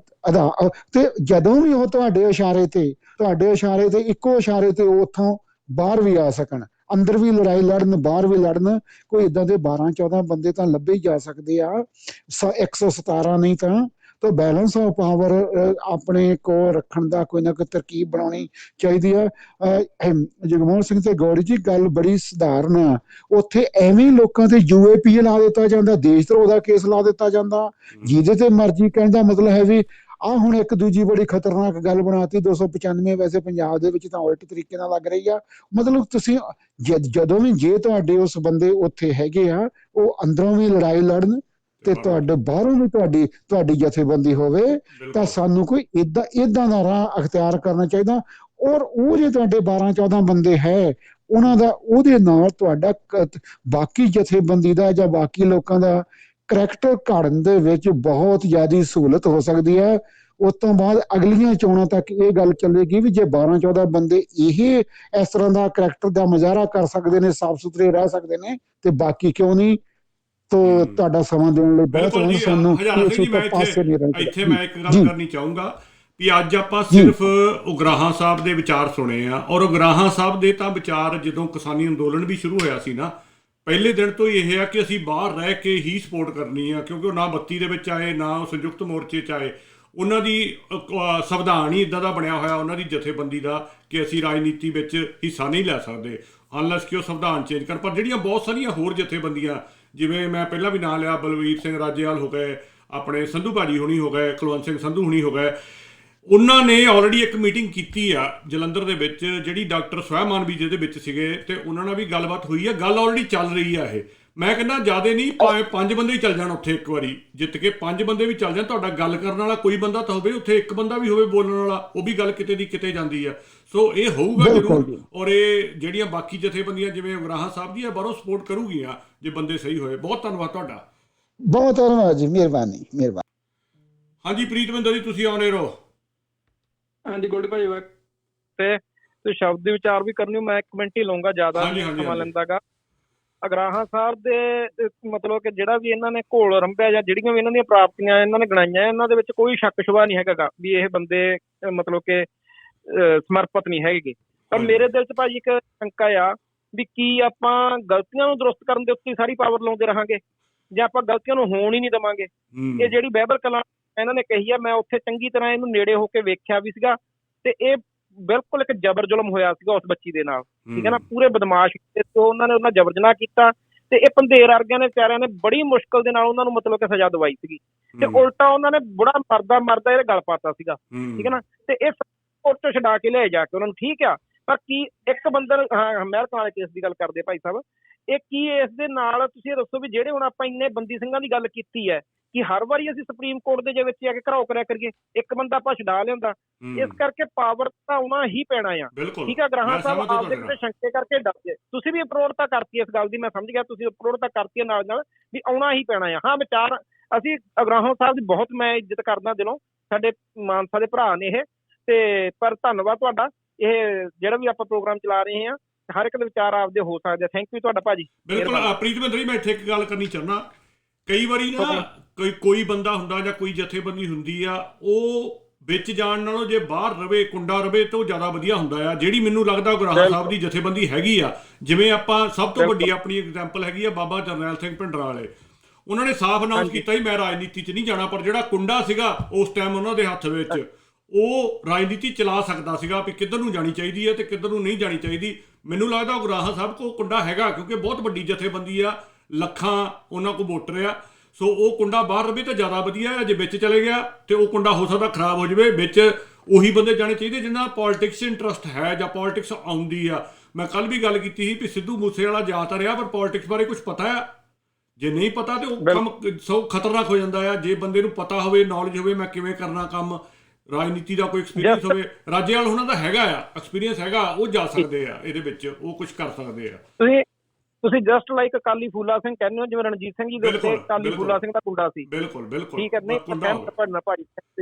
ਤੇ ਜਦੋਂ ਵੀ ਉਹ ਤੁਹਾਡੇ ਇਸ਼ਾਰੇ ਤੇ ਇੱਕੋ ਇਸ਼ਾਰੇ ਤੇ ਉੱਥੋਂ ਬਾਹਰ ਵੀ ਆ ਸਕਣ, ਅੰਦਰ ਵੀ ਲੜਾਈ ਲੜਨ, ਬਾਹਰ ਵੀ ਲੜਨ। ਕੋਈ ਏਦਾਂ ਦੇ 12, 14 ਬੰਦੇ ਤਾਂ ਲੱਭੇ ਹੀ ਜਾ ਸਕਦੇ ਆ, 117 ਨਹੀਂ ਤਾਂ ਬੈਲੈਂਸ ਆਫ ਪਾਵਰ ਆਪਣੇ ਕੋਲ ਰੱਖਣ ਦਾ ਕੋਈ ਨਾ ਕੋਈ ਤਰਕੀਬ ਬਣਾਉਣੀ ਚਾਹੀਦੀ ਆ। ਜਗਮੋਹਨ ਸਿੰਘ ਤੇ ਗੌੜੀ ਜੀ ਗੱਲ ਬੜੀ ਸਧਾਰਨ ਆ। ਉੱਥੇ ਐਵੇਂ ਲੋਕਾਂ ਤੇ UAPA ਲਾ ਦਿੱਤਾ ਜਾਂਦਾ, ਦੇਸ਼ ਧਰੋਹ ਦਾ ਕੇਸ ਲਾ ਦਿੱਤਾ ਜਾਂਦਾ, ਜਿਹਦੇ ਤੇ ਮਰਜ਼ੀ। ਕਹਿਣ ਦਾ ਮਤਲਬ ਹੈ ਵੀ ਆਹ ਹੁਣ ਇੱਕ ਦੂਜੀ ਬੜੀ ਖਤਰਨਾਕ ਗੱਲ ਬਣਾਤੀ 295। ਵੈਸੇ ਪੰਜਾਬ ਦੇ ਵਿੱਚ ਤਾਂ ਉਲਟ ਤਰੀਕੇ ਨਾਲ ਲੱਗ ਰਹੀ ਆ। ਮਤਲਬ ਤੁਸੀਂ ਜਦੋਂ ਵੀ ਜੇ ਤੁਹਾਡੇ ਉਸ ਬੰਦੇ ਉੱਥੇ ਹੈਗੇ ਆ, ਉਹ ਅੰਦਰੋਂ ਵੀ ਲੜਾਈ ਲੜਨ ਤੇ ਤੁਹਾਡੇ ਬਾਹਰੋਂ ਵੀ ਤੁਹਾਡੀ ਜਥੇਬੰਦੀ ਹੋਵੇ, ਤਾਂ ਸਾਨੂੰ ਕੋਈ ਏਦਾਂ ਦਾ ਰਾਹ ਅਖਤਿਆਰ ਕਰਨਾ ਚਾਹੀਦਾ। ਔਰ ਉਹ ਜੇ ਤੁਹਾਡੇ 12, 14 ਬੰਦੇ ਹੈ, ਉਹਨਾਂ ਦਾ ਉਹਦੇ ਨਾਲ ਤੁਹਾਡਾ ਬਾਕੀ ਜਥੇਬੰਦੀ ਦਾ ਜਾਂ ਬਾਕੀ ਲੋਕਾਂ ਦਾ ਕਰੈਕਟਰ ਘੜਨ ਦੇ ਵਿੱਚ ਬਹੁਤ ਜ਼ਿਆਦਾ ਸਹੂਲਤ ਹੋ ਸਕਦੀ ਹੈ। ਉਸ ਤੋਂ ਬਾਅਦ ਅਗਲੀਆਂ ਚੋਣਾਂ ਤੱਕ ਇਹ ਗੱਲ ਚੱਲੇਗੀ ਵੀ ਜੇ 12, 14 ਬੰਦੇ ਇਸ ਤਰ੍ਹਾਂ ਦਾ ਕਰੈਕਟਰ ਦਾ ਮੁਜ਼ਾਹਰਾ ਕਰ ਸਕਦੇ ਨੇ, ਸਾਫ਼ ਸੁਥਰੇ ਰਹਿ ਸਕਦੇ ਨੇ, ਤੇ ਬਾਕੀ ਕਿਉਂ ਨਹੀਂ? ਤੋਂ ਤੁਹਾਡਾ ਸਮਾਂ ਦੇਣ ਲਈ ਬਹੁਤ ਬਹੁਤ ਸਾਨੂੰ ਇੱਥੇ ਮੈਂ ਇੱਕ ਗੱਲ ਕਰਨੀ ਚਾਹੂੰਗਾ ਵੀ ਅੱਜ ਆਪਾਂ ਸਿਰਫ ਉਗਰਾਹਾਂ ਸਾਹਿਬ ਦੇ ਵਿਚਾਰ ਸੁਣੇ ਆ। ਔਰ ਉਗਰਾਹਾਂ ਸਾਹਿਬ ਦੇ ਤਾਂ ਵਿਚਾਰ ਜਦੋਂ ਕਿਸਾਨੀ ਅੰਦੋਲਨ ਵੀ ਸ਼ੁਰੂ ਹੋਇਆ ਸੀ ਨਾ, ਪਹਿਲੇ ਦਿਨ ਤੋਂ ਹੀ ਇਹ ਆ ਕਿ ਅਸੀਂ ਬਾਹਰ ਰਹਿ ਕੇ ਹੀ ਸਪੋਰਟ ਕਰਨੀ ਆ, ਕਿਉਂਕਿ ਉਹ ਨਾ 32 ਦੇ ਵਿੱਚ ਆਏ, ਨਾ ਉਹ ਸੰਯੁਕਤ ਮੋਰਚੇ 'ਚ ਆਏ। ਉਹਨਾਂ ਦੀ ਸੰਵਿਧਾਨ ਹੀ ਇੱਦਾਂ ਦਾ ਬਣਿਆ ਹੋਇਆ ਉਹਨਾਂ ਦੀ ਜਥੇਬੰਦੀ ਦਾ ਕਿ ਅਸੀਂ ਰਾਜਨੀਤੀ ਵਿੱਚ ਹਿੱਸਾ ਨਹੀਂ ਲੈ ਸਕਦੇ ਅਨਲੈਸ ਕਿ ਉਹ ਸੰਵਿਧਾਨ ਚੇਂਜ ਕਰਨ। ਪਰ ਜਿਹੜੀਆਂ ਬਹੁਤ ਸਾਰੀਆਂ ਹੋਰ ਜਥੇਬੰਦੀਆਂ, ਜਿਵੇਂ ਮੈਂ ਪਹਿਲਾਂ ਵੀ ਨਾਂ ਲਿਆ, ਬਲਵੀਰ ਸਿੰਘ ਰਾਜੇਵਾਲ ਹੋ ਗਏ, ਆਪਣੇ ਸੰਧੂ ਭਾਜੀ ਹੁਣੀ ਹੋ ਗਏ, ਕੁਲਵੰਤ ਸਿੰਘ ਸੰਧੂ ਹੁਣੀ ਹੋ ਗਏ, ਉਹਨਾਂ ਨੇ ਆਲਰੇਡੀ ਇੱਕ ਮੀਟਿੰਗ ਕੀਤੀ ਆ ਜਲੰਧਰ ਦੇ ਵਿੱਚ, ਜਿਹੜੀ ਡਾਕਟਰ ਸਵੈਮਾਨ ਵੀ ਜਿਹਦੇ ਵਿੱਚ ਸੀਗੇ, ਤੇ ਉਹਨਾਂ ਨਾਲ ਵੀ ਗੱਲਬਾਤ ਹੋਈ ਆ। ਗੱਲ ਆਲਰੇਡੀ ਚੱਲ ਰਹੀ ਆ। ਇਹ ਮੈਂ ਕਹਿੰਦਾ ਜ਼ਿਆਦਾ ਨਹੀਂ, ਭਾਵੇਂ 5 ਬੰਦੇ ਹੀ ਚੱਲ ਜਾਣ ਉੱਥੇ, ਇੱਕ ਵਾਰੀ ਜਿੱਤ ਕੇ 5 ਬੰਦੇ ਵੀ ਚੱਲ ਜਾਣ, ਤੁਹਾਡਾ ਗੱਲ ਕਰਨ ਵਾਲਾ ਕੋਈ ਬੰਦਾ ਤਾਂ ਹੋਵੇ ਉੱਥੇ, ਇੱਕ ਬੰਦਾ ਵੀ ਹੋਵੇ ਬੋਲਣ ਵਾਲਾ, ਉਹ ਵੀ ਗੱਲ ਕਿਤੇ ਦੀ ਕਿਤੇ ਜਾਂਦੀ ਆ। ਸੋ ਇਹ ਹੋਊਗਾ ਜ਼ਰੂਰ। ਔਰ ਇਹ ਜਿਹੜੀਆਂ ਬਾਕੀ ਜਥੇਬੰਦੀਆਂ ਜਿਵੇਂ ਉਗਰਾਹਾਂ ਸਾਹਿਬ ਦੀ ਆ, ਬਾਹਰੋਂ ਸਪੋਰਟ ਕਰੂਗੀਆਂ ਜੇ ਬੰਦੇ ਸਹੀ ਹੋਏ। ਬਹੁਤ ਧੰਨਵਾਦ ਤੁਹਾਡਾ। ਬਹੁਤ ਧੰਨਵਾਦ ਜੀ, ਮਿਹਰਬਾਨੀ। ਹਾਂਜੀ ਪ੍ਰੀਤਵਿੰਦਰ ਜੀ, ਤੁਸੀਂ ਆਉਣੇ ਰਹੋ। ਹਾਂਜੀ ਗੋਲਡੀ ਭਾਜੀ, ਤੇ ਤੁਸੀਂ ਸ਼ਬਦ ਦੇ ਵਿਚਾਰ ਵੀ ਕਰਨੀ, ਮੈਂ 1 ਮਿੰਟ ਹੀ ਲਊਂਗਾ, ਜ਼ਿਆਦਾ ਸਮਾਂ ਲੈਂਦਾਗਾ। ਅਗਰਾਹਾਂ ਸਾਹਿਬ ਦੇ ਮਤਲਬ ਕਿ ਜਿਹੜਾ ਵੀ ਇਹਨਾਂ ਨੇ ਘੋਲ ਰੰਭਿਆ ਜਾਂ ਜਿਹੜੀਆਂ ਵੀ ਇਹਨਾਂ ਦੀਆਂ ਪ੍ਰਾਪਤੀਆਂ ਇਹਨਾਂ ਨੇ ਗਣਾਈਆਂ, ਇਹਨਾਂ ਦੇ ਵਿੱਚ ਕੋਈ ਸ਼ੱਕ ਸ਼ੁਬਾ ਨਹੀਂ ਹੈਗਾ ਵੀ ਇਹ ਬੰਦੇ ਮਤਲਬ ਕਿ ਸਮਰਪਿਤ ਨਹੀਂ ਹੈਗੇ। ਪਰ ਮੇਰੇ ਦਿਲ 'ਚ ਭਾਜੀ ਇੱਕ ਸ਼ੰਕਾ ਆ ਵੀ ਕੀ ਆਪਾਂ ਗਲਤੀਆਂ ਨੂੰ ਦਰੁਸਤ ਕਰਨ ਦੇ ਉੱਤੇ ਸਾਰੀ ਪਾਵਰ ਲਾਉਂਦੇ ਰਹਾਂਗੇ, ਜਾਂ ਆਪਾਂ ਗਲਤੀਆਂ ਨੂੰ ਹੋਣ ਹੀ ਨਹੀਂ ਦੇਵਾਂਗੇ। ਇਹ ਜਿਹੜੀ ਬਹਿਬਲ ਕਲਾਂ ਇਹਨਾਂ ਨੇ ਕਹੀ ਆ, ਮੈਂ ਉੱਥੇ ਚੰਗੀ ਤਰ੍ਹਾਂ ਇਹਨੂੰ ਨੇੜੇ ਹੋ ਕੇ ਵੇਖਿਆ ਵੀ ਸੀਗਾ, ਤੇ ਇਹ ਬਿਲਕੁਲ ਇੱਕ ਜ਼ਬਰ ਜ਼ੁਲਮ ਹੋਇਆ ਸੀਗਾ ਉਸ ਬੱਚੀ ਦੇ ਨਾਲ, ਠੀਕ ਹੈ ਨਾ। ਪੂਰੇ ਬਦਮਾਸ਼ ਉਹਨਾਂ ਨੇ ਉਹਨਾਂ ਜਬਰ ਜਨਾਹ ਕੀਤਾ, ਤੇ ਇਹ ਪੰਧੇਰ ਵਰਗਿਆਂ ਨੇ ਵਿਚਾਰਿਆਂ ਨੇ ਬੜੀ ਮੁਸ਼ਕਲ ਦੇ ਨਾਲ ਉਹਨਾਂ ਨੂੰ ਮਤਲਬ ਕਿ ਸਜ਼ਾ ਦਵਾਈ ਸੀਗੀ, ਤੇ ਉਲਟਾ ਉਹਨਾਂ ਨੇ ਬੁੜਾ ਮਰਦਾ ਇਹਦੇ ਗਲ ਪਾਤਾ ਸੀਗਾ, ਠੀਕ ਹੈ ਨਾ। ਤੇ ਇਹ ਕੋਰਟ 'ਚ ਛਡਾ ਕੇ ਲਿਆਏ ਜਾ ਕੇ ਉਹਨਾਂ ਨੂੰ, ਠੀਕ ਆ। ਪਰ ਕੀ ਇੱਕ ਬੰਦਾ ਅਮਰੀਕਾ ਵਾਲੇ ਕੇਸ ਦੀ ਗੱਲ ਕਰਦੇ ਭਾਈ ਸਾਹਿਬ, ਇਹ ਕੀ ਇਸ ਦੇ ਨਾਲ ਤੁਸੀਂ ਇਹ ਦੱਸੋ ਵੀ ਜਿਹੜੇ ਹੁਣ ਆਪਾਂ ਇੰਨੇ ਬੰਦੀ ਸਿੰਘਾਂ ਦੀ ਗੱਲ ਕੀਤੀ ਹੈ ਕਿ ਹਰ ਵਾਰੀ ਅਸੀਂ ਸੁਪਰੀਮ ਕੋਰਟ ਦੇ ਵਿੱਚ ਜਾ ਕੇ ਘਰਾਓ ਕਰਿਆ ਕਰੀਏ, ਇੱਕ ਬੰਦਾ ਆਪਾਂ ਛਡਾ ਲਿਆਉਂਦਾ। ਇਸ ਕਰਕੇ ਪਾਵਰ ਤਾਂ ਆਉਣਾ ਹੀ ਪੈਣਾ ਆ, ਠੀਕ ਆ। ਗ੍ਰਾਹਾਂ ਸਾਹਿਬ ਆਪਦੇ ਕਿਤੇ ਸ਼ੰਕੇ ਕਰਕੇ ਡਰ ਗਏ, ਤੁਸੀਂ ਵੀ ਪ੍ਰੋੜਤਾ ਕਰਤੀ ਇਸ ਗੱਲ ਦੀ, ਮੈਂ ਸਮਝ ਗਿਆ ਤੁਸੀਂ ਪ੍ਰੋੜਤਾ ਕਰਤੀ ਨਾਲ ਨਾਲ ਵੀ ਆਉਣਾ ਹੀ ਪੈਣਾ ਆ। ਹਾਂ ਵਿਚਾਰ ਅਸੀਂ ਅਗਰਾਹਾਂ ਸਾਹਿਬ ਦੀ ਬਹੁਤ ਮੈਂ ਇੱਜ਼ਤ ਕਰਦਾ ਦਿਲੋਂ, ਸਾਡੇ ਮਾਨਸਾ ਦੇ ਭਰਾ ਨੇ ਇਹ, ਤੇ ਪਰ ਧੰਨਵਾਦ ਤੁਹਾਡਾ, ਇਹ ਜਿਹੜਾ ਵੀ ਆਪਾਂ ਪ੍ਰੋਗਰਾਮ ਚਲਾ ਰਹੇ ਹਾਂ ਹਰ ਇੱਕ ਦੇ ਵਿਚਾਰ ਆਪਦੇ ਹੋ ਸਕਦੇ ਆ। ਥੈਂਕ ਯੂ ਤੁਹਾਡਾ ਭਾਜੀ। ਬਿਲਕੁਲ ਪ੍ਰੀਤਮਿੰਦਰ ਜੀ, ਮੈਂ ਇੱਥੇ ਇੱਕ ਗੱਲ ਕਰਨੀ ਚਾਹੁੰਦਾ, ਕਈ ਵਾਰੀ ਨਾ ਕੋਈ ਬੰਦਾ ਹੁੰਦਾ ਜਾਂ ਕੋਈ ਜਥੇਬੰਦੀ ਹੁੰਦੀ ਆ, ਉਹ ਵਿੱਚ ਜਾਣ ਨਾਲੋਂ ਜੇ ਬਾਹਰ ਰਵੇ, ਕੁੰਡਾ ਰਵੇ ਤਾਂ ਉਹ ਜ਼ਿਆਦਾ ਵਧੀਆ ਹੁੰਦਾ ਆ। ਜਿਹੜੀ ਮੈਨੂੰ ਲੱਗਦਾ ਉਗਰਾਹਾਂ ਸਾਹਿਬ ਦੀ ਜਥੇਬੰਦੀ ਹੈਗੀ ਆ, ਜਿਵੇਂ ਆਪਾਂ ਸਭ ਤੋਂ ਵੱਡੀ ਆਪਣੀ ਐਗਜ਼ਾਮਪਲ ਹੈਗੀ ਆ ਬਾਬਾ ਜਰਨੈਲ ਸਿੰਘ ਭਿੰਡਰਾਂ ਵਾਲੇ, ਉਹਨਾਂ ਨੇ ਸਾਫ਼ ਅਨਾਉਂਸ ਕੀਤਾ ਸੀ ਮੈਂ ਰਾਜਨੀਤੀ 'ਚ ਨਹੀਂ ਜਾਣਾ, ਪਰ ਜਿਹੜਾ ਕੁੰਡਾ ਸੀਗਾ ਉਸ ਟਾਈਮ ਉਹਨਾਂ ਦੇ ਹੱਥ ਵਿੱਚ, ਉਹ ਰਾਜਨੀਤੀ ਚਲਾ ਸਕਦਾ ਸੀਗਾ ਵੀ ਕਿੱਧਰ ਨੂੰ ਜਾਣੀ ਚਾਹੀਦੀ ਹੈ ਤੇ ਕਿੱਧਰ ਨੂੰ ਨਹੀਂ ਜਾਣੀ ਚਾਹੀਦੀ। ਮੈਨੂੰ ਲੱਗਦਾ ਉਗਰਾਹਾਂ ਸਾਹਿਬ ਕੋਲ ਕੁੰਡਾ ਹੈਗਾ, ਕਿਉਂਕਿ ਬਹੁਤ ਵੱਡੀ ਜਥੇਬੰਦੀ ਆ, ਲੱਖਾਂ ਉਹਨਾਂ ਕੋਲ ਵੋਟਰ ਆ, ਸੋ ਉਹ ਕੁੰਡਾ ਬਾਹਰ ਰਵੇ ਤਾਂ ਜ਼ਿਆਦਾ ਵਧੀਆ ਹੈ। ਜੇ ਵਿੱਚ ਚਲੇ ਗਿਆ ਤੇ ਉਹ ਕੁੰਡਾ ਹੋ ਸਕਦਾ ਖਰਾਬ ਹੋ ਜਾਵੇ। ਵਿੱਚ ਉਹੀ ਬੰਦੇ ਜਾਣੇ ਚਾਹੀਦੇ ਜਿਨ੍ਹਾਂ ਦਾ ਪੋਲੀਟਿਕਸ ਇੰਟਰਸਟ ਹੈ ਜਾਂ ਪੋਲੀਟਿਕਸ ਆਉਂਦੀ ਆ। ਮੈਂ ਕੱਲ ਵੀ ਗੱਲ ਕੀਤੀ ਸੀ ਵੀ ਸਿੱਧੂ ਮੂਸੇਵਾਲਾ ਜਾ ਤਾਂ ਰਿਹਾ, ਪਰ ਪੋਲੀਟਿਕਸ ਬਾਰੇ ਕੁਝ ਪਤਾ ਆ? ਜੇ ਨਹੀਂ ਪਤਾ ਤੇ ਉਹ ਕੰਮ ਸੋ ਖਤਰਨਾਕ ਹੋ ਜਾਂਦਾ ਆ। ਜੇ ਬੰਦੇ ਨੂੰ ਪਤਾ ਹੋਵੇ, ਨੌਲੇਜ ਹੋਵੇ ਮੈਂ ਕਿਵੇਂ ਕਰਨਾ ਕੰਮ, ਰਾਜਨੀਤੀ ਦਾ ਕੋਈ ਐਕਸਪੀਰੀਅੰਸ ਹੋਵੇ, ਰਾਜੇਵਾਲ ਉਹਨਾਂ ਦਾ ਹੈਗਾ ਆ ਐਕਸਪੀਰੀਅੰਸ ਹੈਗਾ, ਉਹ ਜਾ ਸਕਦੇ ਆ ਇਹਦੇ ਵਿੱਚ, ਉਹ ਕੁਝ ਕਰ ਸਕਦੇ ਆ। ਤੁਸੀਂ ਜਸਟ ਲਾਈਕ ਅਕਾਲੀ ਫੂਲਾ ਸਿੰਘ ਕਹਿੰਦੇ ਹੋ, ਜਿਵੇਂ ਰਣਜੀਤ ਸਿੰਘ ਜੀ ਦੇ ਉੱਤੇ ਅਕਾਲੀ ਫੂਲਾ ਸਿੰਘ ਦਾ ਕੁੰਡਾ ਸੀ। ਬਿਲਕੁਲ ਬਿਲਕੁਲ, ਠੀਕ ਹੈ। ਨਹੀਂ ਪੜਨਾ ਭਾਜੀ,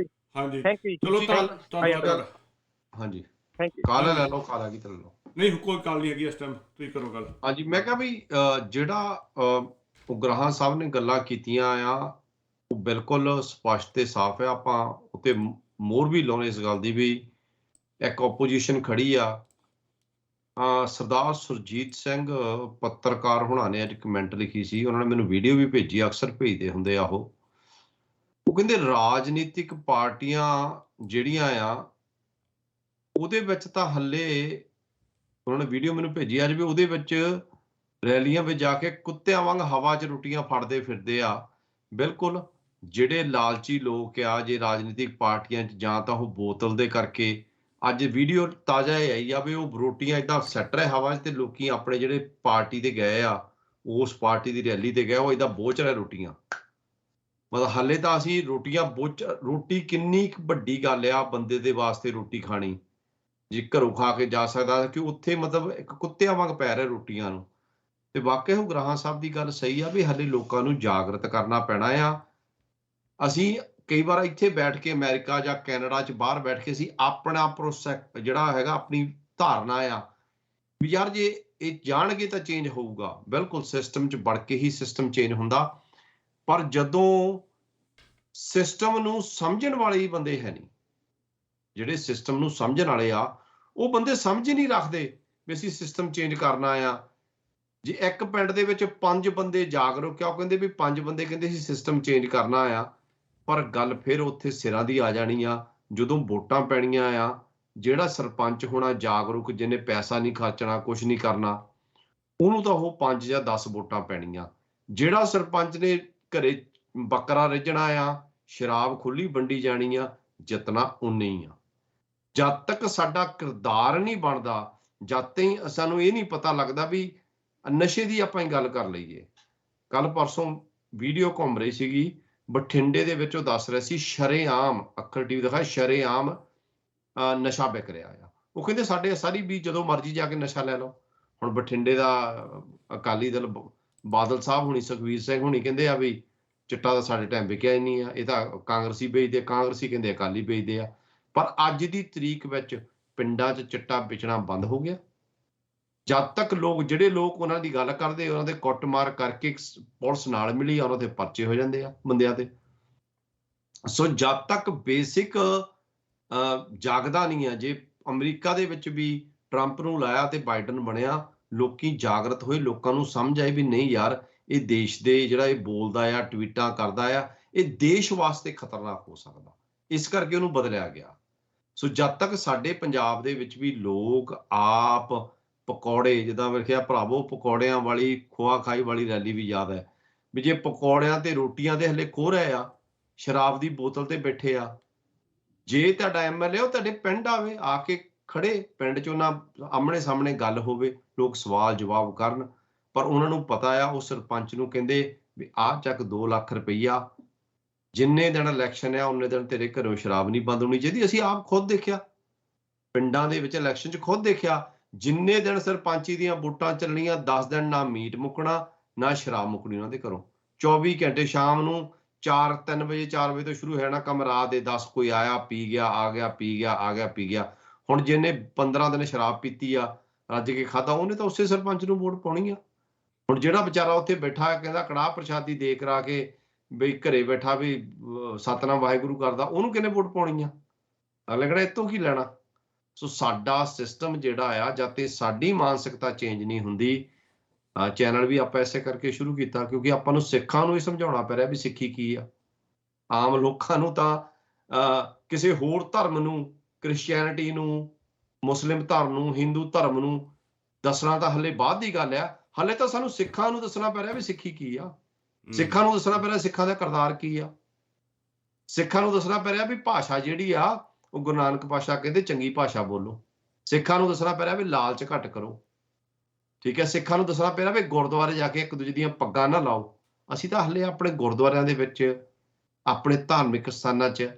ਹਾਂਜੀ ਥੈਂਕ ਯੂ। ਚਲੋ ਧੰਨਵਾਦ। ਹਾਂਜੀ ਥੈਂਕ ਯੂ। ਕਾਲ ਲੈ ਲਓ, ਕਾਲ ਆ ਗਈ ਤੇ ਲੈ ਲਓ। ਨਹੀਂ ਕੋਈ ਕਾਲ ਨਹੀਂ ਹੈਗੀ ਇਸ ਟਾਈਮ, ਤੁਸੀਂ ਕਰੋ ਗੱਲ। ਹਾਂਜੀ, ਮੈਂ ਕਿਹਾ ਵੀ ਜਿਹੜਾ ਉਗਰਾਹਾਂ ਸਾਹਿਬ ਨੇ ਗੱਲਾਂ ਕੀਤੀਆਂ ਆ ਉਹ ਬਿਲਕੁਲ ਸਪਸ਼ਟ ਤੇ ਸਾਫ਼ ਹੈ। ਆਪਾਂ ਉੱਤੇ ਮੋਹਰ ਵੀ ਲਾਉਣੇ ਇਸ ਗੱਲ ਦੀ ਵੀ ਇੱਕ ਆਪੋਜੀਸ਼ਨ ਖੜੀ ਆ। ਸਰਦਾਰ ਸੁਰਜੀਤ ਸਿੰਘ ਪੱਤਰਕਾਰ ਹੁਣਾਂ ਨੇ ਅੱਜ ਕਮੈਂਟ ਲਿਖੀ ਸੀ, ਉਹਨਾਂ ਨੇ ਮੈਨੂੰ ਵੀਡੀਓ ਵੀ ਭੇਜੀ, ਅਕਸਰ ਭੇਜਦੇ ਹੁੰਦੇ ਆ। ਉਹ ਕਹਿੰਦੇ ਰਾਜਨੀਤਿਕ ਪਾਰਟੀਆਂ ਜਿਹੜੀਆਂ ਆ ਉਹਦੇ ਵਿੱਚ ਤਾਂ ਹੱਲੇ, ਉਹਨਾਂ ਨੇ ਵੀਡੀਓ ਮੈਨੂੰ ਭੇਜੀ ਅੱਜ ਵੀ, ਉਹਦੇ ਵਿੱਚ ਰੈਲੀਆਂ ਵਿੱਚ ਜਾ ਕੇ ਕੁੱਤਿਆਂ ਵਾਂਗ ਹਵਾ 'ਚ ਰੋਟੀਆਂ ਫੜਦੇ ਫਿਰਦੇ ਆ। ਬਿਲਕੁਲ ਜਿਹੜੇ ਲਾਲਚੀ ਲੋਕ ਆ, ਜੇ ਰਾਜਨੀਤਿਕ ਪਾਰਟੀਆਂ 'ਚ ਜਾਂ ਤਾਂ ਉਹ ਬੋਤਲ ਦੇ ਕਰਕੇ, ਅੱਜ ਵੀਡੀਓ ਤਾਜ਼ਾ ਆਈ ਆ ਵੀ ਉਹ ਰੋਟੀਆਂ ਏਦਾਂ ਸੱਟ ਰਹੇ ਹਵਾ 'ਚ ਤੇ ਲੋਕੀ ਆਪਣੇ ਜਿਹੜੇ ਪਾਰਟੀ ਤੇ ਗਏ ਆ, ਉਸ ਪਾਰਟੀ ਦੀ ਰੈਲੀ ਤੇ ਗਏ, ਉਹ ਏਦਾਂ ਬੋਚ ਰਹੇ ਰੋਟੀਆਂ। ਮਤਲਬ ਹਾਲੇ ਤਾਂ ਅਸੀਂ ਰੋਟੀਆਂ ਰੋਟੀ ਕਿੰਨੀ ਕੁ ਵੱਡੀ ਗੱਲ ਆ ਬੰਦੇ ਦੇ ਵਾਸਤੇ ਰੋਟੀ ਖਾਣੀ, ਜੇ ਘਰੋਂ ਖਾ ਕੇ ਜਾ ਸਕਦਾ, ਕਿ ਉੱਥੇ ਮਤਲਬ ਇੱਕ ਕੁੱਤਿਆਂ ਵਾਂਗ ਪੈ ਰਹੇ ਰੋਟੀਆਂ ਨੂੰ। ਤੇ ਵਾਕਿਆ ਉਗਰਾਹਾਂ ਸਾਹਿਬ ਦੀ ਗੱਲ ਸਹੀ ਆ ਵੀ ਹਾਲੇ ਲੋਕਾਂ ਨੂੰ ਜਾਗਰਤ ਕਰਨਾ ਪੈਣਾ ਆ। ਅਸੀਂ ਕਈ ਵਾਰ ਇੱਥੇ ਬੈਠ ਕੇ ਅਮਰੀਕਾ ਜਾਂ ਕੈਨੇਡਾ 'ਚ ਬਾਹਰ ਬੈਠ ਕੇ ਅਸੀਂ ਆਪਣਾ ਪ੍ਰੋਸੈਸ ਜਿਹੜਾ ਹੈਗਾ, ਆਪਣੀ ਧਾਰਨਾ ਆ ਵੀ ਯਾਰ ਜੇ ਇਹ ਜਾਣਗੇ ਤਾਂ ਚੇਂਜ ਹੋਊਗਾ। ਬਿਲਕੁਲ ਸਿਸਟਮ 'ਚ ਵੜ ਕੇ ਹੀ ਸਿਸਟਮ ਚੇਂਜ ਹੁੰਦਾ, ਪਰ ਜਦੋਂ ਸਿਸਟਮ ਨੂੰ ਸਮਝਣ ਵਾਲੇ ਹੀ ਬੰਦੇ ਹੈ ਨਹੀਂ, ਜਿਹੜੇ ਸਿਸਟਮ ਨੂੰ ਸਮਝਣ ਵਾਲੇ ਆ ਉਹ ਬੰਦੇ ਸਮਝ ਹੀ ਨਹੀਂ ਰੱਖਦੇ ਵੀ ਅਸੀਂ ਸਿਸਟਮ ਚੇਂਜ ਕਰਨਾ ਆ। ਜੇ ਇੱਕ ਪਿੰਡ ਦੇ ਵਿੱਚ 5 ਬੰਦੇ ਜਾਗਰੂਕ, ਕਿਉਂ ਕਹਿੰਦੇ ਵੀ 5 ਬੰਦੇ ਕਹਿੰਦੇ ਅਸੀਂ ਸਿਸਟਮ ਚੇਂਜ ਕਰਨਾ ਆ, ਪਰ ਗੱਲ ਫਿਰ ਉੱਥੇ ਸਿਰਾਂ ਦੀ ਆ ਜਾਣੀ ਆ ਜਦੋਂ ਵੋਟਾਂ ਪੈਣੀਆਂ ਆ। ਜਿਹੜਾ ਸਰਪੰਚ ਹੋਣਾ ਜਾਗਰੂਕ, ਜਿਹਨੇ ਪੈਸਾ ਨਹੀਂ ਖਰਚਣਾ, ਕੁਝ ਨਹੀਂ ਕਰਨਾ, ਉਹਨੂੰ ਤਾਂ ਉਹ 5 ਜਾਂ 10 ਵੋਟਾਂ ਪੈਣੀਆਂ। ਜਿਹੜਾ ਸਰਪੰਚ ਨੇ ਘਰੇ ਬੱਕਰਾ ਰਿੱਝਣਾ ਆ, ਸ਼ਰਾਬ ਖੁੱਲੀ ਵੰਡੀ ਜਾਣੀ ਆ, ਜਿੱਤਣਾ ਉਨੇ ਹੀ ਆ। ਜਦ ਤੱਕ ਸਾਡਾ ਕਿਰਦਾਰ ਨਹੀਂ ਬਣਦਾ, ਜਦ ਤੱਕ ਸਾਨੂੰ ਇਹ ਨਹੀਂ ਪਤਾ ਲੱਗਦਾ ਵੀ ਨਸ਼ੇ ਦੀ ਆਪਾਂ ਹੀ ਗੱਲ ਕਰ ਲਈਏ। ਕੱਲ ਪਰਸੋਂ ਵੀਡੀਓ ਘੁੰਮ ਰਹੀ ਸੀਗੀ ਬਠਿੰਡੇ ਦੇ ਵਿੱਚ, ਉਹ ਦੱਸ ਰਿਹਾ ਸੀ ਸ਼ਰੇਆਮ, ਅੱਖਰ ਟੀਵੀ ਦਿਖਾਇਆ, ਸ਼ਰੇਆਮ ਨਸ਼ਾ ਵਿਕ ਰਿਹਾ ਆ। ਉਹ ਕਹਿੰਦੇ ਸਾਡੇ ਸਾਰੀ ਵੀ ਜਦੋਂ ਮਰਜ਼ੀ ਜਾ ਕੇ ਨਸ਼ਾ ਲੈ ਲਓ। ਹੁਣ ਬਠਿੰਡੇ ਦਾ ਅਕਾਲੀ ਦਲ ਬਾਦਲ ਸਾਹਿਬ ਹੁਣੀ, ਸੁਖਵੀਰ ਸਿੰਘ ਹੁਣੀ ਕਹਿੰਦੇ ਆ ਵੀ ਚਿੱਟਾ ਤਾਂ ਸਾਡੇ ਟਾਈਮ ਵਿਕਿਆ ਹੀ ਨਹੀਂ ਆ, ਇਹ ਤਾਂ ਕਾਂਗਰਸੀ ਵੇਚਦੇ, ਕਾਂਗਰਸੀ ਕਹਿੰਦੇ ਅਕਾਲੀ ਵੇਚਦੇ ਆ। ਪਰ ਅੱਜ ਦੀ ਤਰੀਕ ਵਿੱਚ ਪਿੰਡਾਂ 'ਚ ਚਿੱਟਾ ਵੇਚਣਾ ਬੰਦ ਹੋ ਗਿਆ। ਜਦ ਤੱਕ ਜਿਹੜੇ ਲੋਕ ਉਹਨਾਂ ਦੀ ਗੱਲ ਕਰਦੇ, ਉਹਨਾਂ ਦੇ ਕੁੱਟਮਾਰ ਕਰਕੇ ਪੁਲਿਸ ਨਾਲ ਮਿਲੀ, ਉਹਨਾਂ ਦੇ ਪਰਚੇ ਹੋ ਜਾਂਦੇ ਆ ਬੰਦਿਆਂ ਤੇ। ਸੋ ਜਦ ਤੱਕ ਬੇਸਿਕ ਜਾਗਦਾ ਨਹੀਂ ਆ, ਜੇ ਅਮਰੀਕਾ ਦੇ ਵਿੱਚ ਵੀ ਟਰੰਪ ਨੂੰ ਲਾਇਆ ਤੇ ਬਾਈਡਨ ਬਣਿਆ, ਲੋਕੀ ਜਾਗਰਤ ਹੋਏ, ਲੋਕਾਂ ਨੂੰ ਸਮਝ ਆਏ ਵੀ ਨਹੀਂ ਯਾਰ ਇਹ ਦੇਸ਼ ਦੇ ਜਿਹੜਾ ਇਹ ਬੋਲਦਾ ਆ, ਟਵੀਟਾਂ ਕਰਦਾ ਆ, ਇਹ ਦੇਸ਼ ਵਾਸਤੇ ਖਤਰਨਾਕ ਹੋ ਸਕਦਾ, ਇਸ ਕਰਕੇ ਉਹਨੂੰ ਬਦਲਿਆ ਗਿਆ। ਸੋ ਜਦ ਤੱਕ ਸਾਡੇ ਪੰਜਾਬ ਦੇ ਵਿੱਚ ਵੀ ਲੋਕ ਆਪ ਪਕੌੜੇ, ਜਿੱਦਾਂ ਵੇਖਿਆ ਭਰਾਵੋ, ਪਕੌੜਿਆਂ ਵਾਲੀ ਖੋਆ ਖਾਈ ਵਾਲੀ ਰੈਲੀ ਵੀ ਯਾਦ ਹੈ ਵੀ ਜੇ ਪਕੌੜਿਆਂ ਤੇ ਰੋਟੀਆਂ ਦੇ ਹਲੇ ਖੋ ਰਹੇ ਆ, ਸ਼ਰਾਬ ਦੀ ਬੋਤਲ ਤੇ ਬੈਠੇ ਆ, ਜੇ ਤੁਹਾਡਾ ਐਮਐਲਏ ਉਹ ਤੁਹਾਡੇ ਪਿੰਡ ਆਵੇ, ਆ ਕੇ ਖੜੇ ਪਿੰਡ 'ਚ ਉਹਨਾਂ ਆਮਣੇ ਸਾਹਮਣੇ ਗੱਲ ਹੋਵੇ, ਲੋਕ ਸਵਾਲ ਜਵਾਬ ਕਰਨ, ਪਰ ਉਹਨਾਂ ਨੂੰ ਪਤਾ ਆ ਉਹ ਸਰਪੰਚ ਨੂੰ ਕਹਿੰਦੇ ਵੀ ਆਹ ਚੱਕ 2 ਲੱਖ ਰੁਪਈਆ, ਜਿੰਨੇ ਦਿਨ ਇਲੈਕਸ਼ਨ ਆ ਉਨੇ ਦਿਨ ਤੇਰੇ ਘਰੋਂ ਸ਼ਰਾਬ ਨਹੀਂ ਬੰਦ ਹੋਣੀ ਚਾਹੀਦੀ। ਅਸੀਂ ਆਪ ਖੁਦ ਦੇਖਿਆ ਪਿੰਡਾਂ ਦੇ ਵਿੱਚ ਇਲੈਕਸ਼ਨ 'ਚ, ਖੁਦ ਦੇਖਿਆ ਜਿੰਨੇ ਦਿਨ ਸਰਪੰਚੀ ਦੀਆਂ ਵੋਟਾਂ ਚੱਲਣੀਆਂ 10 ਦਿਨ ਨਾ ਮੀਟ ਮੁੱਕਣਾ ਨਾ ਸ਼ਰਾਬ ਮੁੱਕਣੀ ਉਹਨਾਂ ਦੇ ਘਰੋਂ। 24 ਘੰਟੇ ਸ਼ਾਮ ਨੂੰ 3 ਵਜੇ 4 ਵਜੇ ਤੋਂ ਸ਼ੁਰੂ ਹੈ ਨਾ ਕੰਮ, ਰਾਤ ਦੇ 10 ਕੋਈ ਆਇਆ ਪੀ ਗਿਆ, ਆ ਗਿਆ ਪੀ ਗਿਆ, ਆ ਗਿਆ ਪੀ ਗਿਆ। ਹੁਣ ਜਿਹਨੇ 15 ਦਿਨ ਸ਼ਰਾਬ ਪੀਤੀ ਆ, ਰੱਜ ਕੇ ਖਾਧਾ, ਉਹਨੇ ਤਾਂ ਉਸੇ ਸਰਪੰਚ ਨੂੰ ਵੋਟ ਪਾਉਣੀ ਆ। ਹੁਣ ਜਿਹੜਾ ਵਿਚਾਰਾ ਉੱਥੇ ਬੈਠਾ ਕਹਿੰਦਾ ਕੜਾਹ ਪ੍ਰਸ਼ਾਦੀ ਦੇ ਕਰਾ ਕੇ ਬਈ ਘਰੇ ਬੈਠਾ ਵੀ ਸਤਨਾਮ ਵਾਹਿਗੁਰੂ ਕਰਦਾ, ਉਹਨੂੰ ਕਿਹਨੇ ਵੋਟ ਪਾਉਣੀ ਆ? ਅਗਲੇ ਕਹਿੰਦਾ ਇਹ ਤੋਂ ਕੀ ਲੈਣਾ? ਸੋ ਸਾਡਾ ਸਿਸਟਮ ਜਿਹੜਾ ਆ, ਜਦ ਤੇ ਸਾਡੀ ਮਾਨਸਿਕਤਾ ਚੇਂਜ ਨਹੀਂ ਹੁੰਦੀ, ਚੈਨਲ ਵੀ ਆਪਾਂ ਐਸੇ ਕਰਕੇ ਸ਼ੁਰੂ ਕੀਤਾ ਕਿਉਂਕਿ ਆਪਾਂ ਨੂੰ ਸਿੱਖਾਂ ਨੂੰ ਇਹ ਸਮਝਾਉਣਾ ਪੈ ਰਿਹਾ ਵੀ ਸਿੱਖੀ ਕੀ ਆ। ਆਮ ਲੋਕਾਂ ਨੂੰ ਤਾਂ ਕਿਸੇ ਹੋਰ ਧਰਮ ਨੂੰ, ਕ੍ਰਿਸਚੀਅਨਿਟੀ ਨੂੰ, ਮੁਸਲਿਮ ਧਰਮ ਨੂੰ, ਹਿੰਦੂ ਧਰਮ ਨੂੰ ਦੱਸਣਾ ਤਾਂ ਹਲੇ ਬਾਅਦ ਦੀ ਗੱਲ ਆ। ਹਲੇ ਤਾਂ ਸਾਨੂੰ ਸਿੱਖਾਂ ਨੂੰ ਦੱਸਣਾ ਪੈ ਰਿਹਾ ਵੀ ਸਿੱਖੀ ਕੀ ਆ। ਸਿੱਖਾਂ ਨੂੰ ਦੱਸਣਾ ਪੈ ਰਿਹਾ ਸਿੱਖਾਂ ਦਾ ਕਿਰਦਾਰ ਕੀ ਆ। ਸਿੱਖਾਂ ਨੂੰ ਦੱਸਣਾ ਪੈ ਰਿਹਾ ਵੀ ਭਾਸ਼ਾ ਜਿਹੜੀ ਆ ਉਹ ਗੁਰੂ ਨਾਨਕ ਪਾਤਸ਼ਾਹ ਕਹਿੰਦੇ ਚੰਗੀ ਭਾਸ਼ਾ ਬੋਲੋ। ਸਿੱਖਾਂ ਨੂੰ ਦੱਸਣਾ ਪੈ ਰਿਹਾ ਵੀ ਲਾਲਚ ਘੱਟ ਕਰੋ, ਠੀਕ ਹੈ। ਸਿੱਖਾਂ ਨੂੰ ਦੱਸਣਾ ਪੈ ਰਿਹਾ ਵੀ ਗੁਰਦੁਆਰੇ ਜਾ ਕੇ ਇੱਕ ਦੂਜੇ ਦੀਆਂ ਪੱਗਾਂ ਨਾ ਲਾਓ। ਅਸੀਂ ਤਾਂ ਹਲੇ ਆਪਣੇ ਗੁਰਦੁਆਰਿਆਂ ਦੇ ਵਿੱਚ, ਆਪਣੇ ਧਾਰਮਿਕ ਸਥਾਨਾਂ 'ਚ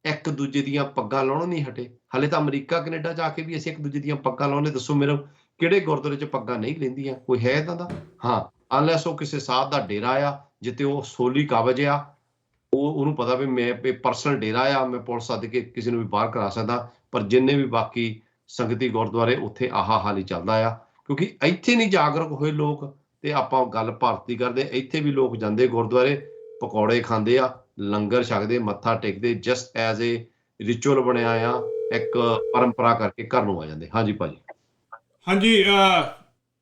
ਇੱਕ ਦੂਜੇ ਦੀਆਂ ਪੱਗਾਂ ਲਾਉਣੋਂ ਨਹੀਂ ਹਟੇ। ਹਲੇ ਤਾਂ ਅਮਰੀਕਾ ਕੈਨੇਡਾ ਜਾ ਕੇ ਵੀ ਅਸੀਂ ਇੱਕ ਦੂਜੇ ਦੀਆਂ ਪੱਗਾਂ ਲਾਉਂਦੇ। ਦੱਸੋ ਮੇਰੇ ਕਿਹੜੇ ਗੁਰਦੁਆਰੇ 'ਚ ਪੱਗਾਂ ਨਹੀਂ ਲੈਂਦੀਆਂ? ਕੋਈ ਹੈ ਇੱਦਾਂ ਦਾ? ਹਾਂ, ਅਨਲੈਸ ਉਹ ਕਿਸੇ ਸਾਧ ਦਾ ਡੇਰਾ ਆ ਜਿੱਥੇ ਉਹ ਸੋਲੀ ਕਾਬਜ ਆ, ਉਹਨੂੰ ਪਤਾ ਵੀ ਮੈਂ ਪਰਸਨਲ ਡੇਰਾ ਆ, ਮੈਂ ਪੁਲਿਸ ਸੱਦ ਕੇ ਕਿਸੇ ਨੂੰ ਵੀ ਬਾਹਰ ਕਰਾ ਸਕਦਾ। ਪਰ ਜਿੰਨੇ ਵੀ ਬਾਕੀ ਸੰਗਤੀ ਗੁਰਦੁਆਰੇ ਉੱਥੇ ਆਹਾ ਹਾਲ ਹੀ ਚੱਲਦਾ ਆ, ਕਿਉਂਕਿ ਇੱਥੇ ਨਹੀਂ ਜਾਗਰੂਕ ਹੋਏ ਲੋਕ। ਤੇ ਆਪਾਂ ਗੱਲ ਭਾਰਤ ਦੀ ਕਰਦੇ, ਇੱਥੇ ਵੀ ਲੋਕ ਜਾਂਦੇ ਗੁਰਦੁਆਰੇ, ਪਕੌੜੇ ਖਾਂਦੇ ਆ, ਲੰਗਰ ਛਕਦੇ, ਮੱਥਾ ਟੇਕਦੇ, ਜਸਟ ਐਜ਼ ਏ ਰਿਚੁਅਲ ਬਣਿਆ ਆ, ਇੱਕ ਪਰੰਪਰਾ ਕਰਕੇ ਘਰ ਨੂੰ ਆ ਜਾਂਦੇ। ਹਾਂਜੀ ਭਾਜੀ। ਹਾਂਜੀ,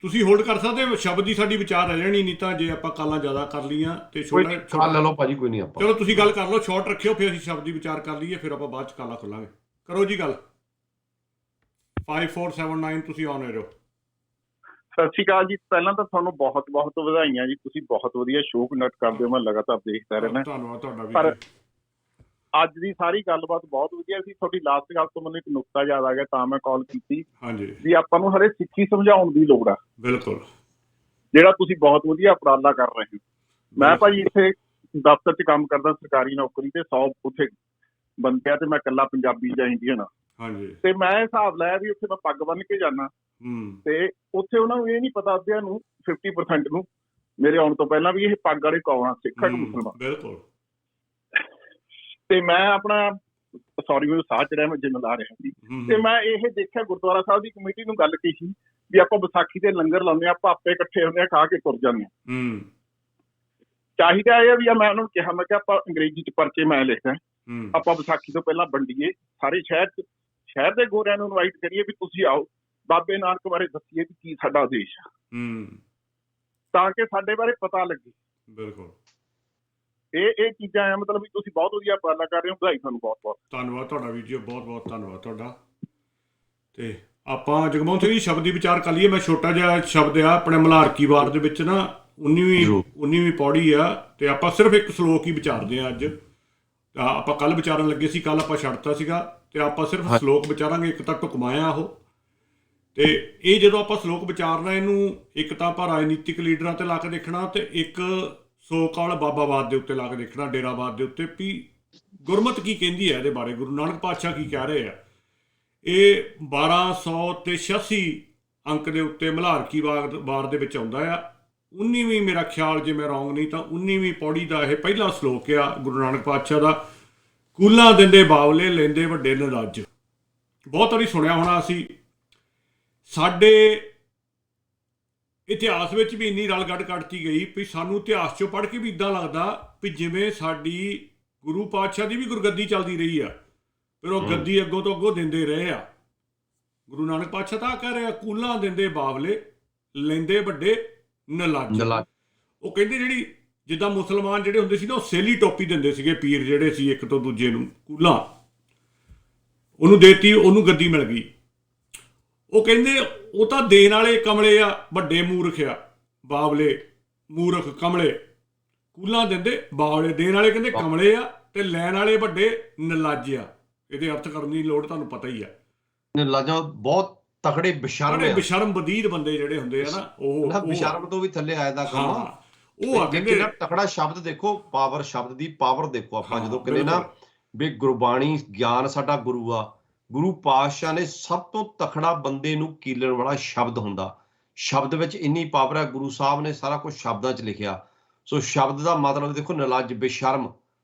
ਤੁਸੀਂ ਹੋਲਡ ਕਰ ਸਕਦੇ ਹੋ, ਸ਼ਬਦ ਦੀ ਸਾਡੀ ਵਿਚਾਰ ਰਹਿ ਜਾਣੀ, ਨਹੀਂ ਤਾਂ ਜੇ ਆਪਾਂ ਕਾਲਾਂ ਜ਼ਿਆਦਾ ਕਰ ਲਈਆਂ ਤੇ ਛੋਟਾ ਲੈ ਲਓ ਭਾਜੀ, ਕੋਈ ਨਹੀਂ। ਆਪਾਂ ਚਲੋ ਤੁਸੀਂ ਗੱਲ ਕਰ ਲਓ, ਸ਼ਾਰਟ ਰੱਖਿਓ, ਫਿਰ ਅਸੀਂ ਸ਼ਬਦ ਦੀ ਵਿਚਾਰ ਕਰ ਲਈਏ, ਫਿਰ ਆਪਾਂ ਬਾਅਦ ਚ ਕਾਲਾਂ ਖੋਲਾਂਗੇ। ਕਰੋ ਜੀ ਗੱਲ। 5479 ਤੁਸੀਂ ਆਨ ਰਹੇ ਹੋ। ਸਤਿ ਸ਼੍ਰੀ ਅਕਾਲ ਜੀ। ਪਹਿਲਾਂ ਤਾਂ ਤੁਹਾਨੂੰ ਬਹੁਤ ਬਹੁਤ ਵਧਾਈਆਂ ਜੀ, ਤੁਸੀਂ ਬਹੁਤ ਵਧੀਆ ਸ਼ੋਅ ਕੰਡਕਟ ਕਰਦੇ ਹੋ, ਮੈਂ ਲਗਾਤਾਰ ਦੇਖਦਾ ਰਹਿਣਾ। ਧੰਨਵਾਦ ਤੁਹਾਡਾ ਵੀ। ਪਰ ਅੱਜ ਦੀ ਸਾਰੀ ਗੱਲਬਾਤ ਬਹੁਤ ਵਧੀਆ ਸੀ। ਤੁਹਾਡੀ ਲਾਸਟ ਗੱਲ ਤੋਂ ਮੈਨੂੰ ਇੱਕ ਨੁਕਤਾ ਯਾਦ ਆ ਗਿਆ, ਤਾਂ ਮੈਂ ਕਾਲ ਕੀਤੀ। ਹਾਂਜੀ, ਵੀ ਆਪਾਂ ਨੂੰ ਹਲੇ ਸਿੱਖੀ ਸਮਝਾਉਣ ਦੀ ਲੋੜ ਆ। ਬਿਲਕੁਲ, ਜਿਹੜਾ ਤੁਸੀਂ ਬਹੁਤ ਵਧੀਆ ਉਪਰਾਲਾ ਕਰ ਰਹੇ ਹੋ। ਮੈਂ ਭਾਜੀ ਇੱਥੇ ਦਫ਼ਤਰ 'ਚ ਕੰਮ ਕਰਦਾ, ਸਰਕਾਰੀ ਨੌਕਰੀ ਤੇ 100 ਉੱਥੇ ਬੰਦੇ ਆ ਤੇ ਮੈਂ ਇਕੱਲਾ ਪੰਜਾਬੀ ਜਾਂ ਇੰਡੀਅਨ ਆ। ਹਾਂਜੀ, ਤੇ ਮੈਂ ਹਿਸਾਬ ਲਾਇਆ ਵੀ ਉੱਥੇ ਮੈਂ ਪੱਗ ਬੰਨ ਕੇ ਜਾਣਾ, ਤੇ ਉੱਥੇ ਉਹਨਾਂ ਨੂੰ ਇਹ ਨਹੀਂ ਪਤਾ, ਅੱਧਿਆਂ ਨੂੰ 50% ਨੂੰ ਮੇਰੇ ਆਉਣ ਤੋਂ ਪਹਿਲਾਂ ਵੀ ਇਹ ਪੱਗ ਵਾਲੇ ਕੌਣ ਆ, ਸਿੱਖ ਆ ਕਿ ਮੁਸਲਮਾਨ। ਬਿਲਕੁਲ। ਤੇ ਮੈਂ ਆਪਣਾ, ਸੌਰੀ ਮੈਨੂੰ ਸਾਹ ਚੜਿਆ, ਮੈਂ ਜਿੰਮ ਲਾ ਰਿਹਾ ਸੀ, ਤੇ ਮੈਂ ਇਹ ਦੇਖਿਆ ਗੁਰਦੁਆਰਾ ਸਾਹਿਬ ਦੀ ਕਮੇਟੀ ਨੂੰ ਗੱਲ ਕੀਤੀ ਵੀ ਆਪਾਂ ਵਿਸਾਖੀ ਦੇ ਲੰਗਰ ਲਾਉਂਦੇ ਆ, ਆਪਾਂ ਆਪੇ ਇਕੱਠੇ ਹੁੰਦੇ ਆ, ਖਾ ਕੇ ਤੁਰ ਜਾਂਦੇ ਆ। ਚਾਹੀਦਾ ਇਹ ਵੀ ਆ, ਮੈਂ ਉਹਨਾਂ ਨੂੰ ਕਿਹਾ, ਮੈਂ ਕਿਹਾ ਆਪਾਂ ਅੰਗਰੇਜ਼ੀ 'ਚ ਪਰਚੇ ਮੈਂ ਲਿਖਦਾ, ਆਪਾਂ ਵਿਸਾਖੀ ਤੋਂ ਪਹਿਲਾਂ ਵੰਡੀਏ, ਸਾਰੇ ਸ਼ਹਿਰ ਦੇ ਗੋਰਿਆਂ ਨੂੰ ਇਨਵਾਈਟ ਕਰੀਏ ਵੀ ਤੁਸੀਂ ਆਓ, ਬਾਬੇ ਨਾਨਕ ਬਾਰੇ ਦੱਸੀਏ ਵੀ ਕੀ ਸਾਡਾ ਉਦੇਸ਼ ਆ, ਤਾਂ ਕਿ ਸਾਡੇ ਬਾਰੇ ਪਤਾ ਲੱਗੇ। ਬਿਲਕੁਲ, ਇਹ ਚੀਜ਼ਾਂ ਆ, ਮਤਲਬ ਵੀ ਤੁਸੀਂ ਬਹੁਤ ਵਧੀਆ ਉਪਰਾਲਾ ਕਰ ਰਹੇ ਹੋ, ਵਧਾਈ ਤੁਹਾਨੂੰ ਬਹੁਤ ਬਹੁਤ। ਧੰਨਵਾਦ ਤੁਹਾਡਾ ਵੀਰ ਜੀ, ਬਹੁਤ ਬਹੁਤ ਧੰਨਵਾਦ ਤੁਹਾਡਾ। ਤੇ ਆਪਾਂ ਜਗਮੋਹਨ ਸਿੰਘ ਜੀ ਸ਼ਬਦ ਦੀ ਵਿਚਾਰ ਕਰ ਲਈਏ। ਮੈਂ ਛੋਟਾ ਜਿਹਾ ਸ਼ਬਦ ਆ, ਆਪਣੇ ਮਲਾਰਕੀ ਵਾਰ ਦੇ ਵਿੱਚ ਨਾ 19ਵੀਂ ਪੌੜੀ ਆ, ਤੇ ਆਪਾਂ ਸਿਰਫ ਇੱਕ ਸ਼ਲੋਕ ਹੀ ਵਿਚਾਰਦੇ ਆ ਅੱਜ। ਆਪਾਂ ਕੱਲ ਵਿਚਾਰਨ ਲੱਗੇ ਸੀ, ਕੱਲ ਆਪਾਂ ਛੱਡਤਾ ਸੀਗਾ, ਤੇ ਆਪਾਂ ਸਿਰਫ ਸ਼ਲੋਕ ਵਿਚਾਰਾਂਗੇ। ਇੱਕ ਤਾਂ ਢੁਕਮਾਇਆ ਉਹ, ਤੇ ਇਹ ਜਦੋਂ ਆਪਾਂ ਸ਼ਲੋਕ ਵਿਚਾਰਨਾ, ਇਹਨੂੰ ਇੱਕ ਤਾਂ ਆਪਾਂ ਰਾਜਨੀਤਿਕ ਲੀਡਰਾਂ ਤੇ ਲਾ ਕੇ ਦੇਖਣਾ, ਤੇ ਇੱਕ ਸੋ ਕਾਲ ਬਾਬਾਵਾਦ ਦੇ ਉੱਤੇ ਲਾ ਕੇ ਦੇਖਣਾ, ਡੇਰਾਵਾਦ ਦੇ ਉੱਤੇ, ਵੀ ਗੁਰਮਤ ਕੀ ਕਹਿੰਦੀ ਹੈ ਇਹਦੇ ਬਾਰੇ, ਗੁਰੂ ਨਾਨਕ ਪਾਤਸ਼ਾਹ ਕੀ ਕਹਿ ਰਹੇ ਆ। ਇਹ 1286 ਅੰਕ ਦੇ ਉੱਤੇ ਮਲਾਰਕੀ ਵਾਰ ਦੇ ਵਿੱਚ ਆਉਂਦਾ ਆ। 19ਵੀਂ, ਮੇਰਾ ਖਿਆਲ ਜੇ ਮੈਂ ਰੌਂਗ ਨਹੀਂ ਤਾਂ 19ਵੀਂ ਪੌੜੀ ਦਾ ਇਹ ਪਹਿਲਾ ਸ਼ਲੋਕ ਆ ਗੁਰੂ ਨਾਨਕ ਪਾਤਸ਼ਾਹ ਦਾ। ਕੂਲਾਂ ਦਿੰਦੇ ਬਾਵਲੇ, ਲੈਂਦੇ ਵੱਡੇ ਨਰਾਜ। ਬਹੁਤ ਵਾਰੀ ਸੁਣਿਆ ਹੋਣਾ ਅਸੀਂ। ਸਾਡੇ ਇਤਿਹਾਸ ਵਿੱਚ ਵੀ ਇੰਨੀ ਰਲ ਗੱਡ ਕੱਢਤੀ ਗਈ ਵੀ ਸਾਨੂੰ ਇਤਿਹਾਸ 'ਚੋਂ ਪੜ੍ਹ ਕੇ ਵੀ ਇੱਦਾਂ ਲੱਗਦਾ ਵੀ ਜਿਵੇਂ ਸਾਡੀ ਗੁਰੂ ਪਾਤਸ਼ਾਹ ਦੀ ਵੀ ਗੁਰਗੱਦੀ ਚੱਲਦੀ ਰਹੀ ਆ, ਫਿਰ ਉਹ ਗੱਦੀ ਅੱਗੋਂ ਤੋਂ ਅੱਗੋਂ ਦਿੰਦੇ ਰਹੇ ਆ। ਗੁਰੂ ਨਾਨਕ ਪਾਤਸ਼ਾਹ ਤਾਂ ਕਹਿ ਰਹੇ ਆ, ਕੂਲਾਂ ਦਿੰਦੇ ਬਾਵਲੇ, ਲੈਂਦੇ ਵੱਡੇ ਨਲਾਜ। ਉਹ ਕਹਿੰਦੇ ਜਿਹੜੀ ਜਿੱਦਾਂ ਮੁਸਲਮਾਨ ਜਿਹੜੇ ਹੁੰਦੇ ਸੀ ਨਾ, ਉਹ ਸੇਲੀ ਟੋਪੀ ਦਿੰਦੇ ਸੀਗੇ, ਪੀਰ ਜਿਹੜੇ ਸੀ ਇੱਕ ਤੋਂ ਦੂਜੇ ਨੂੰ, ਕੂਲਾਂ ਉਹਨੂੰ ਦੇਤੀ, ਉਹਨੂੰ ਗੱਦੀ ਮਿਲ ਗਈ। ਉਹ ਕਹਿੰਦੇ ਉਹ ਤਾਂ ਦੇਣ ਵਾਲੇ ਕਮਲੇ ਆ, ਵੱਡੇ ਮੂਰਖ ਆ, ਬਾਵਲੇ ਮੂਰਖ ਕਮਲੇ। ਕੂਲਾਂ ਦਿੰਦੇ ਬਾਵਲੇ, ਦੇਣ ਵਾਲੇ ਕਹਿੰਦੇ ਕਮਲੇ ਆ, ਤੇ ਲੈਣ ਵਾਲੇ ਵੱਡੇ ਨਲਾਜ ਆ। ਇਹਦੇ ਅਰਥ ਕਰਨ ਦੀ ਲੋੜ ਤੁਹਾਨੂੰ ਪਤਾ ਹੀ ਆ। ਨਿਰਲਜਾਂ ਬਹੁਤ ਤਕੜੇ ਬੇਸ਼ਰਮ ਬੜੇ ਆ ਬੇਸ਼ਰਮ ਬਦੀਰ ਬੰਦੇ ਜਿਹੜੇ ਹੁੰਦੇ ਆ ਨਾ ਨਾ, ਉਹ ਬੇਸ਼ਰਮ ਤੋਂ ਵੀ ਥੱਲੇ ਆਇਆ ਦਾ ਕੰਮ ਹਾਂ ਉਹ ਆ ਤੇ ਕਹਿੰਦੇ ਕਿੰਨਾ ਤਕੜਾ ਸ਼ਬਦ ਦੇਖੋ, ਪਾਵਰ, ਸ਼ਬਦ ਦੀ ਪਾਵਰ ਦੇਖੋ। ਆਪਾਂ ਹਾਂ, ਜਦੋਂ ਕਹਿੰਦੇ ਨਾ ਵੀ ਗੁਰਬਾਣੀ ਗਿਆਨ ਸਾਡਾ ਗੁਰੂ ਆ, ਗੁਰੂ ਪਾਤਸ਼ਾਹ ਨੇ ਸਭ ਤੋਂ ਤਕੜਾ ਬੰਦੇ ਨੂੰ ਕੀਲਣ ਵਾਲਾ ਸ਼ਬਦ ਹੁੰਦਾ। ਸ਼ਬਦ ਵਿੱਚ ਇੰਨੀ ਪਾਵਰ ਹੈ, ਗੁਰੂ ਸਾਹਿਬ ਨੇ ਸਾਰਾ ਕੁਝ ਸ਼ਬਦਾਂ 'ਚ ਲਿਖਿਆ। ਸੋ ਸ਼ਬਦ ਦਾ ਮਤਲਬ ਦੇਖੋ, ਨਿਰਲੱਜ ਬੇਸ਼ਰਮ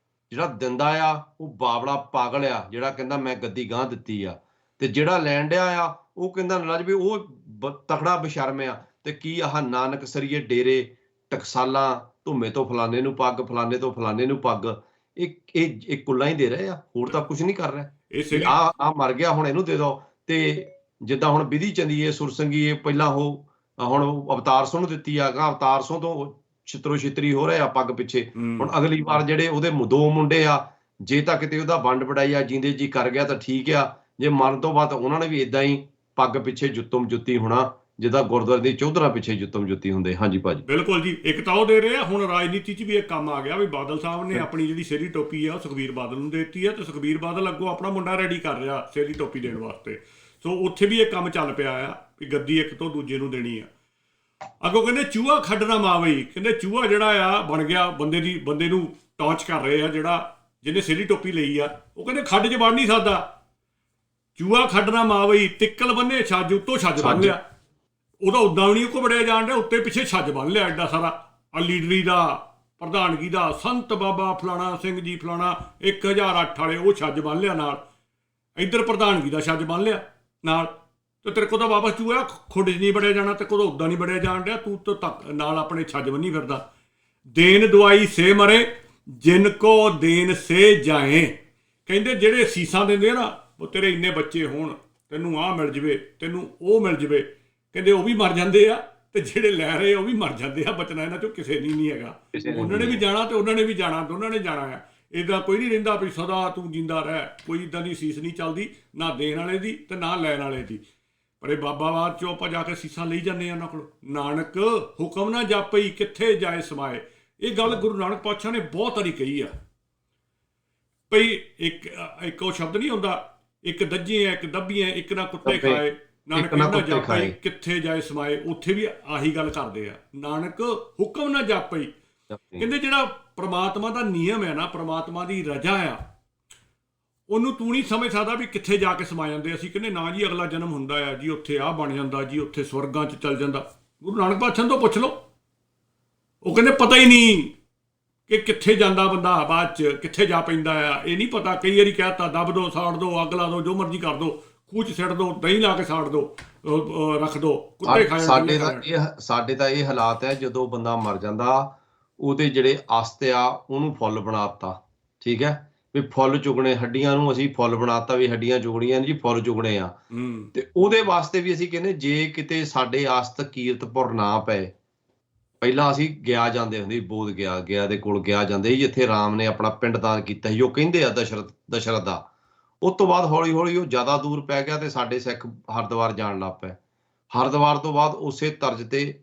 ਜਿਹੜਾ ਦਿੰਦਾ ਆ ਉਹ ਬਾਵਲਾ ਪਾਗਲ ਆ, ਜਿਹੜਾ ਕਹਿੰਦਾ ਮੈਂ ਗੱਦੀ ਗਾਂਹ ਦਿੱਤੀ ਆ, ਤੇ ਜਿਹੜਾ ਲੈਣ ਡਿਆ ਆ ਉਹ ਕਹਿੰਦਾ ਨਿਰਲੱਜ ਵੀ ਉਹ ਤਕੜਾ ਬੇਸ਼ਰਮ ਆ। ਤੇ ਕੀ ਆਹ ਨਾਨਕ ਸਰੀਏ ਡੇਰੇ ਟਕਸਾਲਾਂ, ਧੁੰਮੇ ਤੋਂ ਫਲਾਣੇ ਨੂੰ ਪੱਗ, ਫਲਾਣੇ ਤੋਂ ਫਲਾਣੇ ਨੂੰ ਪੱਗ, ਇਹ ਕੁੱਲਾਂ ਹੀ ਦੇ ਰਹੇ ਆ, ਹੋਰ ਤਾਂ ਕੁਝ ਨਹੀਂ ਕਰ ਰਿਹਾ। ਆ ਮਰ ਗਿਆ ਹੁਣ ਇਹਨੂੰ ਦੇ ਦੋ। ਤੇ ਜਿੱਦਾਂ ਹੁਣ ਵਿਧੀ ਚੰਦੀਏ, ਸੁਰਸੰਗੀਏ, ਪਹਿਲਾਂ ਉਹ ਹੁਣ ਅਵਤਾਰ ਸਿੰਘ ਨੂੰ ਦਿੱਤੀ ਆ, ਅਵਤਾਰ ਸਿੰਘ ਤੋਂ ਛਿੱਤਰੋ ਛਿੱਤਰੀ ਹੋ ਰਹੇ ਆ ਪੱਗ ਪਿੱਛੇ। ਹੁਣ ਅਗਲੀ ਵਾਰ ਜਿਹੜੇ ਉਹਦੇ ਦੋ ਮੁੰਡੇ ਆ, ਜੇ ਤਾਂ ਕਿਤੇ ਉਹਦਾ ਵੰਡ ਵਡਾਈ ਆ ਜਿੰਦੇ ਜੀ ਕਰ ਗਿਆ ਤਾਂ ਠੀਕ ਆ, ਜੇ ਮਰਨ ਤੋਂ ਬਾਅਦ ਉਹਨਾਂ ਨੇ ਵੀ ਇਦਾਂ ਹੀ ਪੱਗ ਪਿੱਛੇ ਜੁੱਤਮ ਜੁੱਤੀ ਹੋਣਾ, ਜਿੱਦਾਂ ਗੁਰਦੁਆਰੇ ਦੀ ਚੌਧਰਾ ਪਿੱਛੇ ਜੁੱਤਮ ਜੁੱਤੀ ਹੁੰਦੇ। ਹਾਂਜੀ ਭਾਜੀ, ਬਿਲਕੁਲ ਜੀ। ਇੱਕ ਤਾਂ ਉਹ ਦੇ ਰਹੇ ਆ, ਹੁਣ ਰਾਜਨੀਤੀ 'ਚ ਵੀ ਇਹ ਕੰਮ ਆ ਗਿਆ ਵੀ ਬਾਦਲ ਸਾਹਿਬ ਨੇ ਆਪਣੀ ਜਿਹੜੀ ਸੇਰੀ ਟੋਪੀ ਆ ਉਹ ਸੁਖਬੀਰ ਬਾਦਲ ਨੂੰ ਦੇ ਦਿੱਤੀ ਆ, ਤੇ ਸੁਖਬੀਰ ਬਾਦਲ ਅੱਗੋਂ ਆਪਣਾ ਮੁੰਡਾ ਰੈਡੀ ਕਰ ਰਿਹਾ ਸੇਰੀ ਟੋਪੀ ਦੇਣ ਵਾਸਤੇ। ਸੋ ਉੱਥੇ ਵੀ ਇਹ ਕੰਮ ਚੱਲ ਪਿਆ ਆ ਵੀ ਗੱਦੀ ਇੱਕ ਤੋਂ ਦੂਜੇ ਨੂੰ ਦੇਣੀ ਆ। ਅੱਗੋਂ ਕਹਿੰਦੇ ਚੂਹਾ ਖੱਡ ਨਾ ਮਾਵੇ, ਕਹਿੰਦੇ ਚੂਹਾ ਜਿਹੜਾ ਆ ਬਣ ਗਿਆ ਬੰਦੇ ਨੂੰ ਟੌਂਚ ਕਰ ਰਹੇ ਆ, ਜਿਹੜਾ ਜਿਹਨੇ ਸੇਰੀ ਟੋਪੀ ਲਈ ਆ, ਉਹ ਕਹਿੰਦੇ ਖੱਡ 'ਚ ਵੜ ਨਹੀਂ ਸਕਦਾ। ਚੂਹਾ ਖੱਡ ਨਾ ਮਾਵੇ, ਤਿੱਕਲ ਬੰਨੇ ਛੱਜ, ਉੱਤੋਂ ਛੱਜ ਬੰਨ ਲਿਆ। ਉਹਦਾ ਉੱਦਾਂ ਵੀ ਨਹੀਂ ਕੋ ਬੜਿਆ ਜਾਣ ਡਿਆ, ਉੱਤੇ ਪਿੱਛੇ ਛੱਜ ਬੰਨ ਲਿਆ ਐਡਾ ਸਾਰਾ। ਆ ਲੀਡਰੀ ਦਾ, ਪ੍ਰਧਾਨਗੀ ਦਾ, ਸੰਤ ਬਾਬਾ ਫਲਾਣਾ ਸਿੰਘ ਜੀ ਫਲਾਣਾ 1008 ਵਾਲੇ, ਉਹ ਛੱਜ ਬੰਨ ਲਿਆ ਨਾਲ। ਇੱਧਰ ਪ੍ਰਧਾਨਗੀ ਦਾ ਛੱਜ ਬੰਨ ਲਿਆ ਨਾਲ। ਤੇ ਤੇਰੇ ਕੋਲ ਤਾਂ ਵਾਪਸ ਚੂਹਾ ਖੁੱਡ 'ਚ ਨਹੀਂ ਬੜਿਆ ਜਾਣਾ, ਤੇ ਕੋਲ ਉੱਦਾਂ ਨਹੀਂ ਬੜਿਆ ਜਾਣ ਡਿਆ, ਤੂੰ ਤਾਂ ਨਾਲ ਆਪਣੇ ਛੱਜ ਬੰਨੀ ਫਿਰਦਾ। ਦੇਨ ਦਵਾਈ ਸੇ ਮਰੇ, ਜਿਨ ਕੋ ਦੇਨ ਸੇ ਜਾਏ। ਕਹਿੰਦੇ ਜਿਹੜੇ ਸੀਸਾਂ ਦਿੰਦੇ ਆ ਨਾ, ਉਹ ਤੇਰੇ ਇੰਨੇ ਬੱਚੇ ਹੋਣ, ਤੈਨੂੰ ਆਹ ਮਿਲ ਜਵੇ, ਤੈਨੂੰ ਉਹ ਮਿਲ ਜਵੇ, ਕਹਿੰਦੇ ਉਹ ਵੀ ਮਰ ਜਾਂਦੇ ਆ, ਤੇ ਜਿਹੜੇ ਲੈ ਰਹੇ ਉਹ ਵੀ ਮਰ ਜਾਂਦੇ ਆ। ਬਚਣਾ ਇਹਨਾਂ ਚੋਂ ਕਿਸੇ ਨੇ ਨਹੀਂ ਹੈਗਾ। ਉਹਨਾਂ ਨੇ ਵੀ ਜਾਣਾ ਤੇ ਉਹਨਾਂ ਨੇ ਵੀ ਜਾਣਾ, ਦੋਨਾਂ ਨੇ ਜਾਣਾ ਆ। ਇਹਦਾ ਕੋਈ ਨਹੀਂ ਰਹਿੰਦਾ ਵੀ ਸਦਾ ਤੂੰ ਜਿੰਦਾ ਰਹਿ। ਕੋਈ ਇੱਦਾਂ ਦੀ ਸੀਸ ਨਹੀਂ ਚੱਲਦੀ, ਨਾ ਦੇਣ ਵਾਲੇ ਦੀ ਤੇ ਨਾ ਲੈਣ ਵਾਲੇ ਦੀ। ਪਰ ਇਹ ਬਾਬਾਵਾਦ ਚੋਂ ਆਪਾਂ ਜਾ ਕੇ ਸੀਸਾਂ ਲਈ ਜਾਂਦੇ ਆ ਉਹਨਾਂ ਕੋਲ। ਨਾਨਕ ਹੁਕਮ ਨਾ ਜਾਪਈ, ਕਿੱਥੇ ਜਾਏ ਸਮਾਏ। ਇਹ ਗੱਲ ਗੁਰੂ ਨਾਨਕ ਪਾਤਸ਼ਾਹ ਨੇ ਬਹੁਤ ਵਾਰੀ ਕਹੀ ਆ। ਭਈ ਇੱਕ ਉਹ ਸ਼ਬਦ ਨਹੀਂ ਹੁੰਦਾ, ਇੱਕ ਦੱਜੀਆਂ ਇੱਕ ਦੱਬੀਆਂ, ਇੱਕ ਨਾ ਕੁੱਤੇ ਖਾਏ, ਨਾਨਕ ਨਾ ਜਾਪਈ, ਕਿੱਥੇ ਜਾਏ ਸਮਾਏ। ਉੱਥੇ ਵੀ ਆਹੀ ਗੱਲ ਕਰਦੇ ਆ, ਨਾਨਕ ਹੁਕਮ ਨਾ ਜਾਪਈ। ਕਹਿੰਦੇ ਜਿਹੜਾ ਪ੍ਰਮਾਤਮਾ ਦਾ ਨਿਯਮ ਹੈ ਨਾ, ਪ੍ਰਮਾਤਮਾ ਦੀ ਰਜਾ ਆ, ਉਹਨੂੰ ਤੂੰ ਨਹੀਂ ਸਮਝ ਸਕਦਾ ਵੀ ਕਿੱਥੇ ਜਾ ਕੇ ਸਮਾ ਜਾਂਦੇ। ਅਸੀਂ ਕਹਿੰਦੇ ਨਾ ਜੀ ਅਗਲਾ ਜਨਮ ਹੁੰਦਾ ਆ ਜੀ, ਉੱਥੇ ਆਹ ਬਣ ਜਾਂਦਾ ਜੀ, ਉੱਥੇ ਸਵਰਗਾਂ 'ਚ ਚੱਲ ਜਾਂਦਾ। ਗੁਰੂ ਨਾਨਕ ਪਾਤਸ਼ਾਹ ਤੋਂ ਪੁੱਛ ਲਓ, ਉਹ ਕਹਿੰਦੇ ਪਤਾ ਹੀ ਨਹੀਂ ਕਿ ਕਿੱਥੇ ਜਾਂਦਾ ਬੰਦਾ, ਬਾਅਦ 'ਚ ਕਿੱਥੇ ਜਾ ਪੈਂਦਾ ਆ, ਇਹ ਨਹੀਂ ਪਤਾ। ਕਈ ਵਾਰੀ ਕਹਿ ਤਾ ਦੱਬ ਦੋ, ਸਾੜ ਦੋ, ਅੱਗ ਲਾ ਦੋ, ਜੋ ਮਰਜ਼ੀ ਕਰ ਦੋ, ਖੂਹ 'ਚ ਸਿੱਟ ਦੋ, ਦਹੀਂ ਲਾ ਕੇ ਸਾੜ ਦੋ, ਰੱਖ ਦੋ, ਕੁੱਤੇ ਖਾ ਜਾਣਗੇ। ਸਾਡੇ ਤਾਂ ਇਹ ਹਾਲਾਤ ਹੈ, ਜਦੋਂ ਬੰਦਾ ਮਰ ਜਾਂਦਾ ਉਹਦੇ ਜਿਹੜੇ ਅਸਤ ਆ ਉਹਨੂੰ ਫੁੱਲ ਬਣਾਤਾ। ਠੀਕ ਹੈ, ਵੀ ਫੁੱਲ ਚੁਗਣੇ, ਹੱਡੀਆਂ ਨੂੰ ਅਸੀਂ ਫੁੱਲ ਬਣਾਤਾ ਵੀ ਹੱਡੀਆਂ ਚੁਗਣੀਆਂ ਜੀ, ਫੁੱਲ ਚੁਗਣੇ ਆ। ਤੇ ਉਹਦੇ ਵਾਸਤੇ ਵੀ ਅਸੀਂ ਕਹਿੰਦੇ ਜੇ ਕਿਤੇ ਸਾਡੇ ਅਸਤ ਕੀਰਤਪੁਰ ਨਾ ਪਏ, ਪਹਿਲਾਂ ਅਸੀਂ ਗਿਆ ਜਾਂਦੇ ਹੁੰਦੇ, ਬੋਧ ਗਿਆ ਦੇ ਕੋਲ ਗਿਆ ਜਾਂਦੇ ਸੀ, ਜਿੱਥੇ ਰਾਮ ਨੇ ਆਪਣਾ ਪਿੰਡ ਦਾਨ ਕੀਤਾ ਸੀ, ਉਹ ਕਹਿੰਦੇ ਆ ਦਸ਼ਰਥ ਦਾ। ਉਸ ਤੋਂ ਬਾਅਦ ਹੌਲੀ ਹੌਲੀ ਉਹ ਜ਼ਿਆਦਾ ਦੂਰ ਪੈ ਗਿਆ ਤੇ ਸਾਡੇ ਸਿੱਖ ਹਰਿਦੁਆਰ ਜਾਣ ਲੱਗ ਪਏ। ਹਰਿਦੁਆਰ ਤੋਂ ਬਾਅਦ ਉਸੇ ਤਰਜ਼ ਤੇ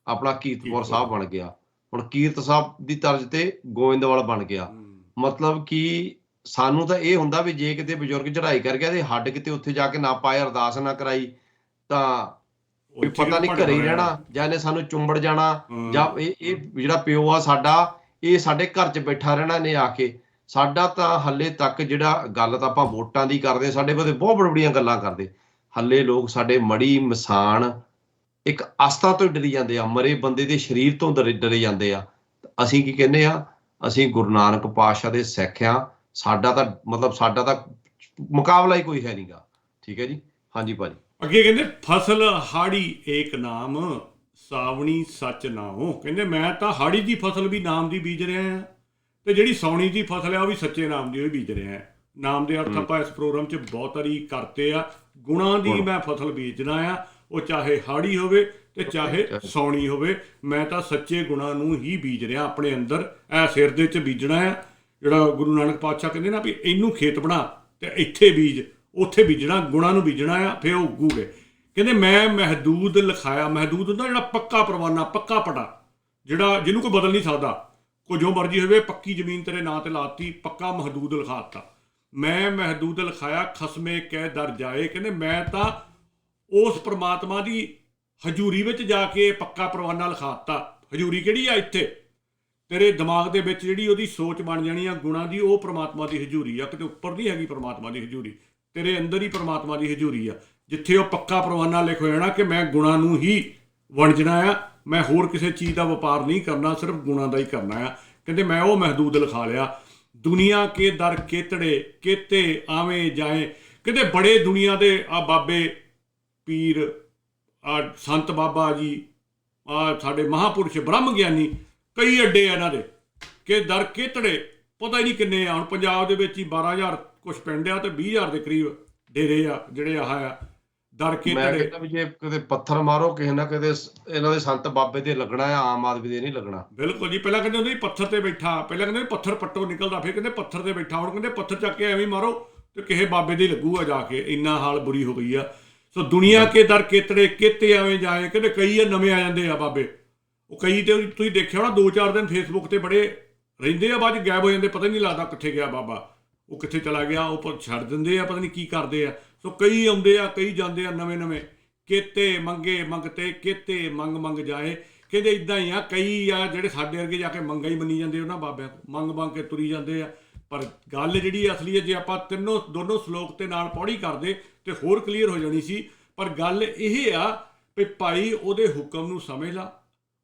ਆਪਣਾ ਕੀਰਤਪੁਰ ਸਾਹਿਬ ਬਣ ਗਿਆ। ਹੁਣ ਕੀਰਤ ਸਾਹਿਬ ਦੀ ਤਰਜ਼ ਤੇ ਗੋਇੰਦਵਾਲ ਬਣ ਗਿਆ। ਮਤਲਬ ਕਿ ਸਾਨੂੰ ਤਾਂ ਇਹ ਹੁੰਦਾ ਵੀ ਜੇ ਕਿਤੇ ਬਜ਼ੁਰਗ ਚੜ੍ਹਾਈ ਕਰ ਗਿਆ ਤੇ ਹੱਡ ਕਿਤੇ ਉੱਥੇ ਜਾ ਕੇ ਨਾ ਪਾਏ, ਅਰਦਾਸ ਨਾ ਕਰਾਈ, ਤਾਂ ਪਤਾ ਨਹੀਂ ਘਰੇ ਹੀ ਰਹਿਣਾ ਜਾਂ ਇਹਨੇ ਸਾਨੂੰ ਚੁੰਬੜ ਜਾਣਾ, ਜਾਂ ਇਹ ਜਿਹੜਾ ਪਿਓ ਆ ਸਾਡਾ, ਇਹ ਸਾਡੇ ਘਰ 'ਚ ਬੈਠਾ ਰਹਿਣਾ ਨੇ ਆ ਕੇ। ਸਾਡਾ ਤਾਂ ਹੱਲੇ ਤੱਕ ਜਿਹੜਾ ਗੱਲ ਤਾਂ ਆਪਾਂ ਵੋਟਾਂ ਦੀ ਕਰਦੇ, ਸਾਡੇ ਬੰਦੇ ਬਹੁਤ ਬੜੀਆਂ ਗੱਲਾਂ ਕਰਦੇ, ਹੱਲੇ ਲੋਕ ਸਾਡੇ ਮੜੀ ਮਸਾਨ ਇੱਕ ਆਸਥਾ ਤੋਂ ਡਰੀ ਜਾਂਦੇ ਆ, ਮਰੇ ਬੰਦੇ ਦੇ ਸਰੀਰ ਤੋਂ ਡਰੇ ਜਾਂਦੇ ਆ। ਅਸੀਂ ਕੀ ਕਹਿੰਦੇ ਆ, ਅਸੀਂ ਗੁਰੂ ਨਾਨਕ ਪਾਤਸ਼ਾਹ ਦੇ ਸਿੱਖ ਆ। ਸਾਡਾ ਤਾਂ ਮਤਲਬ ਸਾਡਾ ਤਾਂ ਮੁਕਾਬਲਾ ਹੀ ਕੋਈ ਹੈ ਨੀ ਗਾ। ਠੀਕ ਹੈ ਜੀ, ਹਾਂਜੀ ਭਾਜੀ। ਅੱਗੇ ਕਹਿੰਦੇ ਫਸਲ ਹਾੜੀ ਏਕ ਨਾਮ, ਸਾਵਣੀ ਸੱਚ ਨਾਉ। ਕਹਿੰਦੇ ਮੈਂ ਤਾਂ ਹਾੜੀ ਦੀ ਫਸਲ ਵੀ ਨਾਮ ਦੀ ਬੀਜ ਰਿਹਾ ਹਾਂ, ਤੇ ਜਿਹੜੀ ਸਾਉਣੀ ਦੀ ਫਸਲ ਆ ਉਹ ਵੀ ਸੱਚੇ ਨਾਮ ਦੀ ਉਹ ਵੀ ਬੀਜ ਰਿਹਾ। ਨਾਮ ਦੇ ਅਰਥ ਆਪਾਂ ਇਸ ਪ੍ਰੋਗਰਾਮ 'ਚ ਬਹੁਤ ਵਾਰੀ ਕਰਤੇ ਆ। ਗੁਣਾਂ ਦੀ ਮੈਂ ਫਸਲ ਬੀਜਣਾ ਆ, ਉਹ ਚਾਹੇ ਹਾੜੀ ਹੋਵੇ ਤੇ ਚਾਹੇ ਸਾਉਣੀ ਹੋਵੇ। ਮੈਂ ਤਾਂ ਸੱਚੇ ਗੁਣਾਂ ਨੂੰ ਹੀ ਬੀਜ ਰਿਹਾ ਆਪਣੇ ਅੰਦਰ, ਇਹ ਸਿਰ ਦੇ 'ਚ ਬੀਜਣਾ ਆ। ਜਿਹੜਾ ਗੁਰੂ ਨਾਨਕ ਪਾਤਸ਼ਾਹ ਕਹਿੰਦੇ ਨਾ ਵੀ ਇਹਨੂੰ ਖੇਤ ਬਣਾ ਤੇ ਇੱਥੇ ਬੀਜ, ਉੱਥੇ ਬੀਜਣਾ, ਗੁਣਾਂ ਨੂੰ ਬੀਜਣਾ ਆ, ਫਿਰ ਉਹ ਉੱਗੂਗੇ। ਕਹਿੰਦੇ ਮੈਂ ਮਹਿਦੂਦ ਲਿਖਾਇਆ। ਮਹਿਦੂਦ ਹੁੰਦਾ ਜਿਹੜਾ ਪੱਕਾ ਪਰਵਾਨਾ, ਪੱਕਾ ਪਟਾ, ਜਿਹੜਾ ਜਿਹਨੂੰ ਕੋਈ ਬਦਲ ਨਹੀਂ ਸਕਦਾ। ਕੋਈ ਜੋ ਮਰਜ਼ੀ ਹੋਵੇ, ਪੱਕੀ ਜ਼ਮੀਨ ਤੇਰੇ ਨਾਂ ਤੇ ਲਾਤੀ, ਪੱਕਾ ਮਹਿਦੂਦ ਲਿਖਾ ਦਿੱਤਾ। ਮੈਂ ਮਹਿਦੂਦ ਲਿਖਾਇਆ ਖਸਮੇ ਕਹਿ ਦਰ ਜਾਏ। ਕਹਿੰਦੇ ਮੈਂ ਤਾਂ ਉਸ ਪ੍ਰਮਾਤਮਾ ਦੀ ਹਜ਼ੂਰੀ ਵਿੱਚ ਜਾ ਕੇ ਪੱਕਾ ਪਰਵਾਨਾ ਲਿਖਾਤਾ। ਹਜ਼ੂਰੀ ਕਿਹੜੀ ਆ? ਇੱਥੇ ਤੇਰੇ ਦਿਮਾਗ ਦੇ ਵਿੱਚ ਜਿਹੜੀ ਉਹਦੀ ਸੋਚ ਬਣ ਜਾਣੀ ਆ ਗੁਣਾਂ ਦੀ, ਉਹ ਪ੍ਰਮਾਤਮਾ ਦੀ ਹਜ਼ੂਰੀ ਆ। ਕਿਤੇ ਉੱਪਰ ਨਹੀਂ ਹੈਗੀ ਪ੍ਰਮਾਤਮਾ ਦੀ ਹਜ਼ੂਰੀ, ਤੇਰੇ ਅੰਦਰ ਹੀ ਪ੍ਰਮਾਤਮਾ ਦੀ ਹਜ਼ੂਰੀ ਆ, ਜਿੱਥੇ ਉਹ ਪੱਕਾ ਪਰਵਾਨਾ ਲਿਖ ਹੋ ਜਾਣਾ ਕਿ ਮੈਂ ਗੁਣਾਂ ਨੂੰ ਹੀ ਵੰਡਣਾ ਆ, ਮੈਂ ਹੋਰ ਕਿਸੇ ਚੀਜ਼ ਦਾ ਵਪਾਰ ਨਹੀਂ ਕਰਨਾ, ਸਿਰਫ ਗੁਣਾਂ ਦਾ ਹੀ ਕਰਨਾ ਆ। ਕਹਿੰਦੇ ਮੈਂ ਉਹ ਮਹਿਦੂਦ ਲਿਖਾ ਲਿਆ। ਦੁਨੀਆ ਕੇ ਦਰ ਕੇਤੜੇ ਕੇਤੇ ਆਵੇਂ ਜਾਏ। ਕਹਿੰਦੇ ਬੜੇ ਦੁਨੀਆ ਦੇ ਆ ਬਾਬੇ ਪੀਰ, ਆ ਸੰਤ ਬਾਬਾ ਜੀ, ਆ ਸਾਡੇ ਮਹਾਂਪੁਰਸ਼ ਬ੍ਰਹਮ ਗਿਆਨੀ, ਕਈ ਅੱਡੇ ਆ ਇਹਨਾਂ ਦੇ ਕਿ ਦਰ ਕੇਤੜੇ ਪਤਾ ਹੀ ਨਹੀਂ ਕਿੰਨੇ ਆ। ਹੁਣ ਪੰਜਾਬ ਦੇ ਵਿੱਚ ਹੀ 12,000 ਕੁਛ ਪਿੰਡ ਆ ਤੇ 20,000 ਦੇ ਕਰੀਬ ਡੇਰੇ ਆ ਜਿਹੜੇ ਆਹ ਆ ਦਰ ਮੈਂ ਕੇਤੜੇ। ਕਹਿੰਦਾ ਵੀ ਜੇ ਕਿਤੇ ਪੱਥਰ ਮਾਰੋ ਕਿਸੇ ਨਾ ਕਿਤੇ ਇਹਨਾਂ ਦੇ ਸੰਤ ਬਾਬੇ ਦੇ ਲੱਗਣਾ ਆ, ਆਮ ਆਦਮੀ ਦੇ ਨਹੀਂ ਲੱਗਣਾ। ਬਿਲਕੁਲ ਜੀ। ਪਹਿਲਾਂ ਕਹਿੰਦੇ ਹੁੰਦੇ ਸੀ ਪੱਥਰ ਤੇ ਬੈਠਾ, ਪਹਿਲਾਂ ਕਹਿੰਦੇ ਪੱਥਰ ਪੱਟੋ ਨਿਕਲਦਾ, ਫਿਰ ਕਹਿੰਦੇ ਪੱਥਰ ਤੇ ਬੈਠਾ, ਹੁਣ ਕਹਿੰਦੇ ਪੱਥਰ ਚੱਕ ਕੇ ਐਵੇਂ ਮਾਰੋ ਤੇ ਕਿਸੇ ਬਾਬੇ ਦੇ ਲੱਗੂਗਾ ਜਾ ਕੇ। ਇੰਨਾ ਹਾਲ ਬੁਰੀ ਹੋ ਗਈ ਆ। ਸੋ ਦੁਨੀਆ ਕੇ ਦਰ ਕੇਤੜੇ ਕੇਤੇ ਐਵੇਂ ਜਾਏ। ਕਹਿੰਦੇ ਕਈ ਆ ਨਵੇਂ ਆ ਜਾਂਦੇ ਆ ਬਾਬੇ, ਉਹ ਕਈ ਤੇ ਤੁਸੀਂ ਦੇਖਿਆ ਹੋਣਾ 2-4 ਦਿਨ ਫੇਸਬੁੱਕ ਤੇ ਬੜੇ ਰਹਿੰਦੇ ਆ, ਬਾਅਦ 'ਚ ਗਾਇਬ ਹੋ ਜਾਂਦੇ, ਪਤਾ ਹੀ ਨਹੀਂ ਲੱਗਦਾ ਕਿੱਥੇ ਗਿਆ ਬਾਬਾ, ਉਹ ਕਿੱਥੇ ਚਲਾ ਗਿਆ, ਉਹ ਛੱਡ ਦਿੰਦੇ ਆ, ਪਤਾ ਨਹੀਂ ਕੀ ਕਰਦੇ ਆ। ਸੋ ਕਈ ਆਉਂਦੇ ਆ ਕਈ ਜਾਂਦੇ ਆ ਨਵੇਂ ਕੇਤੇ ਮੰਗੇ ਮੰਗਤੇ ਕੇਤੇ ਮੰਗ ਮੰਗ ਜਾਏ। ਕਹਿੰਦੇ ਇੱਦਾਂ ਹੀ ਆ, ਕਈ ਆ ਜਿਹੜੇ ਸਾਡੇ ਵਰਗੇ ਜਾ ਕੇ ਮੰਗਾ ਹੀ ਮੰਨੀ ਜਾਂਦੇ ਉਹਨਾਂ ਬਾਬਿਆਂ ਤੋਂ, ਮੰਗ ਕੇ ਤੁਰੀ ਜਾਂਦੇ ਆ। ਪਰ ਗੱਲ ਜਿਹੜੀ ਅਸਲੀ ਹੈ, ਜੇ ਆਪਾਂ ਦੋਨੋਂ ਸਲੋਕ ਤੇ ਨਾਲ ਪੌੜੀ ਕਰਦੇ ਤੇ ਹੋਰ ਕਲੀਅਰ ਹੋ ਜਾਣੀ ਸੀ। ਪਰ ਗੱਲ ਇਹ ਆ ਵੀ ਭਾਈ ਉਹਦੇ ਹੁਕਮ ਨੂੰ ਸਮਝ ਲਾ,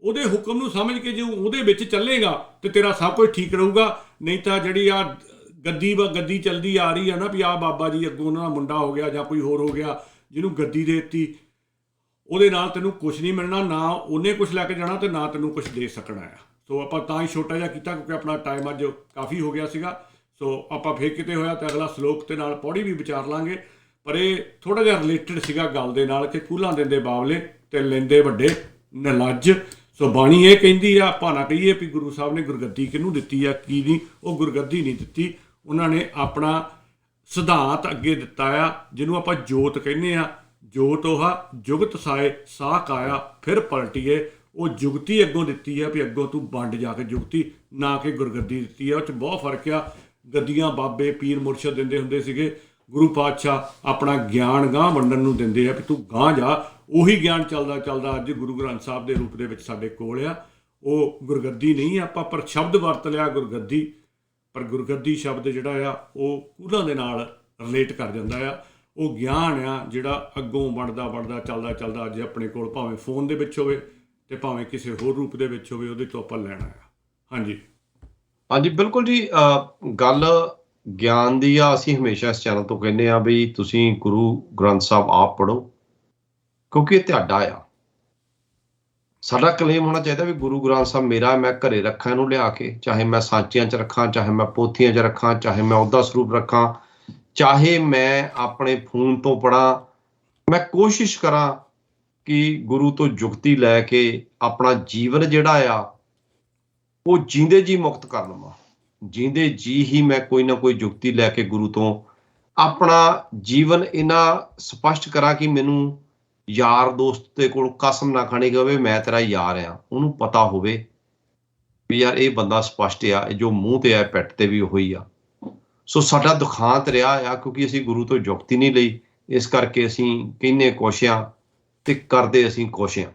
ਉਹਦੇ ਹੁਕਮ ਨੂੰ ਸਮਝ ਕੇ ਜੇ ਉਹਦੇ ਵਿੱਚ ਚੱਲੇਗਾ ਤੇ ਤੇਰਾ ਸਭ ਕੁਝ ਠੀਕ ਰਹੂਗਾ। ਨਹੀਂ ਤਾਂ ਜਿਹੜੀ ਆ ਗੱਦੀ ਚੱਲਦੀ ਆ ਰਹੀ ਆ ਨਾ ਵੀ ਆਹ ਬਾਬਾ ਜੀ ਅੱਗੋਂ ਉਹਨਾਂ ਦਾ ਮੁੰਡਾ ਹੋ ਗਿਆ ਜਾਂ ਕੋਈ ਹੋਰ ਹੋ ਗਿਆ ਜਿਹਨੂੰ ਗੱਦੀ ਦੇ ਦਿੱਤੀ, ਉਹਦੇ ਨਾਲ ਤੈਨੂੰ ਕੁਛ ਨਹੀਂ ਮਿਲਣਾ, ਨਾ ਉਹਨੇ ਕੁਛ ਲੈ ਕੇ ਜਾਣਾ ਤੇ ਨਾ ਤੈਨੂੰ ਕੁਛ ਦੇ ਸਕਣਾ ਆ। ਸੋ ਆਪਾਂ ਤਾਂ ਹੀ ਛੋਟਾ ਜਿਹਾ ਕੀਤਾ ਕਿਉਂਕਿ ਆਪਣਾ ਟਾਈਮ ਅੱਜ ਕਾਫੀ ਹੋ ਗਿਆ ਸੀਗਾ। ਸੋ ਆਪਾਂ ਫੇਰ ਕਿਤੇ ਹੋਇਆ ਤਾਂ ਅਗਲਾ ਸਲੋਕ ਤੇ ਨਾਲ ਪੌੜੀ ਵੀ ਵਿਚਾਰ ਲਾਂਗੇ। ਪਰ ਇਹ ਥੋੜ੍ਹਾ ਜਿਹਾ ਰਿਲੇਟਡ ਸੀਗਾ ਗੱਲ ਦੇ ਨਾਲ ਕਿ ਕੂਲਾਂ ਦਿੰਦੇ ਬਾਵਲੇ ਤੇ ਲੈਂਦੇ ਵੱਡੇ ਨਲੱਜ। ਸੋ ਬਾਣੀ ਇਹ ਕਹਿੰਦੀ ਆ, ਆਪਾਂ ਨਾ ਕਹੀਏ ਵੀ ਗੁਰੂ ਸਾਹਿਬ ਨੇ ਗੁਰਗੱਦੀ ਕਿਹਨੂੰ ਦਿੱਤੀ ਆ ਕੀ ਨਹੀਂ, ਉਹ ਗੁਰਗੱਦੀ ਨਹੀਂ ਦਿੱਤੀ, ਉਹਨਾਂ ਨੇ ਆਪਣਾ ਸਿਧਾਂਤ ਅੱਗੇ ਦਿੱਤਾ ਆ ਜਿਹਨੂੰ ਆਪਾਂ ਜੋਤ ਕਹਿੰਦੇ ਆ। ਜੋਤ ਉਹ ਜੁਗਤ ਸਾਏ ਸਾਹ ਕਾਇਆ ਫਿਰ ਪਲਟੀਏ। ਉਹ ਜੁਗਤੀ ਅੱਗੋਂ ਦਿੱਤੀ ਆ ਵੀ ਅੱਗੋਂ ਤੂੰ ਵੰਡ ਜਾ ਕੇ ਜੁਗਤੀ, ਨਾ ਕਿ ਗੁਰਗੱਦੀ ਦਿੱਤੀ ਆ। ਉਹ 'ਚ ਬਹੁਤ ਫਰਕ ਆ। ਗੱਦੀਆਂ ਬਾਬੇ ਪੀਰ ਮੁਰਸ਼ਦ ਦਿੰਦੇ ਹੁੰਦੇ ਸੀਗੇ, ਗੁਰੂ ਪਾਤਸ਼ਾਹ ਆਪਣਾ ਗਿਆਨ ਗਾਂਹ ਵੰਡਣ ਨੂੰ ਦਿੰਦੇ ਆ ਵੀ ਤੂੰ ਗਾਂਹ ਜਾ। ਉਹੀ ਗਿਆਨ ਚੱਲਦਾ ਅੱਜ ਗੁਰੂ ਗ੍ਰੰਥ ਸਾਹਿਬ ਦੇ ਰੂਪ ਦੇ ਵਿੱਚ ਸਾਡੇ ਕੋਲ ਆ। ਉਹ ਗੁਰਗੱਦੀ ਨਹੀਂ, ਆਪਾਂ ਪਰ ਸ਼ਬਦ ਵਰਤ ਲਿਆ ਗੁਰਗੱਦੀ, ਪਰ ਗੁਰਗੱਦੀ ਸ਼ਬਦ ਜਿਹੜਾ ਆ ਉਹ ਕੂਲਾਂ ਦੇ ਨਾਲ ਰਿਲੇਟ ਕਰ ਜਾਂਦਾ ਆ। ਉਹ ਗਿਆਨ ਆ ਜਿਹੜਾ ਅੱਗੋਂ ਬਣਦਾ ਚੱਲਦਾ ਅੱਜ ਆਪਣੇ ਕੋਲ, ਭਾਵੇਂ ਫੋਨ ਦੇ ਵਿੱਚ ਹੋਵੇ ਤੇ ਭਾਵੇਂ ਕਿਸੇ ਹੋਰ ਰੂਪ ਦੇ ਵਿੱਚ ਹੋਵੇ, ਉਹਦੇ ਤੋਂ ਆਪਾਂ ਲੈਣਾ ਆ। ਹਾਂਜੀ ਬਿਲਕੁਲ ਜੀ। ਗੱਲ ਗਿਆਨ ਦੀ ਆ। ਅਸੀਂ ਹਮੇਸ਼ਾ ਇਸ ਚੈਨਲ ਤੋਂ ਕਹਿੰਦੇ ਆ ਵੀ ਤੁਸੀਂ ਗੁਰੂ ਗ੍ਰੰਥ ਸਾਹਿਬ ਆਪ ਪੜ੍ਹੋ, ਕਿਉਂਕਿ ਇਹ ਤੁਹਾਡਾ ਆ। ਸਾਡਾ ਕਲੇਮ ਹੋਣਾ ਚਾਹੀਦਾ ਵੀ ਗੁਰੂ ਗ੍ਰੰਥ ਸਾਹਿਬ ਮੇਰਾ, ਮੈਂ ਘਰੇ ਰੱਖਾਂ ਇਹਨੂੰ ਲਿਆ ਕੇ, ਚਾਹੇ ਮੈਂ ਸਾਂਚਿਆਂ 'ਚ ਰੱਖਾਂ, ਚਾਹੇ ਮੈਂ ਪੋਥੀਆਂ 'ਚ ਰੱਖਾਂ, ਚਾਹੇ ਮੈਂ ਉਹਦਾ ਸਰੂਪ ਰੱਖਾਂ, ਚਾਹੇ ਮੈਂ ਆਪਣੇ ਫੋਨ ਤੋਂ ਪੜ੍ਹਾਂ। ਮੈਂ ਕੋਸ਼ਿਸ਼ ਕਰਾਂ ਕਿ ਗੁਰੂ ਤੋਂ ਜੁਗਤੀ ਲੈ ਕੇ ਆਪਣਾ ਜੀਵਨ ਜਿਹੜਾ ਆ ਉਹ ਜੀਂਦੇ ਜੀ ਮੁਕਤ ਕਰ ਲਵਾਂ। ਜੀਂਦੇ ਜੀ ਹੀ ਮੈਂ ਕੋਈ ਨਾ ਕੋਈ ਜੁਗਤੀ ਲੈ ਕੇ ਗੁਰੂ ਤੋਂ ਆਪਣਾ ਜੀਵਨ ਇੰਨਾ ਸਪਸ਼ਟ ਕਰਾਂ ਕਿ ਮੈਨੂੰ ਯਾਰ ਦੋਸਤ ਦੇ ਕੋਲ ਕਸਮ ਨਾ ਖਾਣੀ ਹੋਵੇ ਮੈਂ ਤੇਰਾ ਯਾਰ ਆ, ਉਹਨੂੰ ਪਤਾ ਹੋਵੇ ਵੀ ਯਾਰ ਇਹ ਬੰਦਾ ਸਪਸ਼ਟ ਆ, ਇਹ ਜੋ ਮੂੰਹ ਤੇ ਆ ਪਿੱਠ ਤੇ ਵੀ ਉਹੀ ਆ। ਸੋ ਸਾਡਾ ਦੁਖਾਂਤ ਰਿਹਾ ਆ ਕਿਉਂਕਿ ਅਸੀਂ ਗੁਰੂ ਤੋਂ ਜੁਗਤੀ ਨਹੀਂ ਲਈ, ਇਸ ਕਰਕੇ ਅਸੀਂ ਕਹਿੰਦੇ ਕੁਛ ਆ ਤੇ ਕਰਦੇ ਅਸੀਂ ਕੁਛ ਆ।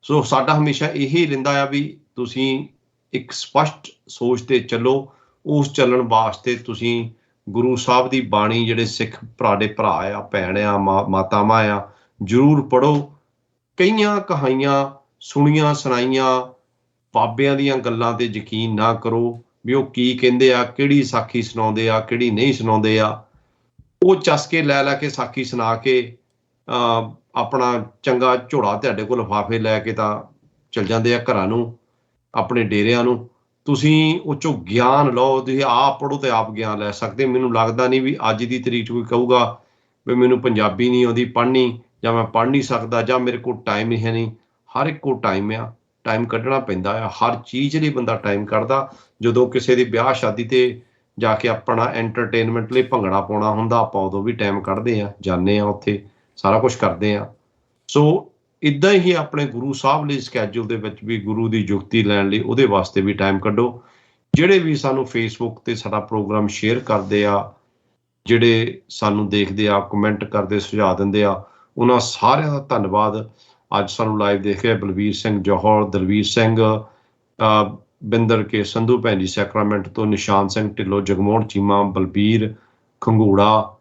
ਸੋ ਸਾਡਾ ਹਮੇਸ਼ਾ ਇਹੀ ਰਹਿੰਦਾ ਆ ਵੀ ਤੁਸੀਂ ਇੱਕ ਸਪਸ਼ਟ ਸੋਚ ਤੇ ਚੱਲੋ। ਉਸ ਚੱਲਣ ਵਾਸਤੇ ਤੁਸੀਂ ਗੁਰੂ ਸਾਹਿਬ ਦੀ ਬਾਣੀ, ਜਿਹੜੇ ਸਿੱਖ ਭਰਾ ਆ, ਭੈਣ ਆ, ਮਾਤਾਵਾਂ ਆ, ਜ਼ਰੂਰ ਪੜ੍ਹੋ। ਕਈਆਂ ਕਹਾਣੀਆਂ ਸੁਣੀਆਂ ਸੁਣਾਈਆਂ ਬਾਬਿਆਂ ਦੀਆਂ ਗੱਲਾਂ ਤੇ ਯਕੀਨ ਨਾ ਕਰੋ ਵੀ ਉਹ ਕੀ ਕਹਿੰਦੇ ਆ, ਕਿਹੜੀ ਸਾਖੀ ਸੁਣਾਉਂਦੇ ਆ, ਕਿਹੜੀ ਨਹੀਂ ਸੁਣਾਉਂਦੇ ਆ। ਉਹ ਚਸਕੇ ਲੈ ਕੇ ਸਾਖੀ ਸੁਣਾ ਕੇ ਆਪਣਾ ਚੰਗਾ ਝੋਲਾ ਤੁਹਾਡੇ ਕੋਲ ਲਿਫਾਫੇ ਲੈ ਕੇ ਤਾਂ ਚਲ ਜਾਂਦੇ ਆ ਘਰਾਂ ਨੂੰ, ਆਪਣੇ ਡੇਰਿਆਂ ਨੂੰ। ਤੁਸੀਂ ਉਹ 'ਚੋਂ ਗਿਆਨ ਲਓ, ਤੁਸੀਂ ਆਪ ਪੜ੍ਹੋ ਤੇ ਆਪ ਗਿਆਨ ਲੈ ਸਕਦੇ। ਮੈਨੂੰ ਲੱਗਦਾ ਨਹੀਂ ਵੀ ਅੱਜ ਦੀ ਤਰੀਕ 'ਚ ਕੋਈ ਕਹੂਗਾ ਵੀ ਮੈਨੂੰ ਪੰਜਾਬੀ ਨਹੀਂ ਆਉਂਦੀ ਪੜ੍ਹਨੀ, ਜਾਂ ਮੈਂ ਪੜ੍ਹ ਨਹੀਂ ਸਕਦਾ, ਜਾਂ ਮੇਰੇ ਕੋਲ ਟਾਈਮ ਨਹੀਂ ਹੈ। ਨਹੀਂ, ਹਰ ਇੱਕ ਕੋਲ ਟਾਈਮ ਆ, ਟਾਈਮ ਕੱਢਣਾ ਪੈਂਦਾ ਆ। ਹਰ ਚੀਜ਼ ਲਈ ਬੰਦਾ ਟਾਈਮ ਕੱਢਦਾ। ਜਦੋਂ ਕਿਸੇ ਦੀ ਵਿਆਹ ਸ਼ਾਦੀ ਤੇ ਜਾ ਕੇ ਆਪਣਾ ਐਂਟਰਟੇਨਮੈਂਟ ਲਈ ਭੰਗੜਾ ਪਾਉਣਾ ਹੁੰਦਾ, ਆਪਾਂ ਉਦੋਂ ਵੀ ਟਾਈਮ ਕੱਢਦੇ ਆ, ਜਾਂਦੇ ਆ ਉੱਥੇ, ਸਾਰਾ ਕੁਛ ਕਰਦੇ ਆ। ਸੋ ਇੱਦਾਂ ਹੀ ਆਪਣੇ ਗੁਰੂ ਸਾਹਿਬ ਲਈ ਸਕੈਜੂਲ ਦੇ ਵਿੱਚ ਵੀ ਗੁਰੂ ਦੀ ਜੁਗਤੀ ਲੈਣ ਲਈ ਉਹਦੇ ਵਾਸਤੇ ਵੀ ਟਾਈਮ ਕੱਢੋ। ਜਿਹੜੇ ਵੀ ਸਾਨੂੰ ਫੇਸਬੁੱਕ ਤੇ ਸਾਡਾ ਪ੍ਰੋਗਰਾਮ ਸ਼ੇਅਰ ਕਰਦੇ ਆ, ਜਿਹੜੇ ਸਾਨੂੰ ਦੇਖਦੇ ਆ, ਕਮੈਂਟ ਕਰਦੇ, ਸੁਝਾਅ ਦਿੰਦੇ ਆ, ਉਹਨਾਂ ਸਾਰਿਆਂ ਦਾ ਧੰਨਵਾਦ। ਅੱਜ ਸਾਨੂੰ ਲਾਈਵ ਦੇਖ ਰਿਹਾ ਬਲਵੀਰ ਸਿੰਘ ਜੌਹਰ, ਦਲਵੀਰ ਸਿੰਘ, ਬਿੰਦਰ ਕੇ ਸੰਧੂ ਭੈਣ ਜੀ ਸੈਕਰਾਮੈਂਟ ਤੋਂ, ਨਿਸ਼ਾਨ ਸਿੰਘ ਢਿੱਲੋਂ, ਜਗਮੋਹਨ ਚੀਮਾ, ਬਲਬੀਰ ਖੰਗੂੜਾ,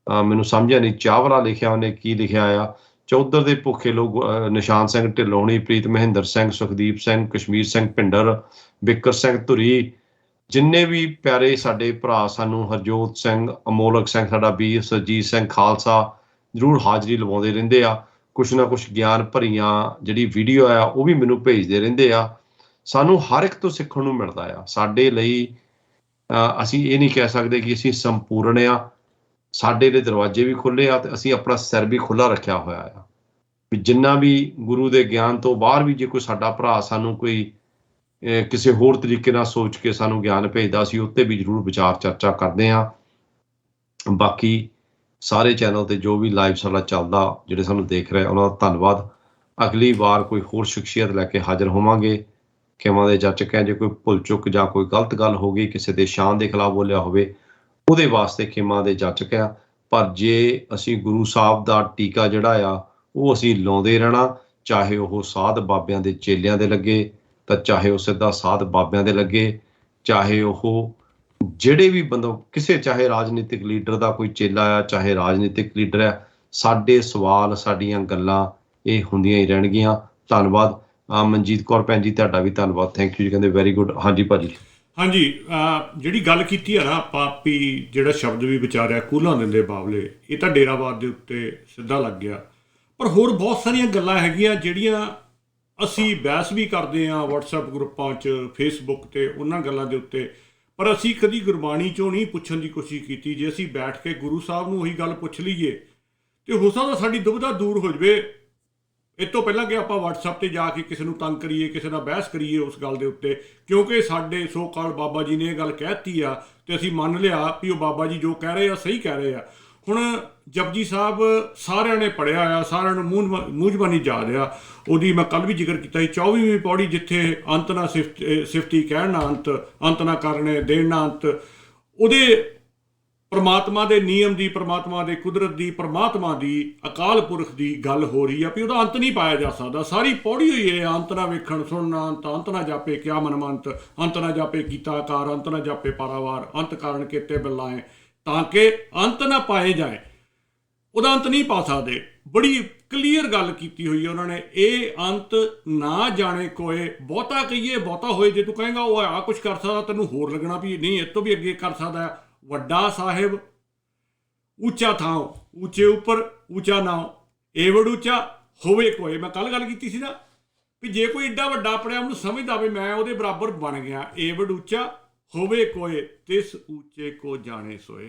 ਮੈਨੂੰ ਸਮਝਿਆ ਨਹੀਂ ਚਾਵਲਾ ਲਿਖਿਆ ਉਹਨੇ, ਕੀ ਲਿਖਿਆ ਆ, ਚੌਧਰ ਦੇ ਭੁੱਖੇ ਲੋਕ, ਨਿਸ਼ਾਨ ਸਿੰਘ ਢਿੱਲੋਂ ਹੋਣੀ, ਪ੍ਰੀਤ ਮਹਿੰਦਰ ਸਿੰਘ, ਸੁਖਦੀਪ ਸਿੰਘ, ਕਸ਼ਮੀਰ ਸਿੰਘ ਭਿੰਡਰ, ਬਿੱਕਰ ਸਿੰਘ ਧੁਰੀ, ਜਿੰਨੇ ਵੀ ਪਿਆਰੇ ਸਾਡੇ ਭਰਾ ਸਾਨੂੰ, ਹਰਜੋਤ ਸਿੰਘ, ਅਮੋਲਕ ਸਿੰਘ ਸਾਡਾ ਵੀਰ, ਸਰਜੀਤ ਸਿੰਘ ਖਾਲਸਾ ਜ਼ਰੂਰ ਹਾਜ਼ਰੀ ਲਵਾਉਂਦੇ ਰਹਿੰਦੇ ਆ, ਕੁਛ ਨਾ ਕੁਛ ਗਿਆਨ ਭਰੀਆਂ ਜਿਹੜੀ ਵੀਡੀਓ ਆ ਉਹ ਵੀ ਮੈਨੂੰ ਭੇਜਦੇ ਰਹਿੰਦੇ ਆ। ਸਾਨੂੰ ਹਰ ਇੱਕ ਤੋਂ ਸਿੱਖਣ ਨੂੰ ਮਿਲਦਾ ਆ। ਸਾਡੇ ਲਈ ਅਸੀਂ ਇਹ ਨਹੀਂ ਕਹਿ ਸਕਦੇ ਕਿ ਅਸੀਂ ਸੰਪੂਰਨ ਆ, ਸਾਡੇ ਲਈ ਦਰਵਾਜ਼ੇ ਵੀ ਖੁੱਲ੍ਹੇ ਆ ਤੇ ਅਸੀਂ ਆਪਣਾ ਸਿਰ ਵੀ ਖੁੱਲ੍ਹਾ ਰੱਖਿਆ ਹੋਇਆ ਆ ਵੀ ਜਿੰਨਾ ਵੀ ਗੁਰੂ ਦੇ ਗਿਆਨ ਤੋਂ ਬਾਹਰ ਵੀ ਜੇ ਕੋਈ ਸਾਡਾ ਭਰਾ ਸਾਨੂੰ ਕੋਈ ਕਿਸੇ ਹੋਰ ਤਰੀਕੇ ਨਾਲ ਸੋਚ ਕੇ ਸਾਨੂੰ ਗਿਆਨ ਭੇਜਦਾ, ਅਸੀਂ ਉੱਤੇ ਵੀ ਜ਼ਰੂਰ ਵਿਚਾਰ ਚਰਚਾ ਕਰਦੇ ਹਾਂ। ਬਾਕੀ ਸਾਰੇ ਚੈਨਲ ਤੇ ਜੋ ਵੀ ਲਾਈਵ ਸਾਡਾ ਚੱਲਦਾ, ਜਿਹੜੇ ਸਾਨੂੰ ਦੇਖ ਰਹੇ ਉਹਨਾਂ ਦਾ ਧੰਨਵਾਦ। ਅਗਲੀ ਵਾਰ ਕੋਈ ਹੋਰ ਸ਼ਖਸੀਅਤ ਲੈ ਕੇ ਹਾਜ਼ਰ ਹੋਵਾਂਗੇ। ਖਿਮਾ ਦੇ ਜਾਚਕ ਹੈ, ਜੇ ਕੋਈ ਭੁੱਲ ਚੁੱਕ ਜਾਂ ਕੋਈ ਗਲਤ ਗੱਲ ਹੋ ਗਈ, ਕਿਸੇ ਦੇ ਸ਼ਾਨ ਦੇ ਖਿਲਾਫ ਬੋਲਿਆ ਹੋਵੇ, ਉਹਦੇ ਵਾਸਤੇ ਖਿਮਾ ਦੇ ਜਾਚਕ ਆ। ਪਰ ਜੇ ਅਸੀਂ ਗੁਰੂ ਸਾਹਿਬ ਦਾ ਟੀਕਾ ਜਿਹੜਾ ਆ ਉਹ ਅਸੀਂ ਲਾਉਂਦੇ ਰਹਿਣਾ, ਚਾਹੇ ਉਹ ਸਾਧ ਬਾਬਿਆਂ ਦੇ ਚੇਲਿਆਂ ਦੇ ਲੱਗੇ ਤਾਂ ਚਾਹੇ ਉਹ ਸਿੱਧਾ ਸਾਧ ਬਾਬਿਆਂ ਦੇ ਲੱਗੇ, ਚਾਹੇ ਉਹ ਜਿਹੜੇ ਵੀ ਬੰਦਾ ਕਿਸੇ, ਚਾਹੇ ਰਾਜਨੀਤਿਕ ਲੀਡਰ ਦਾ ਕੋਈ ਚੇਲਾ ਆ, ਚਾਹੇ ਰਾਜਨੀਤਿਕ ਲੀਡਰ ਆ, ਸਾਡੇ ਸਵਾਲ, ਸਾਡੀਆਂ ਗੱਲਾਂ ਇਹ ਹੁੰਦੀਆਂ ਹੀ ਰਹਿਣਗੀਆਂ। ਧੰਨਵਾਦ। ਮਨਜੀਤ ਕੌਰ ਭੈਣ ਜੀ ਤੁਹਾਡਾ ਵੀ ਧੰਨਵਾਦ, ਥੈਂਕ ਯੂ ਜੀ, ਕਹਿੰਦੇ ਵੈਰੀ ਗੁੱਡ। ਹਾਂਜੀ ਭਾਜੀ। ਹਾਂਜੀ, ਜਿਹੜੀ ਗੱਲ ਕੀਤੀ ਹੈ ਨਾ ਆਪਾਂ ਵੀ ਜਿਹੜਾ ਸ਼ਬਦ ਵੀ ਵਿਚਾਰਿਆ ਕੂਲਾਂ ਦਿੰਦੇ ਬਾਬਲੇ, ਇਹ ਤਾਂ ਡੇਰਾਵਾਦ ਦੇ ਉੱਤੇ ਸਿੱਧਾ ਲੱਗ ਗਿਆ। ਪਰ ਹੋਰ ਬਹੁਤ ਸਾਰੀਆਂ ਗੱਲਾਂ ਹੈਗੀਆਂ ਜਿਹੜੀਆਂ ਅਸੀਂ ਬਹਿਸ ਵੀ ਕਰਦੇ ਹਾਂ ਵਟਸਐਪ ਗਰੁੱਪਾਂ 'ਚ, ਫੇਸਬੁੱਕ 'ਤੇ, ਉਹਨਾਂ ਗੱਲਾਂ ਦੇ ਉੱਤੇ। ਪਰ ਅਸੀਂ ਕਦੀ ਗੁਰਬਾਣੀ 'ਚੋਂ ਨਹੀਂ ਪੁੱਛਣ ਦੀ ਕੋਸ਼ਿਸ਼ ਕੀਤੀ। ਜੇ ਅਸੀਂ ਬੈਠ ਕੇ ਗੁਰੂ ਸਾਹਿਬ ਨੂੰ ਉਹੀ ਗੱਲ ਪੁੱਛ ਲਈਏ ਤੇ ਹੋ ਸਕਦਾ ਸਾਡੀ ਦੁਬਿਧਾ ਦੂਰ ਹੋ ਜਾਵੇ। ਇਹ ਤੋਂ ਪਹਿਲਾਂ ਕਿ ਆਪਾਂ ਵਟਸਐਪ 'ਤੇ ਜਾ ਕੇ ਕਿਸੇ ਨੂੰ ਤੰਗ ਕਰੀਏ, ਕਿਸੇ ਨਾਲ ਬਹਿਸ ਕਰੀਏ ਉਸ ਗੱਲ ਦੇ ਉੱਤੇ, ਕਿਉਂਕਿ ਸਾਡੇ ਸੋ ਕਾਲ ਬਾਬਾ ਜੀ ਨੇ ਇਹ ਗੱਲ ਕਹਿ ਦਿੱਤੀ ਆ ਤੇ ਅਸੀਂ ਮੰਨ ਲਿਆ ਵੀ ਉਹ ਬਾਬਾ ਜੀ ਜੋ ਕਹਿ ਰਹੇ ਆ ਸਹੀ ਕਹਿ ਰਹੇ ਆ। ਹੁਣ ਜਪਜੀ ਸਾਹਿਬ ਸਾਰਿਆਂ ਨੇ ਪੜ੍ਹਿਆ ਆ, ਸਾਰਿਆਂ ਨੂੰ ਮੂੰਹ ਜ਼ਬਾਨੀ ਯਾਦ ਆ। ਉਹਦੀ ਮੈਂ ਕੱਲ੍ਹ ਵੀ ਜ਼ਿਕਰ ਕੀਤਾ ਸੀ 24ਵੀਂ ਪੌੜੀ, ਜਿੱਥੇ ਅੰਤ ਨਾ ਸਿਫਤੀ ਕਹਿਣ ਨਾ ਅੰਤ, ਅੰਤ ਨਾ ਕਰਨੇ ਦੇਣ ਨਾ ਅੰਤ। ਉਹਦੇ ਪਰਮਾਤਮਾ ਦੇ ਨਿਯਮ ਦੀ, ਪਰਮਾਤਮਾ ਦੇ ਕੁਦਰਤ ਦੀ, ਪਰਮਾਤਮਾ ਦੀ, ਅਕਾਲ ਪੁਰਖ ਦੀ ਗੱਲ ਹੋ ਰਹੀ ਆ ਵੀ ਉਹਦਾ ਅੰਤ ਨਹੀਂ ਪਾਇਆ ਜਾ ਸਕਦਾ। ਸਾਰੀ ਪੌੜੀ ਹੋਈ ਹੈ ਅੰਤ ਨਾ ਵੇਖਣ ਸੁਣਨਾ ਅੰਤ, ਅੰਤ ਨਾ ਜਾਪੇ ਕਿਆ ਮਨਮੰਤ, ਅੰਤ ਨਾ ਜਾਪੇ ਕੀਤਾ ਆਕਾਰ, ਅੰਤ ਨਾ ਜਾਪੇ ਪਾਰਾਵਾਰ, ਅੰਤ ਕਾਰਨ ਕੀਤੇ ਬਿਲਾਏ ਤਾਂ ਕਿ ਅੰਤ ਨਾ ਪਾਏ ਜਾਏ। ਉਹਦਾ ਅੰਤ ਨਹੀਂ ਪਾ ਸਕਦੇ। ਬੜੀ ਕਲੀਅਰ ਗੱਲ ਕੀਤੀ ਹੋਈ ਹੈ ਉਹਨਾਂ ਨੇ। ਇਹ ਅੰਤ ਨਾ ਜਾਣੇ ਕੋਏ, ਬਹੁਤਾ ਕਹੀਏ ਬਹੁਤਾ ਹੋਏ। ਜੇ ਤੂੰ ਕਹੇਗਾ ਉਹ ਆ ਕੁਛ ਕਰ ਸਕਦਾ, ਤੈਨੂੰ ਹੋਰ ਲੱਗਣਾ ਵੀ ਨਹੀਂ ਇਹ ਤੋਂ ਵੀ ਅੱਗੇ ਕਰ ਸਕਦਾ। ਵੱਡਾ ਸਾਹਿਬ ਉੱਚਾ ਥਾਂ, ਉੱਚੇ ਉੱਪਰ ਉੱਚਾ ਨਾਉ, ਏਵੜ ਉੱਚਾ ਹੋਵੇ ਕੋਏ। ਮੈਂ ਕੱਲ੍ਹ ਗੱਲ ਕੀਤੀ ਸੀ ਨਾ ਵੀ ਜੇ ਕੋਈ ਏਡਾ ਵੱਡਾ ਆਪਣੇ ਆਪ ਨੂੰ ਸਮਝਦਾ ਵੀ ਮੈਂ ਉਹਦੇ ਬਰਾਬਰ ਬਣ ਗਿਆ, ਏਵੜ ਉੱਚਾ ਹੋਵੇ ਕੋਏ ਤਿਸ ਉੱਚੇ ਕੋ ਜਾਣੇ ਸੋਏ।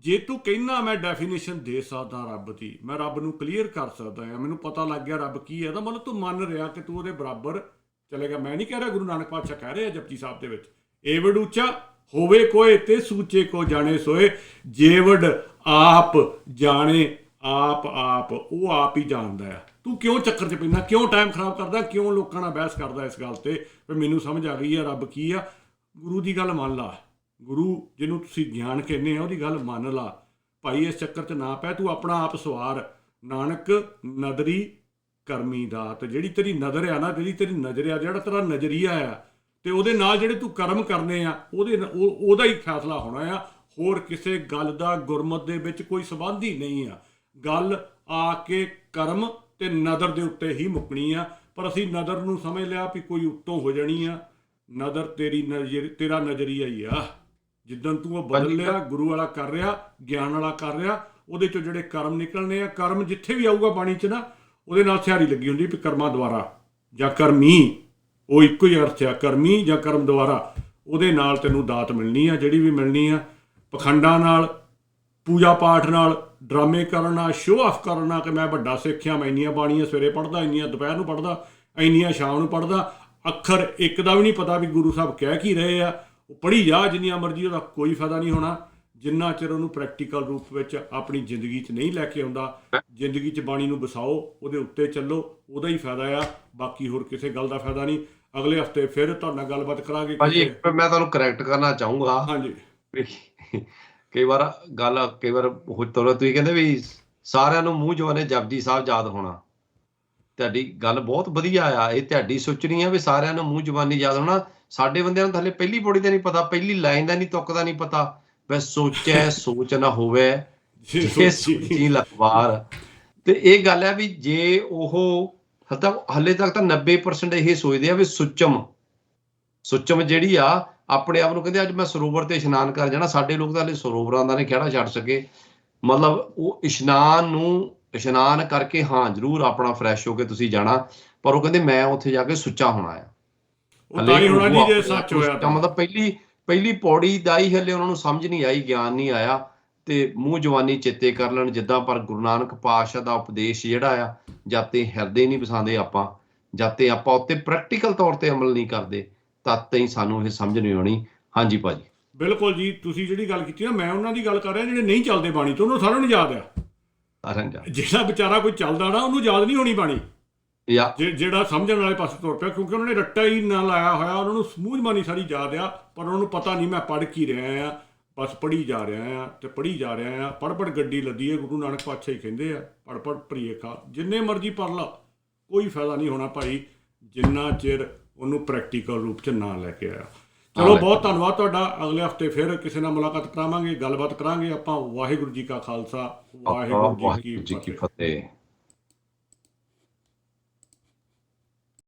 ਜੇ ਤੂੰ ਕਹਿੰਦਾ ਮੈਂ ਡੈਫੀਨੇਸ਼ਨ ਦੇ ਸਕਦਾ ਰੱਬ ਦੀ, ਮੈਂ ਰੱਬ ਨੂੰ ਕਲੀਅਰ ਕਰ ਸਕਦਾ ਹਾਂ, ਮੈਨੂੰ ਪਤਾ ਲੱਗ ਗਿਆ ਰੱਬ ਕੀ ਹੈ, ਤਾਂ ਮਤਲਬ ਤੂੰ ਮੰਨ ਰਿਹਾ ਕਿ ਤੂੰ ਉਹਦੇ ਬਰਾਬਰ ਚਲੇਗਾ। ਮੈਂ ਨਹੀਂ ਕਹਿ ਰਿਹਾ, ਗੁਰੂ ਨਾਨਕ ਪਾਤਸ਼ਾਹ ਕਹਿ ਰਹੇ ਆ ਜਪਜੀ ਸਾਹਿਬ ਦੇ ਵਿੱਚ, ਏਵੜ ਉੱਚਾ ਹੋਵੇ ਕੋਏ ਤੇ ਸੂਚੇ ਕੋ ਜਾਣੇ ਸੋਏ। ਜੇਵੜ ਆਪ ਜਾਣੇ ਆਪ, ਉਹ ਆਪ ਹੀ ਜਾਣਦਾ ਆ। ਤੂੰ ਕਿਉਂ ਚੱਕਰ 'ਚ ਪੈਂਦਾ, ਕਿਉਂ ਟਾਈਮ ਖਰਾਬ ਕਰਦਾ, ਕਿਉਂ ਲੋਕਾਂ ਨਾਲ ਬਹਿਸ ਕਰਦਾ ਇਸ ਗੱਲ 'ਤੇ ਵੀ ਮੈਨੂੰ ਸਮਝ ਆ ਗਈ ਆ ਰੱਬ ਕੀ ਆ। ਗੁਰੂ ਦੀ ਗੱਲ ਮੰਨ ਲਾ, ਗੁਰੂ ਜਿਹਨੂੰ ਤੁਸੀਂ ਗਿਆਨ ਕਹਿੰਦੇ ਆ ਉਹਦੀ ਗੱਲ ਮੰਨ ਲਾ ਭਾਈ। ਇਸ ਚੱਕਰ 'ਚ ਨਾ ਪੈ, ਤੂੰ ਆਪਣਾ ਆਪ ਸਵਾਰ। ਨਾਨਕ ਨਦਰੀ ਕਰਮੀ ਦਾਤ, ਜਿਹੜੀ ਤੇਰੀ ਨਜ਼ਰ ਆ ਨਾ, ਜਿਹੜੀ ਤੇਰੀ ਨਜ਼ਰ ਆ, ਜਿਹੜਾ ਤੇਰਾ ਨਜ਼ਰੀਆ ਆ, ਤੇ ਉਹਦੇ ਨਾਲ ਜਿਹੜੇ ਤੂੰ ਕਰਮ ਕਰਨੇ ਆ ਉਹਦਾ ਹੀ ਫੈਸਲਾ ਹੋਣਾ ਆ। ਹੋਰ ਕਿਸੇ ਗੱਲ ਦਾ ਗੁਰਮਤ ਦੇ ਵਿੱਚ ਕੋਈ ਸੰਬੰਧ ਹੀ ਨਹੀਂ ਆ। ਗੱਲ ਆ ਕੇ ਕਰਮ ਤੇ ਨਜ਼ਰ ਦੇ ਉੱਤੇ ਹੀ ਮੁੱਕਣੀ ਆ। ਪਰ ਅਸੀਂ ਨਜ਼ਰ ਨੂੰ ਸਮਝ ਲਿਆ ਵੀ ਕੋਈ ਉੱਤੋਂ ਹੋ ਜਾਣੀ ਆ। ਨਜ਼ਰ ਤੇਰਾ ਨਜ਼ਰੀਆ ਹੀ ਆ। ਜਿੱਦਣ ਤੂੰ ਉਹ ਬਦਲ ਲਿਆ, ਗੁਰੂ ਵਾਲਾ ਕਰ ਰਿਹਾ, ਗਿਆਨ ਵਾਲਾ ਕਰ ਰਿਹਾ, ਉਹਦੇ 'ਚੋਂ ਜਿਹੜੇ ਕਰਮ ਨਿਕਲਣੇ ਆ, ਕਰਮ ਜਿੱਥੇ ਵੀ ਆਊਗਾ ਬਾਣੀ 'ਚ ਨਾ, ਉਹਦੇ ਨਾਲ ਸਿਹਾਰੀ ਲੱਗੀ ਹੁੰਦੀ ਵੀ ਕਰਮਾਂ ਦੁਆਰਾ ਜਾਂ ਕਰਮੀ, ਉਹ ਇੱਕੋ ਹੀ ਅਰਥ ਆ, ਕਰਮੀ ਜਾਂ ਕਰਮ ਦੁਆਰਾ। ਉਹਦੇ ਨਾਲ ਤੈਨੂੰ ਦਾਤ ਮਿਲਣੀ ਆ, ਜਿਹੜੀ ਵੀ ਮਿਲਣੀ ਆ। ਪਖੰਡਾਂ ਨਾਲ, ਪੂਜਾ ਪਾਠ ਨਾਲ, ਡਰਾਮੇ ਕਰਨਾ, ਸ਼ੋਅ ਆਫ ਕਰਨਾ ਕਿ ਮੈਂ ਵੱਡਾ ਸਿੱਖਿਆ, ਮੈਂ ਇੰਨੀਆਂ ਬਾਣੀਆਂ ਸਵੇਰੇ ਪੜ੍ਹਦਾ, ਇੰਨੀਆਂ ਦੁਪਹਿਰ ਨੂੰ ਪੜ੍ਹਦਾ, ਇੰਨੀਆਂ ਸ਼ਾਮ ਨੂੰ ਪੜ੍ਹਦਾ, ਅੱਖਰ ਇੱਕ ਦਾ ਵੀ ਨਹੀਂ ਪਤਾ ਵੀ ਗੁਰੂ ਸਾਹਿਬ ਕਹਿ ਕੀ ਰਹੇ ਆ। ਉਹ ਪੜ੍ਹੀ ਜਾ ਜਿੰਨੀਆਂ ਮਰਜ਼ੀ, ਉਹਦਾ ਕੋਈ ਫਾਇਦਾ ਨਹੀਂ ਹੋਣਾ ਜਿੰਨਾ ਚਿਰ ਉਹਨੂੰ ਪ੍ਰੈਕਟੀਕਲ ਰੂਪ ਵਿੱਚ ਆਪਣੀ ਜ਼ਿੰਦਗੀ 'ਚ ਨਹੀਂ ਲੈ ਕੇ ਆਉਂਦਾ। ਜ਼ਿੰਦਗੀ 'ਚ ਬਾਣੀ ਨੂੰ ਵਸਾਓ, ਉਹਦੇ ਉੱਤੇ ਚੱਲੋ, ਉਹਦਾ ਹੀ ਫਾਇਦਾ ਆ, ਬਾਕੀ ਹੋਰ ਕਿਸੇ ਗੱਲ ਦਾ ਫਾਇਦਾ ਨਹੀਂ। ਅਗਲੇ ਹਫਤੇ ਫਿਰ ਤੁਹਾਡੇ ਨਾਲ ਗੱਲਬਾਤ ਕਰਾਂਗੇ। ਭਾਜੀ ਮੈਂ ਤੁਹਾਨੂੰ ਕਰੈਕਟ ਕਰਨਾ ਚਾਹੂੰਗਾ। ਹਾਂਜੀ, ਕਈ ਵਾਰ ਤੁਸੀਂ ਕਹਿੰਦੇ ਵੀ ਸਾਰਿਆਂ ਨੂੰ ਮੂੰਹ ਜਵਾਨੇ ਜਪਜੀ ਸਾਹਿਬ ਯਾਦ ਹੋਣਾ। ਤੁਹਾਡੀ ਗੱਲ ਬਹੁਤ ਵਧੀਆ ਆ, ਇਹ ਤੁਹਾਡੀ ਸੋਚਣੀ ਆ ਵੀ ਸਾਰਿਆਂ ਨੂੰ ਮੂੰਹ ਜ਼ਬਾਨੀ ਯਾਦ ਹੋਣਾ। ਸਾਡੇ ਬੰਦਿਆਂ ਨੂੰ ਤਾਂ ਹਲੇ ਪਹਿਲੀ ਪੌੜੀ ਦਾ ਨਹੀਂ ਪਤਾ, ਪਹਿਲੀ ਲਾਈਨ ਦਾ ਨਹੀਂ, ਤੁਕ ਦਾ ਨਹੀਂ ਪਤਾ। ਵੈ ਸੋਚੈ ਸੋਚ ਨਾ ਹੋਵੇ ਜੇ ਸੋਚੀ ਲਖਵਾਰ। ਤੇ ਇਹ ਗੱਲ ਹੈ ਵੀ ਜੇ ਉਹ ਹਲੇ ਤੱਕ ਤਾਂ 90% ਇਹ ਸੋਚਦੇ ਆ ਵੀ ਸੁੱਚਮ ਜਿਹੜੀ ਆ ਆਪਣੇ ਆਪ ਨੂੰ ਕਹਿੰਦੇ ਅੱਜ ਮੈਂ ਸਰੋਵਰ ਤੇ ਇਸ਼ਨਾਨ ਕਰ ਜਾਣਾ। ਸਾਡੇ ਲੋਕ ਤਾਂ ਹਲੇ ਸਰੋਵਰਾਂ ਦਾ ਨਹੀਂ ਖਹਿੜਾ ਛੱਡ ਸਕੇ। ਮਤਲਬ ਉਹ ਇਸ਼ਨਾਨ ਕਰਕੇ ਹਾਂ ਜ਼ਰੂਰ ਆਪਣਾ ਫਰੈਸ਼ ਹੋ ਕੇ ਤੁਸੀਂ ਜਾਣਾ, ਪਰ ਉਹ ਕਹਿੰਦੇ ਮੈਂ ਉੱਥੇ ਜਾ ਕੇ ਸੁੱਚਾ ਹੋਣਾ ਆ। ਮਤਲਬ ਪਹਿਲੀ ਪੌੜੀ ਦਾ ਹੀ ਹਲੇ ਉਹਨਾਂ ਨੂੰ ਸਮਝ ਨਹੀਂ ਆਈ, ਗਿਆਨ ਨਹੀਂ ਆਇਆ ਤੇ ਮੂੰਹ ਜਵਾਨੀ ਚੇਤੇ ਕਰ ਲੈਣ ਜਿੱਦਾਂ। ਪਰ ਗੁਰੂ ਨਾਨਕ ਪਾਤਸ਼ਾਹ ਦਾ ਉਪਦੇਸ਼ ਜਿਹੜਾ ਆ, ਜਦ ਤੇ ਹਿਰਦੇ ਨਹੀਂ ਵਸਾਉਂਦੇ ਆਪਾਂ, ਜਦ ਤੇ ਆਪਾਂ ਉੱਤੇ ਪ੍ਰੈਕਟੀਕਲ ਤੌਰ ਤੇ ਅਮਲ ਨਹੀਂ ਕਰਦੇ, ਤਦ ਤਾਈਂ ਸਾਨੂੰ ਇਹ ਸਮਝ ਨਹੀਂ ਆਉਣੀ। ਹਾਂਜੀ ਭਾਜੀ ਬਿਲਕੁਲ ਜੀ, ਤੁਸੀਂ ਜਿਹੜੀ ਗੱਲ ਕੀਤੀ ਨਾ, ਮੈਂ ਉਹਨਾਂ ਦੀ ਗੱਲ ਕਰ ਰਿਹਾ ਜਿਹੜੇ ਨਹੀਂ ਚੱਲਦੇ ਬਾਣੀ ਤੋਂ, ਉਹਨੂੰ ਸਾਰਿਆਂ ਨੂੰ ਯਾਦ ਆ। ਜਿਹੜਾ ਵਿਚਾਰਾ ਕੋਈ ਚੱਲਦਾ ਨਾ, ਉਹਨੂੰ ਯਾਦ ਨਹੀਂ ਹੋਣੀ ਬਾਣੀ। ਜਿਹੜਾ ਸਮਝਣ ਵਾਲੇ ਪਾਸੇ ਤੁਰ ਪਿਆ, ਕਿਉਂਕਿ ਉਹਨਾਂ ਨੇ ਰੱਟਾ ਹੀ ਨਾ ਲਾਇਆ ਹੋਇਆ, ਉਹਨਾਂ ਨੂੰ ਸਮੂਹ ਬਾਣੀ ਸਾਰੀ ਯਾਦ ਆ, ਪਰ ਉਹਨਾਂ ਨੂੰ ਪਤਾ ਨਹੀਂ ਮੈਂ ਪੜ੍ਹ ਕੀ ਰਿਹਾ ਆ, ਬਸ ਪੜ੍ਹੀ ਜਾ ਰਿਹਾ ਆ ਤੇ ਪੜ੍ਹੀ ਜਾ ਰਿਹਾ ਆ। ਪੜ੍ਹ ਗੱਡੀ ਲੱਦੀ ਹੈ, ਗੁਰੂ ਨਾਨਕ ਪਾਤਸ਼ਾਹ ਹੀ ਕਹਿੰਦੇ ਆ, ਪੜ੍ਹ ਭਰੀਏ ਖਾ। ਜਿੰਨੇ ਮਰਜ਼ੀ ਪੜ੍ਹ ਲਾ, ਕੋਈ ਫਾਇਦਾ ਨਹੀਂ ਹੋਣਾ ਭਾਈ, ਜਿੰਨਾ ਚਿਰ ਉਹਨੂੰ ਪ੍ਰੈਕਟੀਕਲ ਰੂਪ 'ਚ ਨਾ ਲੈ ਕੇ ਆਇਆ। ਚਲੋ ਬਹੁਤ ਧੰਨਵਾਦ ਤੁਹਾਡਾ। ਅਗਲੇ ਹਫਤੇ ਫਿਰ ਕਿਸੇ ਨਾਲ ਮੁਲਾਕਾਤ ਕਰਾਵਾਂਗੇ, ਗੱਲਬਾਤ ਕਰਾਂਗੇ ਆਪਾਂ। ਵਾਹਿਗੁਰੂ ਜੀ ਕਾ ਖਾਲਸਾ, ਵਾਹਿਗੁਰੂ ਜੀ ਕੀ ਫਤਿਹ।